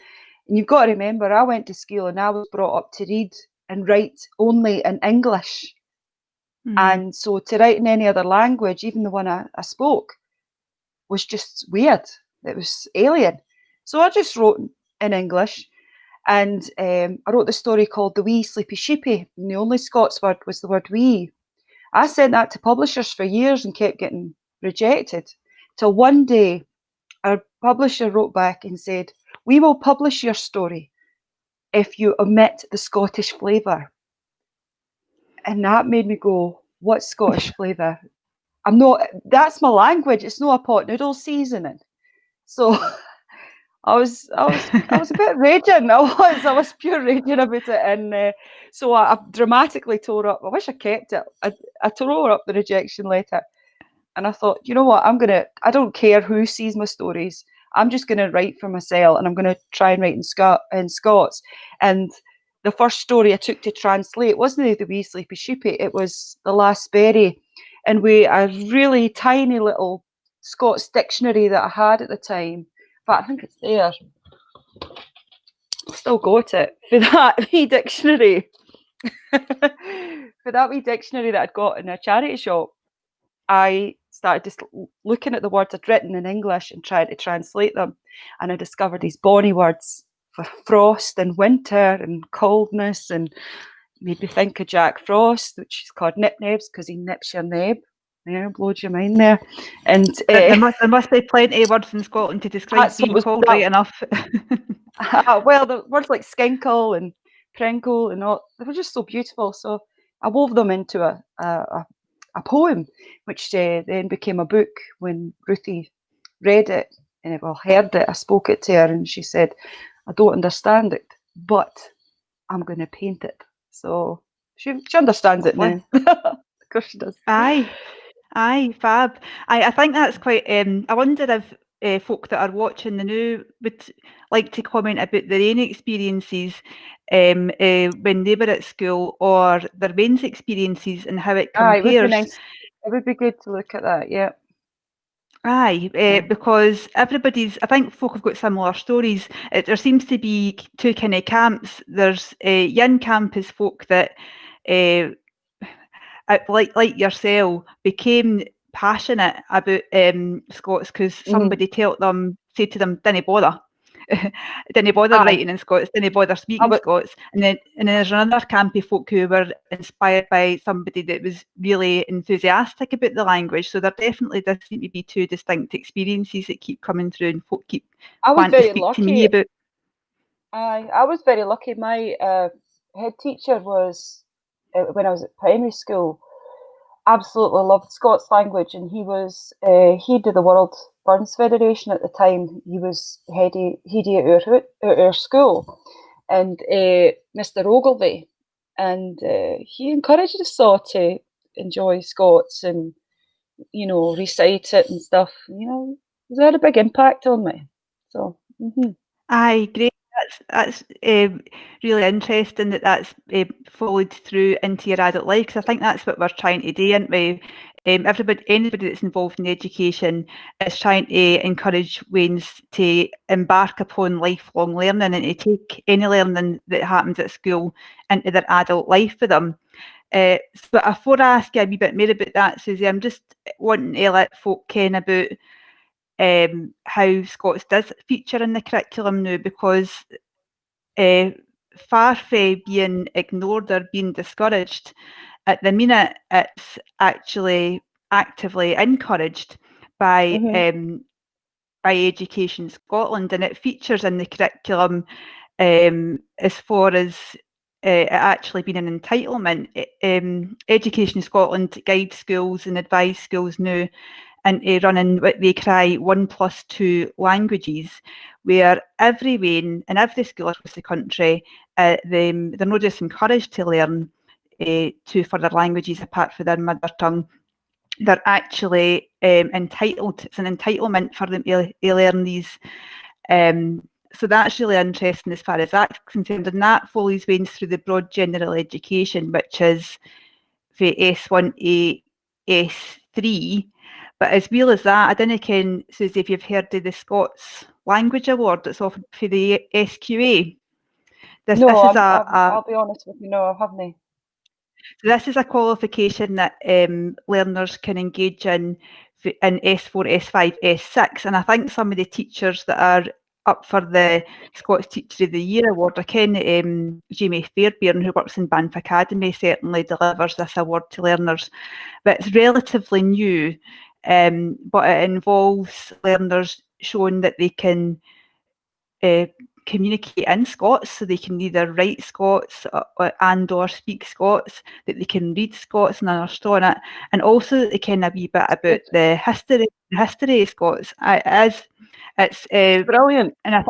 And you've got to remember, I went to school and I was brought up to read and write only in English. And so to write in any other language, even the one I spoke, was just weird. It was alien. So I just wrote in English, and I wrote the story called The Wee Sleepy Sheepy, and the only Scots word was the word wee. I sent that to publishers for years and kept getting rejected, till one day our publisher wrote back and said, "We will publish your story if you omit the Scottish flavour." And that made me go, what Scottish flavour? That's my language. It's not a pot noodle seasoning. So I was a bit raging. I was pure raging about it. And so I dramatically tore up. I wish I kept it. I tore up the rejection letter. And I thought, you know what, I don't care who sees my stories. I'm just going to write for myself, and I'm going to try and write in Scots. And the first story I took to translate wasn't The Wee Sleepy Sheepy, it was The Last Berry. And with a really tiny little Scots dictionary that I had at the time, but I think it's there. Still got it. For that wee dictionary, that I'd got in a charity shop, I started just looking at the words I'd written in English and trying to translate them. And I discovered these bonny words for frost and winter and coldness, and made me think of Jack Frost, which is called nip-nibs because he nips your neb. Yeah, blows your mind there. And there must be plenty of words in Scotland to describe being cold, right enough. Well, the words like skinkle and prinkle and all, they were just so beautiful. So I wove them into a poem, which then became a book when Ruthie read it and heard it. I spoke it to her, and she said, "I don't understand it, but I'm going to paint it." So she understands it now. Of course she does. Aye, fab. I think that's quite. I wonder if folk that are watching the new would like to comment about their own experiences when they were at school, or their mains experiences and how it compares. It would be nice. It would be good to look at that. Yeah. Because I think folk have got similar stories. There seems to be two kind of camps. There's one camp is folk that, like yourself, became passionate about Scots because somebody said to them, "Didn't bother." Didn't bother writing in Scots, didn't bother speaking Scots. And then there's another camp of folk who were inspired by somebody that was really enthusiastic about the language. So there definitely does seem to be two distinct experiences that keep coming through, and folk keep wanting to speak to me about. I was very lucky. My head teacher was, when I was at primary school, absolutely loved Scots language, and he was head of the World Burns Federation at the time. He was heady at our school, and Mr. Ogilvie, and he encouraged us all to enjoy Scots and, you know, recite it and stuff. You know, it had a big impact on me. So. Aye, great. That's really interesting that that's followed through into your adult life, because I think that's what we're trying to do, aren't we? Anybody that's involved in education is trying to encourage Waynes to embark upon lifelong learning and to take any learning that happens at school into their adult life for them. So before I ask you a wee bit more about that, Susie, I'm just wanting to let folk ken about how Scots does feature in the curriculum now, because far from being ignored or being discouraged, at the minute it's actually actively encouraged by Education Scotland, and it features in the curriculum as far as it actually being an entitlement. Education Scotland guides schools and advise schools now into running what they cry 1+2 languages, where every Wayne in every school across the country, they're not just encouraged to learn 2 further languages apart from their mother tongue. They're actually entitled. It's an entitlement for them to learn these. So that's really interesting as far as that's concerned, and that follows Waynes through the broad general education, which is for S1 to S3. But as well as that, I don't know, Susie, if you've heard of the Scots Language Award that's offered for the SQA. I'll be honest with you, no, I haven't. So this is a qualification that learners can engage in S4, S5, S6, and I think some of the teachers that are up for the Scots Teacher of the Year award, I ken Jamie Fairbairn, who works in Banff Academy, certainly delivers this award to learners. But it's relatively new, but it involves learners showing that they can communicate in Scots, so they can either write Scots and or speak Scots, that they can read Scots and understand it, and also they ken a wee bit about the history of Scots. It's brilliant, and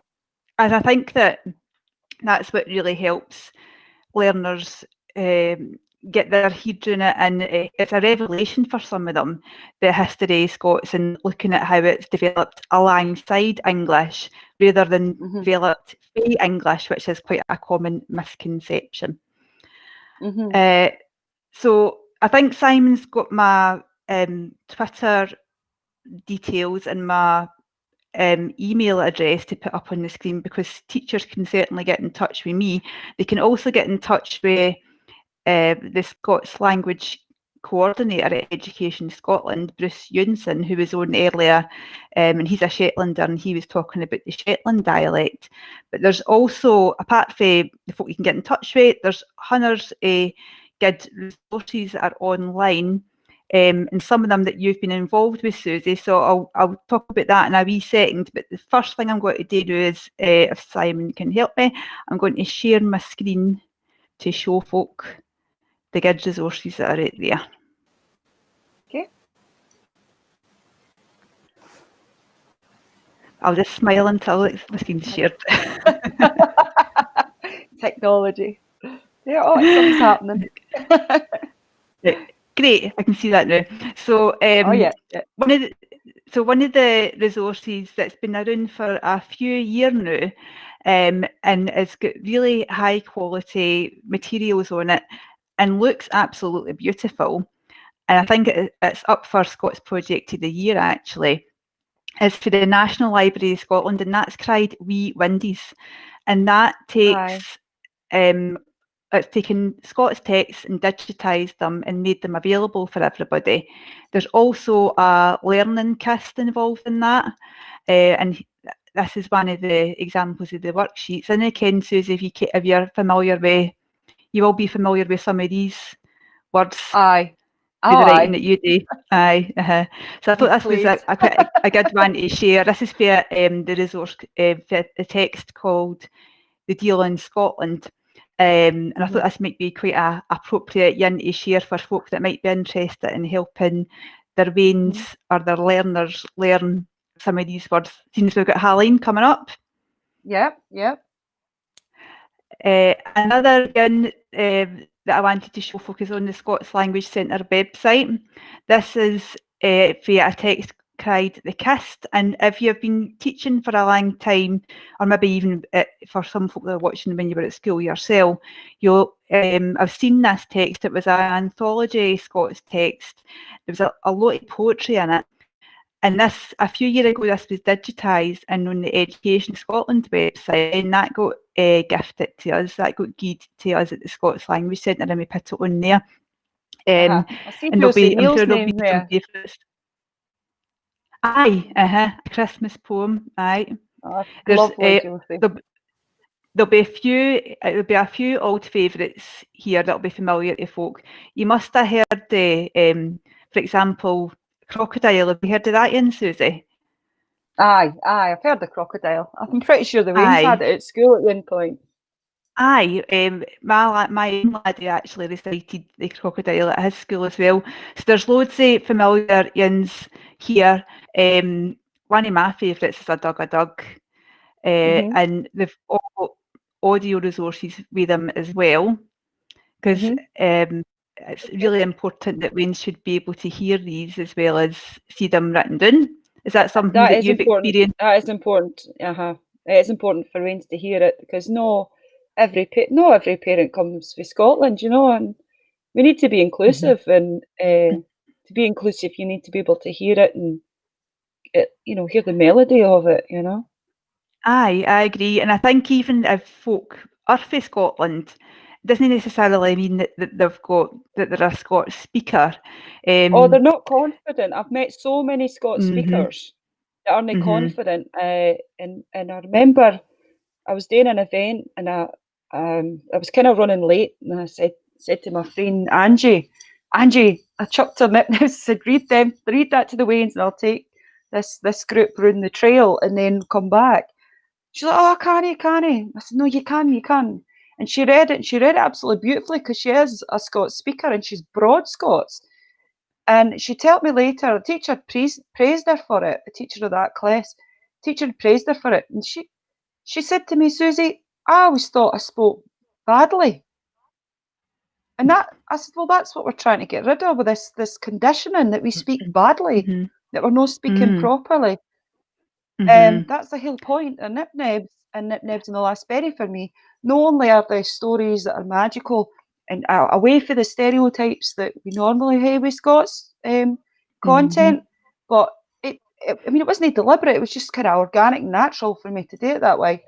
I think that's what really helps learners get their head around it, and it's a revelation for some of them, the history of Scots, and looking at how it's developed alongside English rather than developed from English, which is quite a common misconception. So I think Simon's got my Twitter details and my email address to put up on the screen, because teachers can certainly get in touch with me. They can also get in touch with the Scots Language Coordinator at Education Scotland, Bruce Eunson, who was on earlier, and he's a Shetlander, and he was talking about the Shetland dialect. But there's also, apart from the folk you can get in touch with, there's hundreds of good resources that are online, and some of them that you've been involved with, Susie. So I'll talk about that in a wee second. But the first thing I'm going to do is, if Simon can help me, I'm going to share my screen to show folk the good resources that are out there. Okay. I'll just smile until the screen's shared. Technology. Yeah, something's happening. Great, I can see that now. So, one of the resources that's been around for a few years now, and it's got really high quality materials on it, and looks absolutely beautiful. And I think it's up for Scots Project of the Year, actually. It's for the National Library of Scotland, and that's cried Wee Windies. And that takes, it's taken Scots texts and digitised them and made them available for everybody. There's also a learning kit involved in that, and this is one of the examples of the worksheets. And again, Susie, if you're familiar with, you will be familiar with some of these words. Aye. The writing that you do. Aye. So I thought this was a good one to share. This is for the resource, for the text called The Deal in Scotland. And I thought this might be quite a appropriate yin to share for folk that might be interested in helping their weans or their learners learn some of these words. Seems we've got Halloween coming up. Yep. Another yin that I wanted to show folk is on the Scots Language Centre website. This is via a text cried the kist, and if you've been teaching for a long time, or maybe even for some folk that are watching when you were at school yourself, you'll I've seen this text. It was an anthology Scots text. There was a lot of poetry in it, and this a few years ago this was digitised and on the Education Scotland website, and that got gifted to us. That got given to us at the Scots Language Centre, and we put it on there. I see And I'm Josie sure Neal's there'll be name some there. favourites. Aye, a Christmas poem. Aye. There's Lovely, Josie. there'll be a few old favourites here that'll be familiar to folk. You must have heard for example, Crocodile. Have you heard of that one, Susie? Aye, I've heard the Crocodile. I'm pretty sure the Waynes had it at school at one point. Aye, my own laddie actually recited the Crocodile at his school as well. So there's loads of familiar yins here. One of my favourites is a Dug. And they've all got audio resources with them as well, because it's really important that Wayne should be able to hear these as well as see them written down. Is that something that you've experienced? That is important. It is important for Waynes to hear it, because not every parent comes from Scotland, and we need to be inclusive. And to be inclusive, you need to be able to hear it and hear the melody of it. Aye, I agree. And I think even if folk are from Scotland, it doesn't necessarily mean that they're a Scots speaker. They're not confident. I've met so many Scots speakers that aren't confident. And I remember I was doing an event, and I was kind of running late, and I said to my friend Angie, I chucked her nip and said, read that to the Waynes, and I'll take this group round the trail and then come back. She's like, oh, I can't. I said, no, you can. And she read it absolutely beautifully, because she is a Scots speaker and she's broad Scots. And she told me later, the teacher praised her for it, the teacher of that class. Teacher praised her for it. And she said to me, Susie, I always thought I spoke badly. And I said, well, that's what we're trying to get rid of, with this conditioning that we speak badly, that we're not speaking properly. That's the whole point of Nip Nebs and the Last Berry for me. Not only are they stories that are magical and away from the stereotypes that we normally have with Scots content, but it wasn't deliberate. It was just kind of organic and natural for me to do it that way.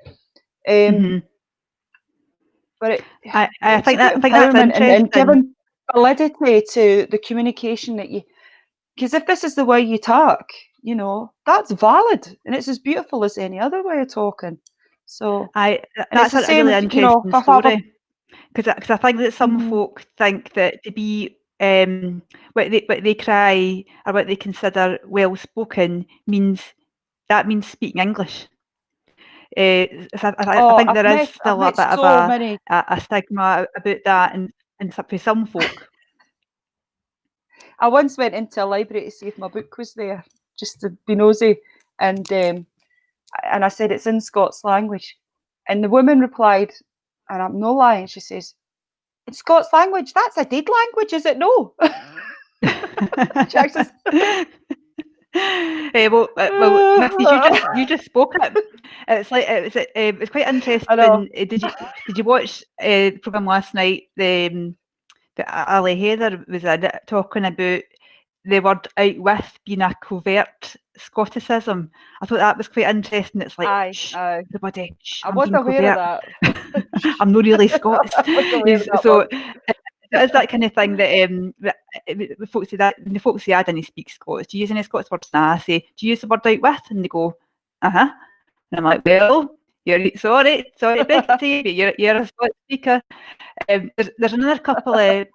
But I think that's interesting. And giving validity to the communication that you, because if this is the way you talk, that's valid, and it's as beautiful as any other way of talking. So that's a really interesting story, because I think that some folk think that to be what they cry or what they consider well spoken means speaking English. I think there is still a bit of a stigma about that, and for some folk. I once went into a library to see if my book was there, just to be nosy, and I said it's in Scots language, and the woman replied, and I'm no lying, she says, "In Scots language, that's a dead language, is it no?" You just spoke it. It's like it's quite interesting. Did you watch the programme last night? The Ali Heather was in it, talking about the word out with being a covert Scotticism. I thought that was quite interesting. It's like, everybody, I wasn't aware of that. I'm not really Scots. So it's that kind of thing that the folks say that when the folks say I didn't speak Scots, do you use any Scots words? Nah, I say, do you use the word out with? And they go, and I'm like, well, you're sorry, Becky, but you're a Scots speaker. There's another couple of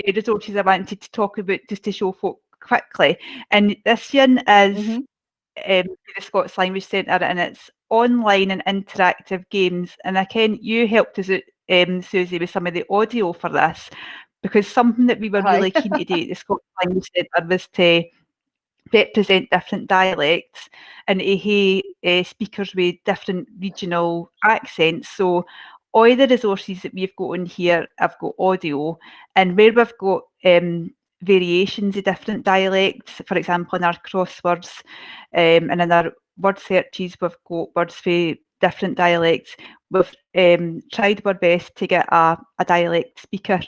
resources I wanted to talk about just to show folk quickly, and this one is the Scots Language Centre, and it's online and interactive games. And again, you helped us out Susie, with some of the audio for this, because something that we were really keen to do at the Scots Language Centre was to represent different dialects and to have speakers with different regional accents. So all the resources that we've got on here have got audio, and where we've got variations of different dialects, for example, in our crosswords and in our word searches, we've got words for different dialects. We've tried our best to get a dialect speaker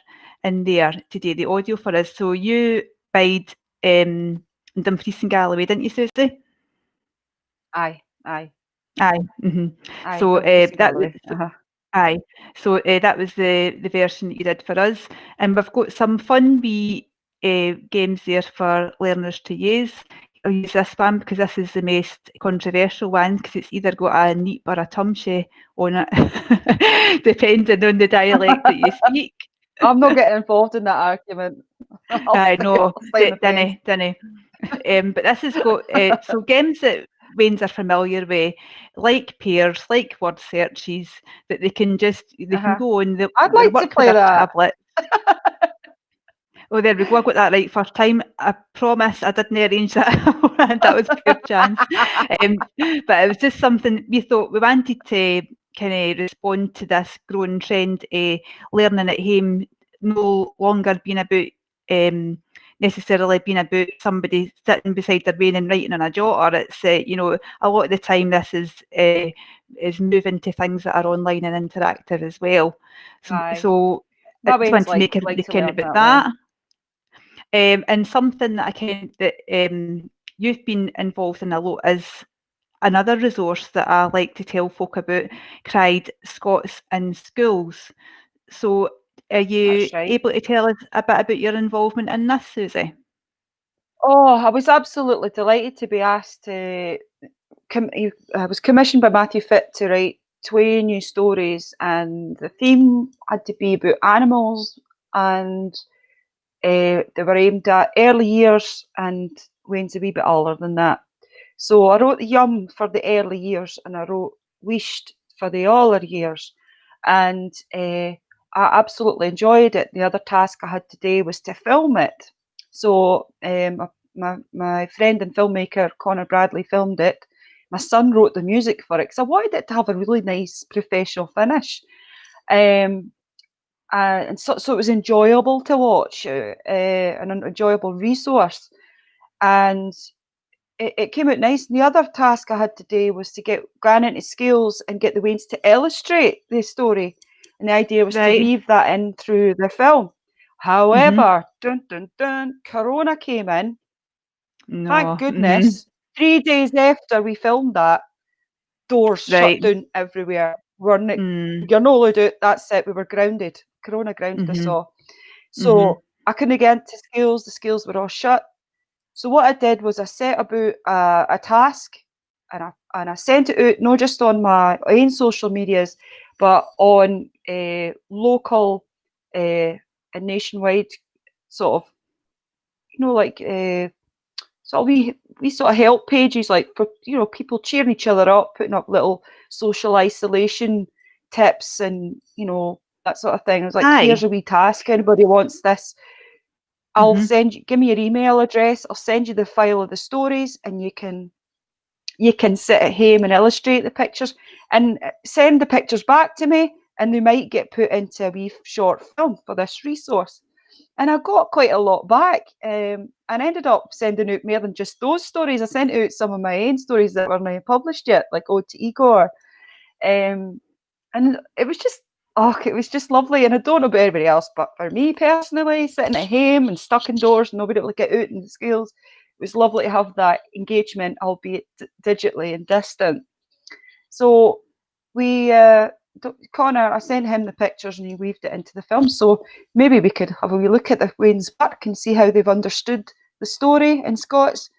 in there to do the audio for us. So you bide in Dumfries and Galloway, didn't you, Susie? Aye. Aye. So that was aye. So that was the version that you did for us, and we've got some fun wee games there for learners to use. I'll use this one because this is the most controversial one, because it's either got a neep or a tumshe on it, depending on the dialect that you speak. I'm not getting involved in that argument. I know, dinny. But this has got so games that Waynes are familiar with, like pairs, like word searches, that they can go on. I'd like to play that. Tablet. Oh, there we go. I got that right first time. I promise I didn't arrange that. That was pure chance. But it was just something we thought we wanted to kind of respond to this growing trend, learning at home, no longer being about necessarily being about somebody sitting beside their brain and writing on a jotter. It's a lot of the time this is moving to things that are online and interactive as well. So I just want to make a kind about that. And something that you've been involved in a lot is another resource that I like to tell folk about, called Scots in Schools. So are you able to tell us a bit about your involvement in this, Susie? Oh, I was absolutely delighted to be asked to. I was commissioned by Matthew Fitt to write 2 new stories, and the theme had to be about animals, and they were aimed at early years, and Wayne's a wee bit older than that. So I wrote the Yum for the early years, and I wrote Wished for the older years, and I absolutely enjoyed it. The other task I had today was to film it. So my friend and filmmaker Connor Bradley filmed it. My son wrote the music for it because I wanted it to have a really nice professional finish. And so it was enjoyable to watch, an enjoyable resource. And it came out nice. And the other task I had today was to get Gran into schools and get the Waynes to illustrate the story. And the idea was to weave that in through the film. However, Corona came in. No. Thank goodness. 3 days after we filmed that, doors shut down everywhere. You're not allowed out. That's it. We were grounded. Corona grounded us all. So I couldn't get into schools. The schools were all shut. So what I did was I set about a task, and I sent it out not just on my own social medias, but on local and nationwide sort of, like sort of we sort of help pages, like for people cheering each other up, putting up little social isolation tips and that sort of thing. I was like, here's a wee task. Anybody wants this? I'll send you. Give me your email address. I'll send you the file of the stories, and you can sit at home and illustrate the pictures and send the pictures back to me, and they might get put into a wee short film for this resource. And I got quite a lot back, and I ended up sending out more than just those stories. I sent out some of my own stories that were not published yet, like Ode to Igor, and it was just lovely. And I don't know about everybody else, but for me personally, sitting at home and stuck indoors, nobody able to get out in the schools, it was lovely to have that engagement, albeit digitally and distant. So Connor, I sent him the pictures and he weaved it into the film. So maybe we could have a wee look at the Wayne's work and see how they've understood the story in Scots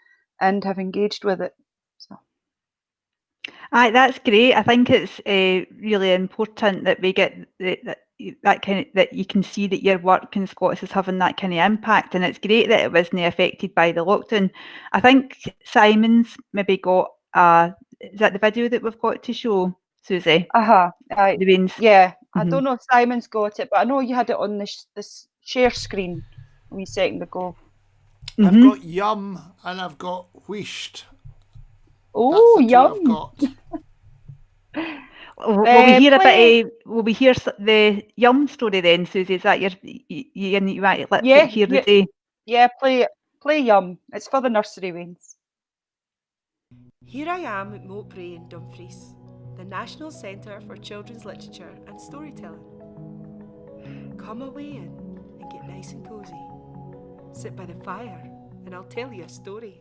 and have engaged with it. So. Aye, that's great. I think it's really important that we get that kind of, that you can see that your work in Scots is having that kind of impact, and it's great that it wasn't affected by the lockdown. I think Simon's maybe got is that the video that we've got to show, Susie? The Wayne's. Yeah, I don't know if Simon's got it, but I know you had it on this share screen a wee second ago. I've got yum and I've got wheesht. Oh, yum! I've got. Will we hear a bit of, will we hear the yum story then, Susie? Is that you might let folk hear the day? Yeah, play yum. It's for the nursery weans. Here I am at Mowbray in Dumfries, the National Centre for Children's Literature and Storytelling. Come away in and get nice and cosy. Sit by the fire and I'll tell you a story.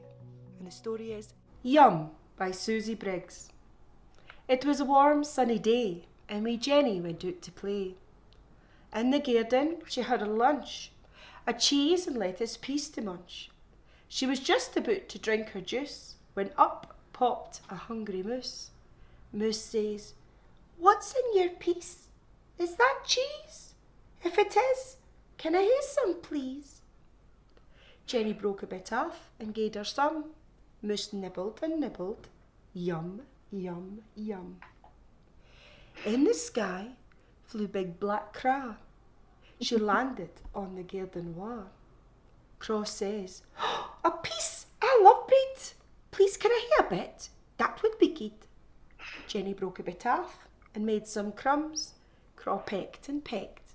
And the story is Yum by Susie Briggs. It was a warm sunny day and wee Jenny went out to play. In the garden she had her lunch, a cheese and lettuce piece to munch. She was just about to drink her juice when up popped a hungry moose. Moose says, "What's in your piece? Is that cheese? If it is, can I have some, please?" Jenny broke a bit off and gave her some. Moose nibbled and nibbled. Yum, yum, yum. In the sky flew big black craw. She landed on the garden wall. Craw says, "A piece! I love bread. Please can I have a bit? That would be good." Jenny broke a bit off and made some crumbs. Craw pecked and pecked.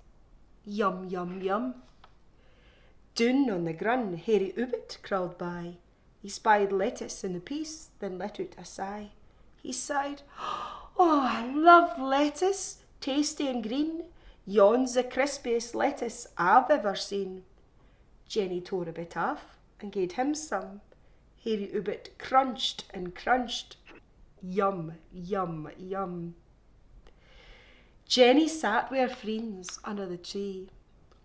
Yum, yum, yum. Doon on the grun, hairy Ubbit crawled by. He spied lettuce in the piece, then let out a sigh. He sighed, "Oh, I love lettuce, tasty and green. Yon's the crispiest lettuce I've ever seen." Jenny tore a bit off and gave him some. Hairy Ubbit crunched and crunched. Yum, yum, yum. Jenny sat with her friends under the tree.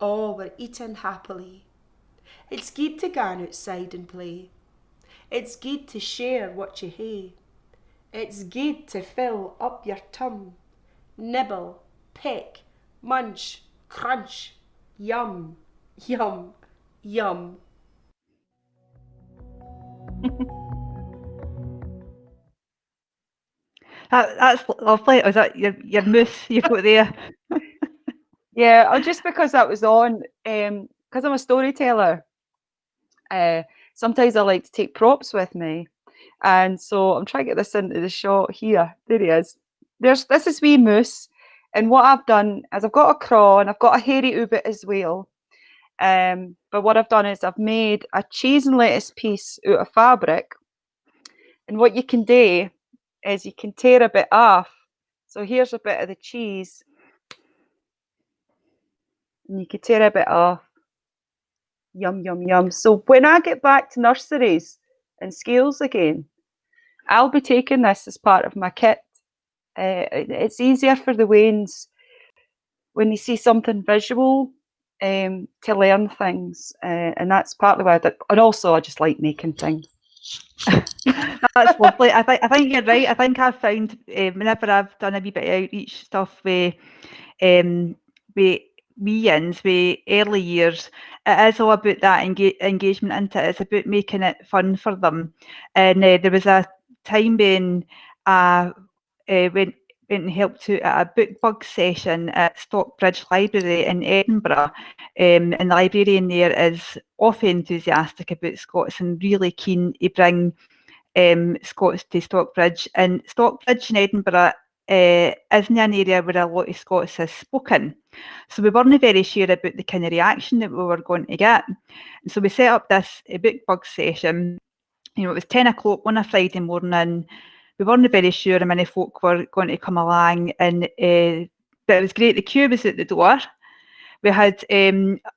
All were eating happily. It's good to go outside and play. It's good to share what you hae. It's good to fill up your tum. Nibble, peck, munch, crunch, yum, yum, yum. That's lovely. Is that your moose you've got there? Yeah, just because that was on, because I'm a storyteller, sometimes I like to take props with me. And so I'm trying to get this into the shot here. There he is. This is wee moose. And what I've done is I've got a craw and I've got a hairy Ubbit as well. But what I've done is I've made a cheese and lettuce piece out of fabric. And what you can do is you can tear a bit off. So here's a bit of the cheese. And you can tear a bit off. Yum, yum, yum. So when I get back to nurseries and schools again, I'll be taking this as part of my kit. It's easier for the wains when they see something visual to learn things. And that's partly why I did. And also I just like making things. That's lovely. I think you're right. I think I've found whenever I've done a wee bit of outreach stuff with weans with early years, it is all about that engagement into it. It's about making it fun for them. And there was a time when I went and helped out at a book bug session at Stockbridge Library in Edinburgh. And the librarian there is awfully enthusiastic about Scots and really keen to bring Scots to Stockbridge. And Stockbridge in Edinburgh isn't an area where a lot of Scots is spoken. So we weren't very sure about the kind of reaction that we were going to get. And so we set up this book bug session. You know, it was 10 o'clock on a Friday morning. We weren't very sure how many folk were going to come along, and but it was great. The queue was at the door. We had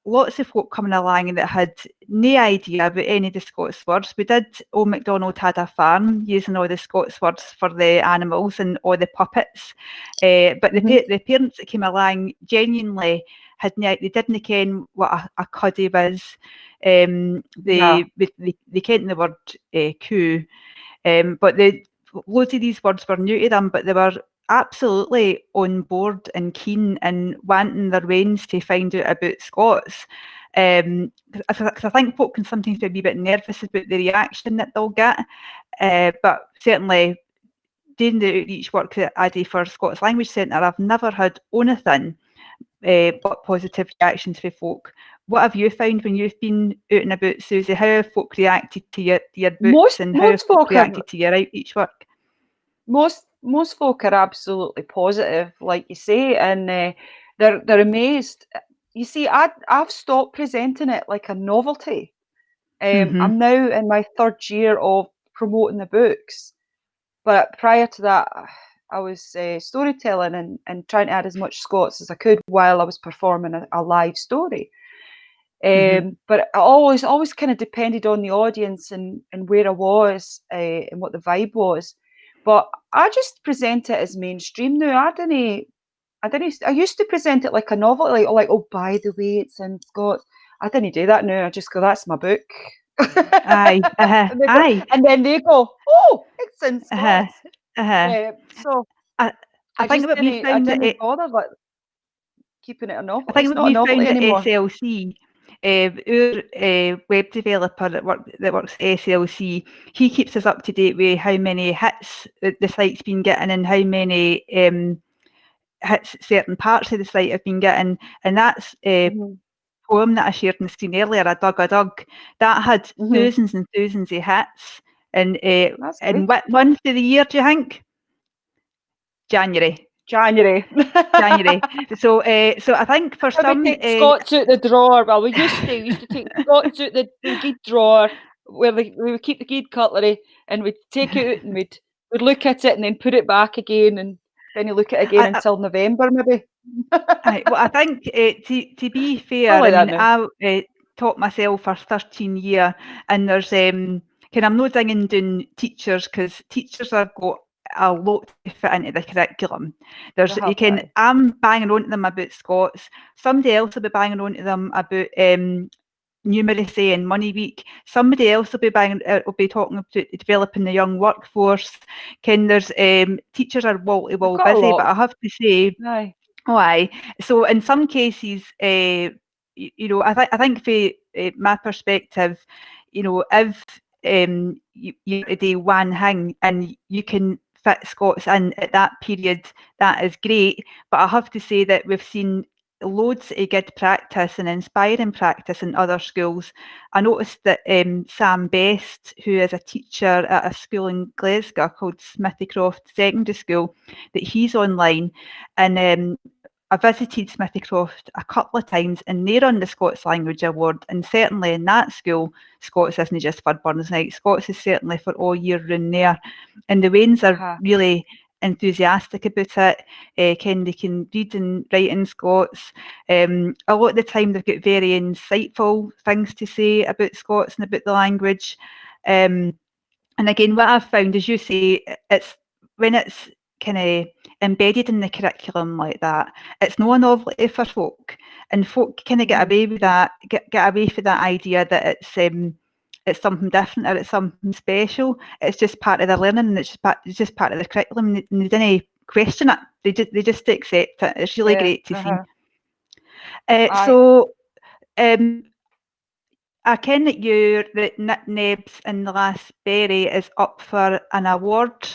lots of folk coming along that had no idea about any of the Scots words. We did Old MacDonald Had a Farm, using all the Scots words for the animals and all the puppets. But the parents that came along genuinely they didn't ken what a cuddy was. They kent the word coo, but loads of these words were new to them, but they were absolutely on board and keen and wanting their wains to find out about Scots. Because I think folk can sometimes be a wee bit nervous about the reaction that they'll get, but certainly doing the outreach work that I do for Scots Language Centre, I've never had anything but positive reactions from folk. What have you found when you've been out and about, Susie? How have folk reacted to your books, and how have folk reacted to your outreach work? Most folk are absolutely positive, like you say, and they're amazed. You see, I've stopped presenting it like a novelty. I'm now in my 3rd year of promoting the books, but prior to that, I was storytelling and trying to add as much Scots as I could while I was performing a live story. But I always kind of depended on the audience and where I was and what the vibe was. But I just present it as mainstream now. I used to present it like a novel, like oh, by the way, it's in Scots. I didn't do that now. I just go, that's my book. Aye, and, aye. And then they go, oh, it's in Scots. So I think what we found I that didn't bother like keeping it a novel. I think It's what not a we novelty found at anymore. SLC, our web developer that works at SLC, he keeps us up to date with how many hits the site's been getting and how many hits certain parts of the site have been getting, and that's poem that I shared on the screen earlier, a Dug, that had thousands and thousands of hits. And in what month of the year do you think? January. January. So I think for some take Scots out the drawer. Well, we used to take Scots out the guide drawer where we would keep the guide cutlery, and we'd take it out and we'd look at it and then put it back again, and then you look at it again until November maybe. Well, I think to be fair, like I that mean, I taught myself for 13 years, and there's I'm not dinging down teachers, because teachers have got a lot to fit into the curriculum. There's I'm banging on to them about Scots. Somebody else will be banging on to them about numeracy and Money Week. Somebody else will be talking about developing the young workforce. There's teachers are wall to wall busy, but I have to say, aye. So in some cases, I think from my perspective, if you do one thing and you can fit Scots in at that period, that is great. But I have to say that we've seen loads of good practice and inspiring practice in other schools. I noticed that Sam Best, who is a teacher at a school in Glasgow called Smithycroft Secondary School, that he's online, and I visited Smithycroft a couple of times, and they're on the Scots Language Award, and certainly in that school, Scots isn't just for Burns Night, Scots is certainly for all year round there. And the Waynes are really enthusiastic about it. They can read and write in Scots. A lot of the time they've got very insightful things to say about Scots and about the language. And again, what I've found, as you say, it's when it's kind of embedded in the curriculum like that, it's not a novelty for folk, and folk kind of get away with that, get away from that idea that it's something different or it's something special. It's just part of their learning, and it's just part of the curriculum, and they didn't question it. They just accept it. It's really great to see. So I ken that Nip Nebs in the Last Berry is up for an award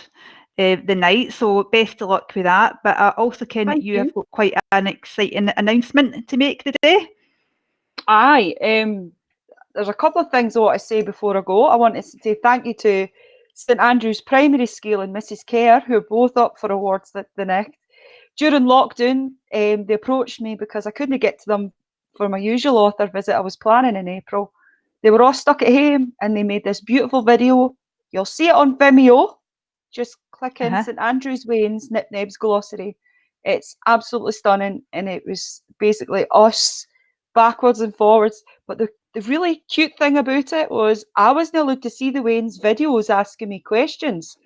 the night, so best of luck with that. But I also ken that you have got quite an exciting announcement to make today. Aye, there's a couple of things I want to say before I go. I want to say thank you to St Andrew's Primary School and Mrs Kerr, who are both up for awards the next. During lockdown, they approached me because I couldn't get to them for my usual author visit I was planning in April. They were all stuck at home, and they made this beautiful video. You'll see it on Vimeo. Just click in St Andrew's Waynes Nip Nebs Glossary. It's absolutely stunning, and it was basically us backwards and forwards. But the really cute thing about it was I wasn't allowed to see the Waynes videos asking me questions.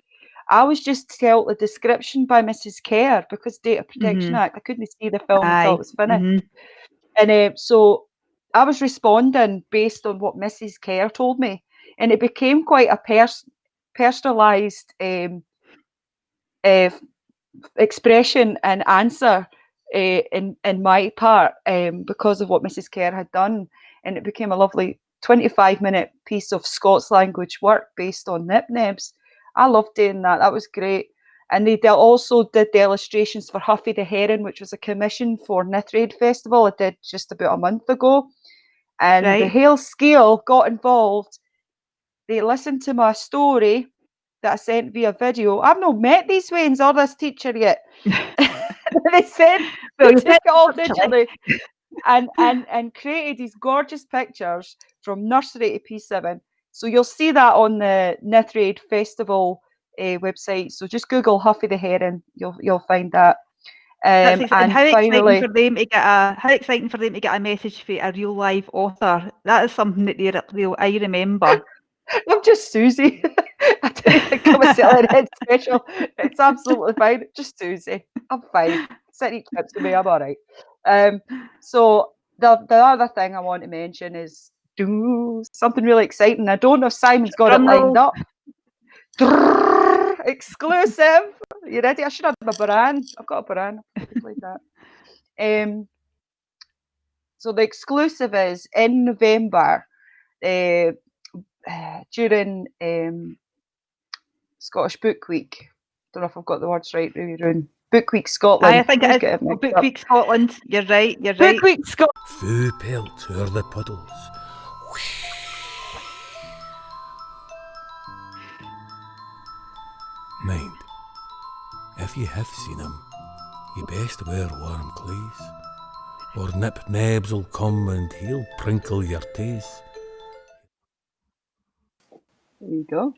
I was just told the description by Mrs Kerr because Data Protection Act. I couldn't see the film until it was finished. And so I was responding based on what Mrs Kerr told me, and it became quite a personalised expression and answer in my part because of what Mrs Kerr had done, and it became a lovely 25-minute piece of Scots language work based on Nip Nebs. I loved doing that. That was great. And they also did the illustrations for Huffy the Heron, which was a commission for Nithraid Festival I did just about a month ago. And the Right. Hale Scale got involved. They listened to my story that I sent via video. I've not met these Waynes or this teacher yet. They said Well, they you took it all virtually. digitally and created these gorgeous pictures from nursery to P7. So you'll see that on the Nithraid Festival website. So just Google Huffy the Heron. You'll find that. And And how finally, exciting for them to get a message from a real live author. That is something that I remember. I'm just Susie. I don't think I'm a silly head special. It's absolutely fine. Just Susie. I'm fine. Sit eat chips with me. I'm all right. So the other thing I want to mention is something really exciting. I don't know if Simon's got it lined up. Exclusive. You ready? I should have my Baran. I've got a Baran. Like that. So the exclusive is in November. During Scottish Book Week. Don't know if I've got the words right, Ruin. Book Week Scotland. I think it is Book Week Scotland. You're right. Book Week Scotland. Fu pelt o'er the puddles. Mind, if you have seen him, you best wear warm clothes, or Nip Nebs'll come and he'll prinkle your toes. There you go.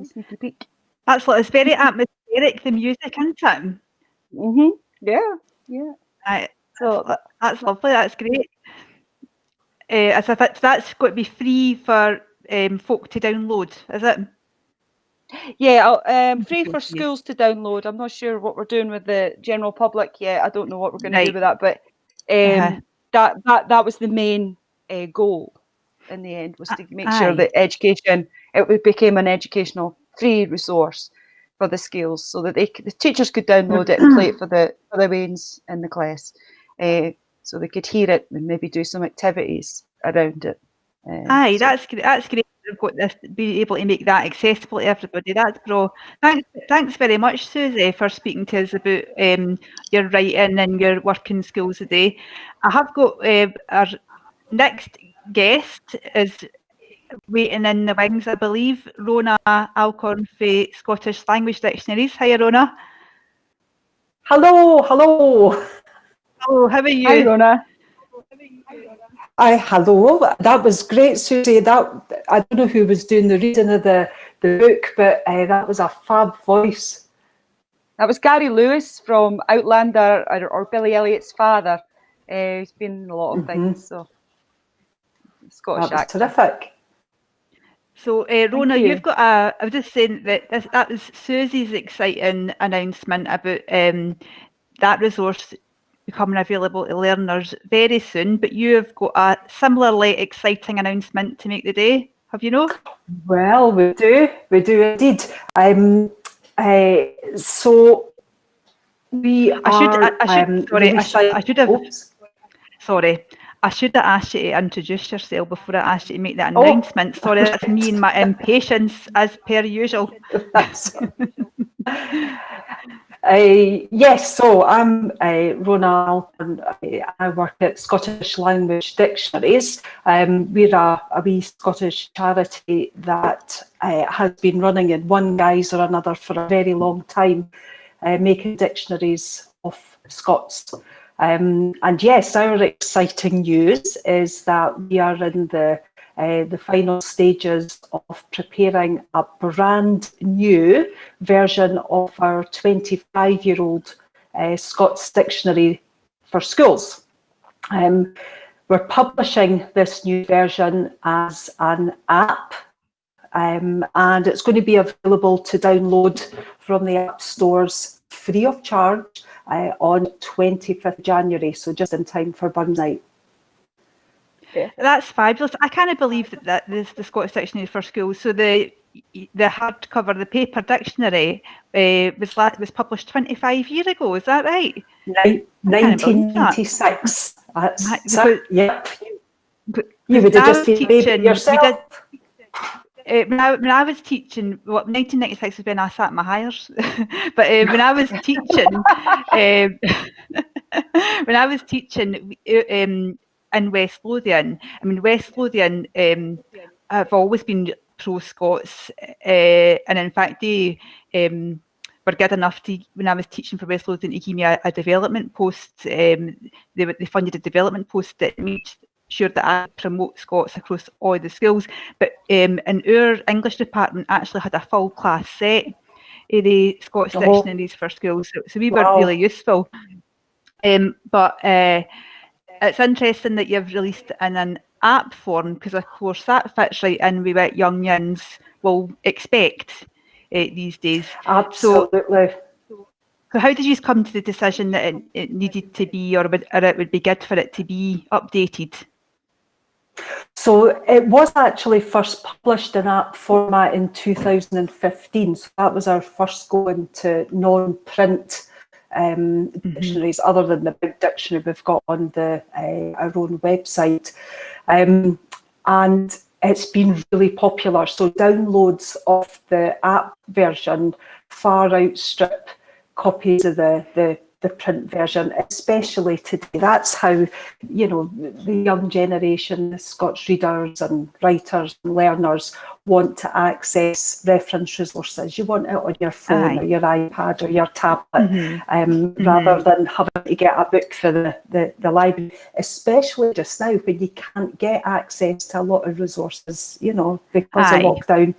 Sneaky peek. It's very atmospheric, the music, isn't it? Yeah. So that's lovely. That's great. As if that's got to be free for folk to download, is it? Yeah, free for schools to download. I'm not sure what we're doing with the general public yet. I don't know what we're going to do with that, but that was the main goal in the end, was to make sure that it became an educational free resource for the schools, so that the teachers could download it and play it for the Waynes in the class, so they could hear it and maybe do some activities around it. That's great. That's great. We've got this, be able to make that accessible to everybody. That's bro. Thanks very much, Susie, for speaking to us about your writing and your work in schools today. I have got our next guest is waiting in the wings, I believe. Rona Alcorn for Scottish Language Dictionaries. Hi, Rona. Hello, hello. Hello, how are you? Hi, Rona. Hello. That was great, Susie. That I don't know who was doing the reading of the book, but that was a fab voice. That was Gary Lewis from Outlander, or Billy Elliot's father. He's been in a lot of things, so Scottish That was accent. terrific. So, Rona, you. you've got I was just saying that that was Susie's exciting announcement about that resource becoming available to learners very soon, but you've got a similarly exciting announcement to make today, have you no? Well, we do indeed. So we I should have asked you to introduce yourself before I asked you to make that announcement. Sorry, that's me and my impatience as per usual. Yes, so I'm Rona Alcorn. I work at Scottish Language Dictionaries. We're a wee Scottish charity that has been running in one guise or another for a very long time, making dictionaries of Scots. And yes, our exciting news is that we are in the final stages of preparing a brand new version of our 25-year-old Scots Dictionary for schools. We're publishing this new version as an app, and it's going to be available to download from the app stores free of charge on 25th January, so just in time for Burn Night. That's fabulous. I can't believe that this the Scottish Dictionary for Schools. So the hardcover, the paper dictionary, was published 25 years ago. Is that right? 1996. Yep. You would have just been a baby yourself. when I was teaching, 1996 was when I sat my hires, but when I was teaching, when I was teaching in West Lothian, I mean, West Lothian have always been pro-Scots, and in fact they were good enough to, when I was teaching for West Lothian, to give me a development post. They funded a development post that made sure that I promote Scots across all the schools. But in our English department actually had a full class set of the Scots dictionaries for schools, so we were really useful. But it's interesting that you've released in an app form, because of course that fits right in with what young yuns will expect these days. Absolutely. So how did you come to the decision that it needed to be, or it would be good for it to be updated? So it was actually first published in app format in 2015. So that was our first go into non-print dictionaries, other than the big dictionary we've got on our own website. And it's been really popular. So downloads of the app version far outstrip copies of the print version, especially today. That's how, the young generation, the Scots readers and writers and learners want to access reference resources. You want it on your phone or your iPad or your tablet, rather than having to get a book for the library, especially just now when you can't get access to a lot of resources, because of lockdown.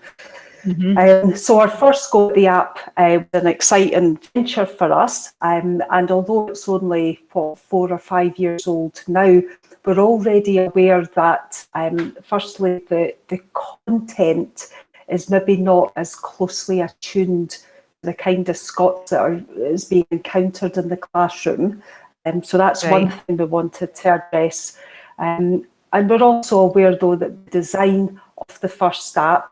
So our first go at the app was an exciting venture for us, and although it's only 4 or 5 years old now, we're already aware that firstly the content is maybe not as closely attuned to the kind of Scots that is being encountered in the classroom, so that's one thing we wanted to address, and we're also aware though that the design of the first app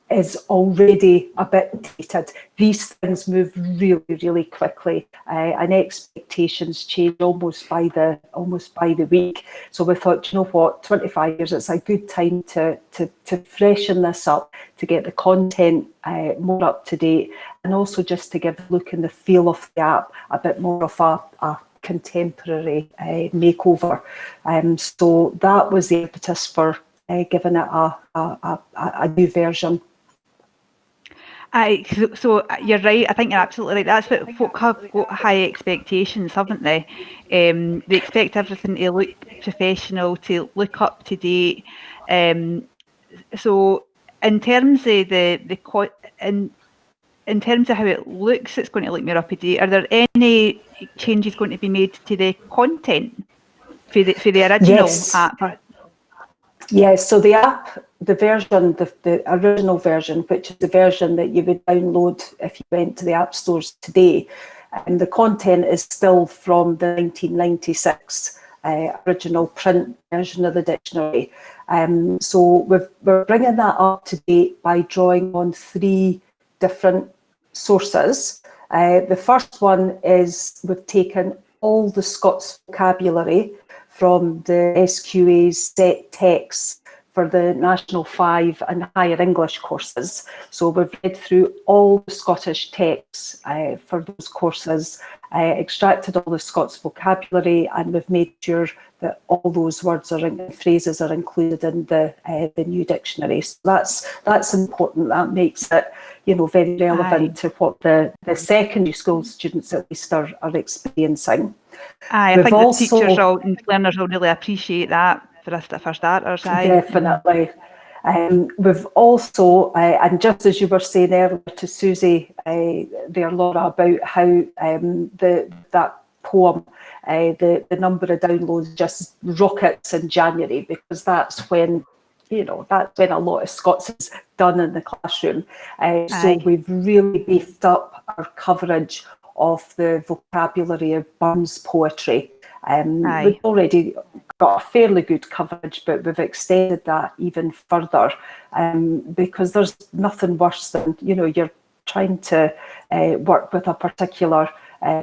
is already a bit dated. These things move really, really quickly, and expectations change almost by the week. So we thought, 25 years, it's a good time to freshen this up, to get the content more up to date, and also just to give the look and the feel of the app a bit more of a contemporary makeover. So that was the impetus for giving it a new version. So you're right. I think you're absolutely right. That's what folk have got, high expectations, haven't they? They expect everything to look professional, to look up to date. So in terms of in terms of how it looks, it's going to look more up to date. Are there any changes going to be made to the content for the original app? Yes, so the app, the version, the original version, which is the version that you would download if you went to the app stores today, and the content is still from the 1996 original print version of the dictionary. So we're bringing that up to date by drawing on 3 different sources. The first one is we've taken all the Scots vocabulary from the SQA's set texts for the National 5 and Higher English courses. So we've read through all the Scottish texts for those courses, extracted all the Scots vocabulary, and we've made sure that all those words and phrases are included in the new dictionary. So that's important. That makes it, very relevant to what the secondary school students at least are experiencing. I think the teachers and learners will really appreciate that for starters. Definitely. We've also, and just as you were saying earlier to Susie there, Laura, about how that poem, the number of downloads just rockets in January, because that's when a lot of Scots is done in the classroom. So we've really beefed up our coverage of the vocabulary of Burns poetry. We've already got a fairly good coverage, but we've extended that even further, because there's nothing worse than, you're trying to work with a particular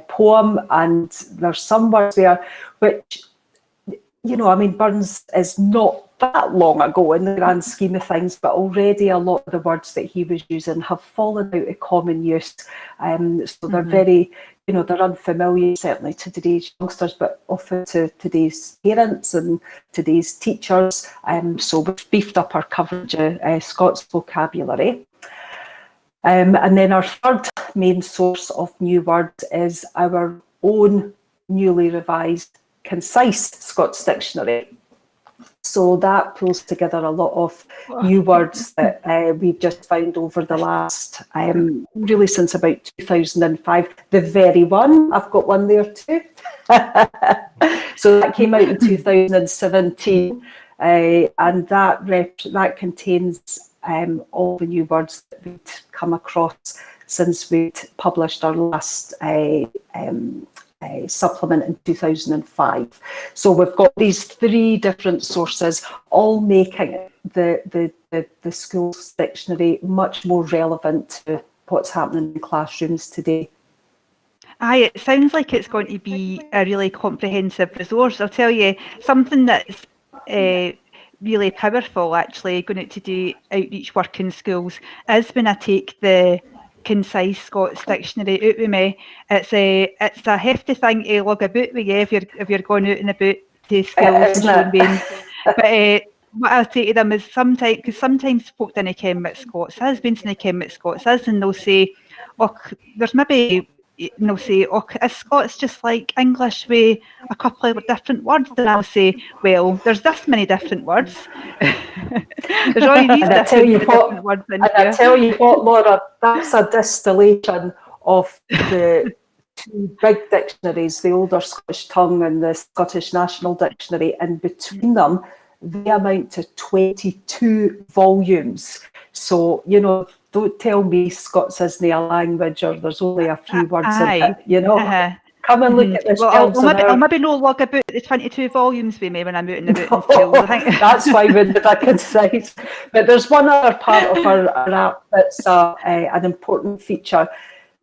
poem, and there's some words there which, Burns is not that long ago in the grand scheme of things, but already a lot of the words that he was using have fallen out of common use. So they're very, they're unfamiliar certainly to today's youngsters, but often to today's parents and today's teachers. So we've beefed up our coverage of Scots vocabulary. And then our third main source of new words is our own newly revised concise Scots dictionary. So that pulls together a lot of new words that we've just found over the last, really since about 2005. The very one, I've got one there too. So that came out in 2017, and that contains all the new words that we'd come across since we'd published our last supplement in 2005. So we've got these three different sources, all making the schools dictionary much more relevant to what's happening in classrooms today. Aye, it sounds like it's going to be a really comprehensive resource. I'll tell you, something that's really powerful actually going out to do outreach work in schools is when I take the concise Scots dictionary out with me. It's a hefty thing to lug about with you if you're going out and about to schools and showing being. But what I'll say to them is sometimes folk didn't ken what Scots is, Vincent didn't ken what Scots is, and they'll say, oh, there's maybe, they'll say, oh, is Scots just like English with a couple of different words? And I'll say, well, there's this many different words. There's all these different words in here. I tell you what, Laura, that's a distillation of the two big dictionaries, the older Scottish Tongue and the Scottish National Dictionary, and between them, they amount to 22 volumes. So, don't tell me Scots isn't a language or there's only a few words in it, Come and look at this. Well, I'll maybe not log about the 22 volumes with me when I'm out and about in schools, I think. That's why we're the concise. But there's one other part of our app that's an important feature.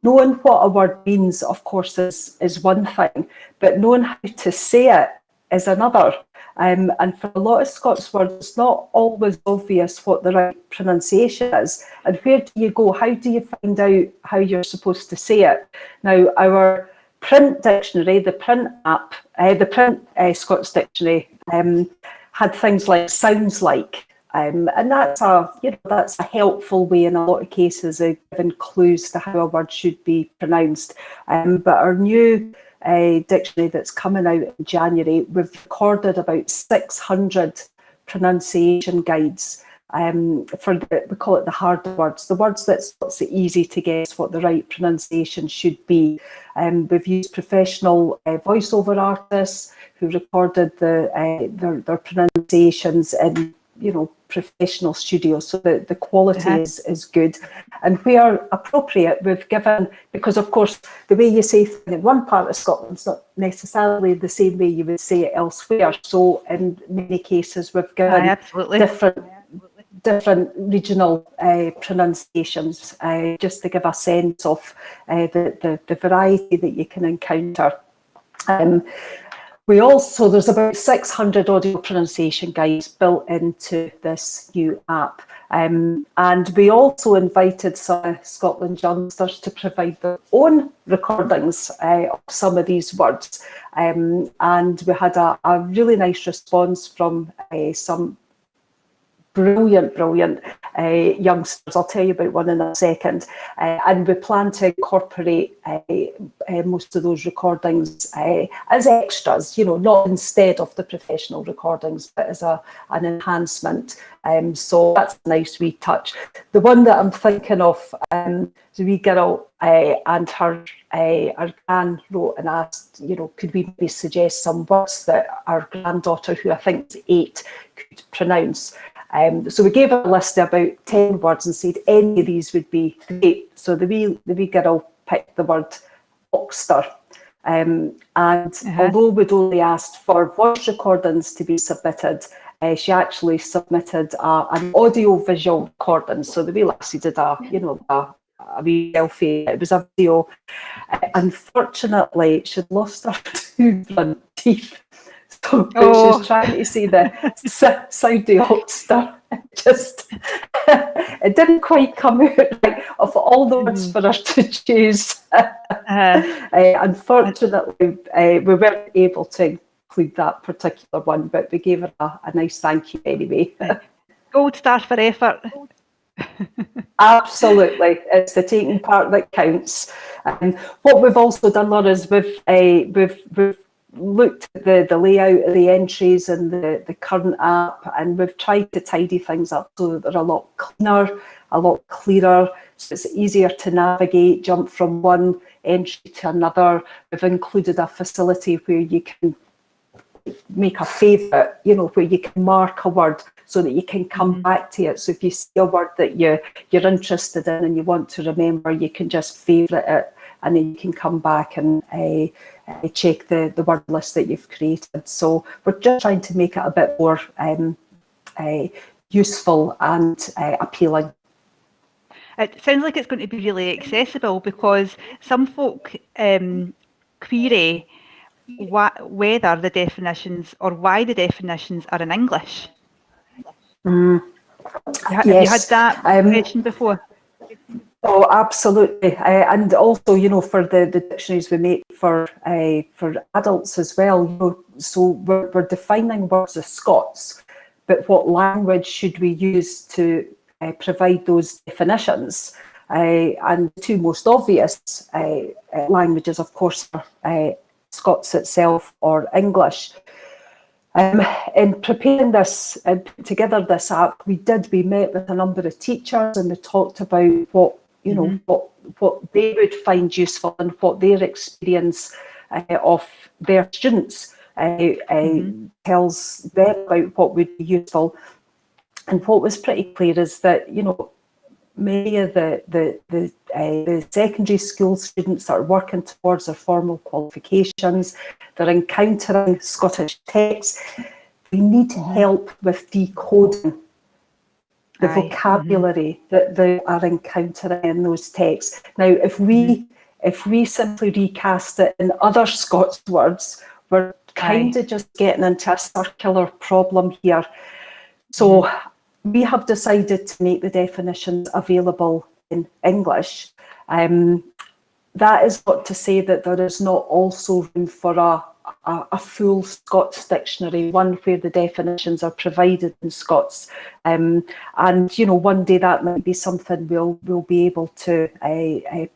Knowing what a word means, of course, is one thing, but knowing how to say it is another. And for a lot of Scots words, it's not always obvious what the right pronunciation is. And where do you go? How do you find out how you're supposed to say it? Now, our print dictionary, the print app, the print Scots dictionary had things like sounds like, and that's a helpful way in a lot of cases of giving clues to how a word should be pronounced. But our new dictionary that's coming out in January, we've recorded about 600 pronunciation guides for we call it the hard words, the words that's easy to guess what the right pronunciation should be. We've used professional voiceover artists who recorded their pronunciations in professional studios, so that the quality is good. And where appropriate, we've given, because of course the way you say things in one part of Scotland is not necessarily the same way you would say it elsewhere. So in many cases we've given different regional pronunciations, just to give a sense of the variety that you can encounter. There's about 600 audio pronunciation guides built into this new app. And we also invited some Scotland youngsters to provide their own recordings of some of these words. And we had a really nice response from some brilliant youngsters. I'll tell you about one in a second. And we plan to incorporate most of those recordings as extras, not instead of the professional recordings, but as an enhancement. So that's a nice wee touch. The one that I'm thinking of, the wee girl and her gran wrote and asked, could we maybe suggest some words that our granddaughter, who I think is 8, could pronounce. So we gave her a list of about 10 words and said any of these would be great. So the wee girl picked the word Oxter. And although we'd only asked for voice recordings to be submitted, she actually submitted an audio-visual recording. So the wee lassie did a wee selfie. It was a video. Unfortunately, she'd lost her 2 front teeth. So when she was trying to say the Saudi Ulster, just it didn't quite come out right of all the words for her to choose. Unfortunately, we weren't able to include that particular one, but we gave her a nice thank you anyway. Gold star for effort. Absolutely, it's the taking part that counts. And what we've also done, Laura, is we've looked at the layout of the entries and the current app, and we've tried to tidy things up so that they're a lot cleaner, a lot clearer, so it's easier to navigate, jump from one entry to another. We've included a facility where you can make a favourite, where you can mark a word so that you can come back to it. So if you see a word that you're interested in and you want to remember, you can just favourite it, and then you can come back and check the word list that you've created. So we're just trying to make it a bit more useful and appealing. It sounds like it's going to be really accessible, because some folk query whether the definitions or why the definitions are in English. Have you had that question before? Oh, absolutely, and also, for the dictionaries we make for adults as well. So we're defining words as Scots, but what language should we use to provide those definitions? And the two most obvious languages, of course, are Scots itself or English. In preparing this and putting together this app, we met with a number of teachers, and we talked about what they would find useful and what their experience of their students tells them about what would be useful. And what was pretty clear is that many of the secondary school students that are working towards their formal qualifications, they're encountering Scottish texts. They need help with decoding the vocabulary that they are encountering in those texts. Now, if we simply recast it in other Scots words, we're kind of just getting into a circular problem here. So we have decided to make the definitions available in English. That is not to say that there is not also room for a full Scots dictionary, one where the definitions are provided in Scots. And one day that might be something we'll be able to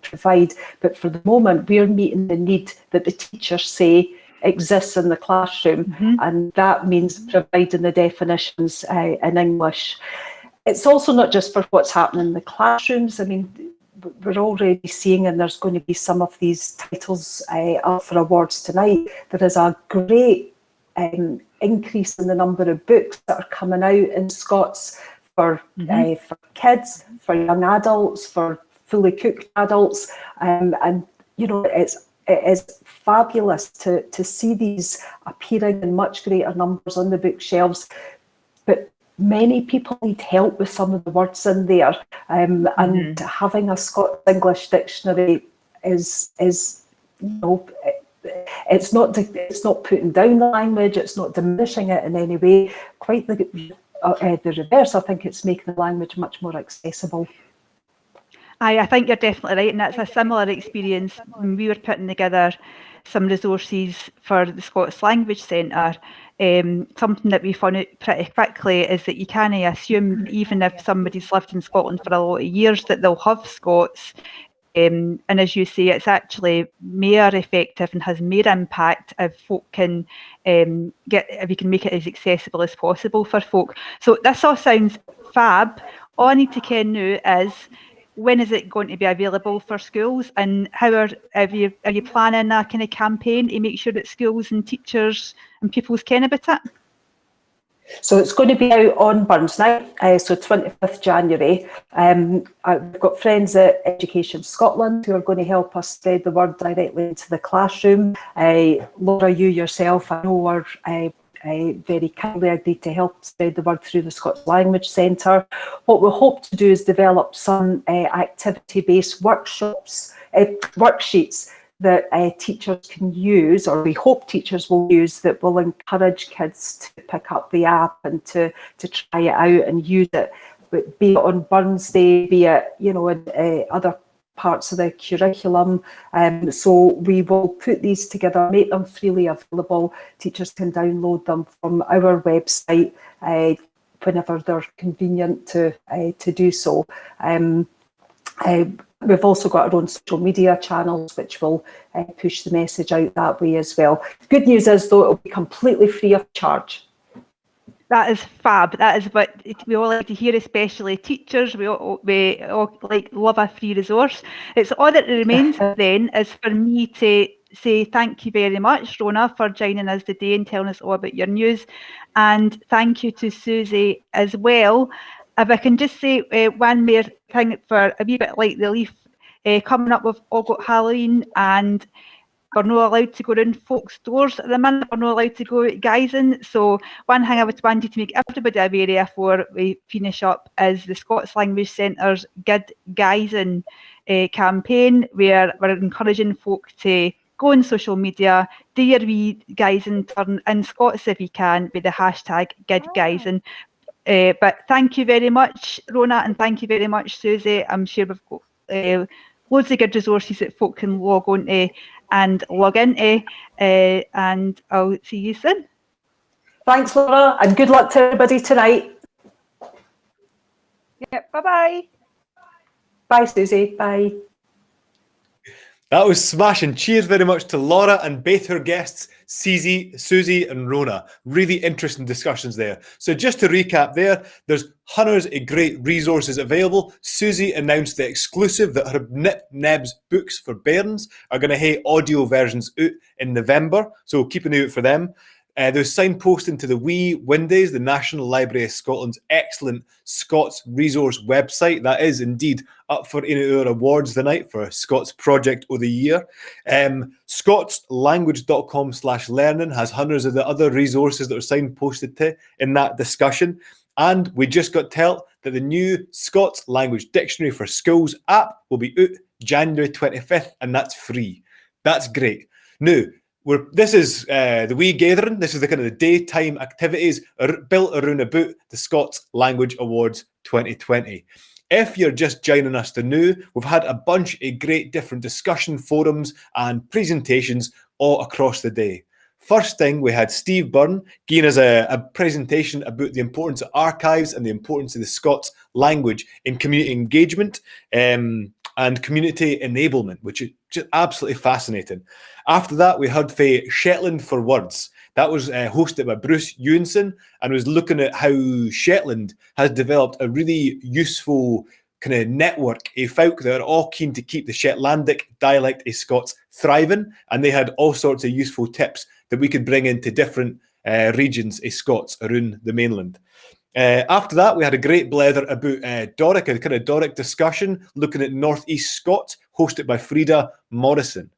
provide. But for the moment, we're meeting the need that the teachers say exists in the classroom, and that means providing the definitions in English. It's also not just for what's happening in the classrooms. I mean, we're already seeing, and there's going to be some of these titles up for awards tonight, there is a great increase in the number of books that are coming out in Scots for kids, for young adults, for fully cooked adults, and it is fabulous to see these appearing in much greater numbers on the bookshelves. But many people need help with some of the words in there, and having a Scots English dictionary is it's not putting down the language, it's not diminishing it in any way. Quite the reverse. I think it's making the language much more accessible. I think you're definitely right, and that's a similar experience when we were putting together some resources for the Scots Language Centre. Something that we found out pretty quickly is that you can't assume, even if somebody's lived in Scotland for a lot of years, that they'll have Scots. And as you say, it's actually more effective and has more impact if folk can if you can make it as accessible as possible for folk. So this all sounds fab. All I need to ken now is, when is it going to be available for schools, and how are you planning a kind of campaign to make sure that schools and teachers and pupils ken about it? So it's going to be out on Burns Night, so 25th January. We've got friends at Education Scotland who are going to help us spread the word directly into the classroom. Laura, you yourself, I know, are very kindly agreed to help spread the word through the Scots Language Centre. What we hope to do is develop some activity-based worksheets that teachers can use, or we hope teachers will use, that will encourage kids to pick up the app and to try it out and use it, be it on Burns Day, be it, you know, in other parts of the curriculum. So we will put these together, make them freely available. Teachers can download them from our website whenever they're convenient to do so. We've also got our own social media channels, which will push the message out that way as well. Good news is, though, it will be completely free of charge. That is fab. That is what we all like to hear, especially teachers. We all love a free resource. It's all that remains then is for me to say thank you very much, Rona, for joining us today and telling us all about your news. And thank you to Susie as well. If I can just say one more thing for a wee bit like the Leaf, coming up, we've all got Halloween, and we're not allowed to go around folks' doors at the minute. We're not allowed to go out guising. So one thing I wanted to make everybody aware of before we finish up is the Scots Language Centre's Good Guising campaign, where we're encouraging folk to go on social media, do your wee guising turn in Scots if you can, with the hashtag Good Guising. But thank you very much, Rona, and thank you very much, Susie. I'm sure we've got loads of good resources that folk can log on to and log into, and I'll see you soon. Thanks, Laura, and good luck to everybody tonight. Yep, bye-bye. Bye, Susie. Bye. That was smashing. Cheers very much to Laura and both her guests, Susie and Rona. Really interesting discussions there. So just to recap there's hundreds of great resources available. Susie announced the exclusive that her Nip Nebs books for bairns are going to have audio versions out in November. So keep an eye out for them. There's signposting to the Wee Windays, the National Library of Scotland's excellent Scots resource website. That is indeed up for our awards tonight for Scots Project of the Year. Scotslanguage.com/learning has hundreds of the other resources that are signposted to in that discussion. And we just got told that the new Scots Language Dictionary for Schools app will be out January 25th, and that's free. That's great. Now, this is the Wee Gaitherin. This is the kind of the daytime activities built around about the Scots Language Awards 2020. If you're just joining us to know, we've had a bunch of great different discussion forums and presentations all across the day. First thing, we had Steve Byrne giving us a presentation about the importance of archives and the importance of the Scots language in community engagement and community enablement, which is just absolutely fascinating. After that, we heard from Shetland for Words. That was hosted by Bruce Ewanson and was looking at how Shetland has developed a really useful kind of network of folk that are all keen to keep the Shetlandic dialect of Scots thriving, and they had all sorts of useful tips that we could bring into different regions of Scots around the mainland. After that, we had a great blether about Doric, a kind of Doric discussion looking at North East Scots, hosted by Frida Morrison.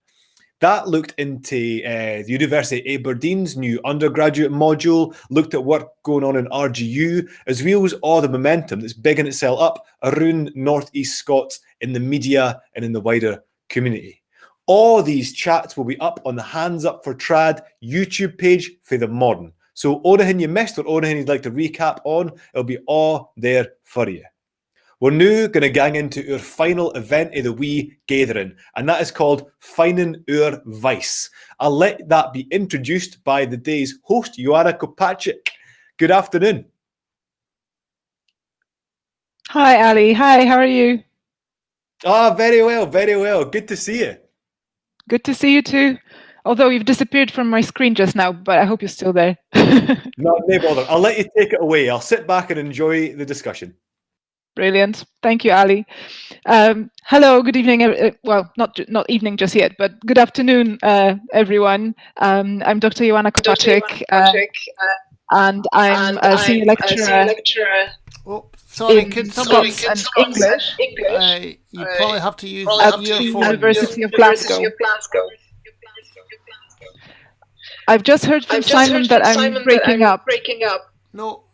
That looked into the University of Aberdeen's new undergraduate module, looked at work going on in RGU, as well as all the momentum that's bigging itself up around North East Scots in the media and in the wider community. All these chats will be up on the Hands Up for Trad YouTube page for the Modern. So anything you missed or anything you'd like to recap on, it'll be all there for you. We're now going to gang into our final event of the Wee Gaitherin, and that is called Finding Our Vice. I'll let that be introduced by the day's host, Joanna Kopacik. Good afternoon. Hi, Ali. Hi, how are you? Very well, very well. Good to see you. Good to see you too. Although you've disappeared from my screen just now, but I hope you're still there. No bother. I'll let you take it away. I'll sit back and enjoy the discussion. Brilliant. Thank you, Ali. Hello, good evening. Well, not evening just yet, but good afternoon, everyone. I'm Dr. Joanna Kopacik, and I'm a senior lecturer. Sorry, could someone Scots and English. You probably have to use at the University of Glasgow. I've just heard from Simon that I'm breaking up. No,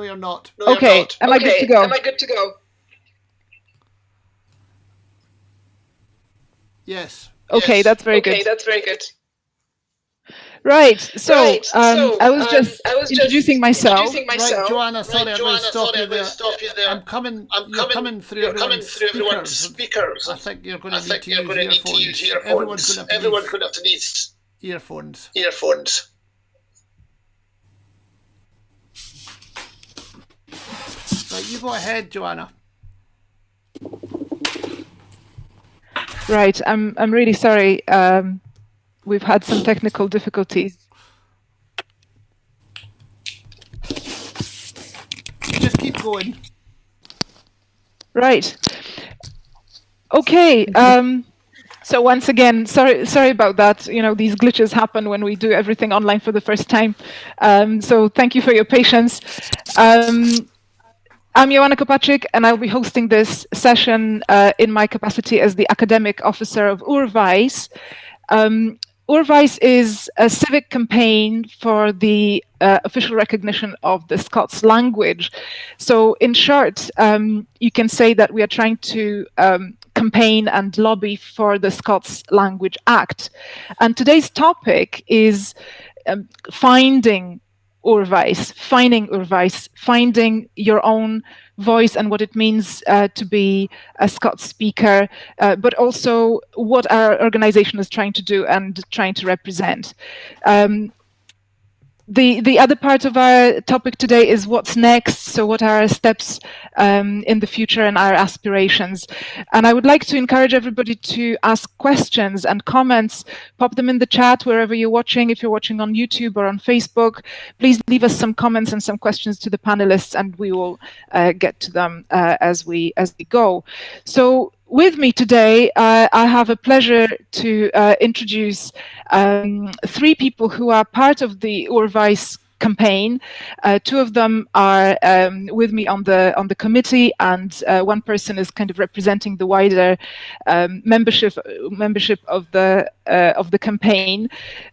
you're not. Okay, am I good to go? Yes. Okay, that's very good. That's very good. Right. So, I was just introducing myself. Right, Joanna. Sorry, I'm going to stop you there. I'm coming. You're coming through everyone's speakers. I think you're going to need to use earphones. Everyone's going to have to need earphones. Right, you go ahead, Joanna. Right. I'm really sorry. We've had some technical difficulties. Just keep going. Right. Okay. So once again, sorry about that. You know, these glitches happen when we do everything online for the first time. So thank you for your patience. I'm Joanna Kopaczyk, and I'll be hosting this session in my capacity as the academic officer of Urwijs. Urwijs is a civic campaign for the official recognition of the Scots language. So in short, you can say that we are trying to campaign and lobby for the Scots Language Act. And today's topic is finding Urwijs, finding your own voice and what it means to be a Scots speaker, but also what our organization is trying to do and trying to represent. The other part of our topic today is what's next. So what are our steps in the future and our aspirations? And I would like to encourage everybody to ask questions and comments, pop them in the chat wherever you're watching. If you're watching on YouTube or on Facebook, please leave us some comments and some questions to the panelists, and we will get to them as we go. So with me today, I have a pleasure to introduce three people who are part of the Urwijs campaign. Two of them are with me on the committee, and one person is kind of representing the wider membership of the campaign.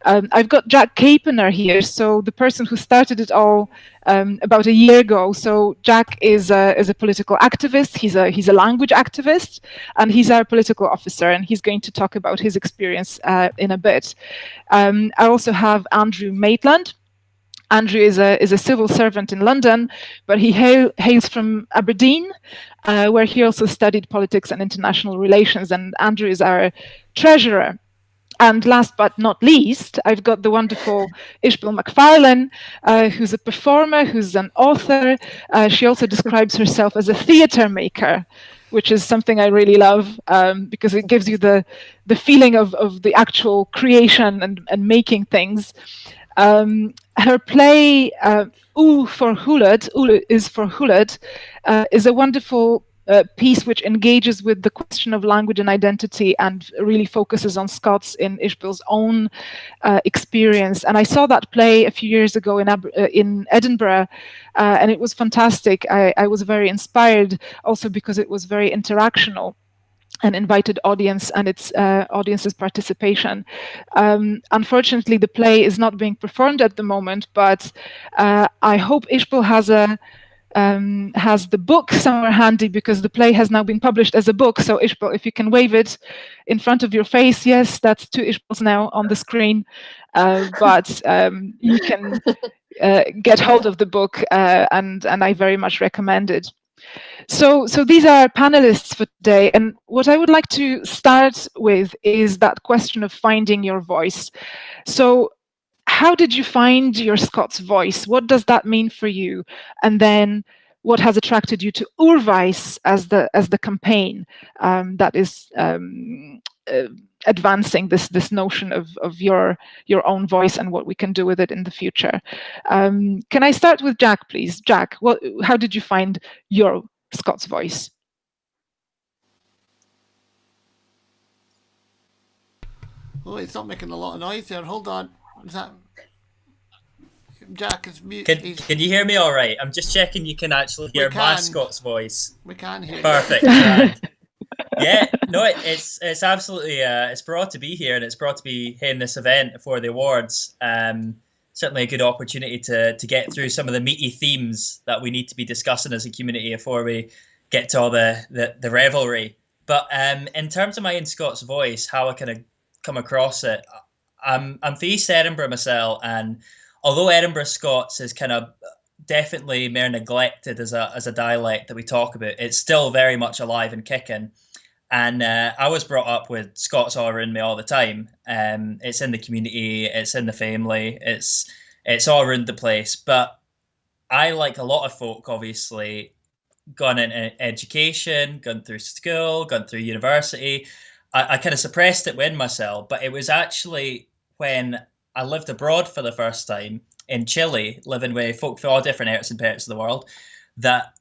I've got Jack Capener here, so the person who started it all about a year ago. So Jack is a political activist. He's a language activist, and he's our political officer, and he's going to talk about his experience in a bit. I also have Andrew Maitland. Andrew is a civil servant in London, but he hails from Aberdeen, where he also studied politics and international relations, and Andrew is our treasurer. And last but not least, I've got the wonderful Ishbel McFarlane, who's a performer, who's an author. She also describes herself as a theatre maker, which is something I really love, because it gives you the feeling of the actual creation and making things. Her play, U for Hulud, Ulu is for Hulud, is a wonderful piece which engages with the question of language and identity and really focuses on Scots in Ishbel's own experience. And I saw that play a few years ago in Edinburgh, and it was fantastic. I was very inspired also because it was very interactional and invited audience and its audience's participation. Unfortunately, the play is not being performed at the moment, but I hope Ishbel has the book somewhere handy, because the play has now been published as a book. So Ishbel, if you can wave it in front of your face, yes, that's two Ishbels now on the screen, but you can get hold of the book, and I very much recommend it. So these are our panelists for today, and what I would like to start with is that question of finding your voice. So how did you find your Scots voice? What does that mean for you? And then what has attracted you to Urwijs as the campaign that is advancing this notion of your own voice and what we can do with it in the future? Can I start with Jack, please? Jack, how did you find your Scots voice? Oh, it's not making a lot of noise there. Hold on. Is that Jack is mute? Can you hear me all right? I'm just checking you can actually hear my Scots voice. We can hear. Perfect. Yeah, no, it's absolutely it's brought to be here, and it's brought to be in this event for the awards. Certainly a good opportunity to get through some of the meaty themes that we need to be discussing as a community before we get to all the revelry. But in terms of my own Scots voice, how I kind of come across it, I'm from East Edinburgh myself, and although Edinburgh Scots is kind of definitely more neglected as a dialect that we talk about, it's still very much alive and kicking. And I was brought up with Scots all around me all the time. It's in the community, it's in the family, it's all around the place. But I, like a lot of folk, obviously, gone into education, gone through school, gone through university. I kind of suppressed it within myself, but it was actually when I lived abroad for the first time in Chile, living with folk from all different areas and parts of the world, that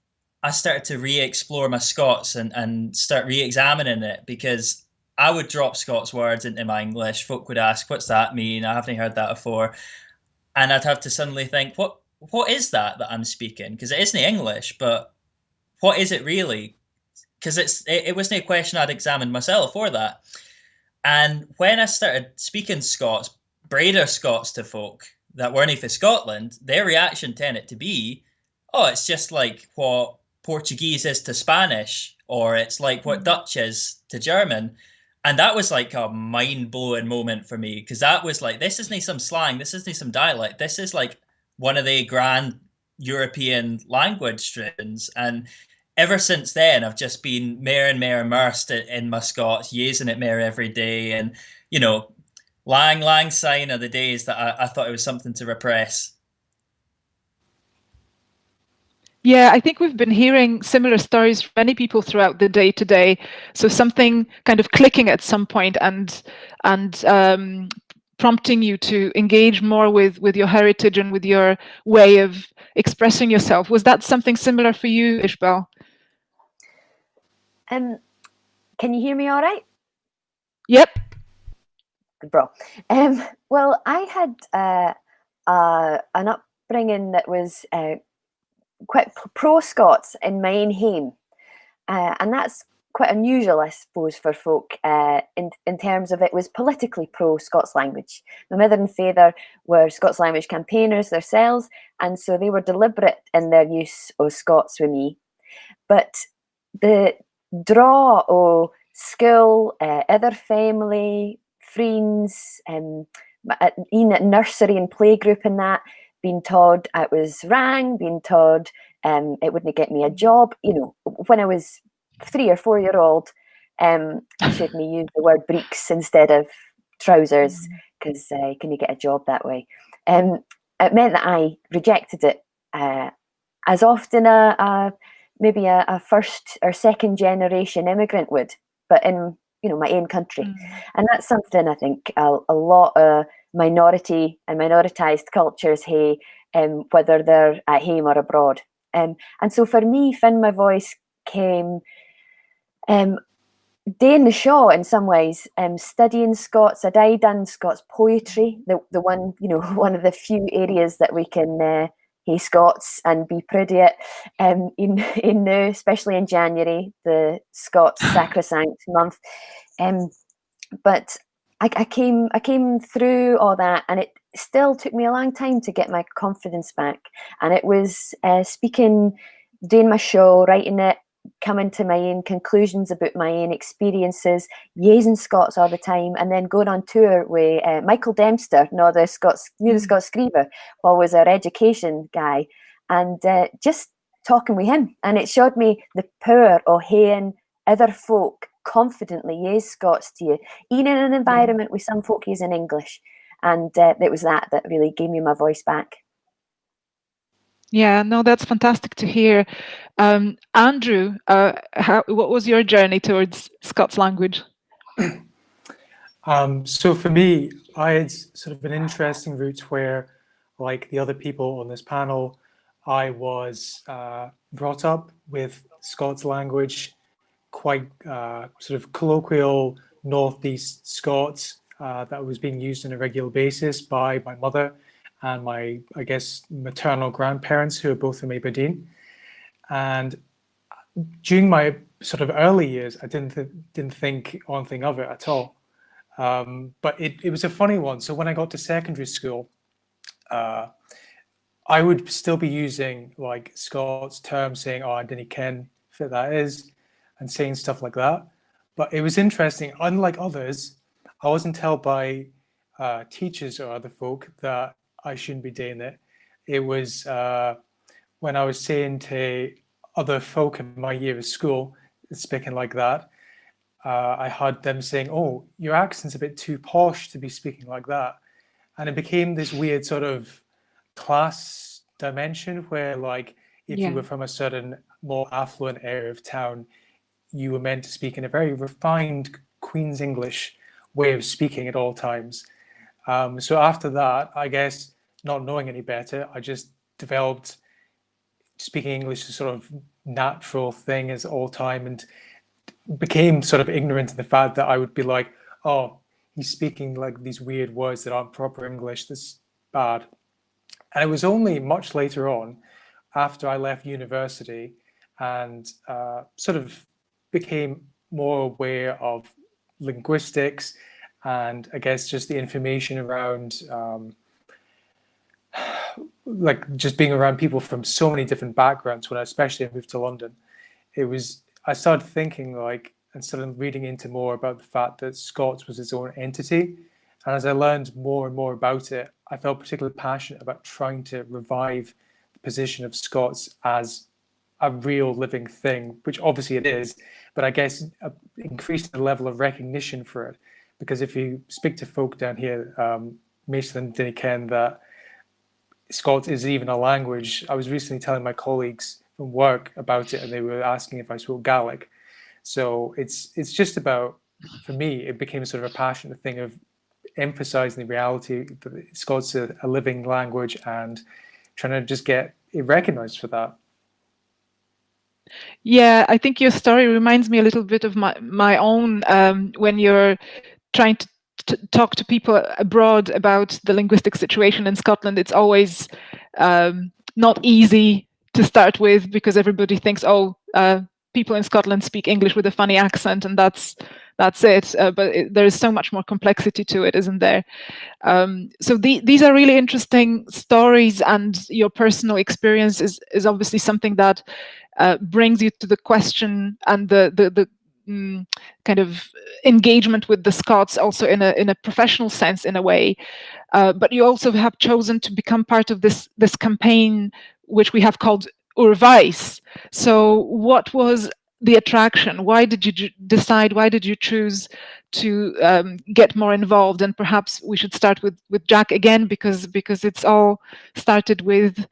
I started to re-explore my Scots and start re-examining it, because I would drop Scots words into my English. Folk would ask, "What's that mean? I haven't heard that before," and I'd have to suddenly think, "What is that I'm speaking? Because it isn't English, but what is it really?" Because it wasn't a question I'd examined myself for that. And when I started speaking Scots, braider Scots to folk that weren't from Scotland, their reaction tended to be, "Oh, it's just like what Portuguese is to Spanish, or it's like what Dutch is to German." And that was like a mind-blowing moment for me, because that was like, this isn't some slang, this isn't some dialect, this is like one of the grand European language strains. And ever since then, I've just been more and more immersed in my Scots, using it more every day. And, lang syne of the days that I thought it was something to repress. Yeah, I think we've been hearing similar stories from many people throughout the day today. So something kind of clicking at some point and prompting you to engage more with your heritage and with your way of expressing yourself. Was that something similar for you, Ishbel? Can you hear me all right? Yep. Bro. Well, I had an upbringing that was quite pro-Scots in my own home. And that's quite unusual, I suppose, for folk in terms of it was politically pro-Scots language. My mother and father were Scots language campaigners themselves, and so they were deliberate in their use of Scots with me. But the draw of school, other family, friends, in at nursery and playgroup and that, being told it was wrong, being told it wouldn't get me a job. When I was 3 or 4 year old, showed me use the word breeks instead of trousers, because can you get a job that way? It meant that I rejected it as often maybe a first or second generation immigrant would, but in my own country. And that's something I think a lot of minority and minoritized cultures have, whether they're at home or abroad. And so for me, Finn, my voice came doing the show in some ways, studying Scots. I'd done Scots poetry, the one, one of the few areas that we can hey Scots and be proud of it. In now, especially in January, the Scots Sacrosanct month. But I came through all that, and it still took me a long time to get my confidence back. And it was speaking, doing my show, writing it, coming to my own conclusions about my own experiences, using Scots all the time, and then going on tour with Michael Dempster, the Scots Screever, who was our education guy, and just talking with him. And it showed me the power of hearing other folk confidently use Scots to you, even in an environment with some folk using English. And it was that really gave me my voice back. Yeah, no, that's fantastic to hear. Andrew, what was your journey towards Scots language? So for me, I had sort of an interesting route where, like the other people on this panel, I was brought up with Scots language, quite sort of colloquial Northeast Scots that was being used on a regular basis by my mother and my, I guess, maternal grandparents, who are both from Aberdeen. And during my sort of early years, I didn't think anything of it at all. But it was a funny one. So when I got to secondary school, I would still be using like Scots terms, saying, "Oh, I didn't ken what that is," and saying stuff like that. But it was interesting. Unlike others, I wasn't told by teachers or other folk that I shouldn't be doing it. It was when I was saying to other folk in my year of school, speaking like that, I had them saying, "Oh, your accent's a bit too posh to be speaking like that." And it became this weird sort of class dimension where, like, if you were from a certain more affluent area of town, you were meant to speak in a very refined Queen's English way of speaking at all times. So after that, I guess, not knowing any better, I just developed speaking English as a sort of natural thing as all time, and became sort of ignorant in the fact that I would be like, oh, he's speaking like these weird words that aren't proper English, that's bad. And it was only much later on, after I left university and sort of became more aware of linguistics and I guess just the information around like just being around people from so many different backgrounds when I especially moved to London. I started thinking like and started reading into more about the fact that Scots was its own entity. And as I learned more and more about it, I felt particularly passionate about trying to revive the position of Scots as a real living thing, which obviously it is, but I guess increase the level of recognition for it. Because if you speak to folk down here, most of them didn't ken that Scots is even a language. I was recently telling my colleagues from work about it, and they were asking if I spoke Gaelic. So it's just about, for me, it became sort of a passionate thing of emphasizing the reality that Scots is a living language and trying to just get it recognized for that. Yeah, I think your story reminds me a little bit of my own when you're trying to talk to people abroad about the linguistic situation in Scotland. It's always not easy to start with because everybody thinks, oh, people in Scotland speak English with a funny accent, and that's it. But there is so much more complexity to it, isn't there? So these are really interesting stories, and your personal experience is obviously something that brings you to the question and the kind of engagement with the Scots also in a professional sense in a way. But you also have chosen to become part of this campaign, which we have called Urvais. So what was the attraction? Why did you decide? Why did you choose to get more involved? And perhaps we should start with Jack again, because it's all started with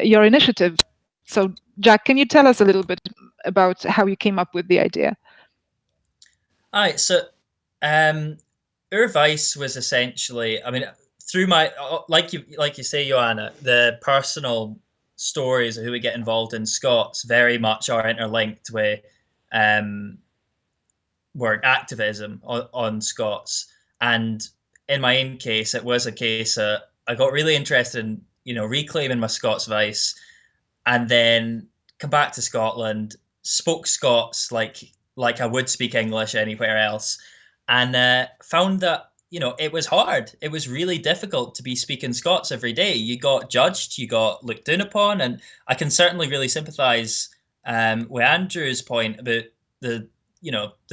your initiative. So Jack, can you tell us a little bit about how you came up with the idea? Aye, so Urvais was essentially, I mean, through my, like you say, Joanna, the personal stories of who we get involved in Scots very much are interlinked with work activism on Scots. And in my own case, it was a case I got really interested in, reclaiming my Scots voice, and then come back to Scotland, spoke Scots like I would speak English anywhere else, and found that it was hard. It was really difficult to be speaking Scots every day. You got judged, you got looked down upon, and I can certainly really sympathise with Andrew's point about the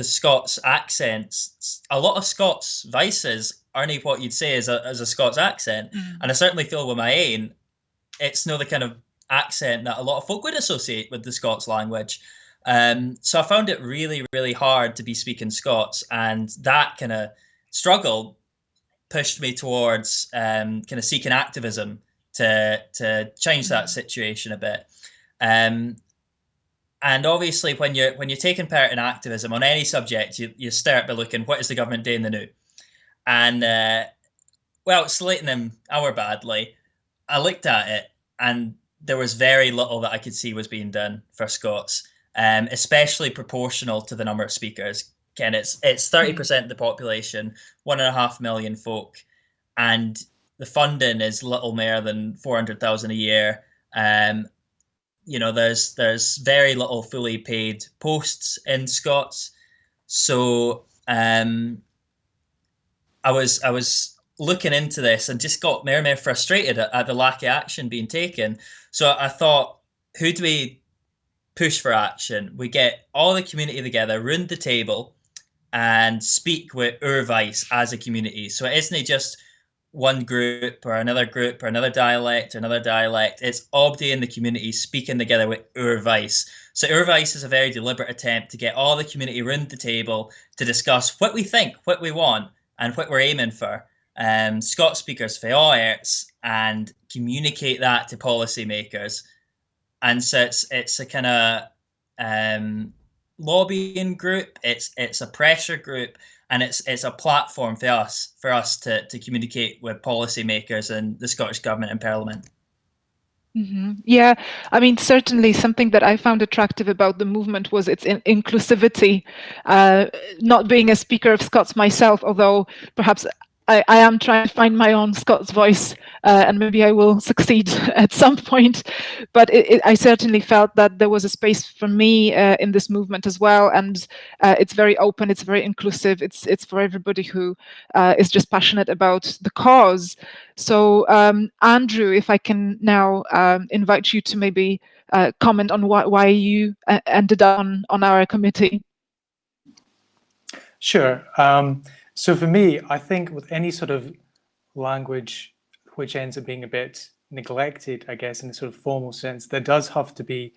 Scots accents. A lot of Scots voices aren't what you'd say as a Scots accent, and I certainly feel with my own, it's not the kind of accent that a lot of folk would associate with the Scots language. So I found it really, really hard to be speaking Scots, and that kind of struggle pushed me towards kind of seeking activism to change that situation a bit. And obviously, when you're taking part in activism on any subject, you start by looking, what is the government doing the now? And well, slating them our badly, I looked at it, and there was very little that I could see was being done for Scots, especially proportional to the number of speakers. Again, it's 30% of the population, 1.5 million folk, and the funding is little more than 400,000 a year. There's very little fully paid posts in Scots, so I was looking into this and just got more and more frustrated at the lack of action being taken. So I thought, who do we push for action? We get all the community together, round the table, and speak with Urvice as a community. So it isn't just one group or another dialect or another dialect. It's everybody in the community speaking together with Urvice. So Urvice is a very deliberate attempt to get all the community around the table to discuss what we think, what we want, and what we're aiming for. Scots speakers for all arts and communicate that to policymakers. And so it's a kind of lobbying group. It's a pressure group, and it's a platform for us to communicate with policymakers and the Scottish Government and Parliament. Mm-hmm. Yeah, I mean, certainly something that I found attractive about the movement was its inclusivity. Not being a speaker of Scots myself, although perhaps I am trying to find my own Scots voice, and maybe I will succeed at some point. But I certainly felt that there was a space for me in this movement as well, and it's very open, it's very inclusive, it's for everybody who is just passionate about the cause. So, Andrew, if I can now invite you to maybe comment on why you ended up on our committee. Sure. So for me, I think with any sort of language which ends up being a bit neglected, I guess, in a sort of formal sense, there does have to be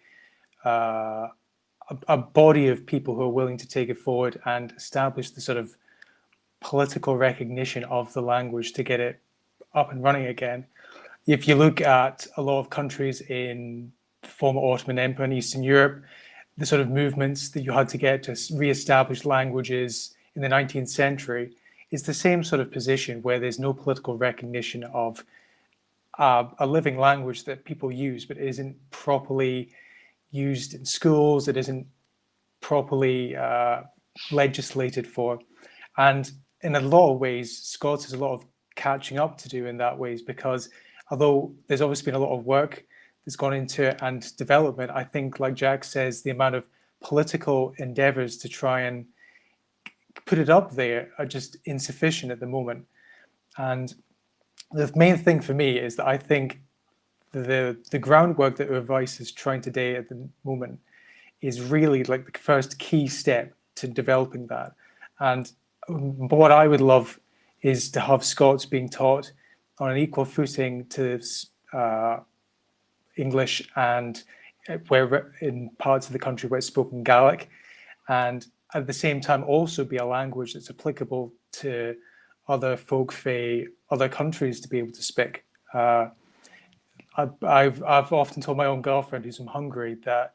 a body of people who are willing to take it forward and establish the sort of political recognition of the language to get it up and running again. If you look at a lot of countries in the former Ottoman Empire in Eastern Europe, the sort of movements that you had to get to re-establish languages in the 19th century is the same sort of position where there's no political recognition of a living language that people use, but isn't properly used in schools, it isn't properly legislated for. And in a lot of ways, Scots has a lot of catching up to do in that ways, because although there's obviously been a lot of work that's gone into it and development, I think, like Jack says, the amount of political endeavors to try and put it up there are just insufficient at the moment. And the main thing for me is that I think the groundwork that Urvice is trying to do at the moment is really like the first key step to developing that. And what I would love is to have Scots being taught on an equal footing to English, and where in parts of the country where it's spoken Gaelic, and at the same time also be a language that's applicable to other folk fae, other countries to be able to speak. I've often told my own girlfriend, who's from Hungary, that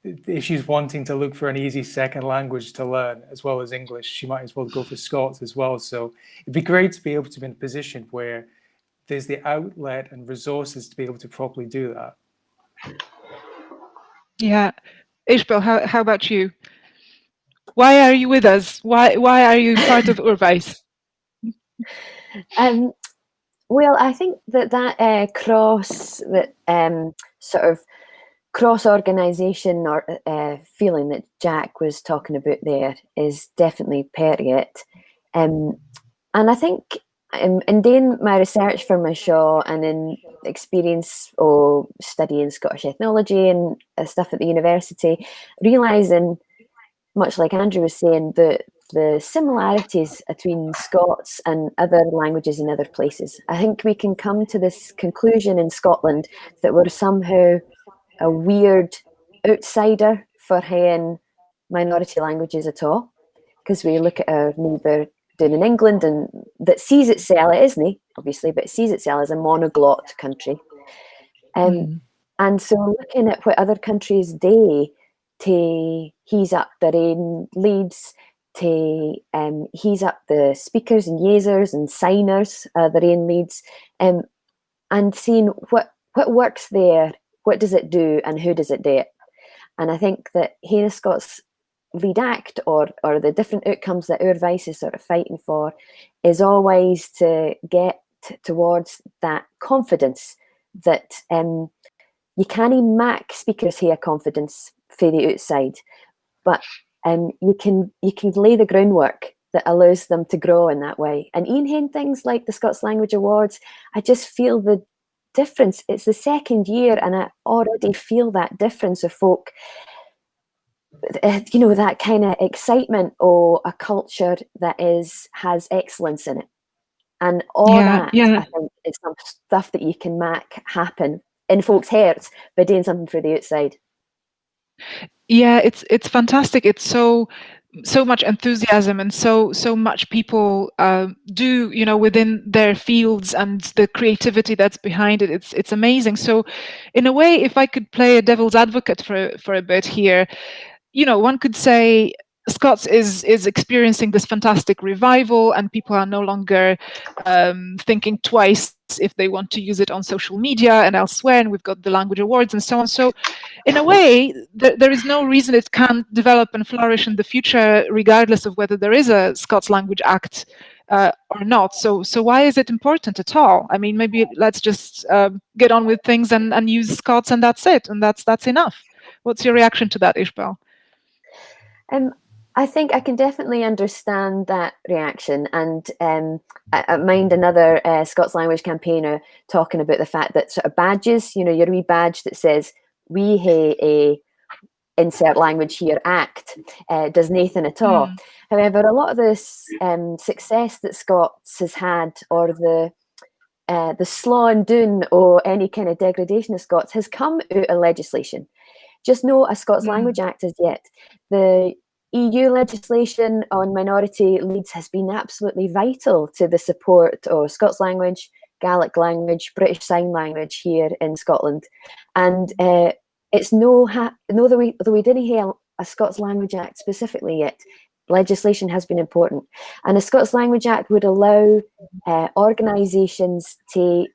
if she's wanting to look for an easy second language to learn as well as English, she might as well go for Scots as well. So it'd be great to be able to be in a position where there's the outlet and resources to be able to properly do that. Yeah, Ishbel, how about you? Why are you with us? Why are you part of Urvice? Well, I think that sort of cross-organisation or feeling that Jack was talking about there is definitely pertinent. And I think in doing my research for my show and in experience of studying Scottish ethnology and stuff at the university, realising, much like Andrew was saying, that the similarities between Scots and other languages in other places. I think we can come to this conclusion in Scotland that we're somehow a weird outsider for having minority languages at all, because we look at our neighbour down in England and that sees itself, it isn't obviously, but it sees itself as a monoglot country. And so looking at what other countries do to hease up their own leads, to hease up the speakers and users and signers, their own leads, and seeing what works there, what does it do, and who does it do it. And I think that here Scots lead act, or the different outcomes that Urvice is sort of fighting for, is always to get towards that confidence that you can't make speakers here confidence for the outside, but you can lay the groundwork that allows them to grow in that way. And in things like the Scots Language Awards, I just feel the difference. It's the second year and I already feel that difference of folk you know, that kind of excitement or a culture that has excellence in it. And all that, I think, is some stuff that you can make happen in folks' hearts by doing something for the outside. Yeah, it's fantastic. It's so much enthusiasm, and so much people do, you know, within their fields, and the creativity that's behind it. It's amazing. So, in a way, if I could play a devil's advocate for a bit here, you know, one could say Scots is experiencing this fantastic revival, and people are no longer thinking twice if they want to use it on social media and elsewhere, and we've got the language awards and so on. So in a way, there is no reason it can't develop and flourish in the future, regardless of whether there is a Scots Language Act or not. So why is it important at all? I mean, maybe let's just get on with things and use Scots, and that's it, and that's enough. What's your reaction to that, Ishbel? I think I can definitely understand that reaction, and I mind another Scots language campaigner talking about the fact that sort of badges, you know, your wee badge that says "We hae a insert language here act" does nothing at all. However, a lot of this success that Scots has had, or the slowing down or any kind of degradation of Scots, has come out of legislation. Just no a Scots Language Act as yet. The EU legislation on minority leads has been absolutely vital to the support of Scots language, Gaelic language, British Sign Language here in Scotland. And it's though we didn't have a Scots Language Act specifically yet, legislation has been important. And a Scots Language Act would allow organisations to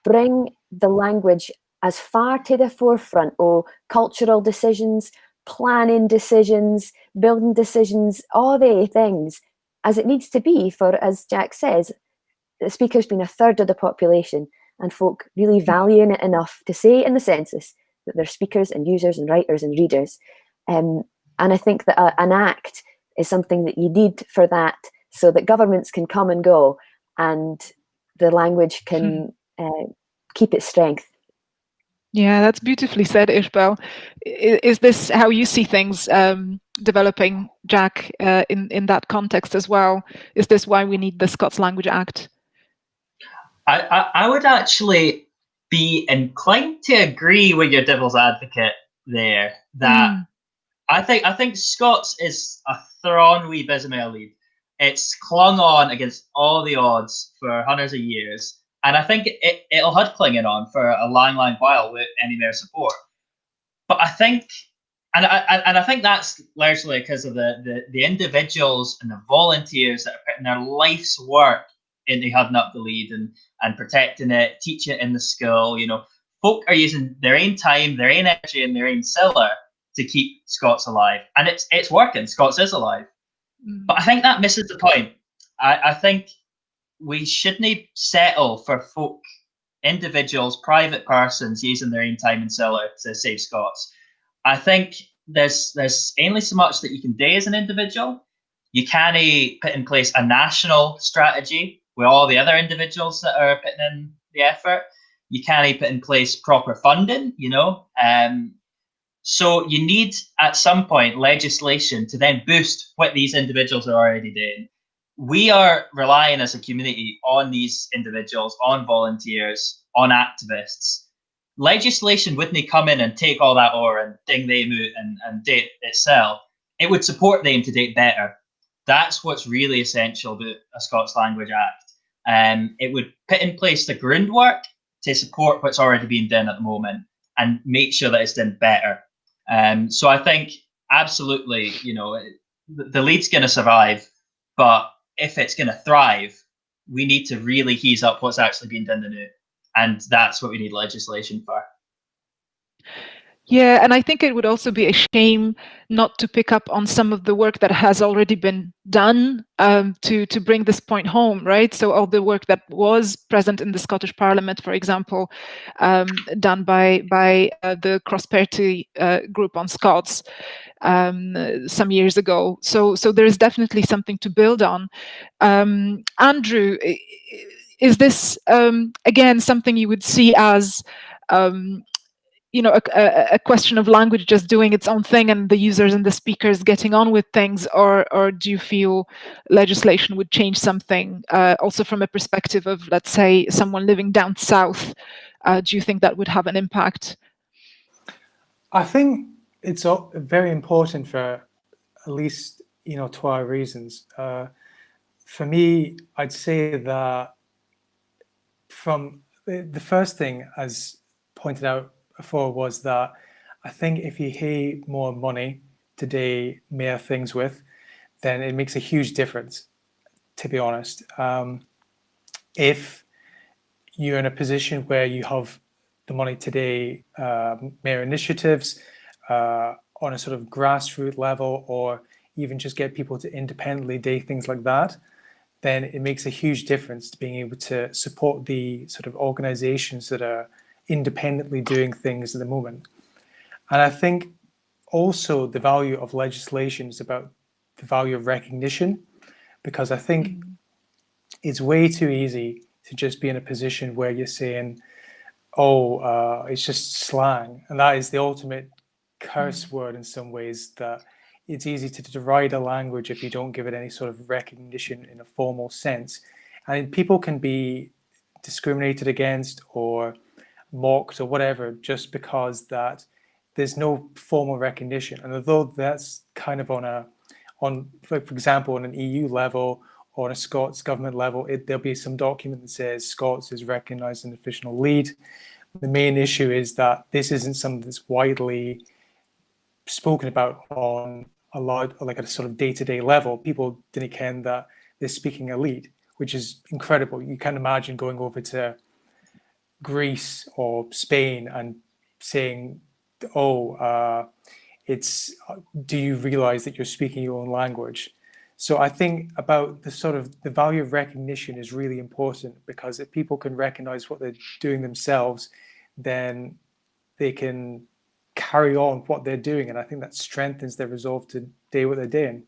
bring the language as far to the forefront of cultural decisions, planning decisions, building decisions, all the things as it needs to be for, as Jack says, the speakers being a third of the population and folk really valuing it enough to say in the census that they're speakers and users and writers and readers. And I think that an act is something that you need for that, so that governments can come and go and the language can keep its strength. Yeah, that's beautifully said, Ishbel. Is this how you see things developing, Jack, in that context as well? Is this why we need the Scots Language Act? I would actually be inclined to agree with your devil's advocate there. That I think Scots is a thrawn wee bismel lead. It's clung on against all the odds for hundreds of years. And I think it'll had clinging on for a long, long while with any more support. But I think, and I think that's largely because of the individuals and the volunteers that are putting their life's work into holding up the lead and protecting it, teaching it in the school. You know, folk are using their own time, their own energy, and their own siller to keep Scots alive, and it's working. Scots is alive, but I think that misses the point. I think we shouldn't settle for folk, individuals, private persons using their own time and siller to save Scots. I think there's only so much that you can do as an individual. You can't put in place a national strategy with all the other individuals that are putting in the effort. You can't put in place proper funding, you know. So you need, at some point, legislation to then boost what these individuals are already doing. We are relying as a community on these individuals, on volunteers, on activists. Legislation wouldn't come in and take all that over and ding them out and do it itself. It would support them to do it better. That's what's really essential about a Scots Language Act. It would put in place the groundwork to support what's already being done at the moment and make sure that it's done better. So I think absolutely, you know, the lead's going to survive, but if it's going to thrive, we need to really ease up what's actually being done now. And that's what we need legislation for. Yeah, and I think it would also be a shame not to pick up on some of the work that has already been done to bring this point home, right? So all the work that was present in the Scottish Parliament, for example, done by the Cross-Party group on Scots some years ago. So there is definitely something to build on. Andrew, is this again something you would see as a question of language just doing its own thing and the users and the speakers getting on with things, or do you feel legislation would change something also from a perspective of, let's say, someone living down south? Do you think that would have an impact? I think it's very important for at least 12 reasons. For me, I'd say that from the first thing, as pointed out before, was that I think if you have more money today, mere things with, then it makes a huge difference, to be honest. If you're in a position where you have the money today, mere initiatives on a sort of grassroots level, or even just get people to independently do things like that, then it makes a huge difference to being able to support the sort of organizations that are independently doing things at the moment. And I think also the value of legislation is about the value of recognition, because I think it's way too easy to just be in a position where you're saying, it's just slang. And that is the ultimate curse word in some ways, that it's easy to deride a language if you don't give it any sort of recognition in a formal sense. And people can be discriminated against or mocked or whatever just because that there's no formal recognition. And although that's kind of for example, on an EU level or on a Scots government level, there'll be some document that says Scots is recognised as an official lead. The main issue is that this isn't something that's widely spoken about on a lot, like at a sort of day-to-day level. People didn't care that they're speaking a lead, which is incredible. You can't imagine going over to Greece or Spain and saying, do you realize that you're speaking your own language? So I think about the value of recognition is really important, because if people can recognize what they're doing themselves, then they can carry on what they're doing. And I think that strengthens their resolve to do what they're doing.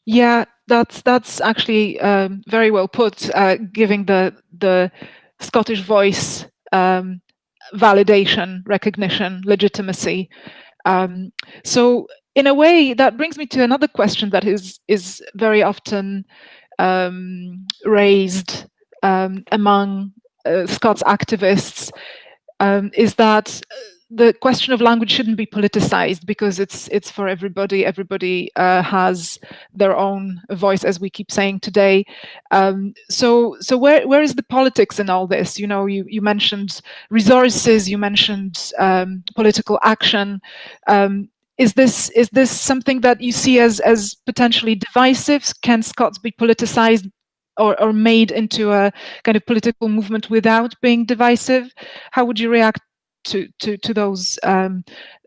Yeah, that's actually very well put, giving the Scottish voice validation, recognition, legitimacy. So in a way, that brings me to another question that is very often raised among Scots activists, is that the question of language shouldn't be politicized, because it's for everybody. Everybody has their own voice, as we keep saying today. So where is the politics in all this? You mentioned resources, you mentioned political action. Is this something that you see as potentially divisive? Can Scots be politicized or made into a kind of political movement without being divisive? How would you react to those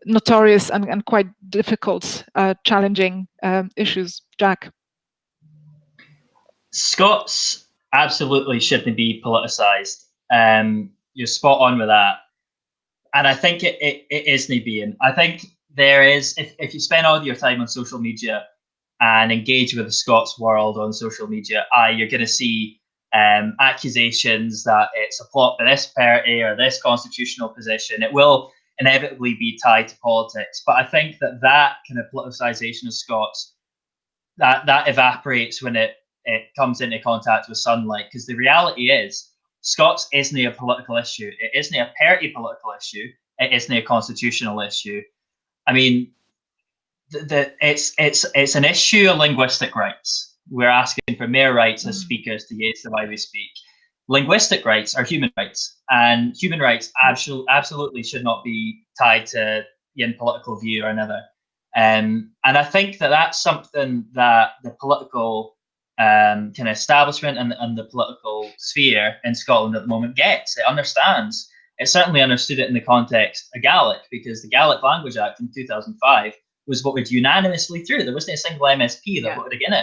notorious and quite difficult, challenging issues, Jack? Scots absolutely shouldn't be politicised. You're spot on with that. And I think it isn't being. I think there is, if you spend all your time on social media and engage with the Scots world on social media, you're going to see accusations that it's a plot for this party or this constitutional position. It will inevitably be tied to politics. But I think that kind of politicisation of Scots, that evaporates when it comes into contact with sunlight, because the reality is Scots isn't a political issue. It isn't a party political issue. It isn't a constitutional issue. I mean, it's an issue of linguistic rights. We're asking for mere rights as speakers to use the way we speak. Linguistic rights are human rights, and human rights absolutely should not be tied to one political view or another. And I think that's something that the political kind of establishment and the political sphere in Scotland at the moment gets. It understands. It certainly understood it in the context of Gaelic, because the Gaelic Language Act in 2005 was voted unanimously through. There wasn't a single MSP that voted against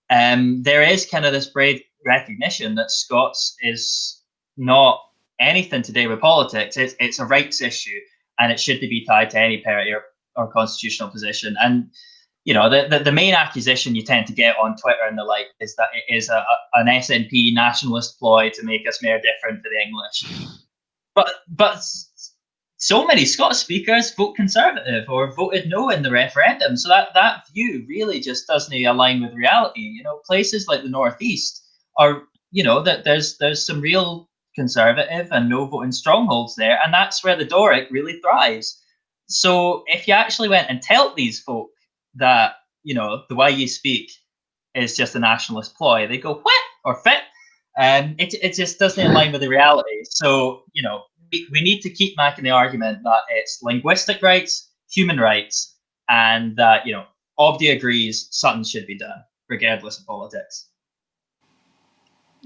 it. There is kind of this broad recognition that Scots is not anything to do with politics. It's a rights issue, and it shouldn't be tied to any party or constitutional position. And the main accusation you tend to get on Twitter and the like is that it is an SNP nationalist ploy to make us more different to the English. But so many Scots speakers vote Conservative or voted no in the referendum. So that view really just doesn't align with reality. You know, places like the Northeast are, you know, that there's some real Conservative and no voting strongholds there, and that's where the Doric really thrives. So if you actually went and tell these folk that, you know, the way you speak is just a nationalist ploy, they go, what? Or fit? And it just doesn't align with the reality. So, you know, we need to keep making the argument that it's linguistic rights, human rights, and that, you know, Obdi agrees something should be done, regardless of politics.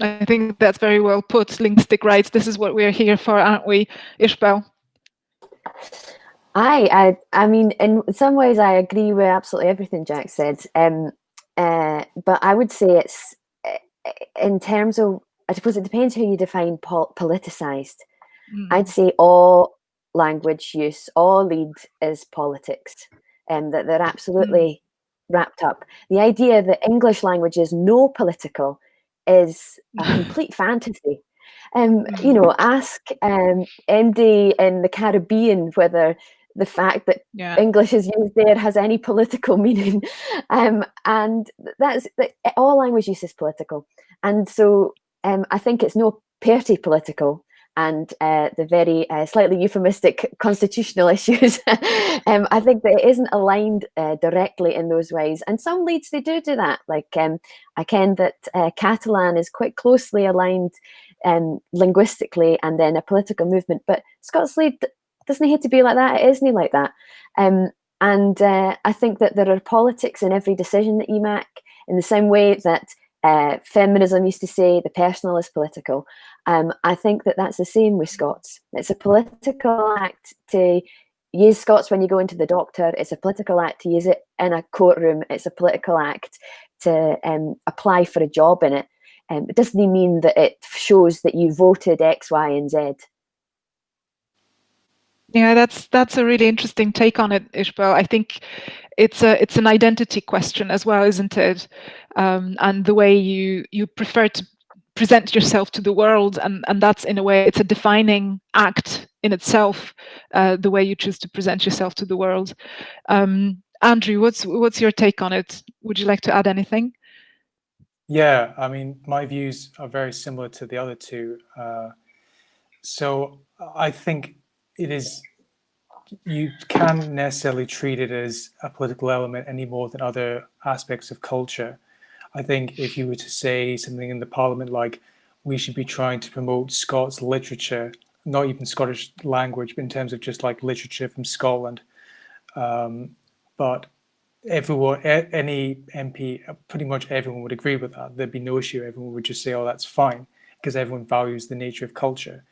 I think that's very well put. Linguistic rights. This is what we're here for, aren't we, Ishbel? I mean, in some ways, I agree with absolutely everything Jack said. But I would say it's in terms of, I suppose it depends how you define politicized. I'd say all language use, all lead is politics, and that they're absolutely wrapped up. The idea that English language is no political is a complete fantasy. You know, ask MD in the Caribbean whether the fact that English is used there has any political meaning. And that's all language use is political. And so I think it's no party political. And the very slightly euphemistic constitutional issues, I think that it isn't aligned directly in those ways. And some leads, they do that. Like I ken that Catalan is quite closely aligned linguistically and then a political movement. But Scots lead doesn't have to be like that. It isn't like that. And I think that there are politics in every decision that you make, in the same way that feminism used to say the personal is political. I think that that's the same with Scots. It's a political act to use Scots when you go into the doctor. It's a political act to use it in a courtroom. It's a political act to apply for a job in it. It doesn't mean that it shows that you voted X, Y, and Z. Yeah, that's a really interesting take on it, Ishbel. I think it's an identity question as well, isn't it? And the way you prefer to present yourself to the world, and that's, in a way, it's a defining act in itself, the way you choose to present yourself to the world. Andrew, what's your take on it? Would you like to add anything? Yeah, I mean, my views are very similar to the other two. So I think it is, you can't necessarily treat it as a political element any more than other aspects of culture. I think if you were to say something in the Parliament like, we should be trying to promote Scots literature, not even Scottish language, but in terms of just like literature from Scotland. But everyone, any MP, pretty much everyone would agree with that. There'd be no issue. Everyone would just say, oh, that's fine, because everyone values the nature of culture.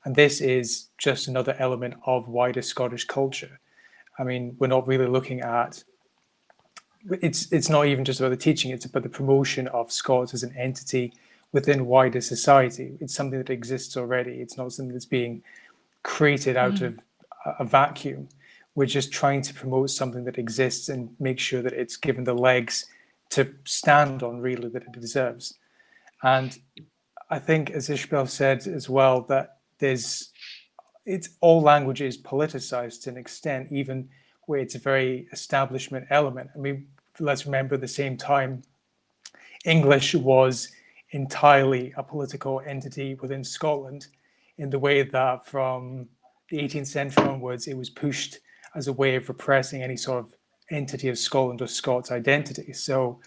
And this is just another element of wider Scottish culture. I mean, we're not really looking at, it's not even just about the teaching, it's about the promotion of Scots as an entity within wider society. It's something that exists already. It's not something that's being created out of a vacuum. We're just trying to promote something that exists and make sure that it's given the legs to stand on, really, that it deserves. And I think, as Ishbel said as well, that it's all language is politicized to an extent, even where it's a very establishment element. I mean, let's remember at the same time, English was entirely a political entity within Scotland, in the way that from the 18th century onwards, it was pushed as a way of repressing any sort of entity of Scotland or Scots identity. So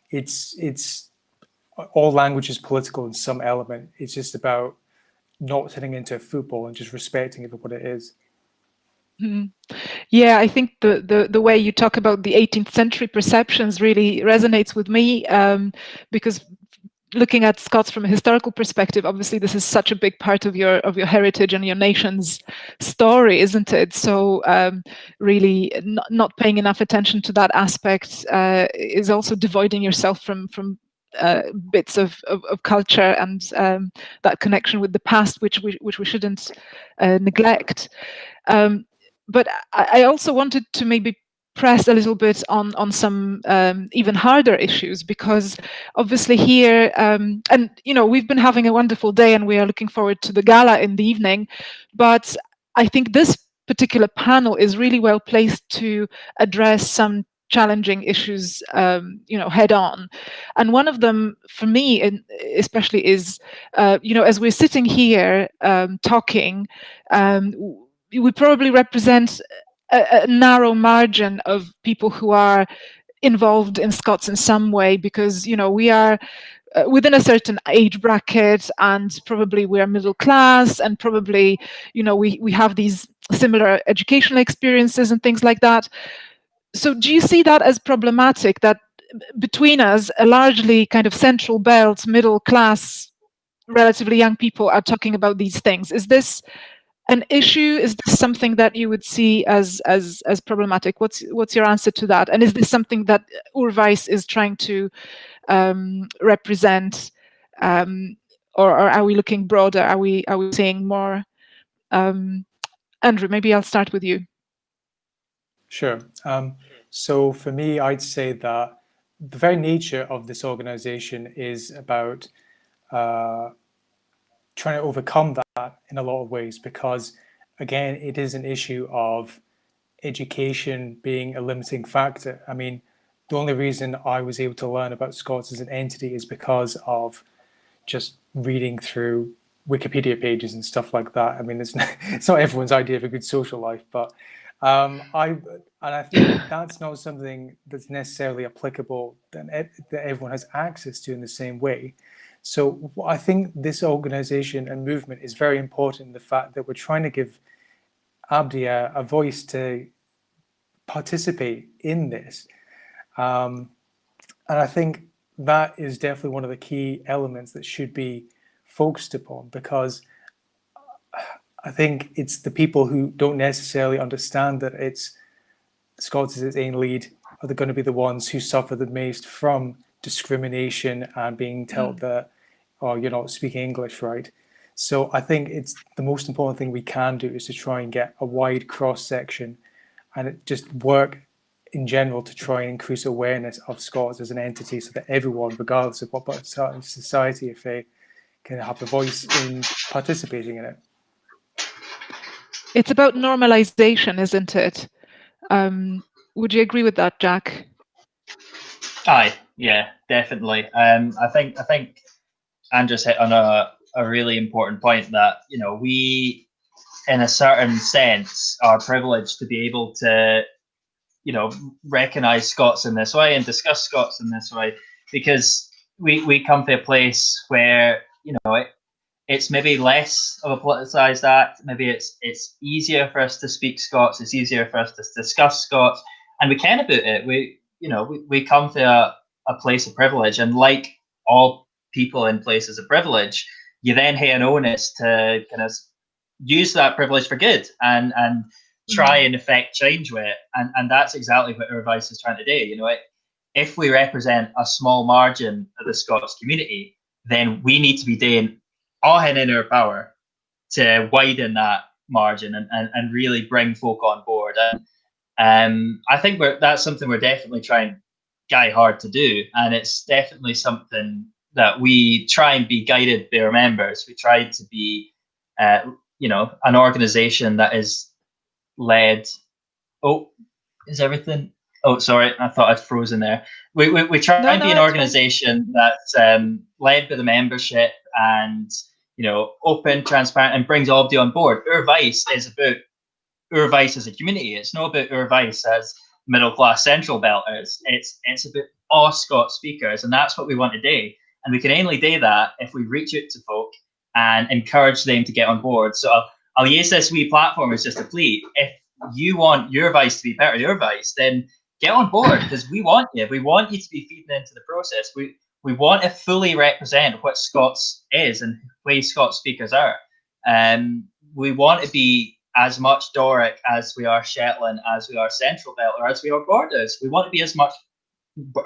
it's all language is political in some element. It's just about not turning into a football and just respecting it for what it is. Yeah, I think the way you talk about the 18th century perceptions really resonates with me, because looking at Scots from a historical perspective, obviously this is such a big part of your heritage and your nation's story, isn't it? So really not paying enough attention to that aspect is also devoiding yourself from bits of culture and that connection with the past, which we shouldn't neglect. But I also wanted to maybe press a little bit on some even harder issues, because obviously here, and we've been having a wonderful day and we are looking forward to the gala in the evening, but I think this particular panel is really well placed to address some challenging issues head on. And one of them for me especially is as we're sitting here talking, we probably represent a narrow margin of people who are involved in Scots in some way, because we are within a certain age bracket, and probably we are middle class, and probably we have these similar educational experiences and things like that. So do you see that as problematic, that between us, a largely kind of central belt, middle class, relatively young people are talking about these things? Is this an issue? Is this something that you would see as problematic? What's your answer to that? And is this something that Urwijs is trying to represent, or are we looking broader? Are we seeing more? Andrew, maybe I'll start with you. Sure. So for me, I'd say that the very nature of this organization is about trying to overcome that in a lot of ways, because again, it is an issue of education being a limiting factor. I mean, the only reason I was able to learn about Scots as an entity is because of just reading through Wikipedia pages and stuff like that. I mean, it's not everyone's idea of a good social life, but I think that's not something that's necessarily applicable that everyone has access to in the same way. So I think this organization and movement is very important in the fact that we're trying to give Abdi a voice to participate in this. And I think that is definitely one of the key elements that should be focused upon, because I think it's the people who don't necessarily understand that it's Scots as its ain lead are going to be the ones who suffer the most from discrimination and being told that, oh, you're not speaking English right. So I think it's the most important thing we can do is to try and get a wide cross section and just work in general to try and increase awareness of Scots as an entity, so that everyone, regardless of what part of society, if they can have a voice in participating in it. It's about normalization, isn't it? Would you agree with that, Jack? Aye, yeah, definitely. I think Andrew's hit on a really important point, that we, in a certain sense, are privileged to be able to recognize Scots in this way and discuss Scots in this way, because we come to a place where it's maybe less of a politicized act. Maybe it's easier for us to speak Scots. It's easier for us to discuss Scots, and we care about it. We come to a place of privilege, and like all people in places of privilege, you then have an onus to kind of use that privilege for good and try and affect change with it. And that's exactly what Urwijs is trying to do. If we represent a small margin of the Scots community, then we need to be doing all in our power to widen that margin and really bring folk on board. And I think that's something we're definitely trying hard to do, and it's definitely something that we try and be guided by our members. We try to be an organization that is led. Oh, is everything? Oh, sorry, I thought I'd frozen there. We try and be an organization that's led by the membership and open, transparent, and brings everybody on board. Urwijs is about Urwijs as a community. It's not about Urwijs as middle class central belters. It's about all Scots speakers, and that's what we want to do. And we can only do that if we reach out to folk and encourage them to get on board. So I'll use this wee platform as just a plea. If you want Urwijs to be better Urwijs, then get on board, because we want you. We want you to be feeding into the process. We want to fully represent what Scots is and way Scots speakers are. We want to be as much Doric as we are Shetland, as we are Central Belt, or as we are Borders. We want to be as much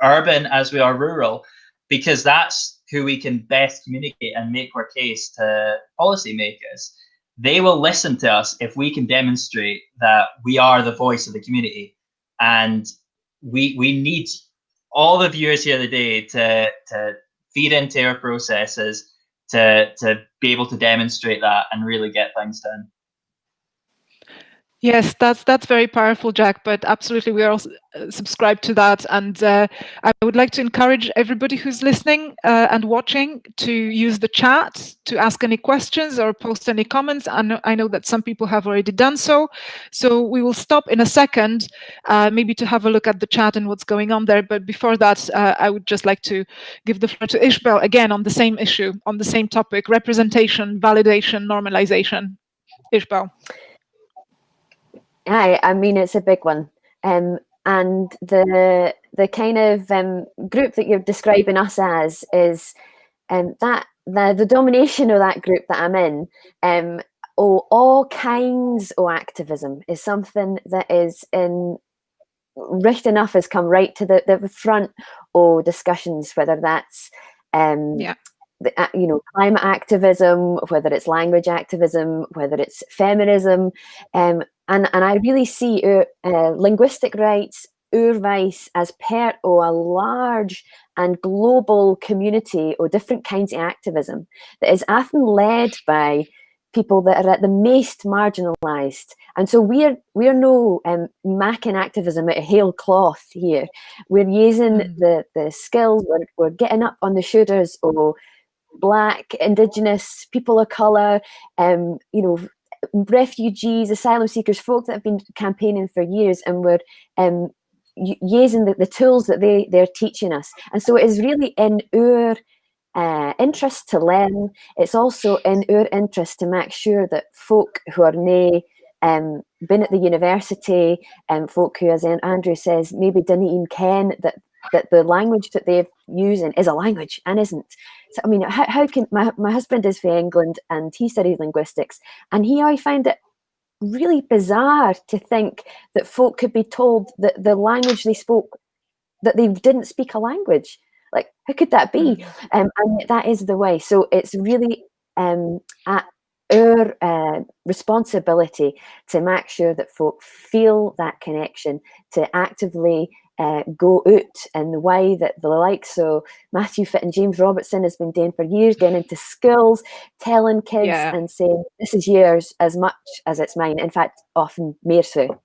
urban as we are rural, because that's who we can best communicate and make our case to policymakers. They will listen to us if we can demonstrate that we are the voice of the community. and we need all the viewers here today to feed into our processes to be able to demonstrate that and really get things done. Yes, that's very powerful, Jack, but absolutely we are also subscribed to that. And I would like to encourage everybody who's listening and watching to use the chat to ask any questions or post any comments. I know that some people have already done so. So we will stop in a second, maybe to have a look at the chat and what's going on there. But before that, I would just like to give the floor to Ishbel again on the same issue, on the same topic, representation, validation, normalization. Ishbel. I mean, it's a big one. And the kind of group that you're describing us as is that the domination of that group that I'm in, all kinds of activism is something that is right enough has come right to the front of discussions, whether that's climate activism, whether it's language activism, whether it's feminism, and I really see linguistic rights, urvice, as part of a large and global community of different kinds of activism that is often led by people that are at the most marginalised. And so we're no macking activism at a hail cloth here. We're using the skills, we're getting up on the shoulders of Black, Indigenous, people of colour, refugees, asylum seekers, folk that have been campaigning for years, and we're using the tools that they're teaching us. And so it is really in our interest to learn. It's also in our interest to make sure that folk who are been at the university, and folk who, as Andrew says, maybe didn't even ken that the language that they're using is a language and isn't. So, I mean, how can my husband is from England and he studied linguistics, and I found it really bizarre to think that folk could be told that the language they spoke, that they didn't speak a language. Like, how could that be? And that is the way. So it's really at our responsibility to make sure that folk feel that connection, to actively go out in the way that the likes of Matthew Fitt and James Robertson has been doing for years, getting into schools, telling kids and saying, this is yours as much as it's mine. In fact, often more so.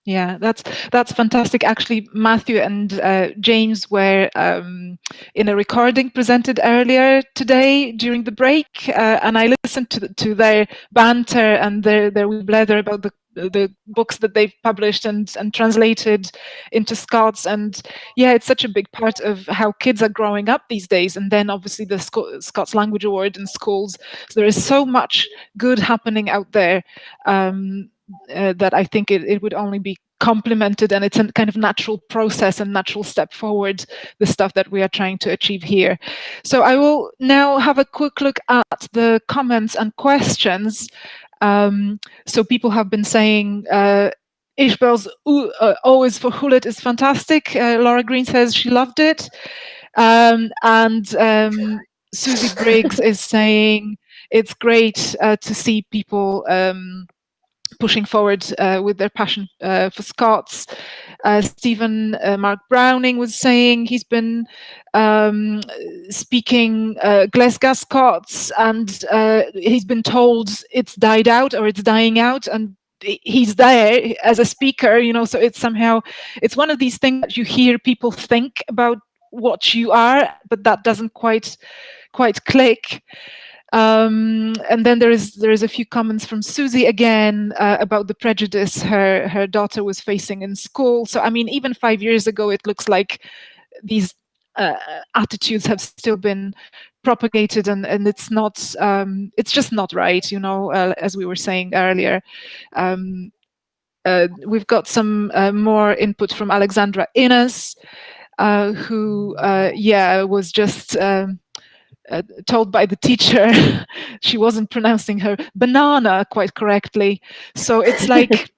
Yeah, that's fantastic. Actually, Matthew and James were in a recording presented earlier today during the break, and I listened to their banter and their blather about the books that they've published and translated into Scots. And yeah, it's such a big part of how kids are growing up these days. And then obviously the Scots Language Award in schools. So there is so much good happening out there. That I think it would only be complemented, and it's a kind of natural process and natural step forward, the stuff that we are trying to achieve here. So I will now have a quick look at the comments and questions. So people have been saying Ishbel's always for Hulet is fantastic. Laura Green says she loved it. And Susie Briggs is saying it's great to see people pushing forward with their passion for Scots. Stephen Mark Browning was saying he's been speaking Glasgow Scots, and he's been told it's died out or it's dying out, and he's there as a speaker, so it's one of these things that you hear people think about what you are, but that doesn't quite click. And then there is a few comments from Susie again about the prejudice her daughter was facing in school. So I mean, even 5 years ago, it looks like these attitudes have still been propagated, and it's not it's just not right, as we were saying earlier. We've got some more input from Alexandra Innes, who was just told by the teacher she wasn't pronouncing her banana quite correctly. So it's like,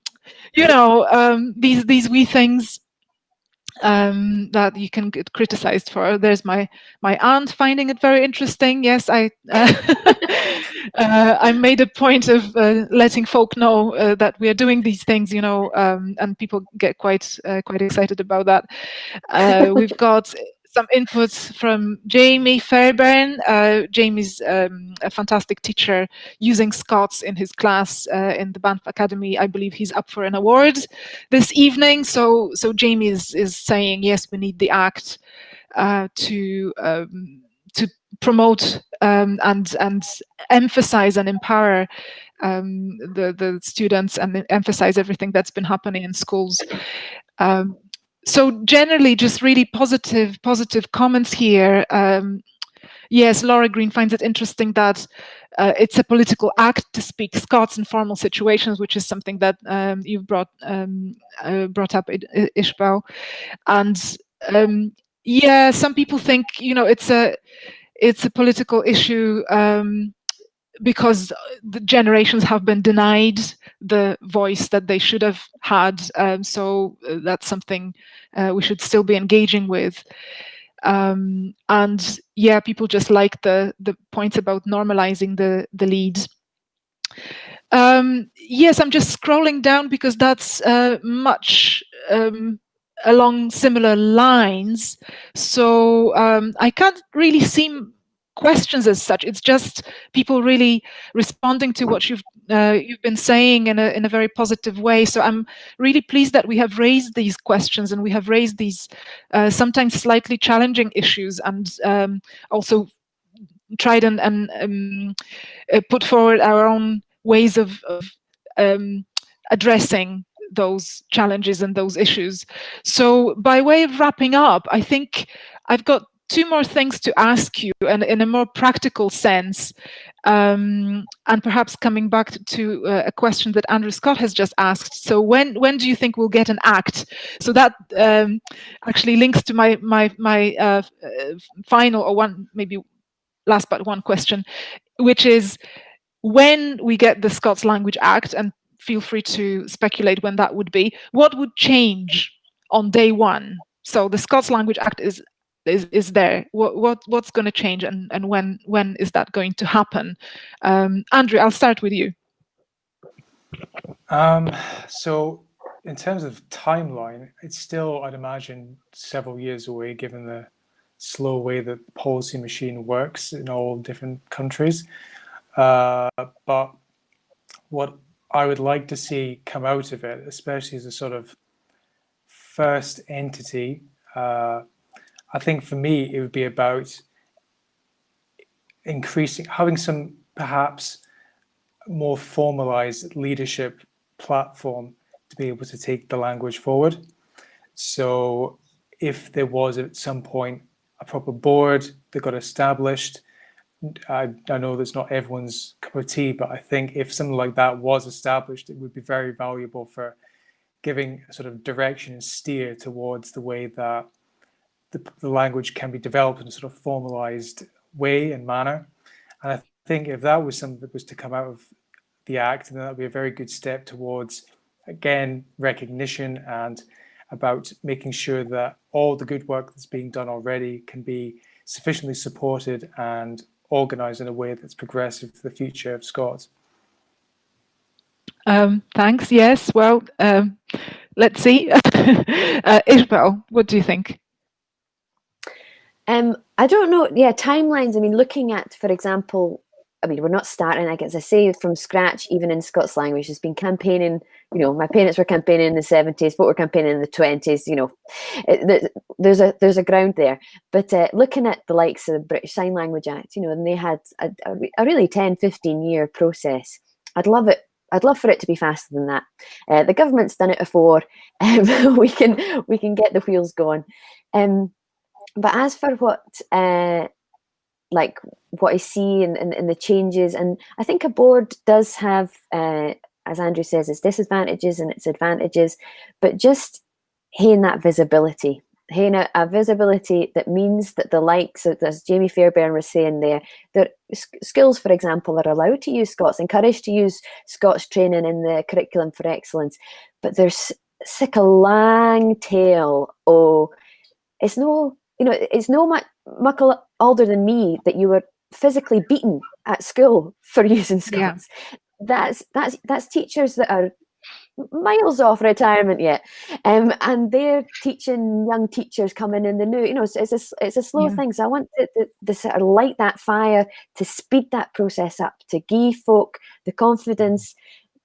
these wee things. that you can get criticized for. There's my aunt finding it very interesting. Yes, I I made a point of letting folk know that we are doing these things, and people get quite excited about that. We've got some inputs from Jamie Fairbairn. Jamie's a fantastic teacher using Scots in his class in the Banff Academy. I believe he's up for an award this evening. So Jamie is saying, yes, we need the Act to promote and emphasize and empower the students and emphasize everything that's been happening in schools. So generally, just really positive comments here. Yes, Laura Green finds it interesting that it's a political act to speak Scots in formal situations, which is something that you've brought up, Ishbel. And yeah, some people think it's a political issue because the generations have been denied the voice that they should have had. So that's something we should still be engaging with. And yeah, people just like the points about normalizing the lead. Yes, I'm just scrolling down because that's much along similar lines. So I can't really see questions as such. It's just people really responding to what you've been saying in a very positive way. So I'm really pleased that we have raised these questions and we have raised these sometimes slightly challenging issues, and also tried and put forward our own ways of addressing those challenges and those issues. So by way of wrapping up, I think I've got two more things to ask you, and in a more practical sense, and perhaps coming back to a question that Andrew Scott has just asked. So when do you think we'll get an Act? So that actually links to my final, or one, maybe last but one question, which is, when we get the Scots Language Act, and feel free to speculate when that would be, what would change on day one? So the Scots Language Act is there. What's going to change, and when is that going to happen? Andrew, I'll start with you. So in terms of timeline, it's still, I'd imagine, several years away, given the slow way that the policy machine works in all different countries. But what I would like to see come out of it, especially as a sort of first entity, I think for me, it would be about having some perhaps more formalized leadership platform to be able to take the language forward. So if there was at some point a proper board that got established, I know that's not everyone's cup of tea, but I think if something like that was established, it would be very valuable for giving a sort of direction and steer towards the way that the language can be developed in a sort of formalized way and manner. And I think if that was something that was to come out of the Act, then that would be a very good step towards, again, recognition and about making sure that all the good work that's being done already can be sufficiently supported and organised in a way that's progressive for the future of Scots. Thanks. Yes. Well, let's see. Ishbel, what do you think? I don't know. Yeah, timelines. I mean, looking at, for example, I mean, we're not starting, like, as I say, from scratch, even in Scots language. There's been campaigning, my parents were campaigning in the 70s, folk were campaigning in the 20s, there's a ground there. But looking at the likes of the British Sign Language Act, and they had a really 10, 15-year process. I'd love for it to be faster than that. The government's done it before. We can get the wheels going. But as for what I see in the changes, and I think a board does have, as Andrew says, its disadvantages and its advantages, but just having that visibility, having a visibility that means that the likes of, as Jamie Fairbairn was saying there, that schools, for example, are allowed to use Scots, encouraged to use Scots training in the curriculum for excellence, but there's sic a lang tale o it's no, you know, it's no muckle older than me that you were physically beaten at school for using Scots. That's teachers that are miles off retirement yet, and they're teaching young teachers coming in the new. You know, it's a slow thing. So I want to sort of light that fire, to speed that process up, to give folk the confidence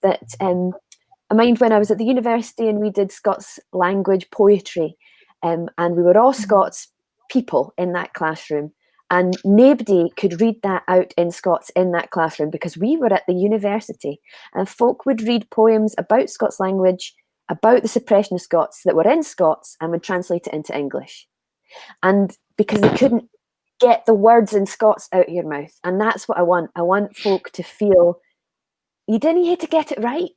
that. I mind when I was at the university and we did Scots language poetry, and we were all Scots people in that classroom. And nobody could read that out in Scots in that classroom because we were at the university, and folk would read poems about Scots language, about the suppression of Scots that were in Scots, and would translate it into English. And because they couldn't get the words in Scots out of your mouth. And that's what I want. I want folk to feel you didn't have to get it right,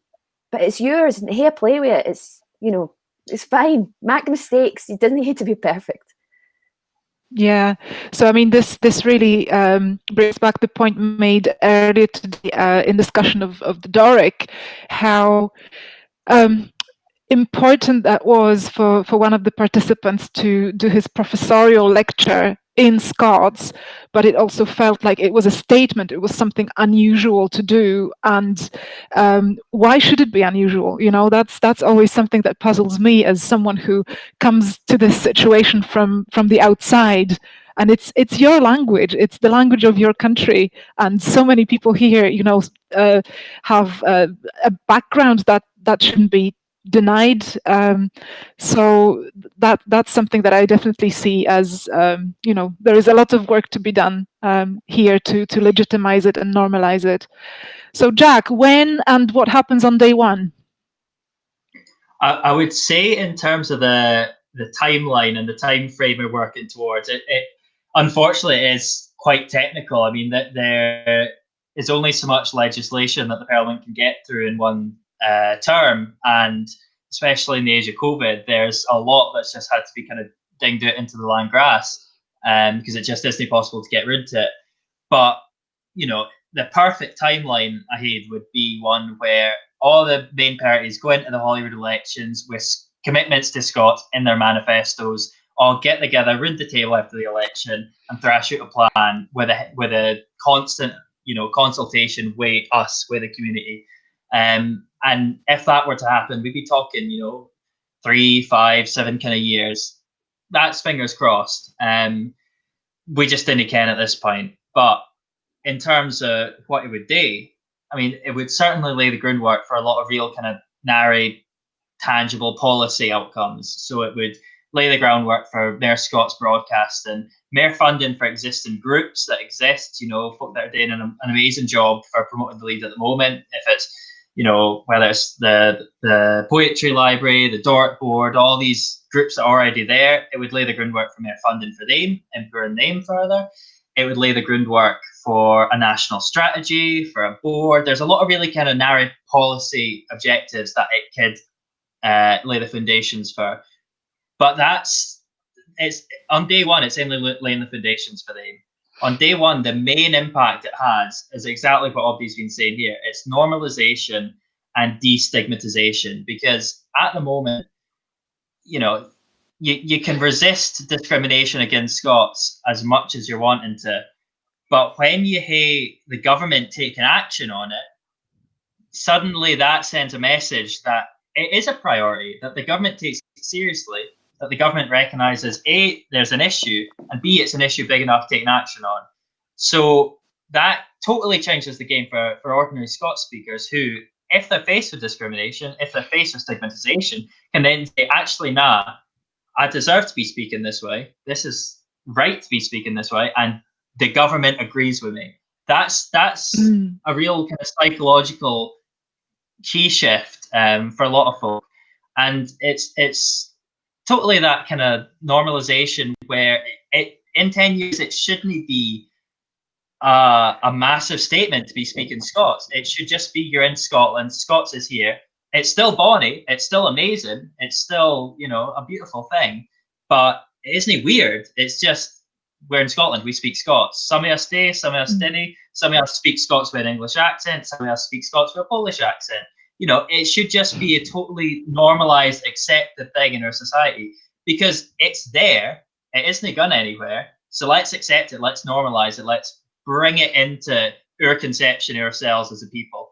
but it's yours and here play with it. It's, you know, it's fine. Make mistakes. You didn't have to be perfect. Yeah, so I mean, this really brings back the point made earlier today in discussion of the Doric, how important that was for one of the participants to do his professorial lecture in Scots, but it also felt like it was a statement. It was something unusual to do, and why should it be unusual? You know, that's always something that puzzles me as someone who comes to this situation from the outside. And it's your language. It's the language of your country, and so many people here, you know, have a background that shouldn't be denied. So that's something that I definitely see as, you know, there is a lot of work to be done here to legitimize it and normalize it. So Jack, when and what happens on day one? I would say in terms of the timeline and the time frame we're working towards, it unfortunately is quite technical. I mean, that there is only so much legislation that the Parliament can get through in one term, and especially in the age of COVID, there's a lot that's just had to be kind of dinged out into the land grass, because it just isn't possible to get rid of it. But, you know, the perfect timeline ahead would be one where all the main parties go into the Holyrood elections with commitments to Scots in their manifestos, all get together, round the table after the election, and thrash out a plan with a constant, you know, consultation with us, with the community. And if that were to happen, we'd be talking, you know, 3, 5, 7 kind of years. That's fingers crossed. We just didn't can at this point. But in terms of what it would do, I mean, it would certainly lay the groundwork for a lot of real kind of narrow, tangible policy outcomes. So it would lay the groundwork for more Scots broadcasting, more funding for existing groups that exist, you know, folk that are doing an amazing job for promoting the lead at the moment. If it's, you know, whether it's the Poetry Library, the Doric Board, all these groups that are already there, it would lay the groundwork for more funding for them, improving them further. It would lay the groundwork for a national strategy, for a board. There's a lot of really kind of narrow policy objectives that it could lay the foundations for. But it's on day one, it's only laying the foundations for them. On day one, the main impact it has is exactly what Obdi's been saying here. It's normalization and destigmatization, because at the moment, you know, you can resist discrimination against Scots as much as you're wanting to, but when you hate the government taking action on it, suddenly that sends a message that it is a priority, that the government takes it seriously, that the government recognises A, there's an issue, and B, it's an issue big enough taking action on. So that totally changes the game for ordinary Scots speakers who, if they're faced with discrimination, if they're faced with stigmatisation, can then say, actually, nah, I deserve to be speaking this way. This is right to be speaking this way, and the government agrees with me. That's a real kind of psychological key shift for a lot of folk, and it's totally that kind of normalization where it in 10 years it shouldn't be a massive statement to be speaking Scots. It should just be you're in Scotland, Scots is here. It's still bonny, it's still amazing, it's still, you know, a beautiful thing, but it isn't weird. It's just we're in Scotland, we speak Scots. Some of us stay, some of us didn't. Some of us speak Scots with an English accent, some of us speak Scots with a Polish accent. it should just be a totally normalized, accepted thing in our society because it's there. It isn't going anywhere. So let's accept it. Let's normalize it. Let's bring it into our conception of ourselves as a people.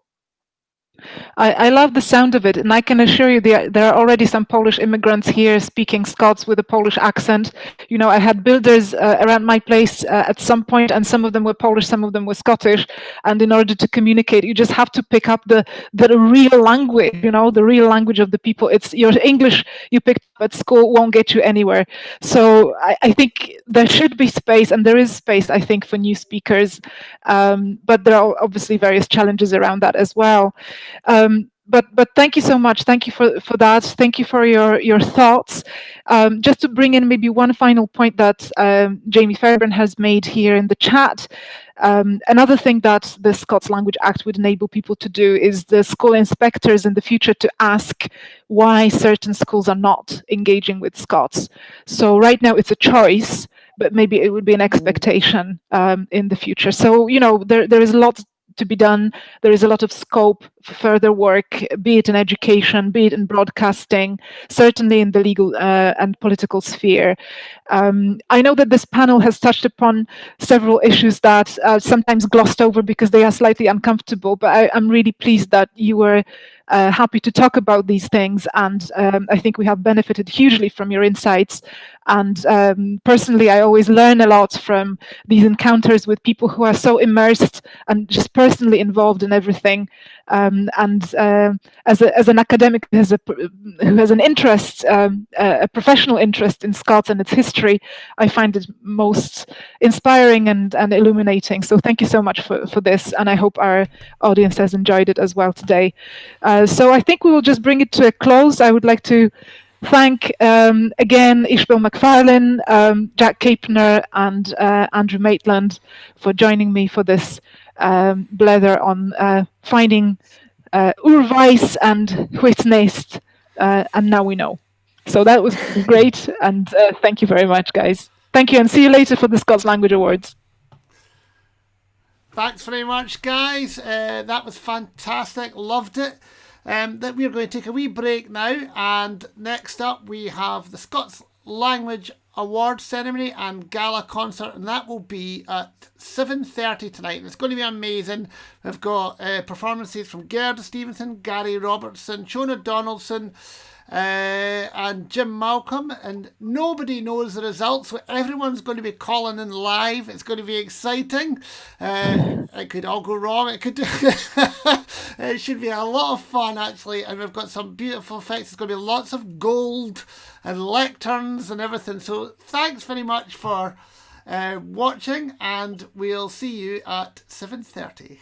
I love the sound of it, and I can assure you there are already some Polish immigrants here speaking Scots with a Polish accent. I had builders around my place at some point, and some of them were Polish, some of them were Scottish. And in order to communicate, you just have to pick up the real language, the real language of the people. It's your English you picked up at school won't get you anywhere. So I think there should be space, and there is space, I think, for new speakers. But there are obviously various challenges around that as well. But thank you so much. Thank you for that. Thank you for your thoughts. Just to bring in maybe one final point that Jamie Fairbairn has made here in the chat. Another thing that the Scots Language Act would enable people to do is the school inspectors in the future to ask why certain schools are not engaging with Scots. So right now it's a choice, but maybe it would be an expectation in the future. So, there is a lot to be done. There is a lot of scope for further work, be it in education, be it in broadcasting, certainly in the legal and political sphere. I know that this panel has touched upon several issues that are sometimes glossed over because they are slightly uncomfortable, but I'm really pleased that you were happy to talk about these things, and I think we have benefited hugely from your insights. And personally, I always learn a lot from these encounters with people who are so immersed and just personally involved in everything. And as an academic who has an interest, a professional interest in Scots and its history, I find it most inspiring and illuminating. So thank you so much for this, and I hope our audience has enjoyed it as well today. So I think we will just bring it to a close. I would like to thank again Ishbel McFarlane, Jack Capener, and Andrew Maitland for joining me for this blether on finding Urweis and Huitnest, and now we know. So that was great, and thank you very much, guys. Thank you, and see you later for the Scots Language Awards. Thanks very much, guys. That was fantastic. Loved it. That we're going to take a wee break now, and next up we have the Scots Language Awards ceremony and gala concert, and that will be at 7:30 tonight. And it's going to be amazing. We've got performances from Gerda Stevenson, Gary Robertson, Shona Donaldson, and Jim Malcolm, and nobody knows the results, so everyone's going to be calling in live. It's going to be exciting. It could all go wrong. It should be a lot of fun, actually, and we've got some beautiful effects. There's going to be lots of gold and lecterns and everything. So thanks very much for watching, and we'll see you at 7:30.